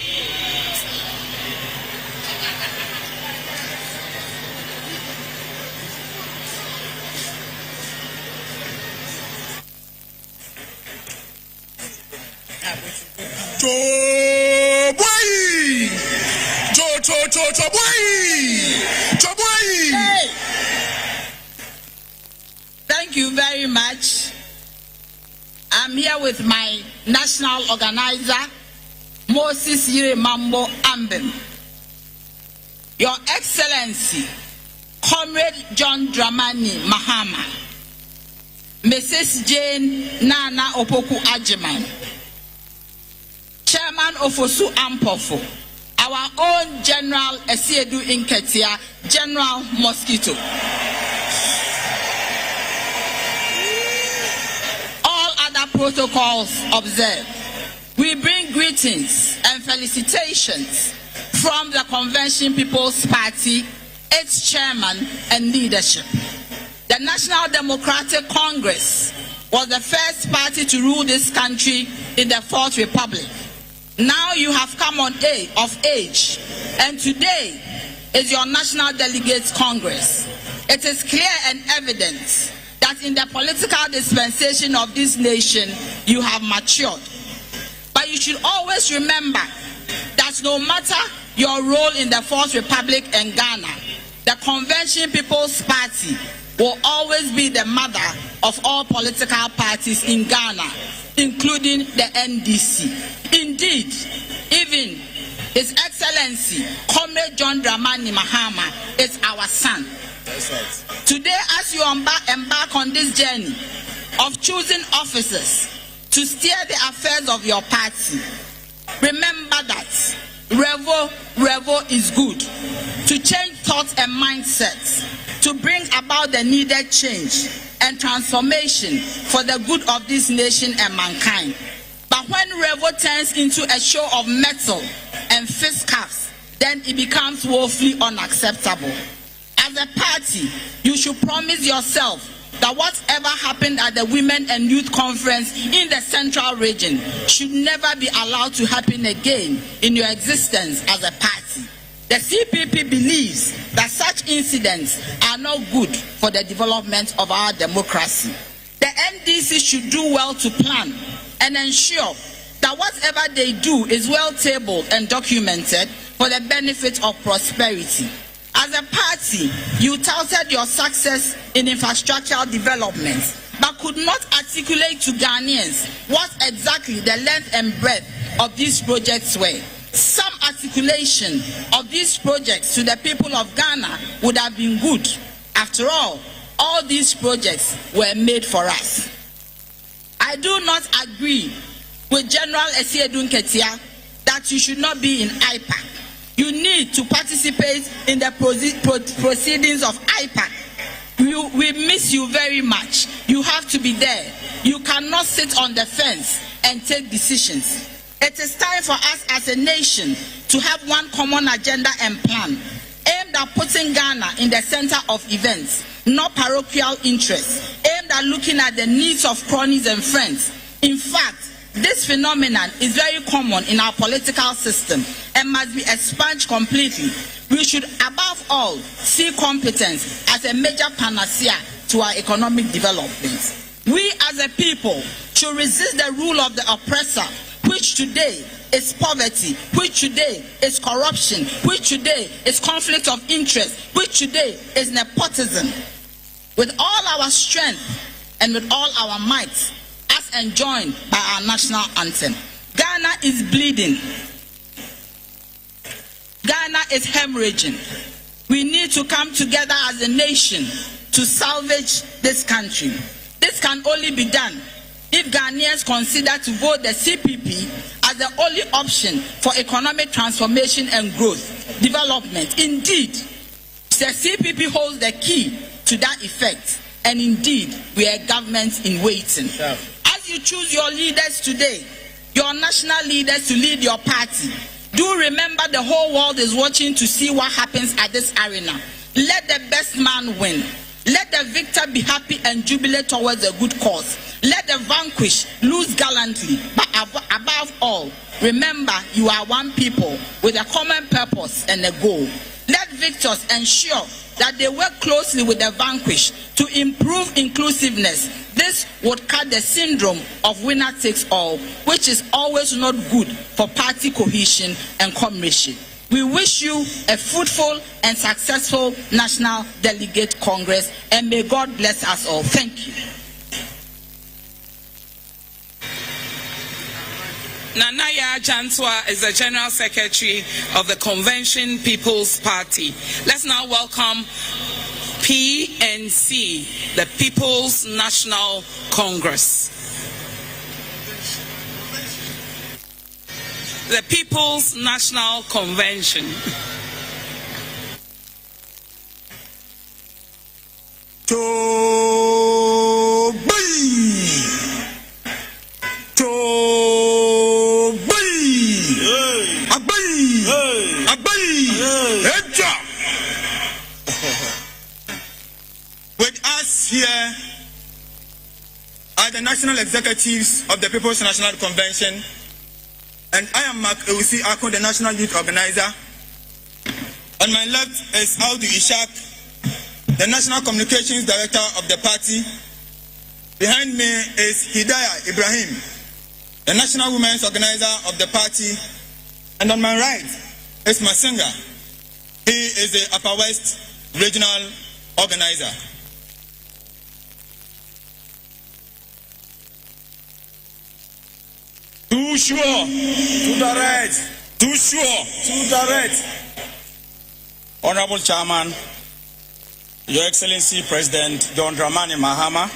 Thank you very much. I'm here with my national organizer, Moses Yire Mambo Ambem. Your Excellency, Comrade John Dramani Mahama, Mrs. Jane Nana Opoku Ajiman, Chairman of Osu Ampofo, our own General Asiedua Inketia, General Mosquito. All other protocols observed. We bring greetings and felicitations from the Convention People's Party, its chairman and leadership. The National Democratic Congress was the first party to rule this country in the Fourth Republic. Now you have come of age, and today is your National Delegates Congress. It is clear and evident that in the political dispensation of this nation, you have matured. But you should always remember that no matter your role in the Fourth Republic and Ghana, the Convention People's Party will always be the mother of all political parties in Ghana, including the NDC. Indeed, even His Excellency, Comrade John Dramani Mahama, is our son. That's right. Today, as you embark on this journey of choosing officers to steer the affairs of your party, remember that Revo is good to change thoughts and mindsets, to bring about the needed change and transformation for the good of this nation and mankind. But when Revo turns into a show of metal and fist cuffs, then it becomes woefully unacceptable. As a party, you should promise yourself that whatever happened at the Women and Youth Conference in the Central Region should never be allowed to happen again in your existence as a party. The CPP believes that such incidents are not good for the development of our democracy. The NDC should do well to plan and ensure that whatever they do is well tabled and documented for the benefit of prosperity. As a party, you touted your success in infrastructural development, but could not articulate to Ghanaians what exactly the length and breadth of these projects were. Some articulation of these projects to the people of Ghana would have been good. After all these projects were made for us. I do not agree with General Asiedua that you should not be in IPAC. You need to participate in the proceedings of IPAC. We miss you very much. You have to be there. You cannot sit on the fence and take decisions. It is time for us as a nation to have one common agenda and plan aimed at putting Ghana in the center of events, not parochial interests, aimed at looking at the needs of cronies and friends. In fact, this phenomenon is very common in our political system and must be expunged completely. We should, above all, see competence as a major panacea to our economic development. We as a people should resist the rule of the oppressor, which today is poverty, which today is corruption, which today is conflict of interest, which today is nepotism. With all our strength and with all our might, as enjoined by our national anthem. Ghana is bleeding. Ghana is hemorrhaging. We need to come together as a nation to salvage this country. This can only be done if Ghanaians consider to vote the CPP as the only option for economic transformation and growth, development. Indeed, the CPP holds the key to that effect. And indeed, we are a government in waiting. Yeah. As you choose your leaders today, your national leaders to lead your party, do remember the whole world is watching to see what happens at this arena. Let the best man win. Let the victor be happy and jubilate towards a good cause. Let the vanquished lose gallantly. But above all, remember you are one people with a common purpose and a goal. Let victors ensure that they work closely with the vanquished to improve inclusiveness. This would cut the syndrome of winner takes all, which is always not good for party cohesion and comradeship. We wish you a fruitful and successful National Delegate Congress, and may God bless us all. Thank you. Nanaya Janswa is the General Secretary of the Convention People's Party. Let's now welcome PNC, the People's National Congress. The People's National Convention. With us here are the national executives of the People's National Convention, and I am Mark Ewusi Akua, the national youth organizer. On my left is Audu Ishak, the national communications director of the party. Behind me is Hidayah Ibrahim, the national women's organizer of the party. And on my right is Masinga. He is the Upper West regional organizer. Too sure to the right. Too sure to the right. Honorable Chairman, Your Excellency President John Dramani Mahama,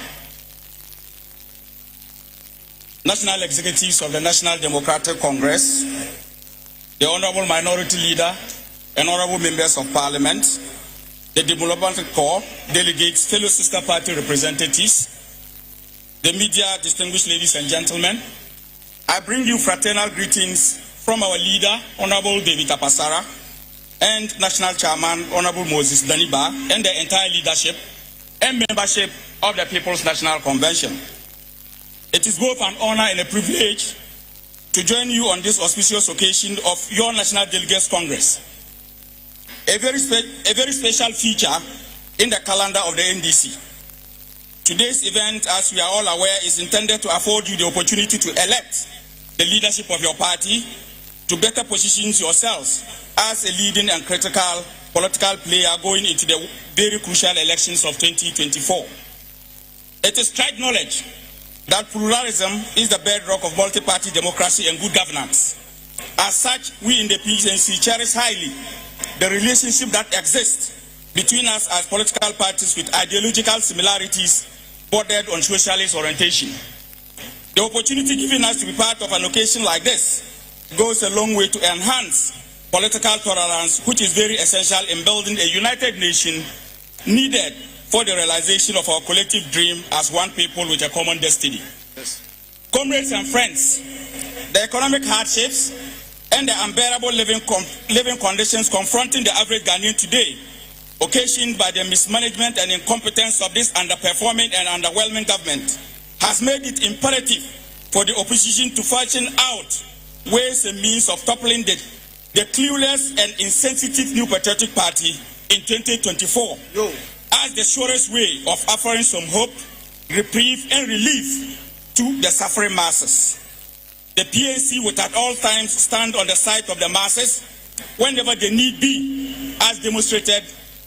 National Executives of the National Democratic Congress, the Honorable Minority Leader and Honorable Members of Parliament, the Development Corps, delegates, fellow sister party representatives, the media, distinguished ladies and gentlemen, I bring you fraternal greetings from our leader, Honorable David Apasara, and National Chairman, Honorable Moses Daniba, and the entire leadership and membership of the People's National Convention. It is both an honor and a privilege to join you on this auspicious occasion of your National Delegates Congress, a very special feature in the calendar of the NDC. Today's event, as we are all aware, is intended to afford you the opportunity to elect the leadership of your party to better position yourselves as a leading and critical political player going into the very crucial elections of 2024. It is tried knowledge that pluralism is the bedrock of multi-party democracy and good governance. As such, we in the PNC cherish highly the relationship that exists between us as political parties with ideological similarities bordered on socialist orientation. The opportunity given us to be part of an occasion like this goes a long way to enhance political tolerance, which is very essential in building a united nation needed for the realization of our collective dream as one people with a common destiny. Yes. Comrades and friends, the economic hardships and the unbearable living conditions confronting the average Ghanaian today, occasioned by the mismanagement and incompetence of this underperforming and underwhelming government, has made it imperative for the opposition to fashion out ways and means of toppling the clueless and insensitive New Patriotic Party in 2024 as the surest way of offering some hope, reprieve, and relief to the suffering masses. The PNC will at all times stand on the side of the masses whenever the need be, as demonstrated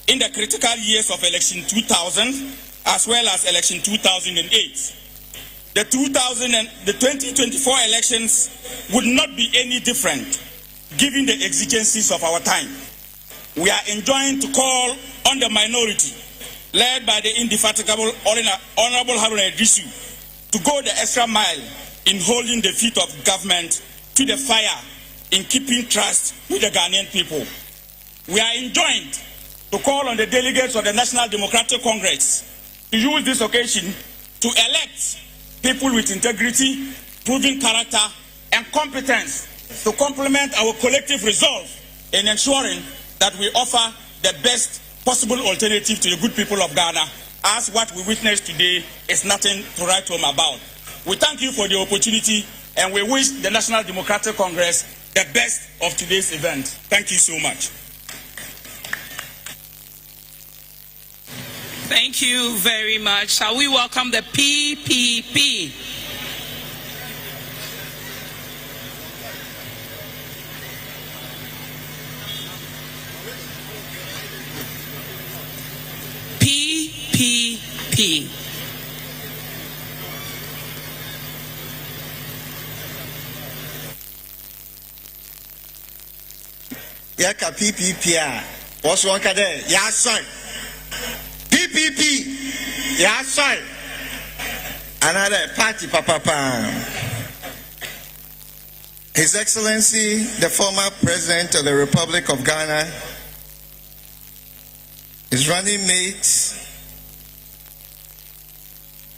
in the critical years of election 2000 as well as election 2008. The 2024 elections would not be any different given the exigencies of our time. We are enjoined to call on the minority, led by the indefatigable Honorable Haruna Idrisu, to go the extra mile in holding the feet of government to the fire in keeping trust with the Ghanaian people. We are enjoined to call on the delegates of the National Democratic Congress to use this occasion to elect people with integrity, proven character, and competence to complement our collective resolve in ensuring that we offer the best possible alternative to the good people of Ghana, as what we witnessed today is nothing to write home about. We thank you for the opportunity, and we wish the National Democratic Congress the best of today's event. Thank you so much. Thank you very much. Shall we welcome the PPP? PPP. Yaka PPP. What's one kade? Yes, sir. PPP. Yes, sir. Another party, papa. His Excellency, the former President of the Republic of Ghana, his running mate,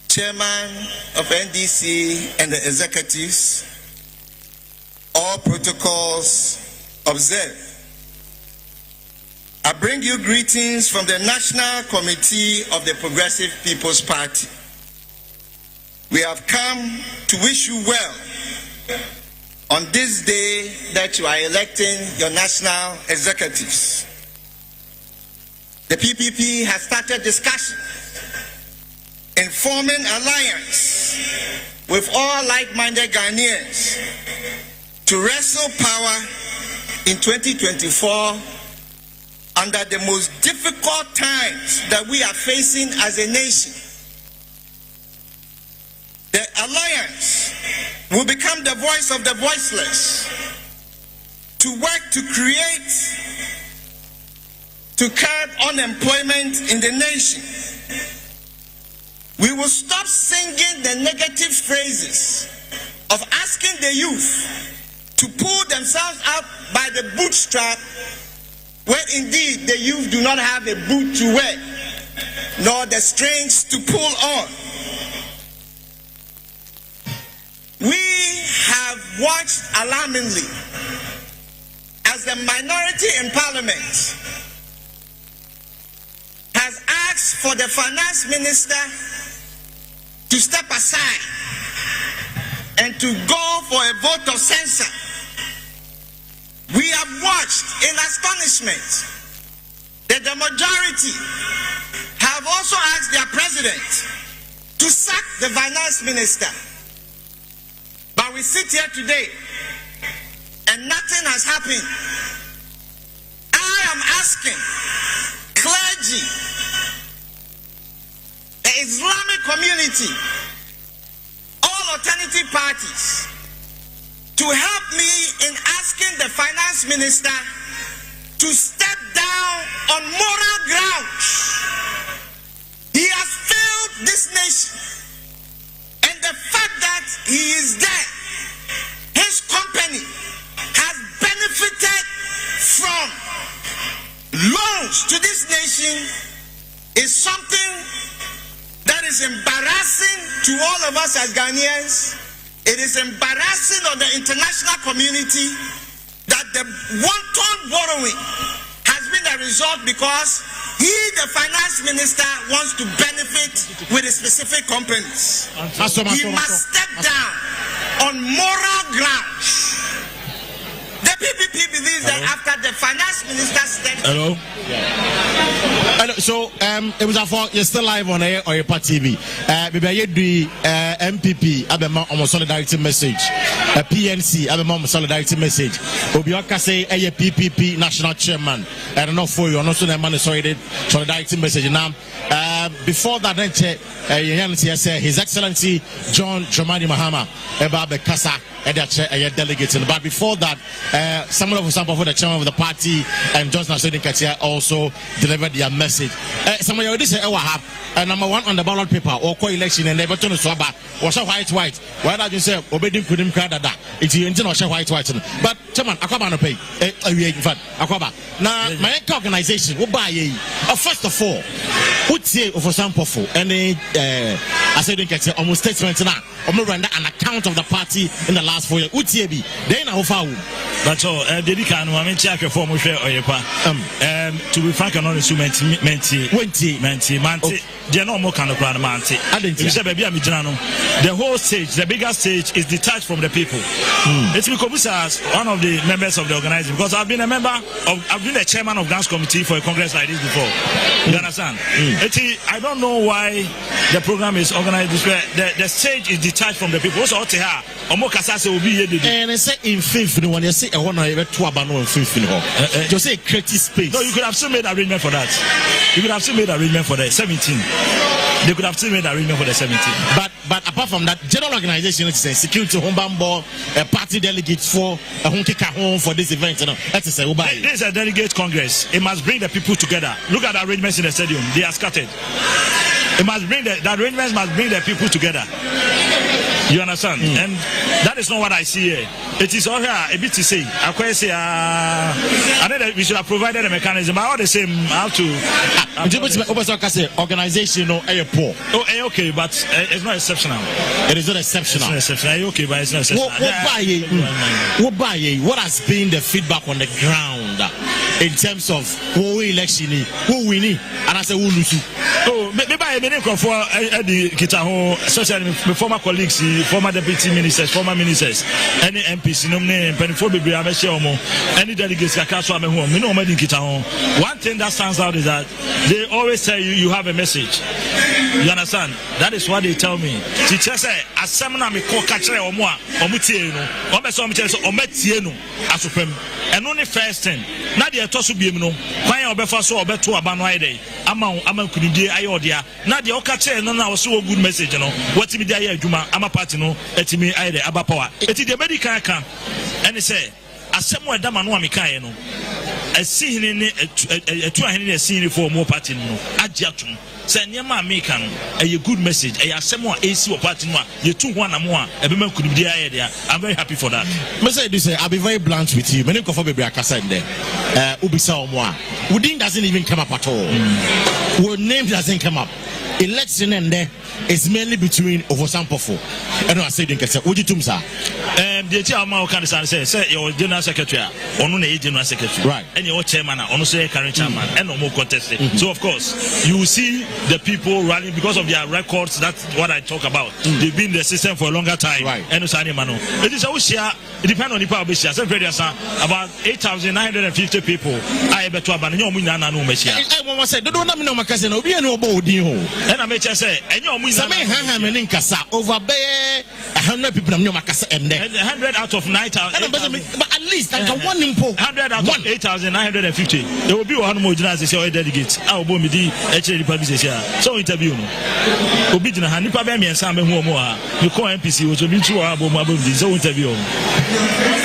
Chairman of NDC and the executives, all protocols observed. I bring you greetings from the National Committee of the Progressive People's Party. We have come to wish you well on this day that you are electing your national executives. The PPP has started discussion in forming alliance with all like-minded Ghanaians to wrestle power in 2024 under the most difficult times that we are facing as a nation. The alliance will become the voice of the voiceless to work to curb unemployment in the nation. We will stop singing the negative phrases of asking the youth to pull themselves up by the bootstrap, where indeed the youth do not have a boot to wear, nor the strings to pull on. We have watched alarmingly as the minority in Parliament has ask for the finance minister to step aside and to go for a vote of censure. We have watched in astonishment that the majority have also asked their president to sack the finance minister. But we sit here today and nothing has happened. I am asking clergy, the Islamic community, all alternative parties, to help me in asking the finance minister to step down on moral grounds. He has failed this nation, and the fact that he is there, his company has benefited from loans to this nation, is something that is embarrassing to all of us as Ghanaians. It is embarrassing on the international community that the wanton borrowing has been the result because he, the finance minister, wants to benefit with the specific companies. He must step down on moral grounds. The PPP believes that after the finance minister steps Hello? Hello. So it was for you're still live on Oyerepa TV. Maybe MPP abema on solidarity message. PNC abema solidarity message. Obiaka say a PPP national chairman. I don't know for you. Also the man solidarity message. Now before that, then His Excellency John Dramani Mahama Eba Kasa Delegate. But before that, some of the chairman of the party and Johnson Asedi Katia also delivered their message. Some of you already say number one on the ballot paper or co-election and never turn to swaba or show white. Why don't you say obeying couldn't cry that it's the engine or show white. But chairman, Akua no pay. Akua. Now my organization will buy first of all, would say for some powerful and Asedi Katia almost statement now. I'm render an account of the party in the last 4 years. Utiebi, then how far? That's all. Dedica, no, I mean, check for Moshe Oyerepa. To be frank and honest, Menti, they are no more kind of plan, Manti. The whole stage, the bigger stage, is detached from the people. It's because as one of the members of the organization, because I've been a member of, I've been a chairman of Grants Committee for a congress like this before. You understand? I don't know why the program is organized this way. The stage is detached from the people. Also, and I say in fifth, when you say I want to have 2 abano in fifth, you say creative space. No, you could have still made arrangement for that. You could have still made arrangement for the 17. They could have still made arrangement for the 17. But apart from that, general organization is a security home board, a party delegate for a home for this event. That's a this is a delegate congress. It must bring the people together. Look at the arrangements in the stadium. They are scattered. It must bring the arrangements must bring the people together. You understand? And that is not what I see here. It is all here a bit to say. Kwesi, I know that we should have provided a mechanism, but all the same, how to organization or poor. Oh, okay, but it's not exceptional. It is not exceptional. It's not exceptional. Okay, but it's not exceptional. What has been the feedback on the ground in terms of who election, who winning, and I say who lose? Oh, maybe I mean for the Kitaho, especially my former colleagues, former deputy ministers, former ministers, any MPs, any delegates, one thing that stands out is that they always tell you have a message. You understand? That is what they tell me. Teacher say, as seminar me call catcher or more, and only first thing. Nadia Tosu Bimno, Fire or Befaso or Beto Abanwide, Amang Kundi Iodia, Nadia Okache, and now so good message, you know. What me there, Juma, Amapatino, Etimi Ide, Abapoa. It is the medical can, and they say, as someone Damano Mikayano, a scene in a 200 scene for more party, Adjatum. Say Nyama Mekan a good message. A someone AC or party you 2-1 and more. Everyone could be there. I'm very happy for that. I'll be very blunt with you. Many of you are there. Ubisa or more. Udin doesn't even come up at all. Word name doesn't come up. election and there is mainly between Ovosampofo. And I said, would you tumsa? The chairman can say, your general secretary, or no general secretary, right? And your chairman, or say current chairman, and no more contested. So, of course, you will see the people rallying because of their records. That's what I talk about. They've been in the system for a longer time, right? And it's animal. It is always share, it depends on the power of share. About 8,950 people. I bet to abandon your Munana no Messia. I said, don't know my cousin, be no body. And I may just say, and your Munana in Casa over there 100 people in Macassa and 100 out of 9,000. But at least like a 1 in 100 out of 8,950. There will be one more delegates. I will be the actually publishers here. So interview. Obidina Hanipa Bemi and Sam Momoa, the co MPC, which will be true about this interview.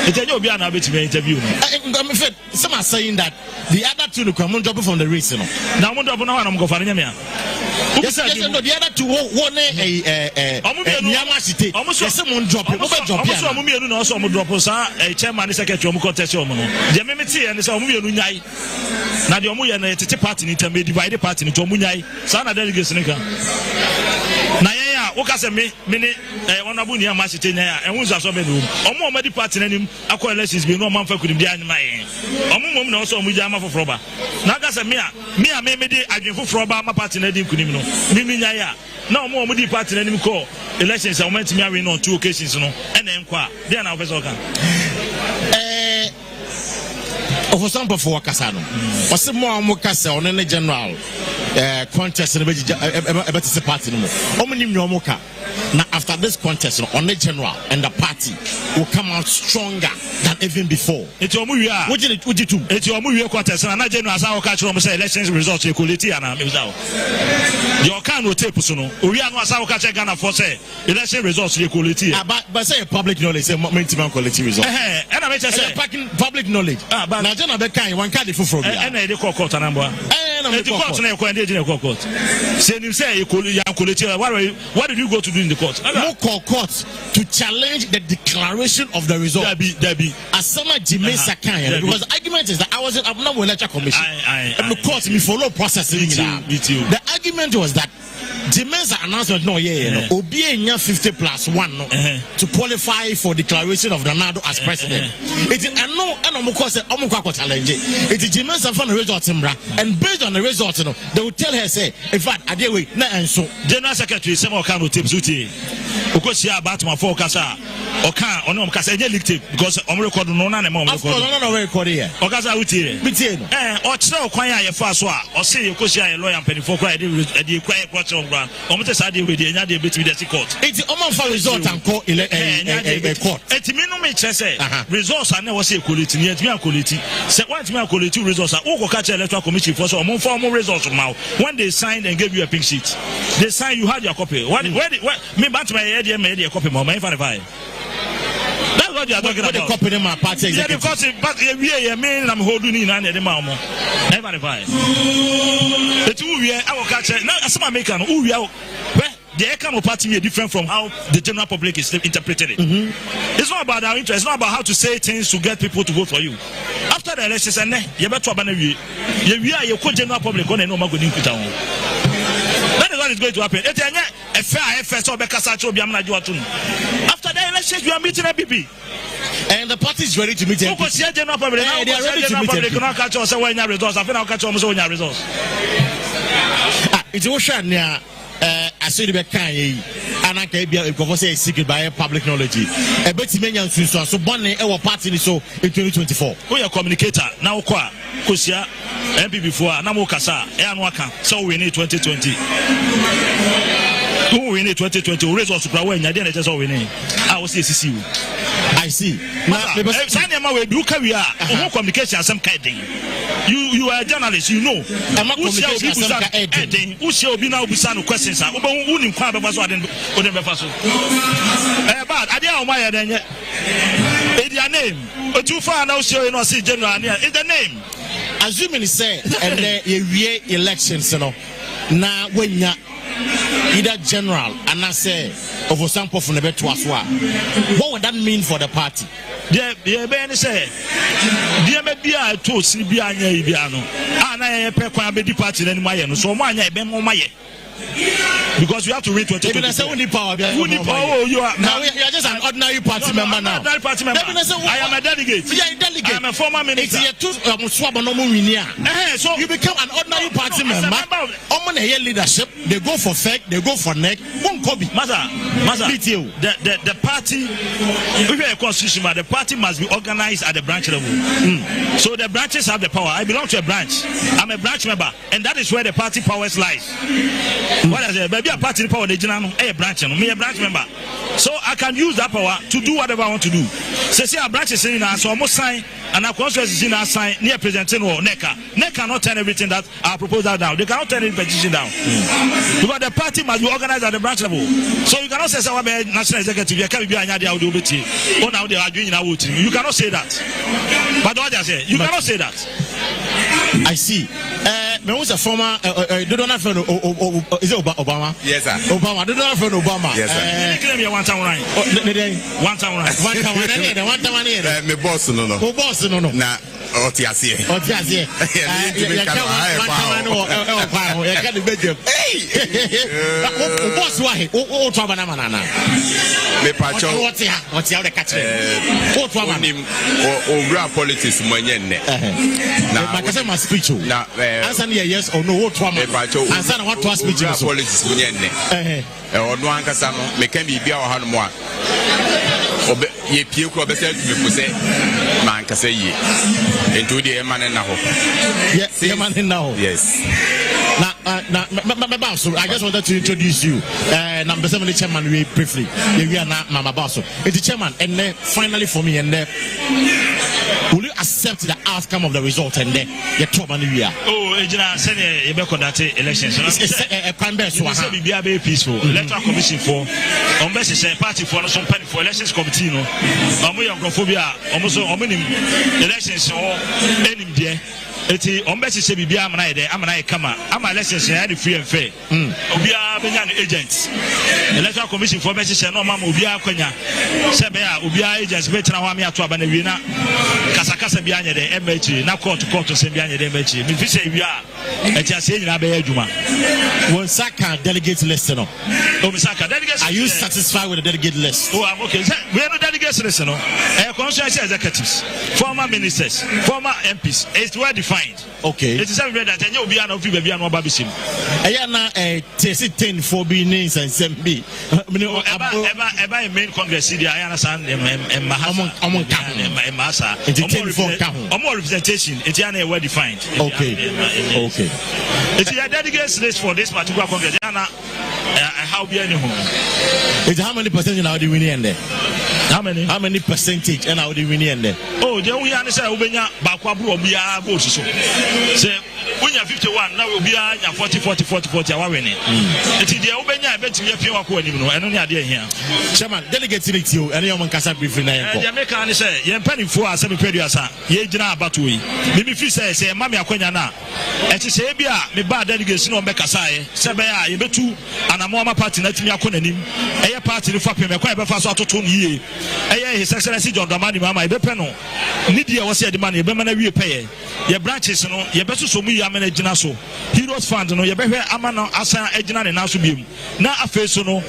It's a be an interview. Some are saying that the other two come on drop from the race. Now, I'm going for yes, the other two won Yamashite. Almost someone drop it. Also, drop a chairman secretary of Contestion. Jamimiti and some Munai. Now, the Omuya and the party intermediate divided party into Munai, Sana delegates. Naya, Okasa me, honorable Yamashite, and who's also been Omo Medi party and him, Akua elections be no man for could be behind my Omum also Mujama for Froba. Nagasa Mia maybe I give for Froba, my party and him could Mimi Naya. No more Mudi party and him call elections. I went to marry on 2 occasions, and then qua. Then I'll of some before Casano. Or some more Mocasa on any general contest in a better party. Omni Moka. Now, after this contest, on the general and the party will come out stronger than even before. It's your movie. What did you do? It's your movie contest, and I general as our catch from elections results equality and your can will take Pusuno. We are not our catch Ghana for say election results equality. But say public knowledge, say maintain quality results. And I say public knowledge. But now, General Bekai, one card from and I call court and number. And the court. Say you say equality. What did you go to do in the court? No court to challenge the declaration of the result. Debbie. As some Jimmy Sakan, because the argument is that I wasn't not electoral commission. And the court me follow processing. The argument was that Jimmy's announcement Obi 50 plus 1 to qualify for declaration of Ronaldo as president. It is challenge. It is Jimmy's and result and based on the result, they will tell her say, in fact, I did wait. So General Secretary some kind of tips because she about my focus or can or no because I because I'm recording no record here. Okaza uti. Or tell kwanya ye first or say because you are a lawyer and penny for cry the quiet question ground. Almost I did with the other bit with the court. It's almost for result and court court. It mean me say results are never say quality yet me quality. Say what me quality results are all catch electoral commission for so formal results now. When they signed and gave you a pink sheet, they signed you had your copy. Where me back my idea made a copy more. That's what you are talking about. The copy in my party executive. Yeah, because but we mean I'm holding in and the mama. Never verify. The two we are our culture. Now, as some American, who we are. The economic party is different from how the general public is interpreted it. It's not about our interest. It's not about how to say things to get people to vote for you. After the elections, and you better abandon you. You are your general public going to know what going to town. That is what is going to happen. After the elections, you are meeting a PP. And the party is ready to meet them. They are ready to meet them. You cannot catch us when your results. I think I'll catch us when your results. It's ocean near. Asiedua and I can be a secret by public knowledge. A better many so bonnet our party so in 2024. We are communicator now qua Kosia MP before Namokasa and Waka. So we need 2020. Who we need 2020 results to when you didn't just all we need. I will see you. I see. Now, we do career. Communication some kind thing. You are a journalist, you know. Who shall be now beside questions? But I didn't my then. It's your name. Too far now, show you not see general. It's the name. Assuming say and the elections, now when you either general and I say over sample from the bed to us. What would that mean for the party? Dear Ben say, dear maybe I told Sibiano, and I pay quite a bit party than my so my ben on my because you have to win 20. Who need power? You are now. You are just an ordinary party member now. Ordinary party member. I am a delegate. You are a delegate. I am a former minister. So you become an ordinary party member. Leadership. They go for fake. They go for neck. The party, if you are a constitution, the party must be organized at the branch level. So the branches have the power. I belong to a branch. I'm a branch member, and that is where the party powers lies. What is it? Maybe a party power, a branch, me a branch member. So I can use that power to do whatever I want to do. So see, our branch is saying now, so almost sign, and our constituency is now sign near presenting or NECA. NECA cannot turn everything that our proposal down. They cannot turn any petition down. Because the party must be organized at the branch level. So you cannot say our national executive, you cannot say that. But what I say, you cannot say that. I see. There was a former Donald friend is it Obama? Yes, sir. Obama. Donald friend Obama. Yes, sir. One time. My boss no. Oh, boss no. Na Otiasie. Hey. Boss why? Oh, trouble na manana. Me pacho. Otia the catch. Oh, trouble. O politics mwenye ne. Na makase ma speech. Na answer yes or no. What trouble? Answer na what was speech. Politics mwenye ne. Ono ankasa no me kan bibia wo ha no mo a ye pie ko be say me ko say man ka say ye into the man na ho yes man na ho yes na so I just wanted to introduce you number 7 chairman we briefly we are now mama baso the chairman and then finally for me and then will you accept the outcome of the result and then the top and we are ejina say e be conduct elections it's a crime base one say bibia be peaceful electoral commission for on be say party for no some party for elections committee no omo yankophobia omo so omo nim elections o enim de eti on be say bibia amana de amana kama ama elections na dey free and fair obia benya no agents electoral commission for be say no mama obia akwanya se be a obia agents be tena ho am ato aba na wi na kasakasa bia anya de embachi na court se bia anya de embachi me fi say wi a eti ase nyina be adwuma won saka delegate list no saka delegate. Are you satisfied with the delegate list? Oh, I'm okay. We are the delegates list no constituency executives, former ministers, former MPs. It's well defined. Okay. It is every that you be an office baby and babisim. Ayana 10 for B names and SMB. Eba main congress the Ayana San Mahasa. More representation. It's well defined. Okay. It's a delegates list for this particular congress. How be any home? It's how many percentage now do we need there? How many percentage and how do we need there? Oh, the only answer will be Bakwabru or Bia Bosch. Say, when you're 51, now will be 40. Our winning. It's the Obenya, I bet you have and only idea here. Chairman, delegate to you and your Casa briefly. Jamaica say, you're penny for us, semi period, ye Jana Batui. Maybe if you say, Mammy Aquana, and she say, Bia, me bad delegation on Becasai, Sabaya, you bet two, and a mama party, let me acquaint him. A party to fuck him, a quite fast out of 2 years. His Excellency John Dramani, Mamma, Bepeno. Nidia was the money, Bemana repay. Your branches, no, your best so me, I'm a Jinaso. Heroes Fund, no, your better Amano, Asa, Ejana, and Nasubim. Now a face, no,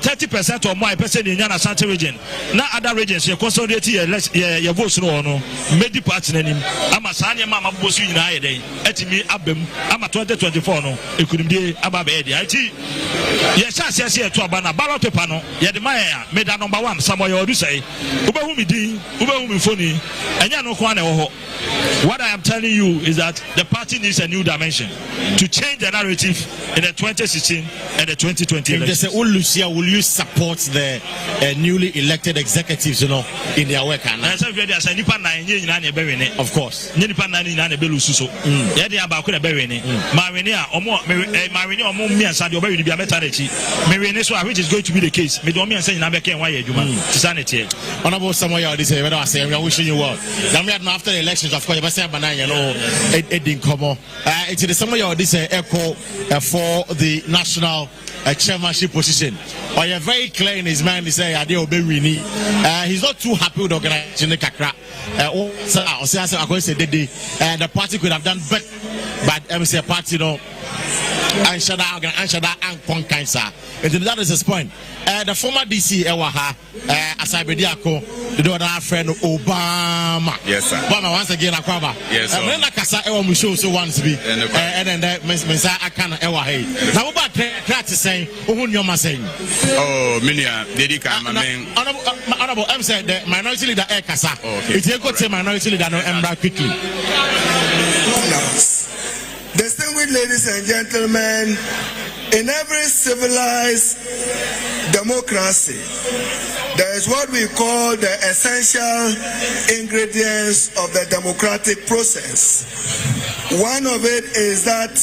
30% or more percent in Yana Santa region. Now other regions, your consolidate your votes, no, made the party name. I'm a Sanya Mamma Bosu in a day. Etimi Abem, I'm a 2024, no, it couldn't be above Eddie. I see. Yes, to Abana, ballot pano, Yadimaya, made a number 1, somewhere you say, Ubahumi D, Ubahumi Funi, and Yano Kwane. What I am telling you is that the party needs a new dimension to change the narrative in the 2016 and the 2020 elections. If they say, oh, Lucia, will you support the newly elected executives, in their work? Of course. Which is going to be the case. Honorable Samuel, we are wishing you well. After the elections, of course, it's the Samuel this echo for the national chairmanship position. Or you're very clear in his mind. He say, he's not too happy with the organization. The party could have done better, but MC party, Anshada and Ponkansa. That is his point. The former DC Ewaha, Asabediako, the other friend Obama. Yes, sir. Obama once again, Akwa. Yes, sir. When Kasa Ewa Musho so once be, and then that Mensa Akana Ewa Hay. Now, about that to say, Ohun Yoma saying. Oh, Minia, Dedica, my man. Honorable M said the minority leader Kasa. If you go to minority leader, no Embra quickly. Distinguished ladies and gentlemen, in every civilized democracy, there is what we call the essential ingredients of the democratic process. One of it is that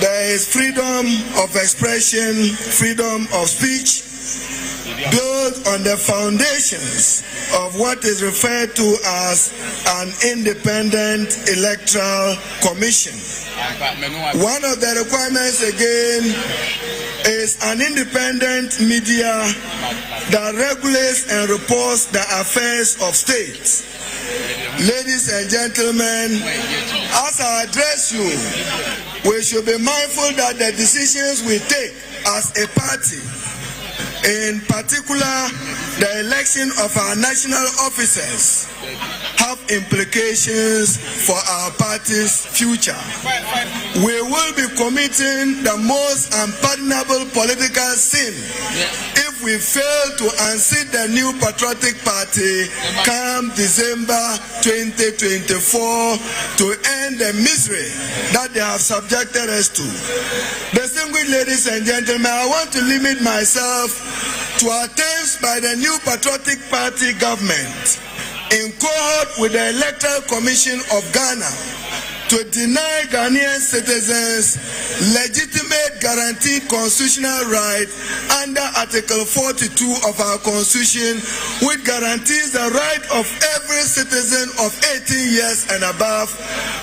there is freedom of expression, freedom of speech, built on the foundations of what is referred to as an independent electoral commission. One of the requirements again is an independent media that regulates and reports the affairs of states. Ladies and gentlemen, as I address you, we should be mindful that the decisions we take as a party, in particular the election of our national officers, have implications for our party's future. We will be committing the most unpardonable political sin if we fail to unseat the new patriotic party come December 2024 to end the misery that they have subjected us to. Distinguished ladies and gentlemen, I want to limit myself to attempts by the new patriotic party government in cohort with the Electoral Commission of Ghana to deny Ghanaian citizens legitimate guaranteed constitutional right under Article 42 of our Constitution, which guarantees the right of every citizen of 18 years and above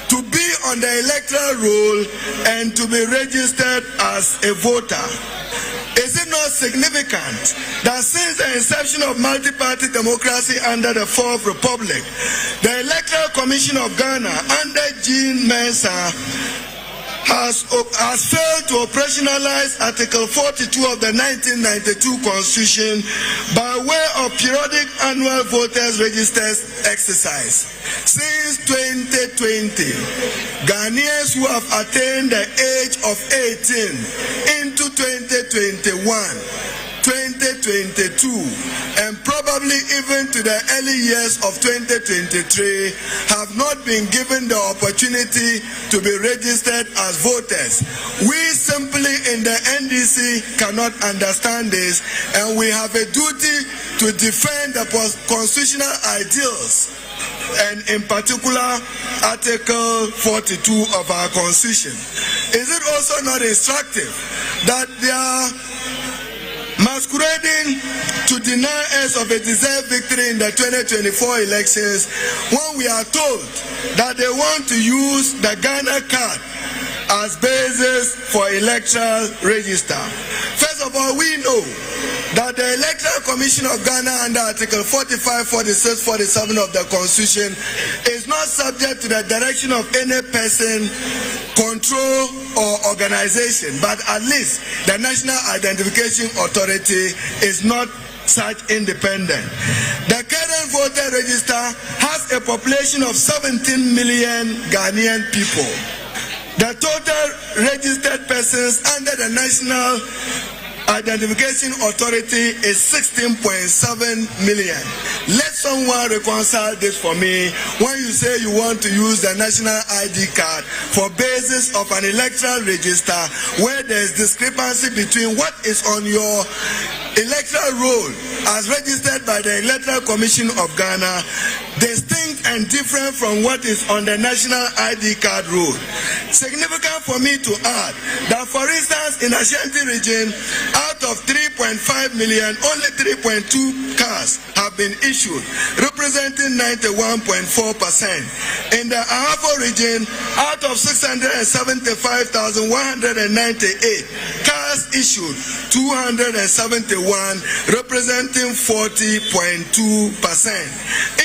to be on the electoral roll and to be registered as a voter. Is it not significant that since the inception of multi-party democracy under the Fourth Republic, the Electoral Commission of Ghana under Jean Mensa has failed to operationalize Article 42 of the 1992 Constitution by way of periodic annual voters registers exercise. Since 2020, Ghanaians who have attained the age of 18 into 2021, 2022, and probably even to the early years of 2023 have not been given the opportunity to be registered as voters. We simply in the NDC cannot understand this, and we have a duty to defend the constitutional ideals, and in particular Article 42 of our Constitution. Is it also not instructive that there are masquerading to deny us of a deserved victory in the 2024 elections when we are told that they want to use the Ghana card as basis for electoral register? First of all, we know that the Electoral Commission of Ghana under Article 45, 46, 47 of the Constitution is not subject to the direction of any person, control or organization, but at least the National Identification Authority is not such independent. The current voter register has a population of 17 million Ghanaian people. The total registered persons under the National Identification Authority is 16.7 million. Let someone reconcile this for me. When you say you want to use the national ID card for basis of an electoral register where there is discrepancy between what is on your electoral roll as registered by the Electoral Commission of Ghana, distinct and different from what is on the national ID card roll. Significant for me to add that, for instance, in Ashanti region, out of 3.5 million, only 3.2 cards have been issued, representing 91.4%. In the Ahafo region, out of 675,198 cards issued, 271, representing 40.2%.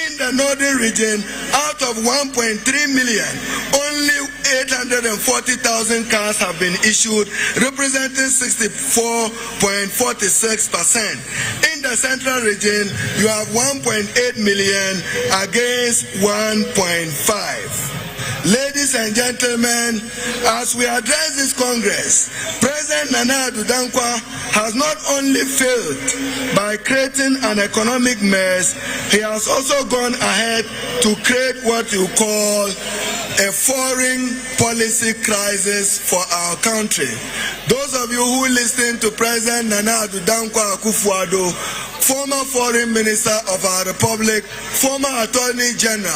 In the northern region, out of 1.3 million, only 840,000 cards have been issued, representing 64.46%. In the central region, you have 1.8 million against 1.5. Ladies and gentlemen, as we address this Congress, President Nana Addo Dankwa has not only failed by creating an economic mess, he has also gone ahead to create what you call a foreign policy crisis for our country. Those of you who listen to President Nana Addo Dankwa Akufo-Addo, former foreign minister of our republic, former attorney general,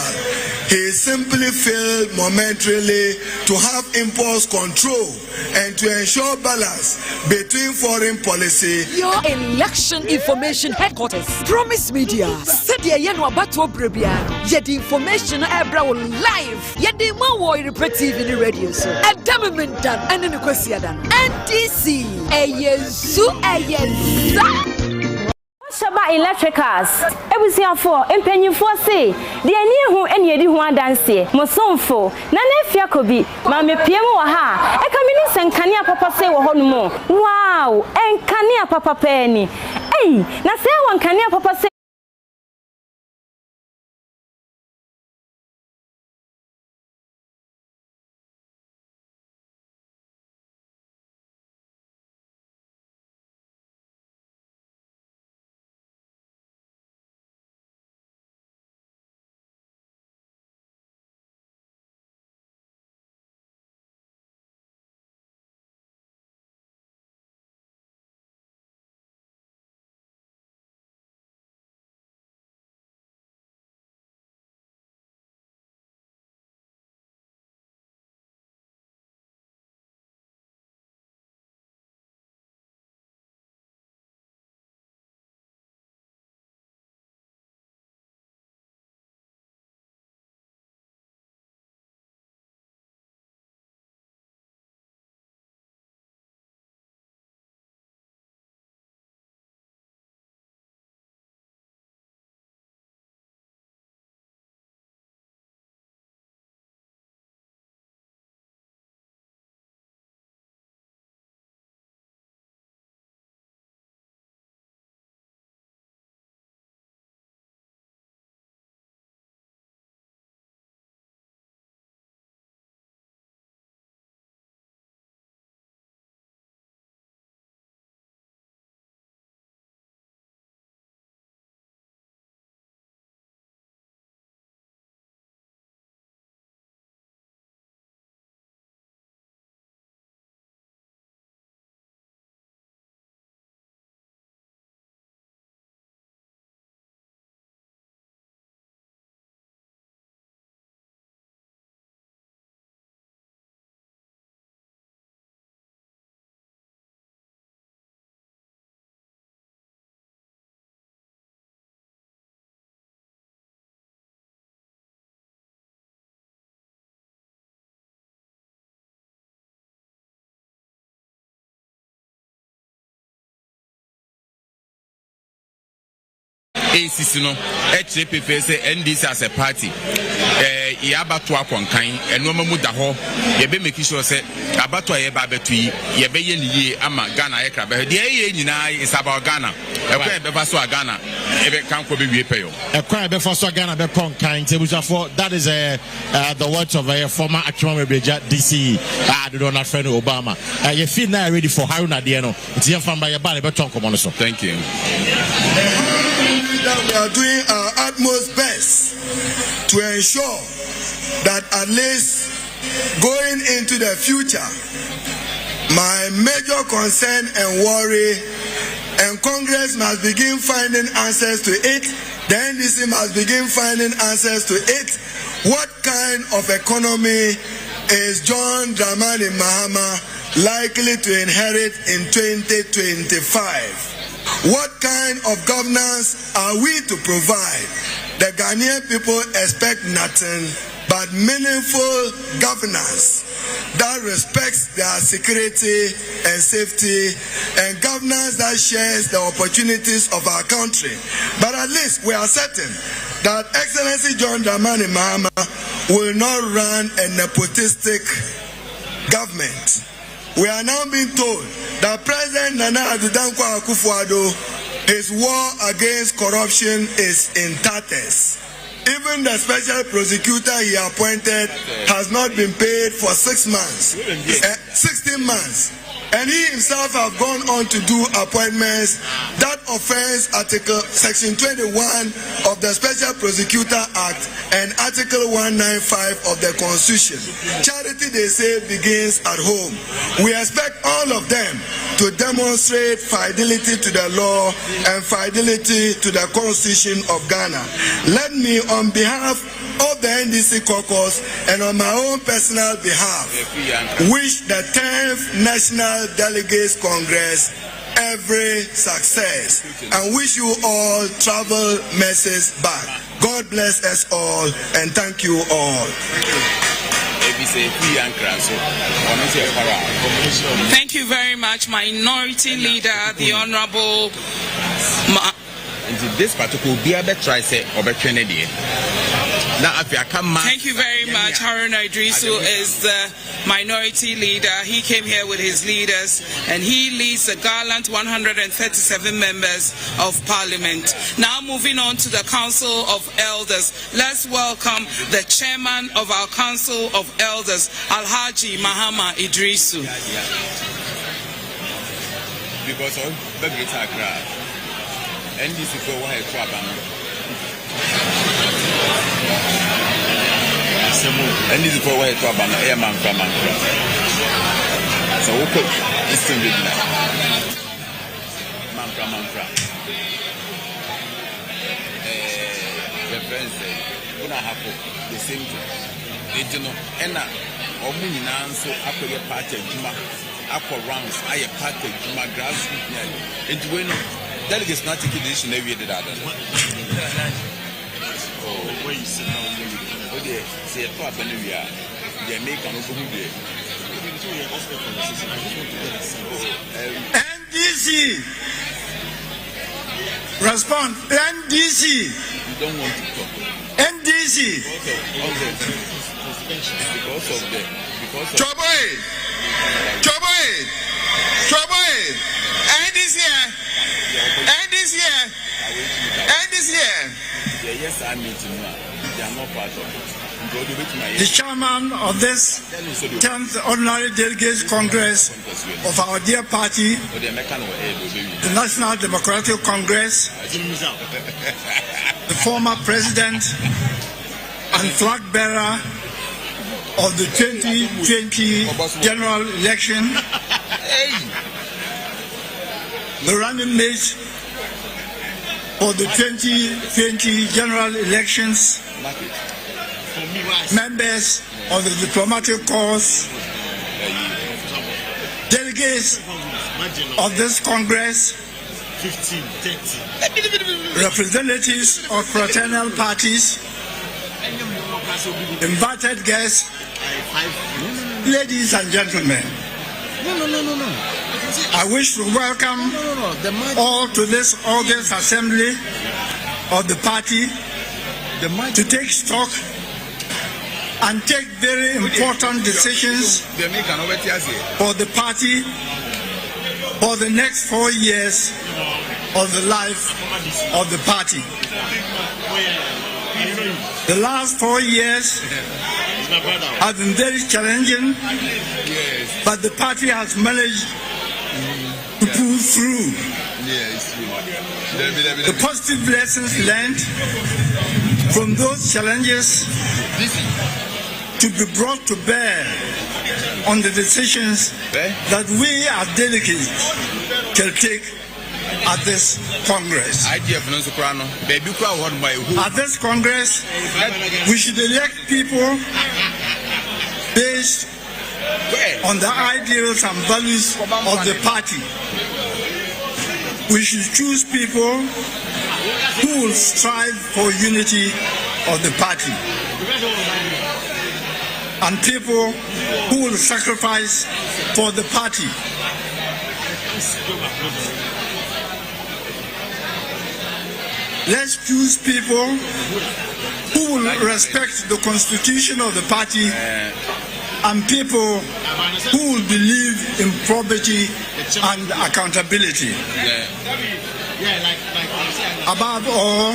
he simply failed momentarily to have impulse control and to ensure balance between foreign policy. Your election information headquarters, Promise Media, said the Yenuabato Brebia, yet the information ebra live, yet the Oyerepa TV in the radio, so a dominant done and in the Kwesi NDC, a yezu. Shaba Electricals, Ebusia for Empenny for say, the near who any of one dance, Mosonfo, Nanefia Kobi, Mammy Piemo ha, a communist and Kania Papa say Honomo. Wow, and Kania Papa Penny. Hey, now say one Kania Papa say. ACC no HPP say NDC as a party yabato akonkan enoma mu da ho ye be make sure say abato ye ba betu ye be ye niye ama Ghana ye kraba de ye nyina is about Ghana ekwa be fa so Ghana e be kan ko be wie peyo ekwa be fa so Ghana be konkan tebuja for that is the words of a former Akua DC Donald Fraternal Obama you feel now ready for Haruna de no it's here from by your body be ton komo so. Thank you. That we are doing our utmost best to ensure that at least going into the future, my major concern and worry, and Congress must begin finding answers to it, the NDC must begin finding answers to it. What kind of economy is John Dramani Mahama likely to inherit in 2025? What kind of governance are we to provide? The Ghanaian people expect nothing but meaningful governance that respects their security and safety, and governance that shares the opportunities of our country. But at least we are certain that Excellency John Dramani Mahama will not run a nepotistic government. We are now being told that President Nana Addo Dankwa Akufo-Addo, his war against corruption is in tatters. Even the special prosecutor he appointed has not been paid for 6 months, 16 months. And he himself have gone on to do appointments that offends Section 21 of the Special Prosecutor Act and Article 195 of the Constitution. Charity, they say, begins at home. We expect all of them to demonstrate fidelity to the law and fidelity to the Constitution of Ghana. Let me, on behalf of the NDC caucus and on my own personal behalf, wish the 10th National Delegates Congress every success and wish you all travel messages back. God bless us all and thank you all. Thank you very much, Minority Leader, the Honorable. This particular Thank you very much. Haruna Idrisu is the Minority Leader. He came here with his leaders and he leads the gallant 137 members of Parliament. Now moving on to the Council of Elders. Let's welcome the Chairman of our Council of Elders, Alhaji Mahama Idrisu. Because of the greater crowd. NDC for one and this is for where to abandon a man from Mantra. So, okay, it's in the Mantra. The friends say, when I have the same thing, they do not enter or mean so after your party, Aqua rounds, I a party, Juma Grassroots, and when delegates not taking this in every other. Where you sit now, say a top and we are. They make an open day. NDC respond. NDC. You don't want to talk. NDC. Because of the Choboy. NDC. Yes, I mean to know. They are not part of it. The chairman of this 10th Ordinary Delegates Congress of our dear party, the National Democratic Congress, the former president and flag bearer of the 2020 general election, the running mate for the 2020 general elections, members of the diplomatic corps, delegates of this Congress, representatives of fraternal parties, invited guests, ladies and gentlemen. I wish to welcome all to this August assembly of the party to take stock and take very important decisions for the party for the next 4 years of the life of the party. The last 4 years have been very challenging, but the party has managed to pull through. The positive lessons learned from those challenges to be brought to bear on the decisions that we as delegates can take at this Congress. At this Congress, we should elect people based on the ideals and values of the party. We should choose people who will strive for unity of the party and people who will sacrifice for the party. Let's choose people who will respect the constitution of the party and people who will believe in probity and accountability. Above all,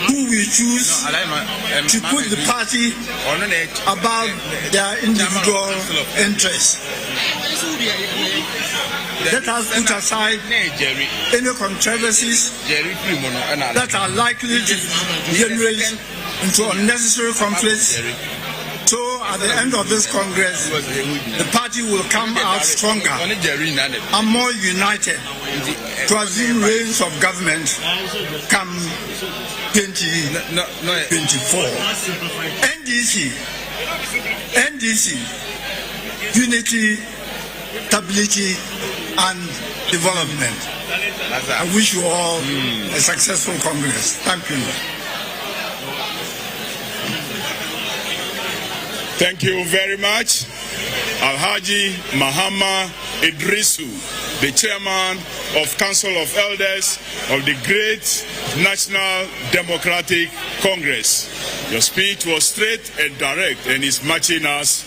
who we choose to put the party above their individual interests. Let us put aside any controversies that are likely to generate into unnecessary conflicts. So at the end of this Congress, the party will come out stronger and more united to assume reins of government come 2024. NDC, unity, stability, and development. I wish you all a successful Congress. Thank you. Thank you very much. Alhaji Mahama Idrisu, the chairman of Council of Elders of the Great National Democratic Congress. Your speech was straight and direct and is matching us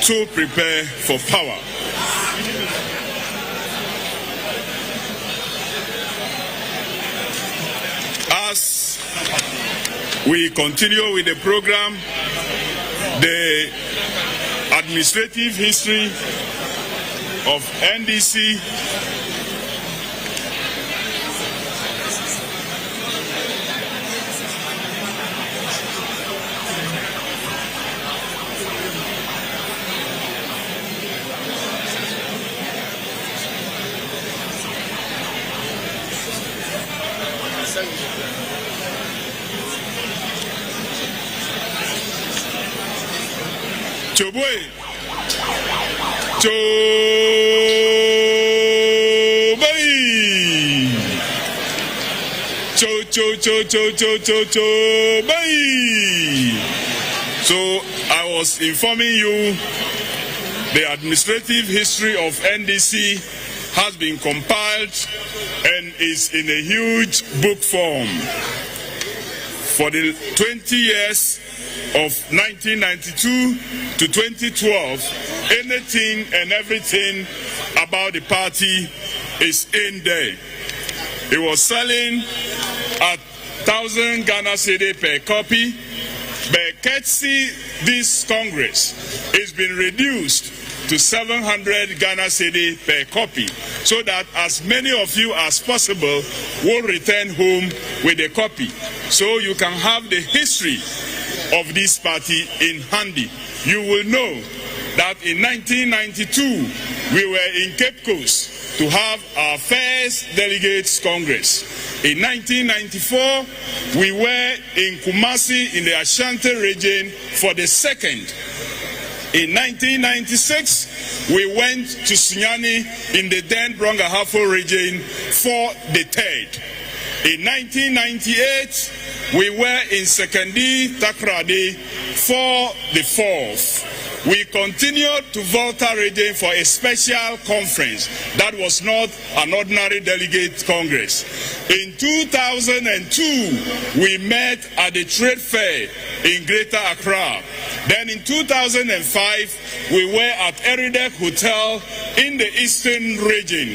to prepare for power. As we continue with the program, the administrative history of NDC Choboy. So I was informing you the administrative history of NDC has been compiled and is in a huge book form. For the 20 years of 1992 to 2012, anything and everything about the party is in there. It was selling at 1,000 Ghana cedi per copy, but courtesy this Congress is been reduced to 700 Ghana cedi per copy, so that as many of you as possible will return home with a copy, so you can have the history of this party in handy. You will know that in 1992 we were in Cape Coast to have our first Delegates Congress. In 1994 we were in Kumasi in the Ashanti region for the second. In 1996 we went to Sinyani in the then Brongahafo region for the third. In 1998 we were in Sekondi Takrady for the fourth. We continued to Volta region for a special conference that was not an ordinary delegate congress. In 2002, we met at the trade fair in Greater Accra. Then in 2005, we were at Eridek Hotel in the Eastern region.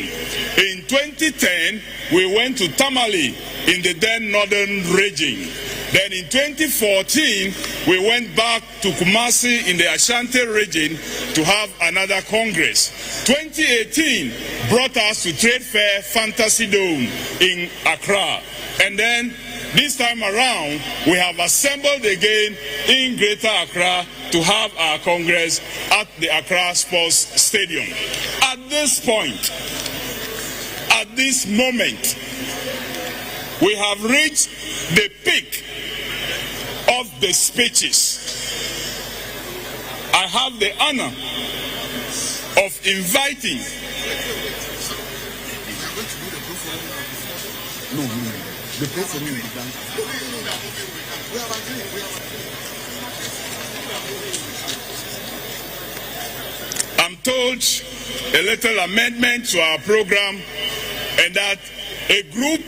In 2010, we went to Tamale in the then Northern region. Then in 2014, we went back to Kumasi in the Ashanti region to have another Congress. 2018 brought us to Trade Fair Fantasy Dome in Accra. And then this time around, we have assembled again in Greater Accra to have our Congress at the Accra Sports Stadium. At this point, at this moment, we have reached the peak of the speeches. I have the honor of inviting I'm told a little amendment to our program, and that a group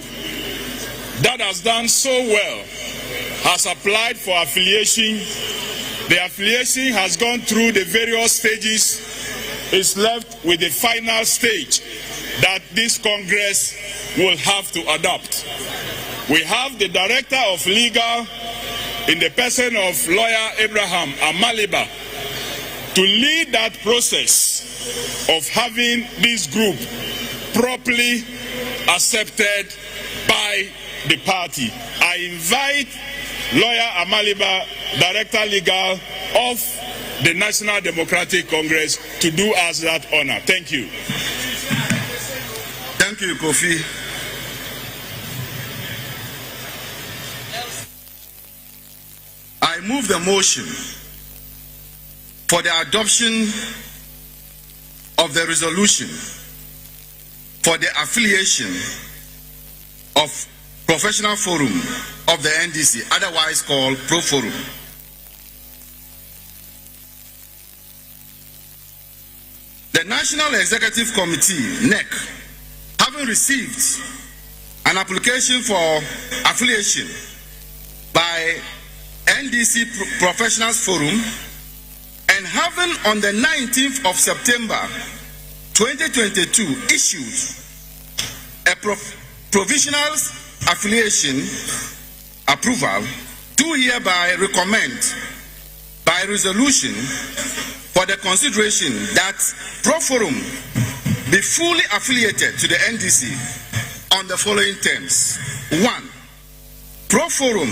that has done so well has applied for affiliation. The affiliation has gone through the various stages. It's left with the final stage that this Congress will have to adopt. We have the Director of Legal in the person of Lawyer Abraham Amaliba to lead that process of having this group properly accepted by the party. I invite Lawyer Amaliba, Director Legal of the National Democratic Congress, to do us that honor. Thank you. Thank you, Kofi. I move the motion for the adoption of the resolution for the affiliation of Professional Forum of the NDC, otherwise called Pro Forum. The National Executive Committee, NEC, having received an application for affiliation by NDC Professionals Forum, and having on the 19th of September 2022 issued a provisional affiliation approval, do hereby recommend by resolution for the consideration that Pro Forum be fully affiliated to the NDC on the following terms. 1. Pro Forum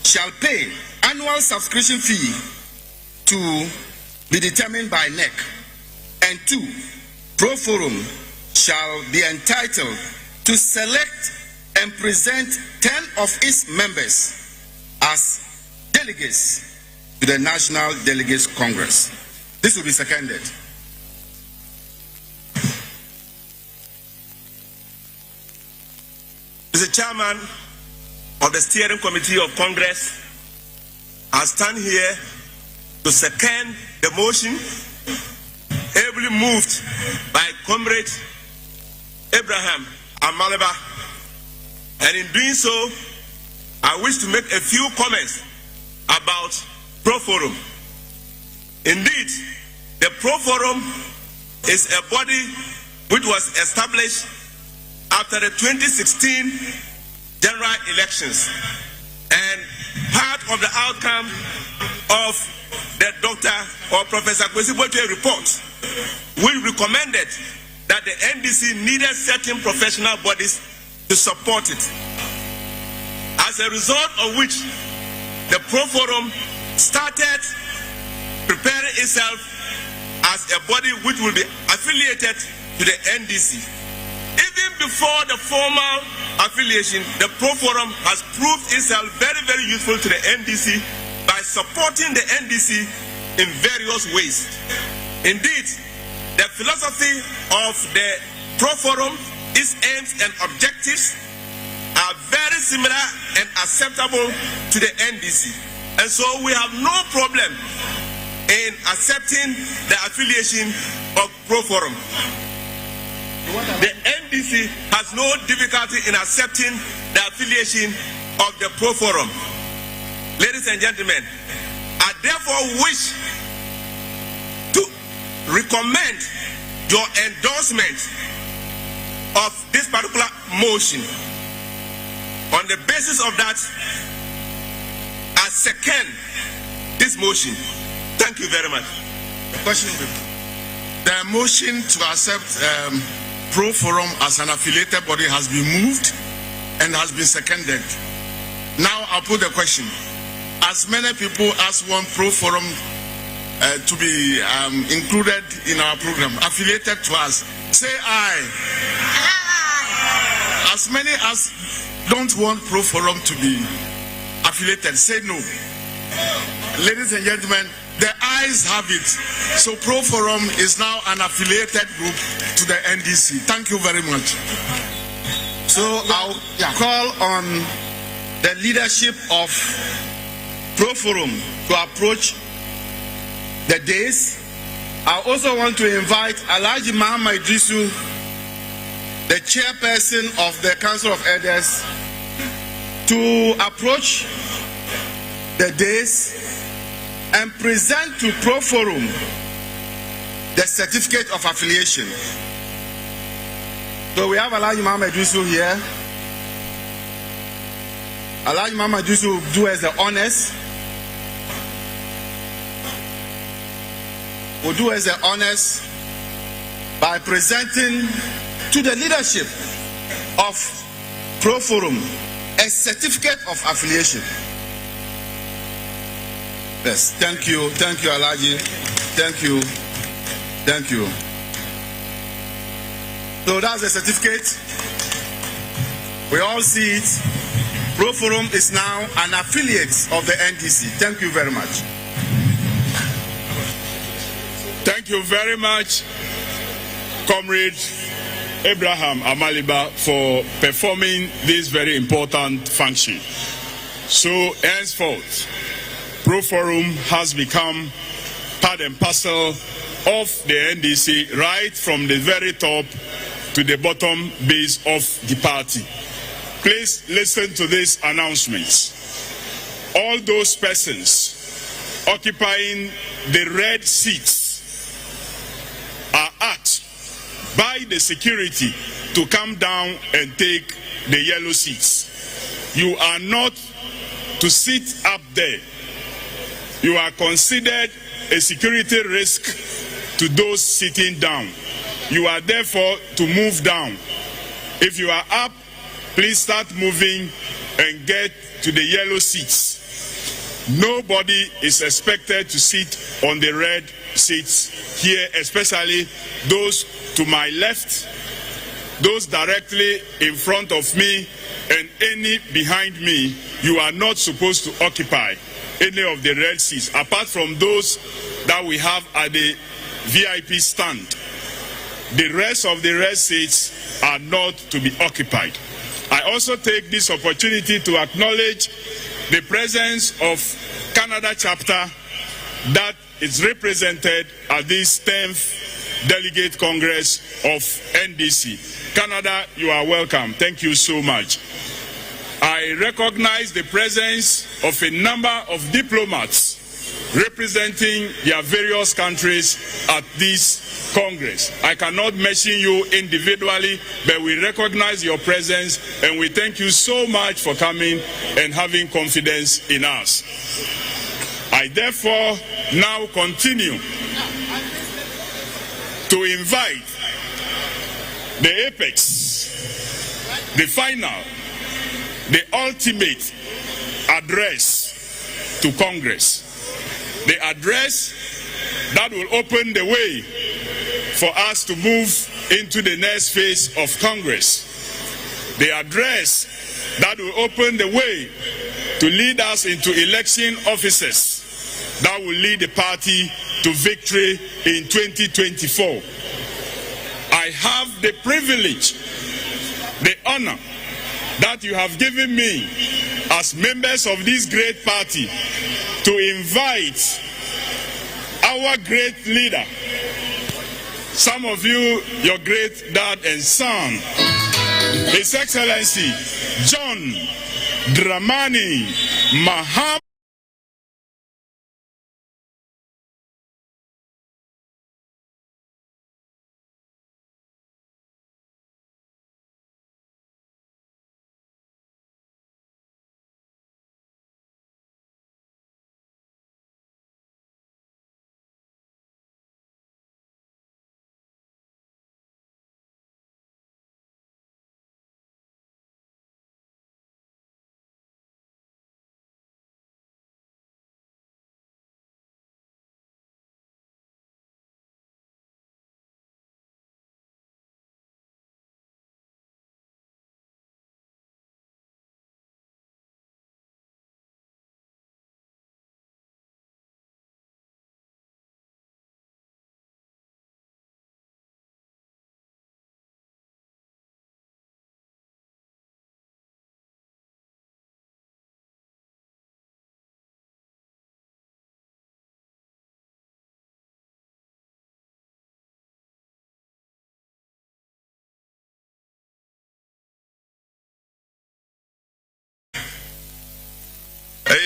shall pay annual subscription fee to be determined by NEC. And 2. Pro Forum shall be entitled to select and present 10 of its members as delegates to the National Delegates Congress. This will be seconded. Mr. Chairman of the Steering Committee of Congress, I stand here to second the motion ably moved by Comrade Abraham Amaliba, and in doing so, I wish to make a few comments about Pro Forum. Indeed, the Pro Forum is a body which was established after the 2016 general elections, and part of the outcome of the Dr. or Professor Kwesi report, we recommended that the NDC needed certain professional bodies to support it. As a result of which, the Pro Forum started preparing itself as a body which will be affiliated to the NDC. Even before the formal affiliation, the Pro Forum has proved itself very, very useful to the NDC by supporting the NDC in various ways. Indeed, the philosophy of the Pro Forum, its aims and objectives are very similar and acceptable to the NDC. And so we have no problem in accepting the affiliation of Pro Forum. The NDC has no difficulty in accepting the affiliation of the Pro Forum. Ladies and gentlemen, I therefore wish to recommend your endorsement of this particular motion. On the basis of that, I second this motion. Thank you very much. The motion to accept Pro Forum as an affiliated body has been moved and has been seconded. Now I'll put the question. As many people as want Pro Forum to be included in our program, affiliated to us, say aye. Aye. As many as don't want Pro Forum to be affiliated, say no. Ladies and gentlemen, the ayes have it. So Pro Forum is now an affiliated group to the NDC. Thank you very much. So I'll call on the leadership of Pro Forum to approach the days. I also want to invite Alhaji Muhammad Idrisu, the chairperson of the Council of Elders, to approach the days and present to Pro Forum the certificate of affiliation. So we have Alhaji Muhammad Yusuf here. Alhaji Muhammad Yusuf will do us the honors. Will do us the honors by presenting to the leadership of Pro Forum a certificate of affiliation. Yes, thank you, Alhaji. Thank you. So that's the certificate. We all see it. Pro Forum is now an affiliate of the NDC. Thank you very much. Thank you very much, Comrade Abraham Amaliba, for performing this very important function. So henceforth, Pro Forum has become part and parcel of the NDC, right from the very top to the bottom base of the party. Please listen to these announcements. All those persons occupying the red seats are asked by the security to come down and take the yellow seats. You are not to sit up there. You are considered a security risk to those sitting down. You are therefore to move down. If you are up, please start moving and get to the yellow seats. Nobody is expected to sit on the red seats here, especially those to my left, those directly in front of me, and any behind me. You are not supposed to occupy any of the red seats, apart from those that we have at the VIP stand. The rest of the red seats are not to be occupied. I also take this opportunity to acknowledge the presence of Canada chapter that is represented at this 10th Delegate Congress of NDC. Canada, you are welcome. Thank you so much. I recognize the presence of a number of diplomats representing their various countries at this Congress. I cannot mention you individually, but we recognize your presence and we thank you so much for coming and having confidence in us. I therefore now continue to invite the apex, the final, the ultimate address to Congress. The address that will open the way for us to move into the next phase of Congress. The address that will open the way to lead us into election offices that will lead the party to victory in 2024. I have the privilege, the honor that you have given me as members of this great party to invite our great leader, some of you, your great dad and son, His Excellency John Dramani Mahama.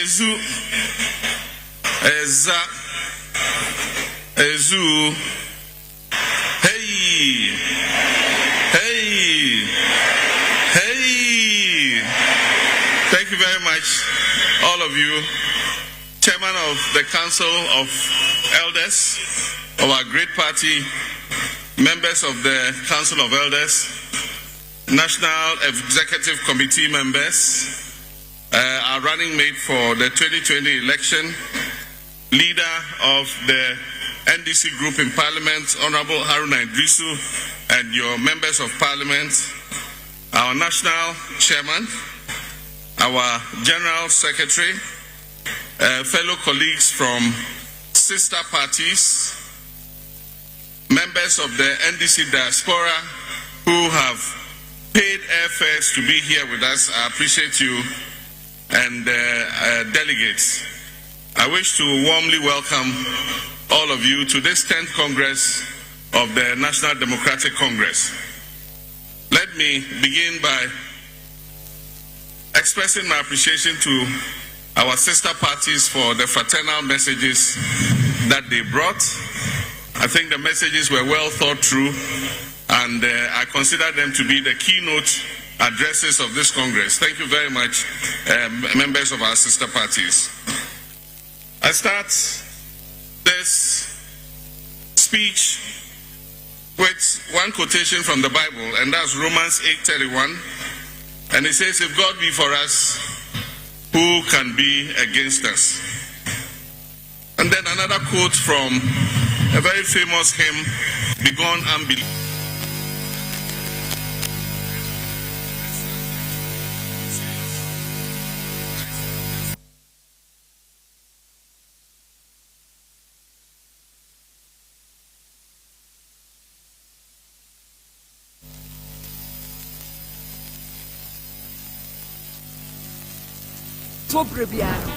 Ezu, Eza, Ezu, hey, hey, hey. Thank you very much, all of you. Chairman of the Council of Elders of our great party, members of the Council of Elders, National Executive Committee members, our running mate for the 2020 election, leader of the NDC group in Parliament, Honorable Haruna Idrisu, and your members of Parliament, our national chairman, our general secretary, fellow colleagues from sister parties, members of the NDC Diaspora who have paid airfares to be here with us. I appreciate you, and delegates. I wish to warmly welcome all of you to this 10th Congress of the National Democratic Congress. Let me begin by expressing my appreciation to our sister parties for the fraternal messages that they brought. I think the messages were well thought through, and I consider them to be the keynote addresses of this Congress. Thank you very much, members of our sister parties. I start this speech with one quotation from the Bible, and that's Romans 8:31. And it says, if God be for us, who can be against us? And then another quote from a very famous hymn, Begone Unbelief.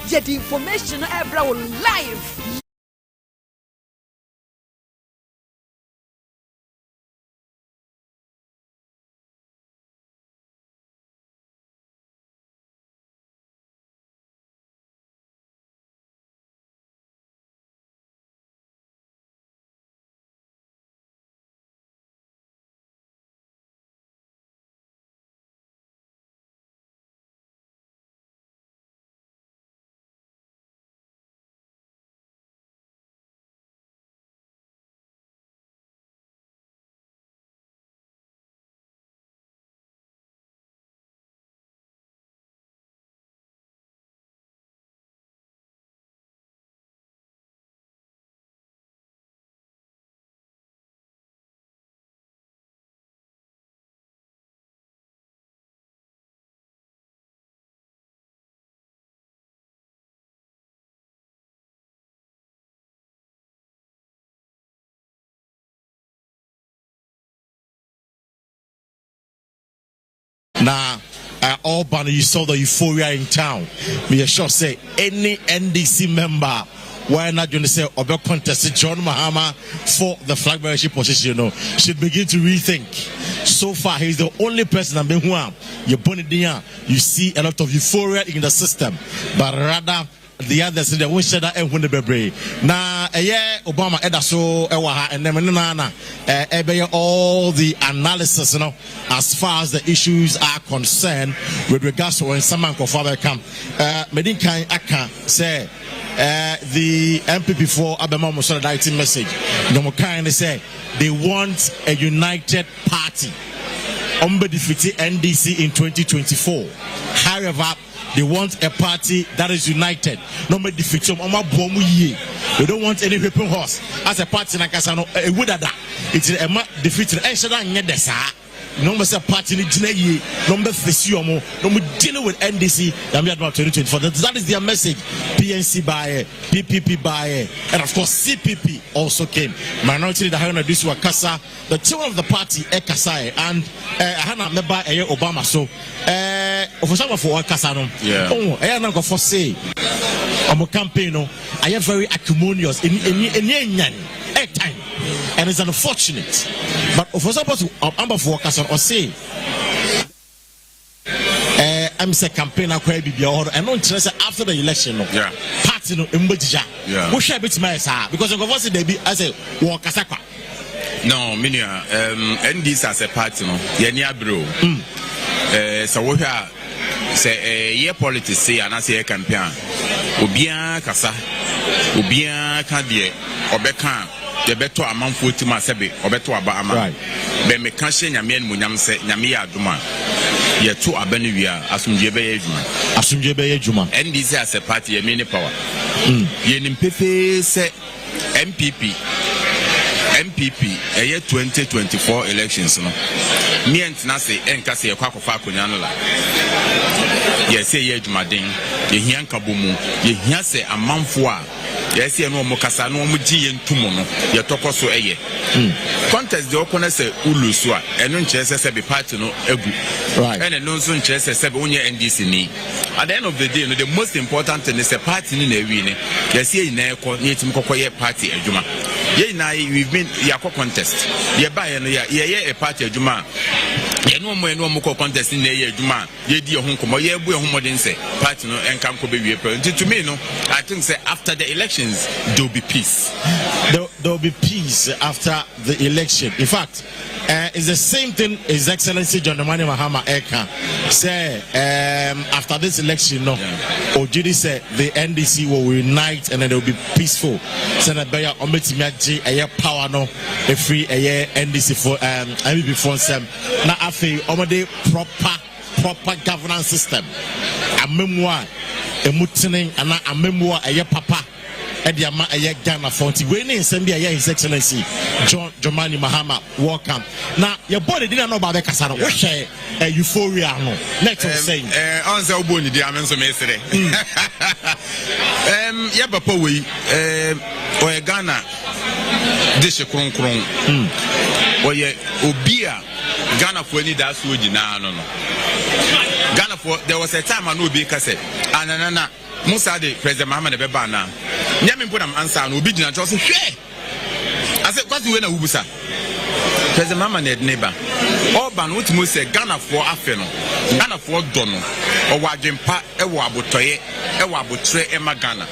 Yet the information every live. Now, Auburn, you saw the euphoria in town. Me sure say any NDC member, why not going to say Obe contested John Mahama for the flag bearership position, should begin to rethink. So far, he's the only person that been you see a lot of euphoria in the system, but rather the others they won't share that and when the baby. Now, Obama Edaso Ewaha and then all the analysis, as far as the issues are concerned with regards to when someone called Father come. Medinkai Aka say the MPP for Abemamo solidarity message. No kind say they want a united party. Defeated NDC in 2024. However, they want a party that is united. No more defeat. They don't want any weapon horse. As a party like Asano, a woodada. It's a defeated. No more party in Jinegi, no more Fesiomo, no more dealing with NDC. That is their message. PNC by PPP by, and of course CPP also came. Minority the Haruna this was Kasa, the chairman of the party Ekasai, and Hana Meba Obama. So for some of our Kasano, oh, I am not going to say on campaign. I am very acrimonious in time. And it's unfortunate, but for example, I'm for Kassan or say, I'm say campaign akwa bibia or and non say after the election no party no mbodija wo hwe bit my sir because of course they be I say wo kasakwa no minia NDC as a party no ye ni abro so wo hwe say ye politics say and say campaign obia kasa obia ka de obeka de beto amanfo ti ma sebe obeto aba ama be me ka hye nyame an munyam se nyame ya aduma ye to aba ne wi a asumdwe be ye adwuma NDC as a party ye mini power ye nim pefe se MPP eye 2024 elections no me entina se enka se ye kwakofa akonya no la ye se ye adwuma den ye hia nkabomu ye hia se amanfo a yes, you know, Mokasa, no Muji and Tumono, your tokoso eye. Contest the Okona say Ulusua, and non chess as a party no egu. Right. And a non soon chess as a NDC ni. At the end of the day, the most important thing is a party in a winning. Yes, ye near Moko party a Juma. Ye na we've been Yako contest. Ye buy and ye a party a Juma. Ye no more no more contest in the year Juma. Ye dear home, ye boy home didn't say party no and come could be to me no. I think say after the election there will be peace. There will be peace after the election. In fact, it's the same thing His Excellency John Dramani Mahama Eka say after this election, no, Ojidi said the NDC will unite and then they will be peaceful. Senator Beya Ometimaji a power no a free a NDC for MPP for some now after omode proper governance system. A memoir a mutiny and a memoir a papa. Ediama a Ghana Fonty. We need Sambia, His Excellency John Dramani Mahama. Welcome. Now, your body didn't know about the Casano. What share a euphoria? No, next one saying, answer Boni, the Amens of yesterday. Yabapowi, or Ghana, Dish Kron Kron, or ye Obia, Ghana for any that's wood in Ghana for there was a time I know be cassette, and Musa de President Mahama de Bebana. Yamin put am answer and obi dina just say I said what you na ubusa President Mahama ne neighbor all ban what mo say Ghana for afe no Ghana for dono o wadwempa e wo abotoye e wo abotre e ma Ghana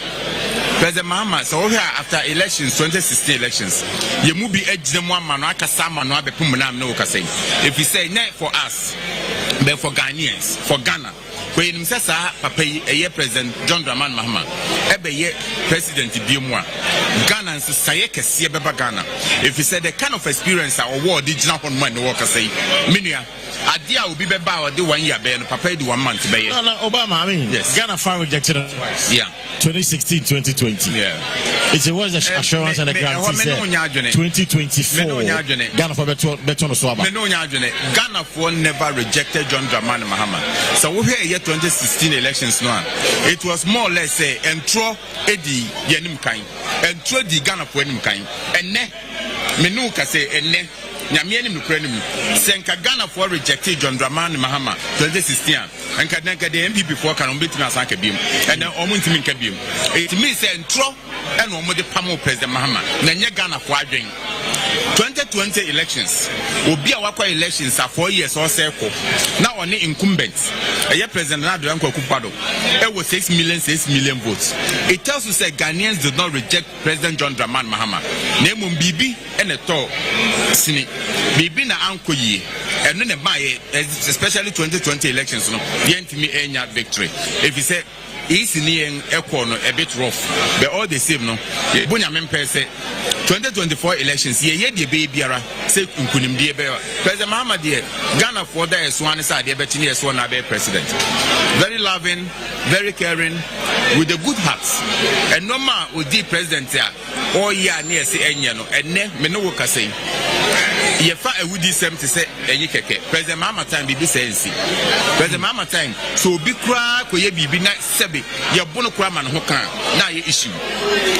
President Mahama so here after elections 2016 elections ye mu bi agire mu ama no akasa ama no abepum na am no kasa if you say net for us but for Ghanaians for Ghana when him say papa ye President John Dramani Mahama ebe ye president biomwa Ghana nso saye kese beba Ghana if you say the kind of experience our world digital on man work say menua adia obi beba o de 1 year be no papa di 1 month be ye no Obama I mean yes Ghana far rejected twice 2016 2020 it was the assurance and the guarantee 2024 Ghana for beton so aba Ghana for never rejected John Dramani Mahama so we hear 2016 elections no it was more or less say entro edi yenim kan entro di Ghana for enim kan enne menu ka say enne nyame enim no kura nim senka Ghana for rejected John Dramani Mahama 2016 enka the MPP for kan ombetimi asanka biem and omuntimi nka biem it means say entro and omode pamo President Mahama na nye Ghana for adwen 2020 elections obi a wakwa elections are 4 years or circle now on the incumbent President Nadu Akufo-Addo it was 6 million votes. It tells you say Ghanaians did not reject President John Dramani Mahama name bibi and a to sini bibi na anko yi and no especially 2020 elections no yentimi enya victory if you say Isinian Equano a bit rough, but all the same no. Bunyamin Pese 2024 elections, ye the baby ara, say Unkunim dear President Mahama dear Ghana for there is one side, the Betini as one abe president. Very loving, very caring, with a good heart. And no man with the president there, oh yeah, near say Enyano, and ne Menoka say. Ye fa a woody sem to say Enyike, President Mahama time be sensi. President Mahama time, so be cry, ye be night sebi, ye bono craman hokan, now ye issue.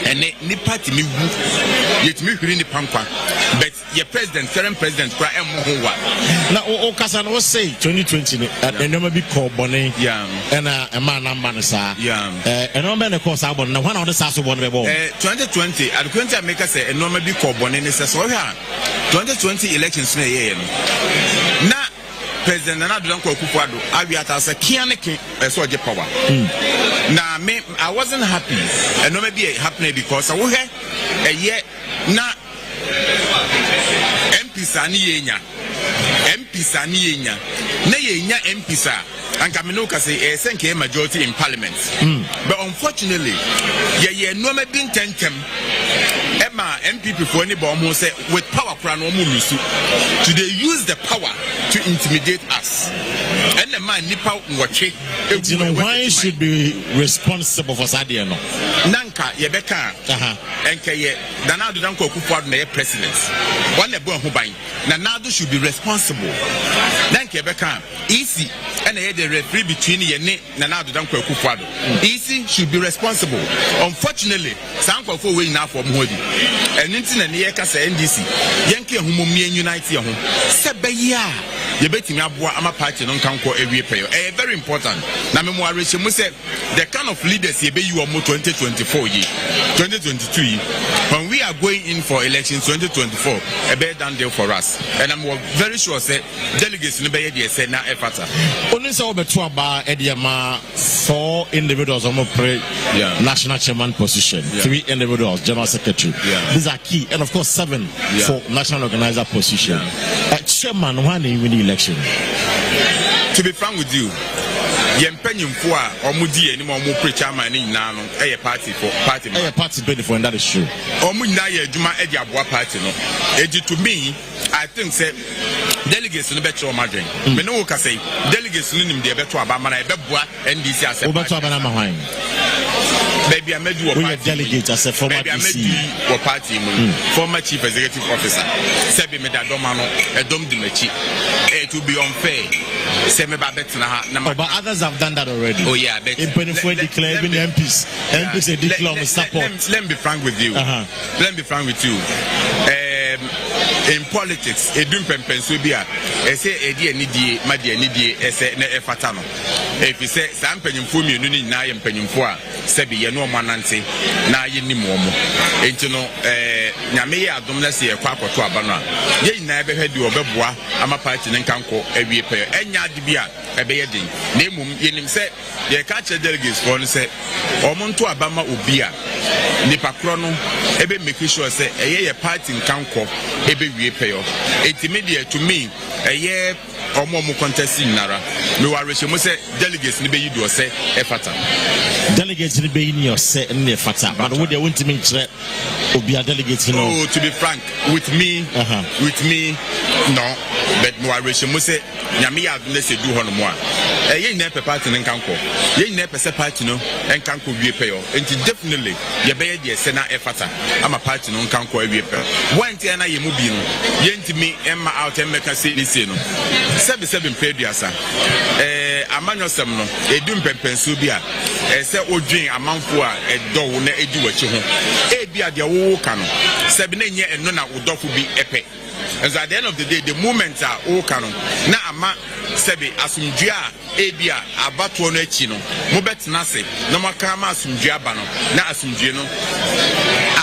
And ni party me woo, yet me in the pampa. But ye president, current president, cry and mowa. Now, Okasan was say 2020, and never be called Bonnie, and a man, Manasa, and no man, of course, I want one of the Sasso one. 2020, at Quinta make us say, and no man be called Bonnie, and says, 2020 elections na President Nana Addo Akufo-Addo awiata as a kianeke so je power. Na me I wasn't happy. And no maybe happy because I wo he ye na MP sani yenya. MP sani yenya. Na yenya MP sa anka me no ka say senke majority in parliament. But unfortunately ye no me bin tentem Emma MPP for any bomb who say with power crown no lose to they use the power to intimidate us. And the man nipa watch why should be responsible for Sadiano? Nanka Yebeka enke ye Nanado Danko Akufo-Addo na president. One the boy who buying Nanado should be responsible. Nanka Yebeka easy and the referee between ye Nanado Danko Akufo-Addo. Easy should be responsible. Unfortunately, Sanko for way now for Modi. And into the near Casa NDC, Yankee Humumi Unite your home. Sebeya, you bet me abwa ama party non kanko every payer. Very important. Na memory she said the kind of leaders you be you are more 2024 2023. When we are going in for elections 2024, a better done deal for us. And I'm very sure say delegates in the say na efata. Only so betu aba ediama 4 individuals on pray national chairman position, 3 individuals general secretary. These are key, and of course 7 for national organizer position. Chairman, when they win the election. To be frank with you, Yempenyum for Omudi any more preacher man in Nano, a party for party. A party benefit, and that is true. Omuna Juma Ediabwa party. No, to me, I think say delegates in the better margin. Menoka say delegates in the better Abama, NDC as a maybe I made you a delegate as a former DC or party, former chief executive officer. Sebi Medadomano, a dom dimechi. It will be unfair. But others have done that already. Oh yeah, but in Penifue declare even MPs declare support. Let me be frank with you. Let me be frank with you. In politics, a dum pensubia, I say a dear nidi, my dear nidi, say ne fatano. If you say some penny for me, you need na and penny for Sebi, no manancy, na yin momo. And you know, Namea Domnasi, a quack or to Abana. Ye never had you a bebois, I'm a party in Kanko, every pair, and Yadibia, a bedding. Name him say, ye catch a delegates for say, or Monto Abama Ubia, Nipa Chrono, ebe make sure say, a party in Kanko, ebe we pay off. It's immediate to me, a year or more contest in Nara. No, I wish you must say delegates in the you do say efata. Delegates in the bay in your set and efata. But would they want to make sure to be a delegate? You know, oh, to be frank, with me, no. But no, I wish you must say Yamia unless you do one more. A ye never party in Kanko. Ye never say party no and Kanko be pay off. And definitely, your bed, yes, Sena efata. I'm a party non Kanko every pair. One Tiana Yemubino, Yenti me, Emma out and make a say this. 7 Pediasa. Amano Samno, a dumpe pensubia, a set or drink a month for a dog, a do what you want. A be at your walk, 7 years and none would be epic. As at the end of the day, the moments are all canon. Na ama Sebi Asumjia, Abia, Abatuano Chino, Mobet Nase, Namakama Asumjia Bano, Na Asumjino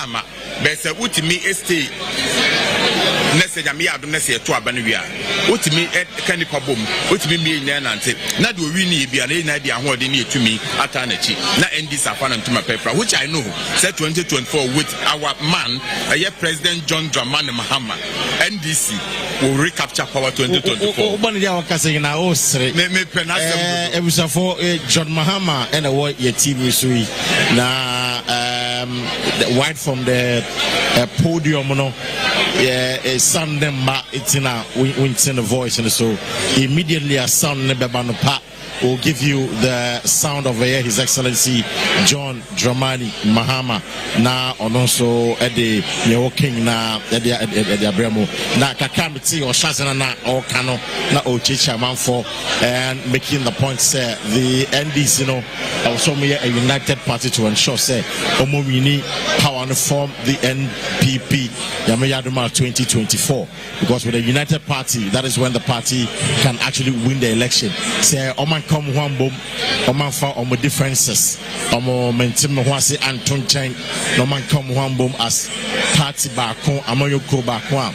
Ama, Bessa Utimi Este. Nesse me I don't say to Abanivia. What me at Canipa Boom, what me Nancy. Not do we need be an idea what they need to me at Anachi. Not end this upon to my paper, which I know said 2024 with our man, a year President John Dramani Mahama, NDC will recapture power 2024. One of our cousin in our house, it was for John Mahama and a white TV sui. Now, white from the podium, no. A sound them back, it's in a win voice, and so immediately a sound nebebano pa will give you the sound of His Excellency John Dramani Mahama na also at the King na at the Abramo na kakamiti or shazana na or kano na ochicha man for and making the point say the NDC also a united party to ensure say omomini power to form the NPP Yamayaduma 2024 because with a united party that is when the party can actually win the election. Say Oman come one boom, Oman for differences, Omo mentim wasi Anton Chang, no man come one boom as party baako amanyɔkuo baako a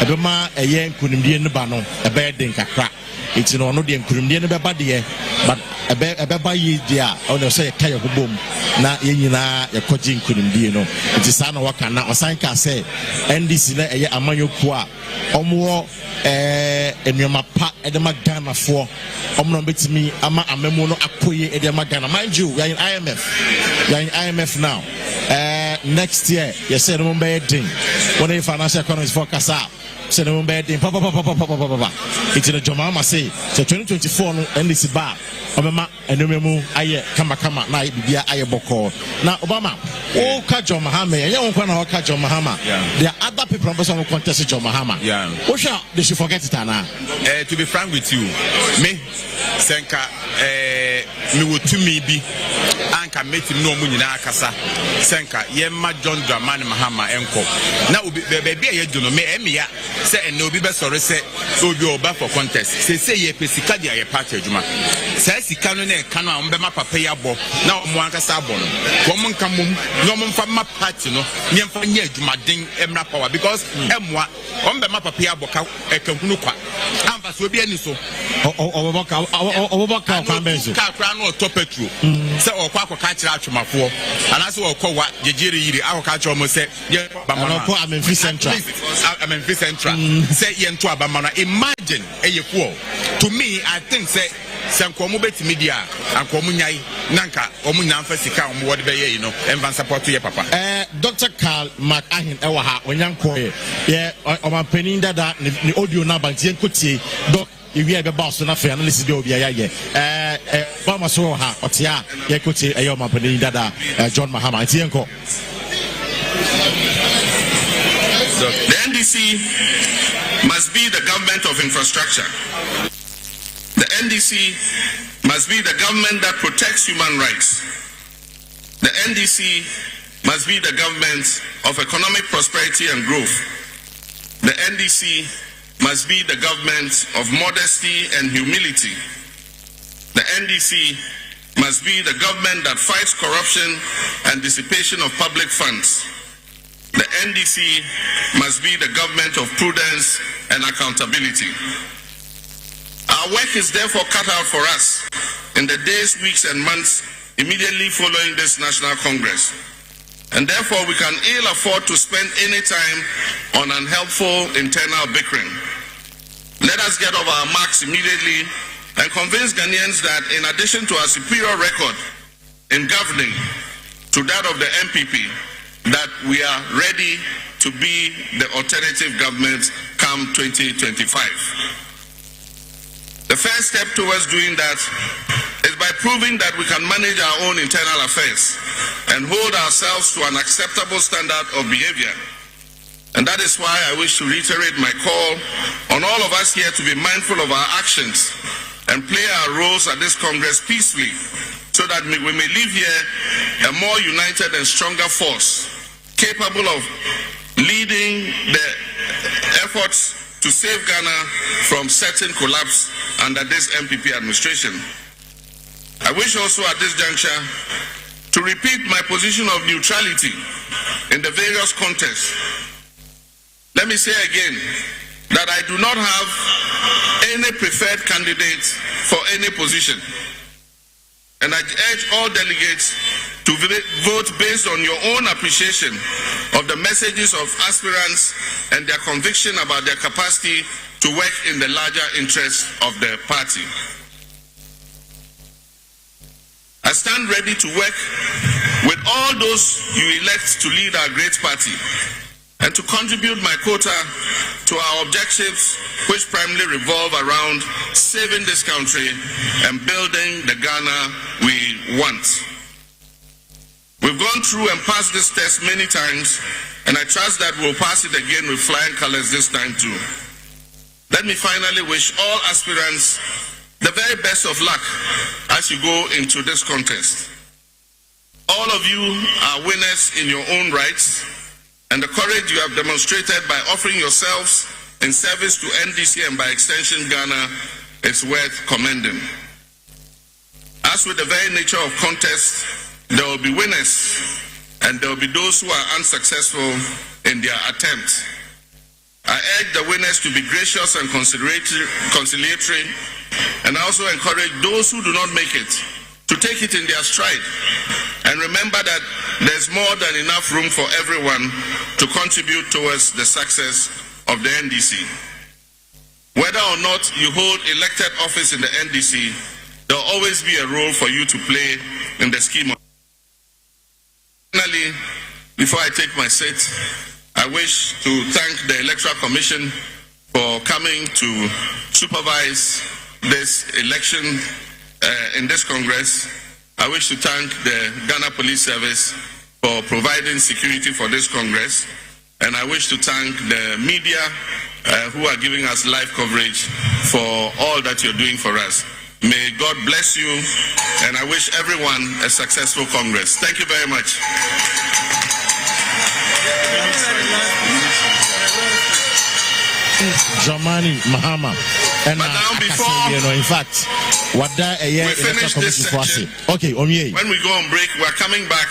ɛbɛma ɛyɛ nkonimdie no ba no ɛbɛyɛ den kakra enti no ɔno deɛ nkonimdie no bɛba deɛ but ɛbɛba yi deɛ a ɔno sɛ yɛka yɛ ho bom na yɛn nyinaa yɛkɔgye nkonimdie no enti saa na wɔka na ɔsan ka sɛ NDC na ɛyɛ amanyɔkuo a ɔmowɔ nneɛma pa ɛde ma Ghanafoɔ ɔmo na ɔbɛtumi ama amamu no akɔye ɛde ma Ghana mind you yɛn IMF now next year yɛsɛ no mbɛyɛ den wɔn yɛ financial economics forecast a sɛ no mbɛyɛ den pa enti no John Mahama say sɛ 2024 no NDC ba ɔbɛma ɛnneɛma mu ayɛ kama na ayɛ bibia ayɛ bɔkɔɔ na Obama ɔka John Mahama ɛyɛ wɔn kwan na ɔka John Mahama there are other people who person contest John Mahama wɔhwɛ they should forget it ana. To be frank with you me senka me wotumi bi anka metim no mu nyina akasa senka yemma John Dramani Mahama enko na obi baabi a yɛdu no me emia sɛ ene obi bɛsɔre sɛ obi oba for contest sɛ yɛ pesika dia yɛ party adwuma sɛ sika no na ɛka no a mbɛma papa yɛ abɔ na ɔmo ankasa abɔ no wɔn nka mom na ɔmo mfa ma party no nyɛmfa nyɛ adwumaden emra power because emwa ɔmo bɛma papa yɛ abɔ ka ɛkahunu kwa amfa so obi ani so ɔbɔka convention ka kra no ɔtɔ petrol sɛ ɔkɔ akɔka kyerɛ atwemafoɔ anaasɛ ɔkɔ wa gyegyere yiri akɔka kyerɛ ɔmo sɛ yɛ bamana ɔkɔ Amenfi Central sɛ yɛnto abamana imagine ɛyɛ fuel to me I think sɛ nkɔmɔ bɛtumi di a nkɔmɔ nyai nanka ɔmo nyamfa sika ɔmo wɔde bɛyɛ yi no ɛmfa support yɛ papa Dr. Carl McAhin ɛwɔ ha onyankɔ yɛ ɔmampanin dada ne audio number ntie nkotie doc ewia bɛba so na fɛ analysis bi obi ayɛ ba ma so ha ɔte a yɛ kotie ɛyɛ ɔmampanin dada John Mahama ntie nkɔ. The NDC must be the government of infrastructure. The NDC must be the government that protects human rights. The NDC must be the government of economic prosperity and growth. The NDC must be the government of modesty and humility. The NDC must be the government that fights corruption and dissipation of public funds. The NDC must be the government of prudence and accountability. Our work is therefore cut out for us in the days, weeks, and months immediately following this National Congress. And therefore, we can ill afford to spend any time on unhelpful internal bickering. Let us get off our marks immediately and convince Ghanaians that in addition to our superior record in governing to that of the MPP, that we are ready to be the alternative government come 2025. The first step towards doing that is by proving that we can manage our own internal affairs and hold ourselves to an acceptable standard of behavior. And that is why I wish to reiterate my call on all of us here to be mindful of our actions and play our roles at this Congress peacefully so that we may leave here a more united and stronger force capable of leading the efforts to save Ghana from certain collapse under this MPP administration. I wish also at this juncture to repeat my position of neutrality in the various contests. Let me say again that I do not have any preferred candidate for any position. And I urge all delegates to vote based on your own appreciation of the messages of aspirants and their conviction about their capacity to work in the larger interests of the party. I stand ready to work with all those you elect to lead our great party and to contribute my quota to our objectives, which primarily revolve around saving this country and building the Ghana we want. We've gone through and passed this test many times, and I trust that we'll pass it again with flying colors this time too. Let me finally wish all aspirants the very best of luck as you go into this contest. All of you are winners in your own rights, and the courage you have demonstrated by offering yourselves in service to NDC and by extension Ghana is worth commending. As with the very nature of contest, there will be winners and there will be those who are unsuccessful in their attempt. I urge the winners to be gracious and conciliatory, and I also encourage those who do not make it to take it in their stride. And remember that there's more than enough room for everyone to contribute towards the success of the NDC. Whether or not you hold elected office in the NDC, there will always be a role for you to play in the scheme of. Finally, before I take my seat, I wish to thank the Electoral Commission for coming to supervise this election in this Congress. I wish to thank the Ghana Police Service for providing security for this Congress. And I wish to thank the media who are giving us live coverage for all that you're doing for us. May God bless you, and I wish everyone a successful Congress. Thank you very much. Dramani Mahama. And now before in fact, what we finish this section, okay, when we go on break, we're coming back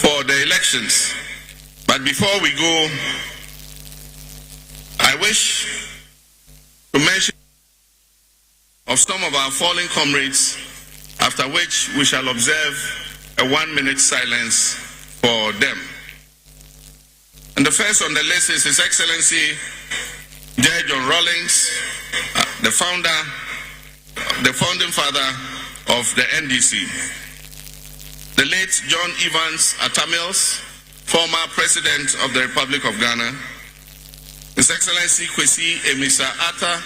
for the elections. But before we go, I wish to mention of some of our fallen comrades, after which we shall observe a 1-minute silence for them. And the first on the list is His Excellency J. John Rawlings, the founding father of the NDC. The late John Evans Atamils, former President of the Republic of Ghana. His Excellency Kwesi Emisa Atta,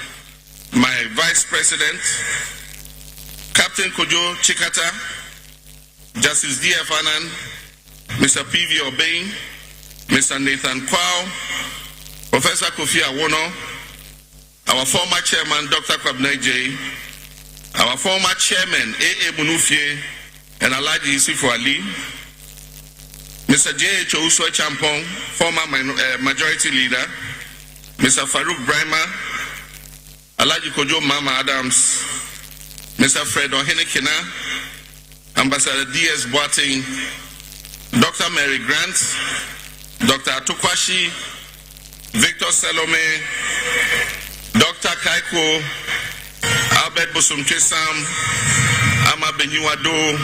my Vice President. Captain Kojo Chikata, Justice D.F. Annan, Mr. P.V. Obein, Mr. Nathan Kwao, Professor Kofi Awono, our former chairman, Dr. Kwabena J., our former chairman, A.A. Munufie, and Alhaji Isifu Ali, Mr. J.H. Ouswe Champong, former majority leader, Mr. Farouk Brahma, Alhaji Kojo Mama Adams, Mr. Fred Ohenekina, Ambassador D.S. Boating, Dr. Mary Grant, Dr. Atukwashi, Victor Salome, Dr. Kaiko, Albert Bosumchesam, Ama Benyuado,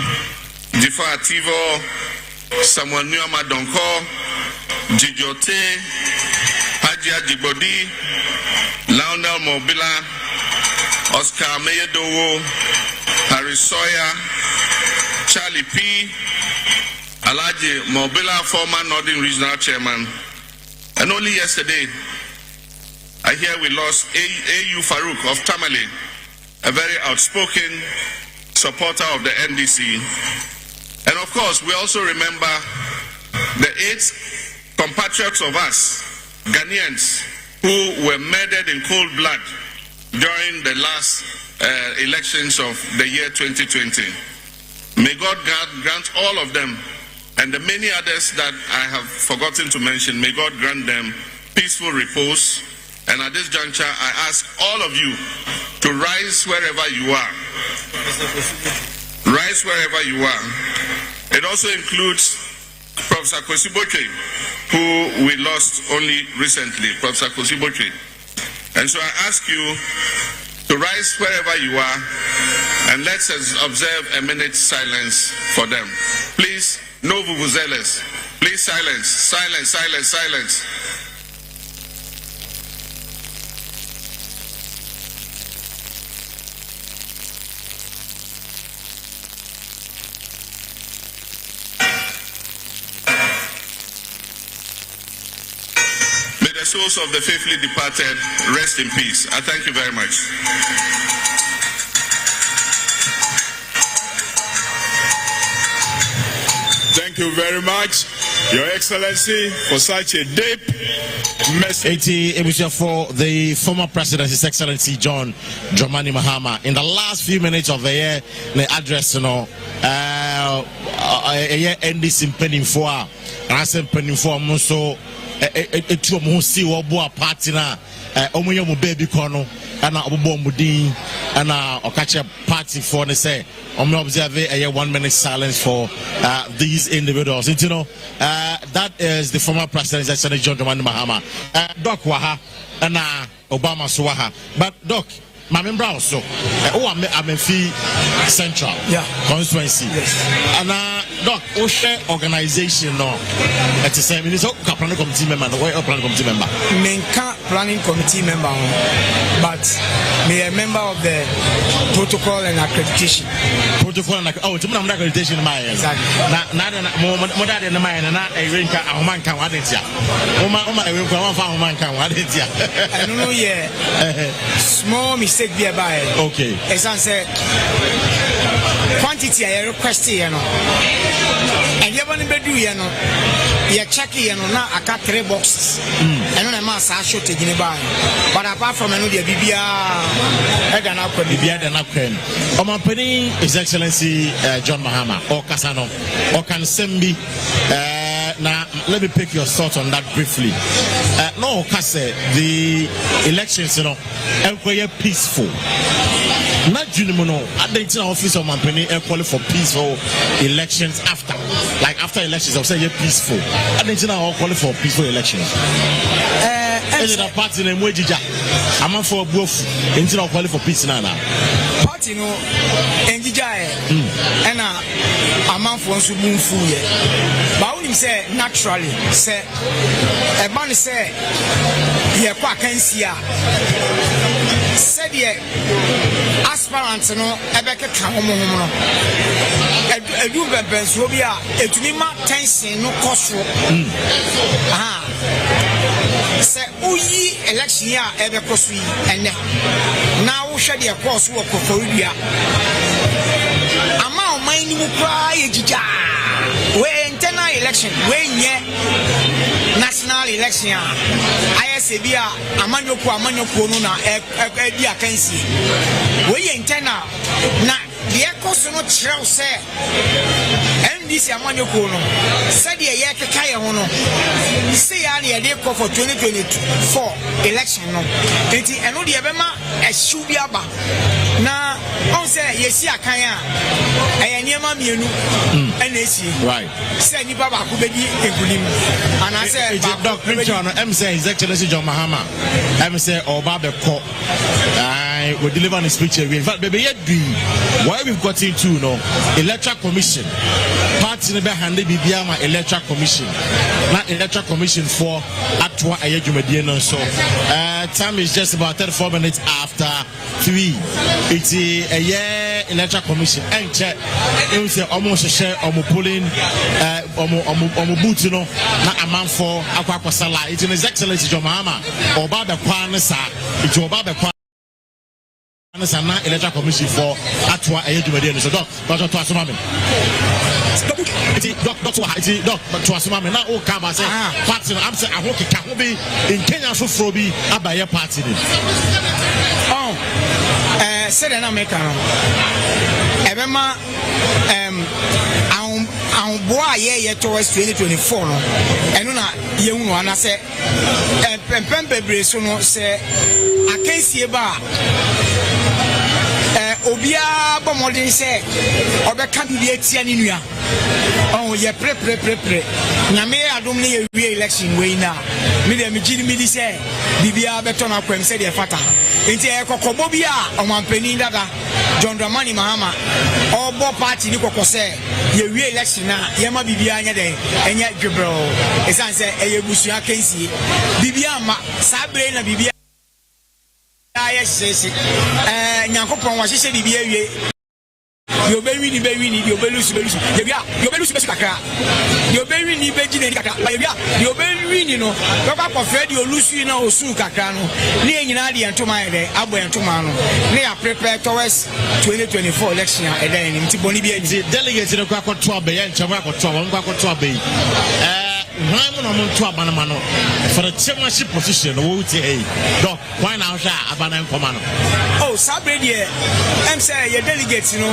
Jifa Ativo, Samuel Nyama Donko, Jijote, Hajia Jibodi, Lionel Mobila, Oscar Meyedowo, Harry Sawyer, Charlie P., Alhaji Mobila, former Northern Regional Chairman. And only yesterday, I hear we lost A.U. Farouk of Tamale, a very outspoken supporter of the NDC. And of course, we also remember the 8 compatriots of us, Ghanaians, who were murdered in cold blood during the last elections of the year 2020. May God grant all of them, and the many others that I have forgotten to mention, may God grant them peaceful repose. And at this juncture, I ask all of you to rise wherever you are. Rise wherever you are. It also includes Professor Kwesi Botwe, who we lost only recently, Professor Kwesi Botwe. And so I ask you to rise wherever you are, and let's observe a minute's silence for them. Please, no vuvuzelas. Please silence, silence, silence, silence. The souls of the faithfully departed rest in peace. I thank you very much. Thank you very much, Your Excellency, for such a deep message. For the former president, His Excellency John Dramani Mahama, in the last few minutes of the year, the address, NDC penning for, and I penning for so. Etu mo si wo bo party na omoyo mo baby kono and Obomudin and Okacha party for the say. I'm observing a 1 minute silence for these individuals. And, you know, that is the former president, Senator John Mahama, Doc Waha, and Obama Swaha. But Doc, my member also, I'm in Fee Central constituency. Yes. And Doc, Oshe organization, no, at the same minute, planning committee member, planning committee member. Menka planning committee member, but me a member of the protocol and accreditation. Protocol and accreditation in my exactly. More than the man and not a ring car, a man can what it's ya. I don't know, yeah. Small mistake be by. Okay. As I said, quantity I request, you know. And you want to do, you know, you're checking, you know, now I got 3 boxes. And on a mass, I should take in a buy. But apart from another BBR, I don't know. BBR and Upcren. My penny, His Excellency John Mahama, or Kasano, or Kansembi. Now, let me pick your thoughts on that briefly. No, Kase, the elections, you know, are peaceful. Not Junimono, at the internal office of Mampeni, equally for peaceful elections after. Like after elections, I'll say you're peaceful. At the internal quality for peaceful elections. Is it a party in Mwejija? I'm for both internal quality for peace now. Party no, Njija, and I'm for one to move food. But when you say naturally, say, a man say, yeah, quite can see ya. Said ye aspirants no ebeke ka homo edu bebens wo bia etumi ma tension no koso se uyi election ya ebeko so yi ene na wo hwe de course wo koforudua ama o man ni mu kra yejija we internal election we nye national election Ayesebia amanyoko no na edi akansi we internal na the course no trel say NDC amanyoko no said the year keka ho no say ya na dey call for 2024 election no enti eno de bema ehwu bi aba na on say yesi akan a eyaniema mienu NDC right say ni baba ko bedi egulim and I say Doc picture no em say His Excellency John Mahama em say oba be call we deliver on the speech again. In fact, baby, yet why we've got into no electoral commission. Party never handed BBM electoral commission. Not electoral commission for Akua Ayedumedian. So time is just about 34 minutes after 3. It's a year electoral commission. And check it was almost a share of polling Butino, not a man for Akua Sala. It's in His Excellency John Mahama or Baba Kwanesa. It's Baba Kwanesa. Electoral commission for Akua Ayedumedian. So, Doctor Asumame. Doctor Asumame. Now, all come and say, party. I'm saying, I hope it can be in Kenya. So, Frobi, Abaya party. Oh, said an American. Ebema, boy, yeah, towards 2024. And you know, and I say, Pempe Bresono say, I can't see about. Obia bomodin say obeka bibia tia ni nua oh ye pre na me adom ne ye election we na me dem gini mi di say bibia beto na kwem say de fata enti e kokobo bia omampani dada John Dramani Mahama obo party ni kokose ye we election na ye ma bibia anya den enya dwebro esan say e yebusu akansi bibia ma sabre na bibia yes Nyankopon wa hye bibia wie yo be wini yo be lusu ye bia yo be lusu be kakra yo be wini be gine kakra ye bia yo be wini no baba ko Fred yo lusu na osu kakra no ne enyina de entoma ye de abo entoma no ne ya prepare towards 2024 election e den ni mtiboni bia di delegate no kwa to abe ye nchama akoto won kwa to abe Why no to abanamano for the chairmanship position? Doc, why now? Abanam command. Oh, Sabre, I'm saying your delegates, you know,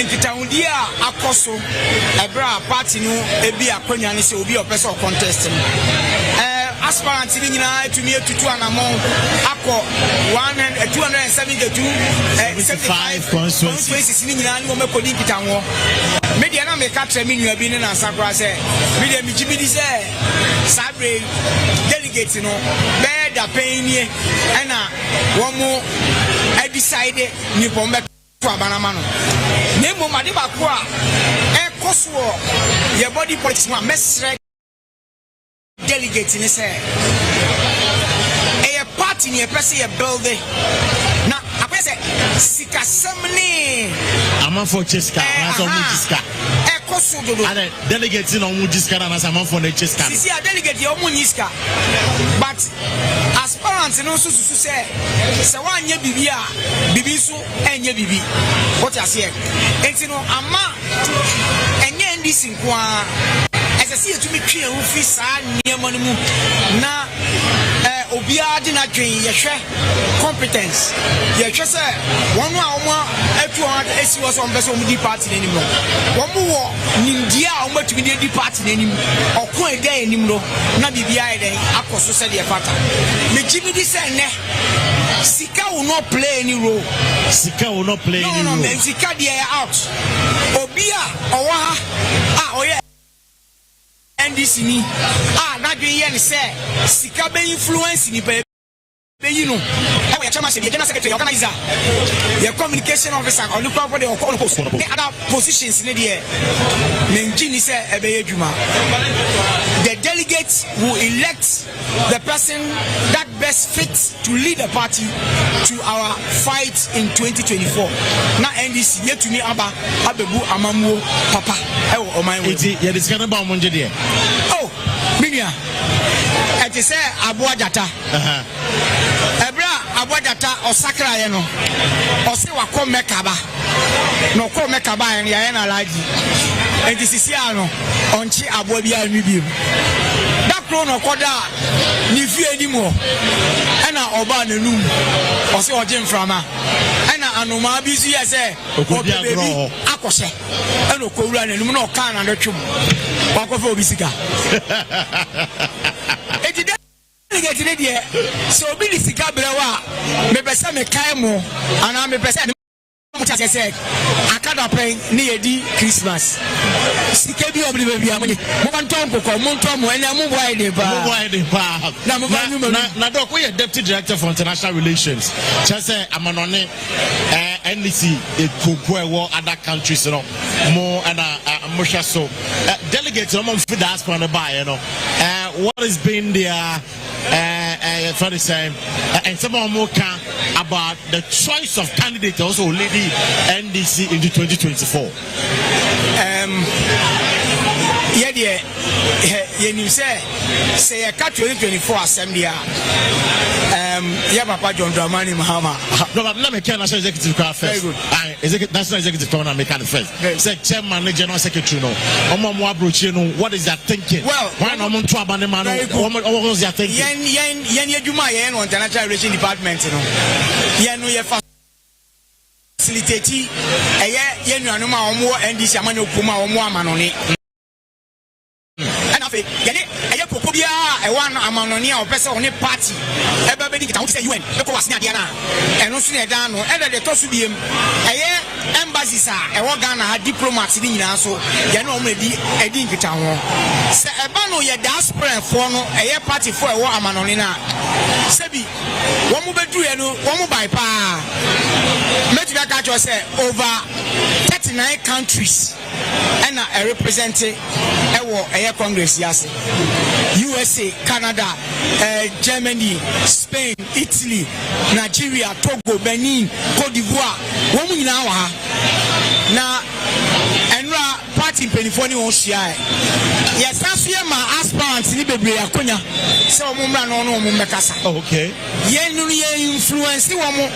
in Kitaudia, Akoso, a bra party, no, a be a Konyanis will be a personal contest. aspirants in to me to 2 and among Akua 272 75 constituencies in Nigeria. Media na make catch me you been in Asakra say media me Jimmy say Sabre delegate no be da pain here and one more I decided ni bombe to abanama no nemo made bako a e koso your body politics ma mesre delegate ni say a party ni e person e build na apese sika semni ama for cheska na so mu cheska and delegate no mu cheska na sama for na cheska sisi a delegate yo mu cheska but aspirants no so say wan nya bibi a bibi so enya bibi what you say enti no ama enye NDC nko a esese etumi twe hu fi saa niema no mu na obia di na dwen yehwe competence yehwe se wonu a omo atu on esi wo so mbeso mu di party nanim no womu wo nindia a omo tumi di party nanim okon eda anim no na bibia eden akoso se de fata me jimi di se ne sika will not play any role no sika dey out obia owa oye NDC ni na dwen ye ne say sika be influence ni be you know how your chairman general secretary organizer your communication officer or local body or post the other positions in the Ninjini say ebe adwuma. The delegates will elect the person that best fits to lead the party to our fight in 2024. Na NDC yetumi aba abebu amamuo papa ewo oman we ye discuss about monje there. Oh minia it is Abua Jata Ebra Abua Jata Osakra yeno Ose wako mekaba no ko mekaba en ya na laji enti sisi ano onchi Abua bia nwibi da kro no koda ni fie animo ena oba nanum ose oje mframa ena anoma bi su yese obebi akose ena okowura nanum na oka na ndotwum wakofa obisika delegate there so be the sika brewa me pese me kai mo ana me pese mo cha say akada pen ni edi Christmas sika bi obli bia mo banton kokko mo nton mo enya mo boy de ba na doc we deputy director for international relations cha say amanone NDC ekoko other countries no mo ana mo hwa so delegate no mo fi diaspora no ba you know what has been their for the same and some more about the choice of candidate also lady NDC into 2024. You say a 2024 assembly. Papa John Dramani Mahama. No, but let me tell National Executive first. Very good. National Executive Committee make it first. Say Chairman, General Secretary, no. What is that thinking? Well, why no man to abandon man? What was that thinking? Yen Juma yen on International Relations Department, no. Yen no facilitate. Yen no ma omo NDC amano kuma omo amanoni. Aya popobia e wan amanoni a opese oni party e ba bedi kita say UN e ko wasne ade na eno so ne dan no e de to so biem eye embassies a e wo Ghana ha diplomats ni nyina so ye na o ma di edi nkita ho se e ba no ye diaspora for no eye party for e wo amanoni na sebi wo mu bedu ye no wo mu bai pa metu ga ka cho say over 39 countries and I represent a Congress, yes. USA, Canada, Germany, Spain, Italy, Nigeria, Togo, Benin, Cote d'Ivoire. Woman now party in Penifoni on Shia. Yes, that's where my aspirants in Libya Kunya. So Mumra no Mumekasa. Okay. Yen influence woman.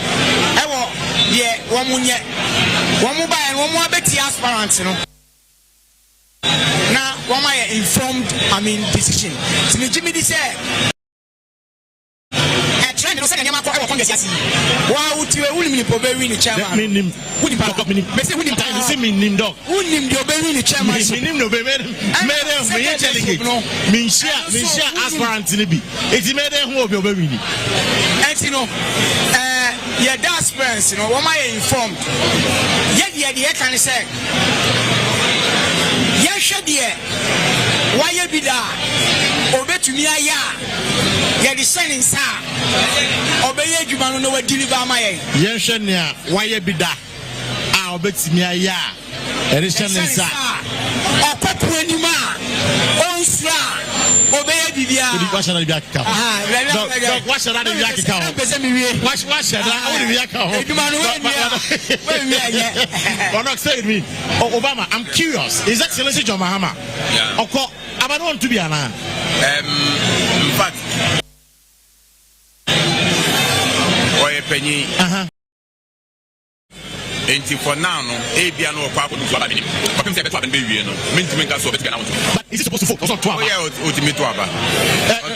Yeah, Wamunya. Wamuba and Wamu Betty aspirants, you know. Now, what am I informed? Decision. So, Jimmy said, a trend was nyama ko e Congress yasi wa utiwe unim ni pobewi ni chairman minim unim pa minim me say unim time say minim dog unim di obewi ni chairman minim no be me delegate minshia aspirant ni bi eti me dey hu obewi ni enti no your diaspora you know what am informed ye can say ye shedie why ye be da obetumi aya ye the sending sa obeye adwuma no wa deliver ma ye hwe ne why ye be da a obetumi aya e the sending sa opopo anima onsra obeye bibia what should I be akika what should I be akika what should I be akika no say me Obama I'm curious is Excellency John Mahama oko abano want to be ana in fact Oyepenyi enti for now no ebia no kwa ko do aba binim papem say beto aba be wie no mentimi nka so beto na won but is it supposed to focus on to aba yeah ultimate to aba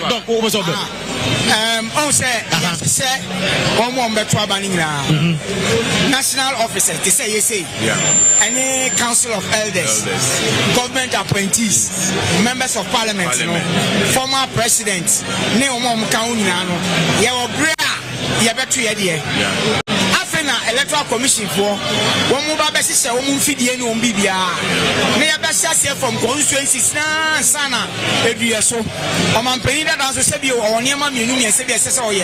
donc o so be on say omo beto aba ni na national officer they say you say any council of elders government appointees members of parliament you know former president ne omo kan nyina no ye obra ye beto ye de na electoral commission for one move ba se se one mfidie ni on bibia na ya ba se from constituencies na sana edue so o man pay that so se bi o niam mienu mi se bi se se o ye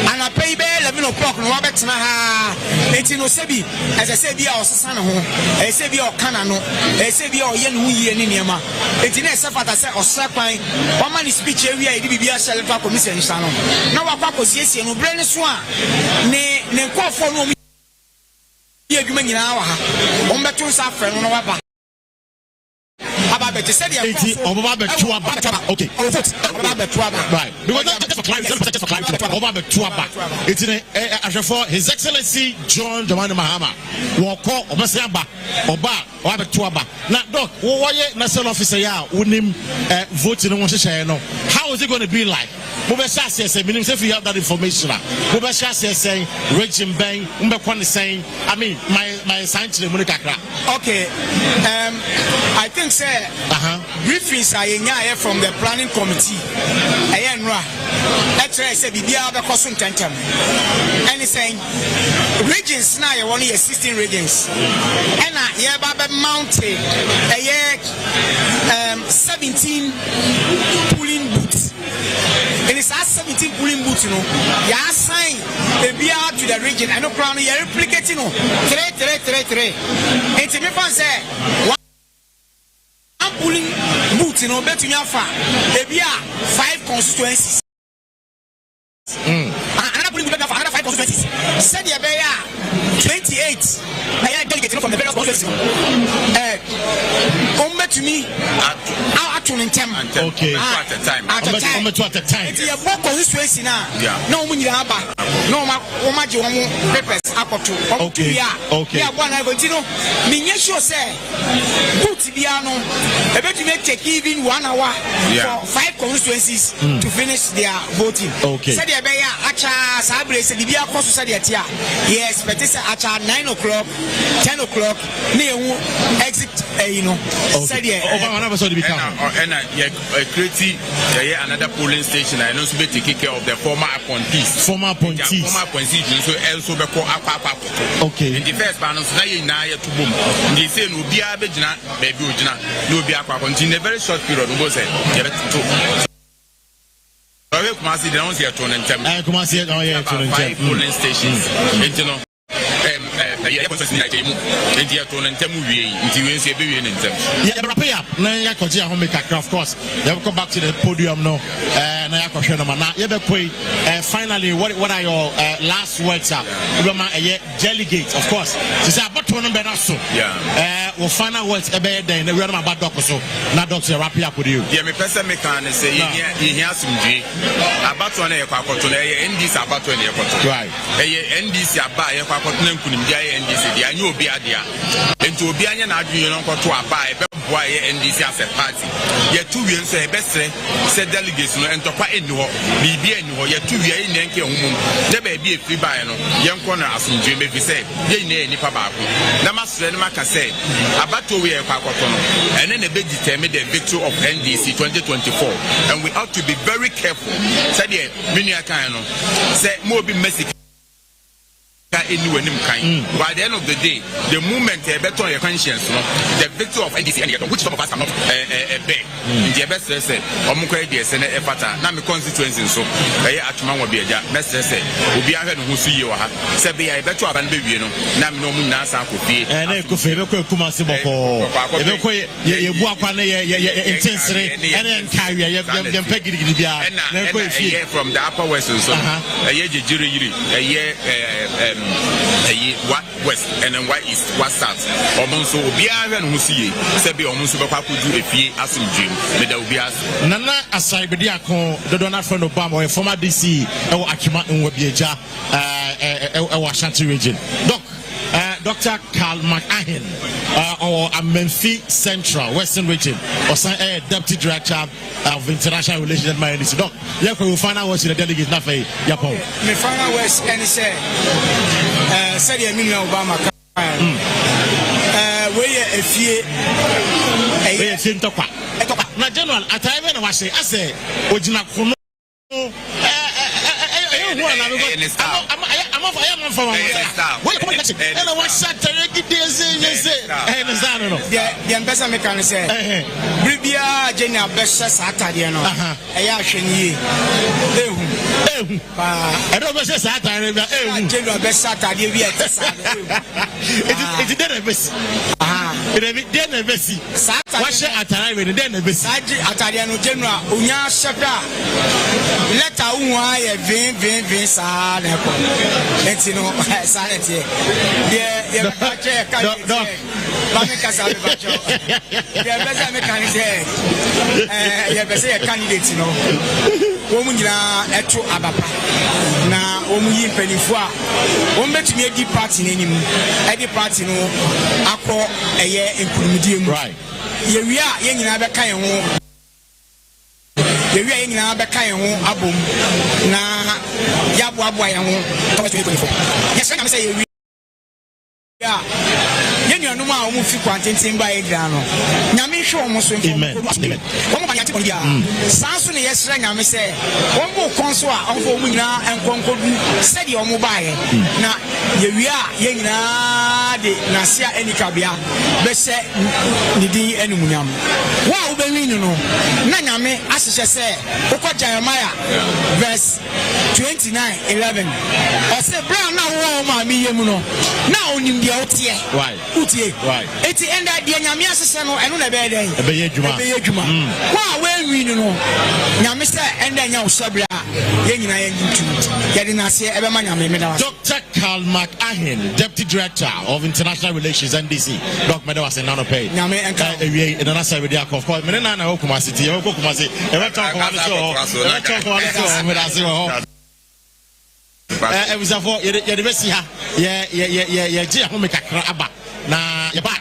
ana pay be 11 o'clock no wa betena ha enti no se bi as se bi a o sesa ne ho e se bi o kana no e se bi o ye ne hu yie ni niam enti na se fata se o se kwan o man speech e wi a di bibia se electoral commission sa no na wa kwa kosiesie no bre ne so a ne nkofo no ye adwuma nyina wa ha on beto sa afre no waba aba beti said the oba beto aba okay oba beto aba right because just for clarity oba beto aba it's in for His Excellency John Dramani Mahama wo ko obese aba oba beto aba na doc wo ye national officer ya unim voting no hye no how is it going to be like mo be sha say minim say if you have that information mo be sha say region ben mbe kwa ne say I mean my science mo kakra okay I think say briefings are here from the planning committee ayenra actually say bibia be koso ntantem and he saying regions na ye one year 16 regions and ye ba be mountain 17 polling booths and it's 17 polling booths you know ya assign bibia to the region and no crown you replicating no 3 and me fan say polling booth you know betu nyafa ebia 5 constituencies another polling booth another 5 constituencies said ya be ya 28 I delegate from the various constituencies to me out on them okay at the time it's a book constituency now no money aba no ma je won papers akoto okay yeah one I continue me nye sure say boot bia no e betumi take even 1 hour for 5 constituencies to finish their voting okay said e be ya acha sabre se bibia koso said e tia yes but it's acha 9 o'clock 10 o'clock na ewu exit you know said e and create another polling station I know to be take care of the former appointees so also be call Akua okay in the first balance na ye na ye to boom they say no bia be gina baby ogina no bia Akua in a very short period we go say to Kumasi they don't see a turn in time Kumasi five polling stations you know yeah constituency na temu enti ya turn in time we nti we say be we in time yeah wrap up na ya koji a home kakra of course you come back to the podium no na ya kohwe no na ye be koi finally what are your last words Obama delegate of course she say about no be na so we final words e be den na we na about doc so na doc say wrap up with you yeah me person me can say he has some G about one e kwa akoto na NDC about one e akoto right NDC aba e kwa akoto na nkunim dia NDC dia anyo obi adia enti obi anya na adwene no nkoto aba e be eboa NDC as a party ye two we nso e besre say delegates no entopa eni ho bibia eni ho ye two we eni enke homum na ba bi efi bae no ye nko na asomdwe be fi say ye ni nipa baako na masre no maka say abato we e kwa akoto no ene na be determine the victory of NDC 2024 and we ought to be very careful say the menu kan no say mo bi message by the end of the day, the movement better your conscience, the victory of NDC and which some of us are not beg. The best say, Omuka Senate Efata, Nami constituency, so Atman will be a best say, will be a who see you, Sabi, I bet you have baby, Nam no Nasa could be, and I could feel Kumasimo, intensely, and then carry them pegging from the upper west, so a year jury, a year. What west and then what east, what south. Almost so be and who see Sebi almost could do a fee as in dream. But there will be as Nana aside the Donald from Obama, a former DC, or Akima in Wabiaja, Washington region. Dr. Carl McAhin, or Memphis Central, Western Region, or Deputy Director of International Relations at my NDC. Doc, we find out what's in the delegate, not a Yapo. Me find out what's any say, said the Emilio Obama. Where if you a film talk. Now, General, at I say, Ojina. The ambassador can say, Bribia Jenia Besha Satadiano, Ayashini. I don't know Saturday, General Besata, it's dinner best. It's dinner best. What's at time with the dinner best? Atariano General, Unya Shaka. Let our wire vin sad. Let's know, sanity. Yeah, candidate, you know. Woman, etro abapa. Na omuyi penifua. Ombet me di party anymore. Any party no. Akwa eye imprumidium. Right. We are young in Abaka. We are young in Abaka album. Na Yabu Abuayan 2024. Yes, I say we are. You know, no more quantity by Grano. Nami show almost amen. Samson, yes, I say, one more consul on for Wina and Concord said your mobile. Now, we are young de Nasia and Cabia, Besse Nidi and Munam. Wow, Benino, Naname, as I say, Oka Jeremiah, verse 29:11. I said, Brown now, my Miyamuno. Now, in the OTA. Why? Right. It's the end of the Yamia Sano and on a bed. Wow, when we know Yamisa and then your Sabra, getting us here every man. Dr. Carl McAhin, Deputy Director of International Relations, NDC. Doc Medawas and Nanopay. Yame and in another side with the of course, Menana Okuma City, Okuma City, ever talk about the show. It was a vote, yeah, na yaba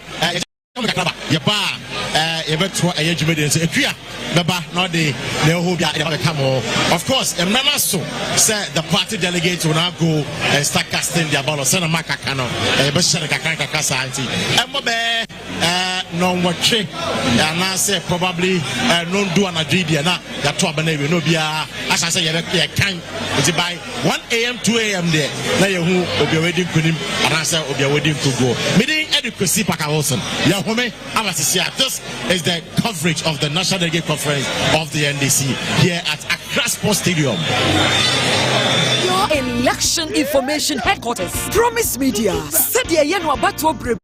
yebetwa ayejumede nso etwa baba no de na ho bia e come. Of course emnana so say the party delegates will now go and start casting their ballot send makaka no be shere kakaka santi emobe no watche na say probably no do an adidi na ya to abana we no bia asa say ye kan it by 1 a.m. 2 a.m. there na ye hu obi wedding kunim ana say obi wedding kugo meeting Kwesi Paker-Wilson. This is the coverage of the National Delegate Conference of the NDC here at Accra Sports Stadium. Your election information headquarters, Promise Media, said the Yenu Abato.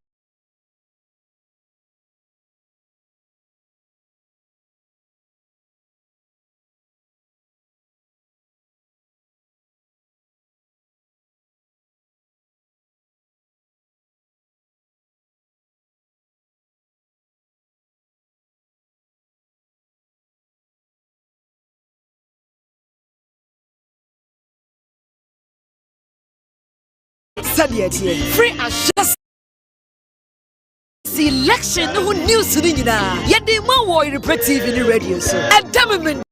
Free and just election who news ni nyina. Yede ma wo Oyerepa TV ni radio so. Adamment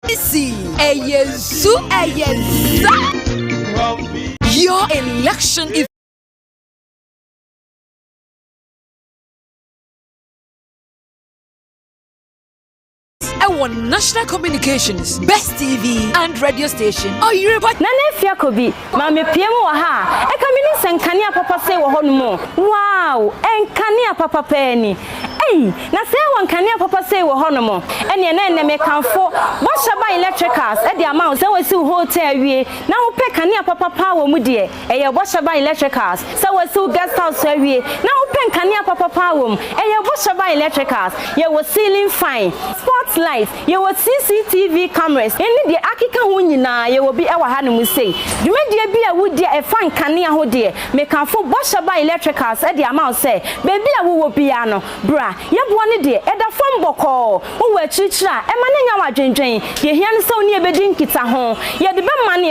see ayezu ayeza. Your election is on National Communications, Best TV and radio station. Oyerepa Nana Fiakobi, Mame Piemo ha. E kamini senkania papa se wo hono. Wow, enkania papa penny. Hey, na se wankania papa se wo hono mo. Ene na me kanfo. Bo shaba electricals e de amount se we si hotel wie. Na wo pe kania papa pa wo mu de. E ye bo shaba electricals. Se we si guest house wie. Na wo pe kania papa pa wo mu. E ye bo shaba electricals. Ye wo ceiling fine. Sports light. Ye wo CCTV cameras. Eni de akika ho nyina ye wo bi e wa ha no mu sei. Dwumadie bi a wo de e fan kania ho de. Me kanfo bo shaba electricals e de amount se. Baby a wo bia no. Bra yeboa ne de eda fam boko wo wa chichira e ma ne nya wa dwendwen ye hia ne se oni e bedi nkita ho ye de be ma ne